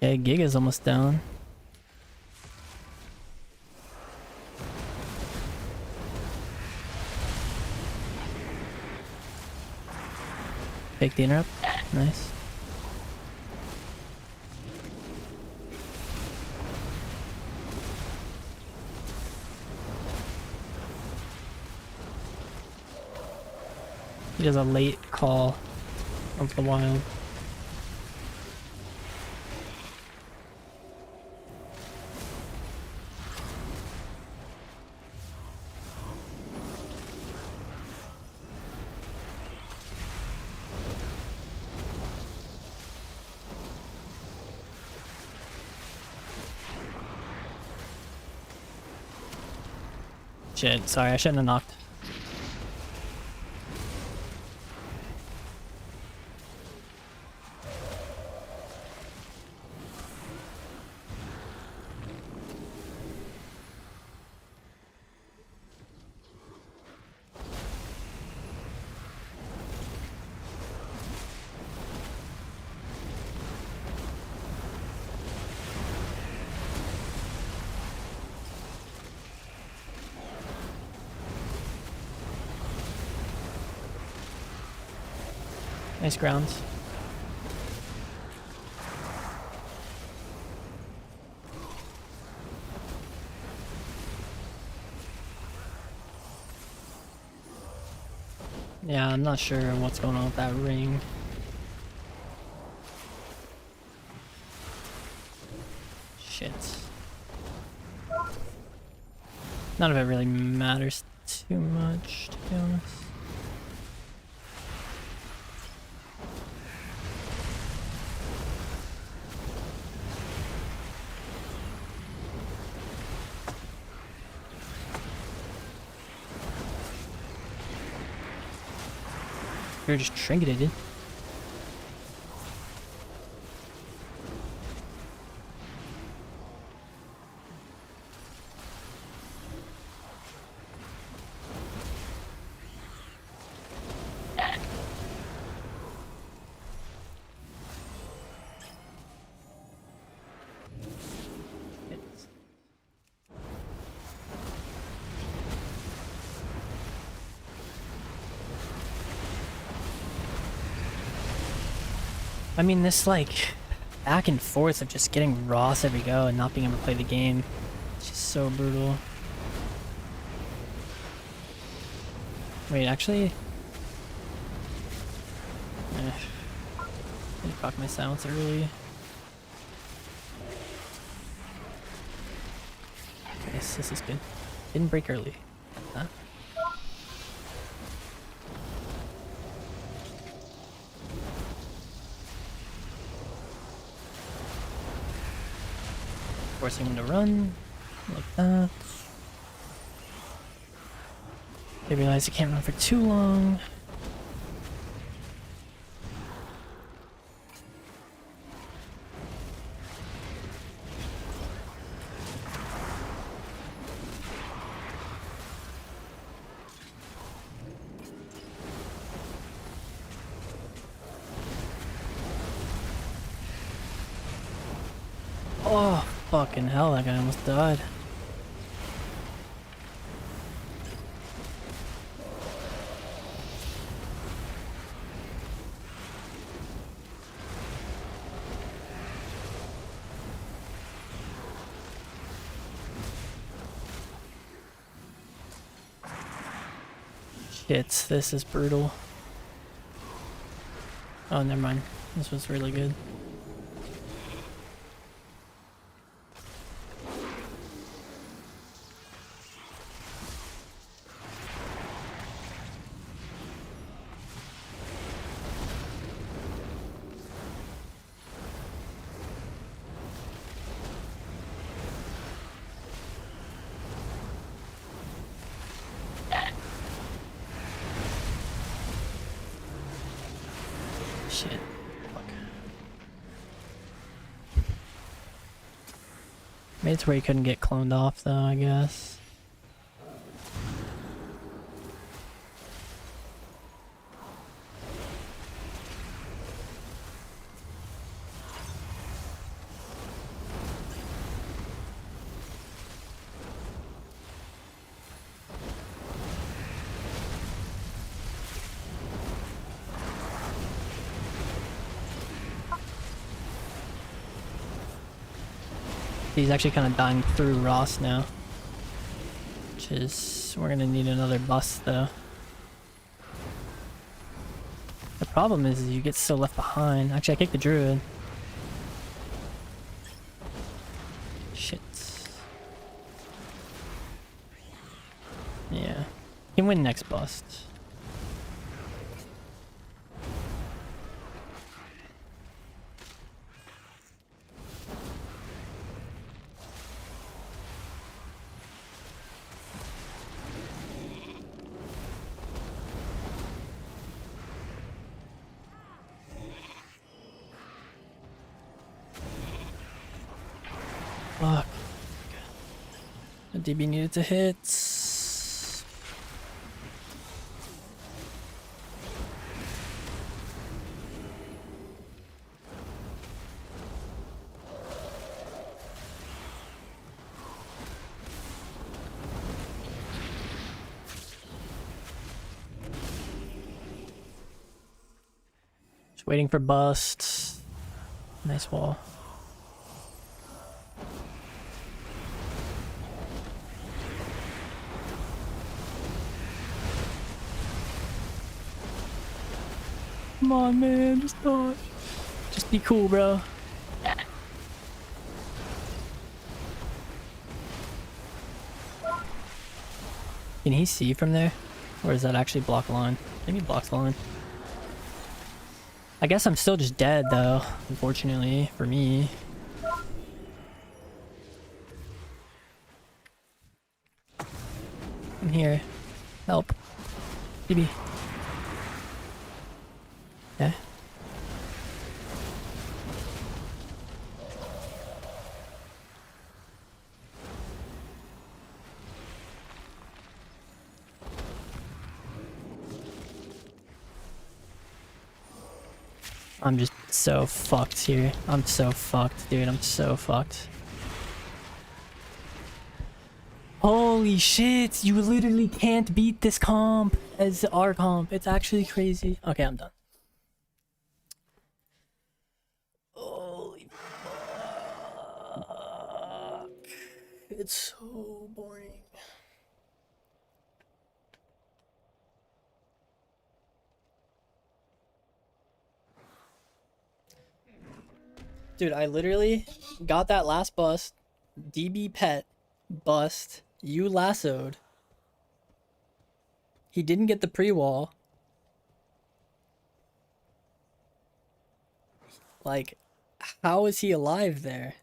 Okay, Giga's almost down. Take the interrupt. Nice. He does a late call of the wild. Shit, sorry, I shouldn't have knocked. Nice grounds. Yeah, I'm not sure what's going on with that ring. Shit. None of it really matters too much, to be honest. You're just trinketed. I mean, this like back and forth of just getting Ross every go and not being able to play the game, it's just so brutal. Wait, actually, I fuck my silence early. Yes, this is good. Didn't break early. Huh? Forcing him to run like that. They realize they can't run for too long. Oh, fucking hell, that guy almost died. Shit, this is brutal. Oh, never mind. This was really good. Shit. Fuck. Maybe it's where he couldn't get cloned off though, I guess. He's actually kind of dying through Ross now. Which is... we're gonna need another bust though. The problem is you get so left behind. Actually, I kicked the druid. Shit. Yeah. He can win next bust. Fuck. The DB needed to hit. Just waiting for bust. Nice wall. Come on, man, just dodge. Just be cool, bro. Can he see from there? Or is that actually block line? Maybe blocks line. I guess I'm still just dead, though, unfortunately, for me. I'm here. Help. BB. Okay. I'm just so fucked here. I'm so fucked, dude. I'm so fucked. Holy shit, you literally can't beat this comp as our comp. It's actually crazy. Okay, I'm done. Holy fuck. It's so boring. Dude, I literally got that last bust, DB pet, bust, you lassoed. He didn't get the pre-wall. Like, how is he alive there?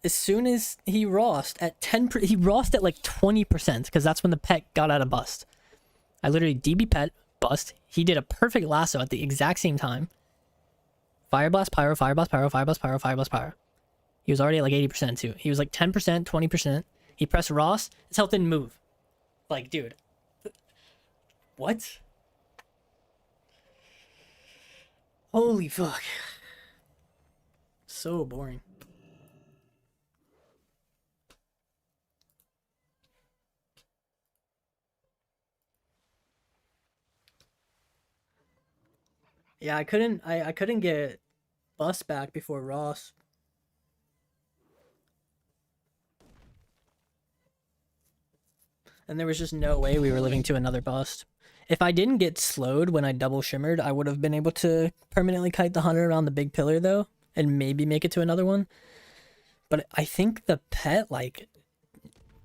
As soon as he rossed at 10%, he rossed at like 20% because that's when the pet got out of bust. I literally DB pet, bust. He did a perfect lasso at the exact same time. Fire blast, pyro, fire blast, pyro, fire blast, pyro, fire blast, pyro. He was already at like 80% too. He was like 10%, 20%. He pressed Ross. His health didn't move. Like, dude. What? Holy fuck. So boring. Yeah, I couldn't get bust back before Ross. And there was just no way we were living to another bust. If I didn't get slowed when I double shimmered, I would have been able to permanently kite the hunter around the big pillar though, and maybe make it to another one. But I think the pet like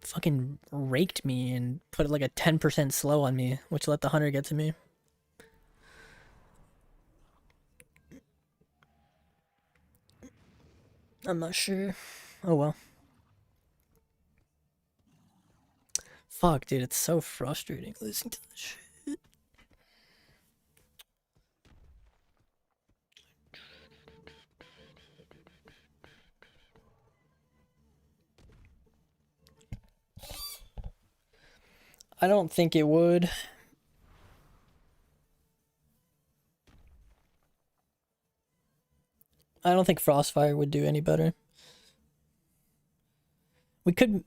fucking raked me and put like a 10% slow on me, which let the hunter get to me. I'm not sure. Oh well. Fuck, dude, it's so frustrating listening to this shit. I don't think it would. I don't think Frostfire would do any better. We could...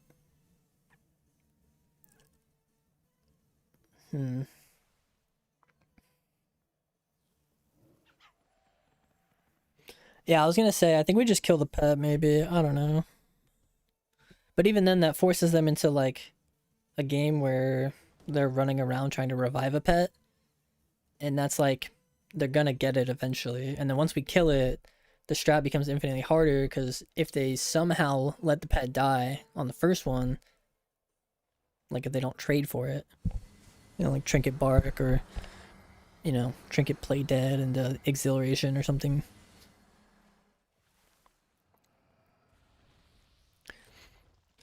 Yeah, I was gonna say, I think we just kill the pet, maybe. I don't know. But even then, that forces them into, like, a game where they're running around trying to revive a pet. And that's, like, they're gonna get it eventually. And then once we kill it, the strat becomes infinitely harder, because if they somehow let the pet die on the first one, like, if they don't trade for it, you know, like Trinket Bark or, you know, Trinket Play Dead and Exhilaration or something.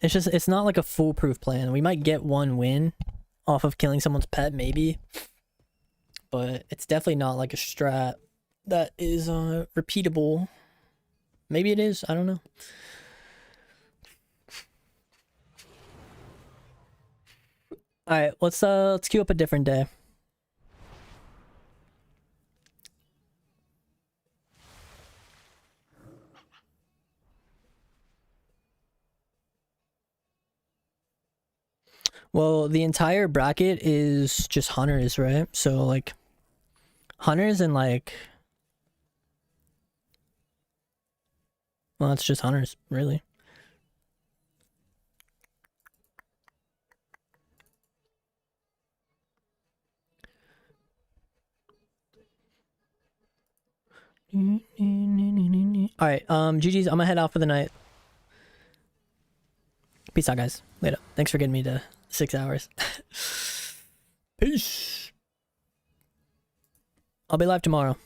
It's just, it's not like a foolproof plan. We might get one win off of killing someone's pet, maybe. But it's definitely not like a strat that is repeatable. Maybe it is, I don't know. Alright, let's queue up a different day. Well, the entire bracket is just hunters, right? So, like, hunters and, like... Well, it's just hunters, really. Alright, GG's, I'm gonna head out for the night. Peace out, guys. Later. Thanks for getting me to 6 hours. Peace. I'll be live tomorrow.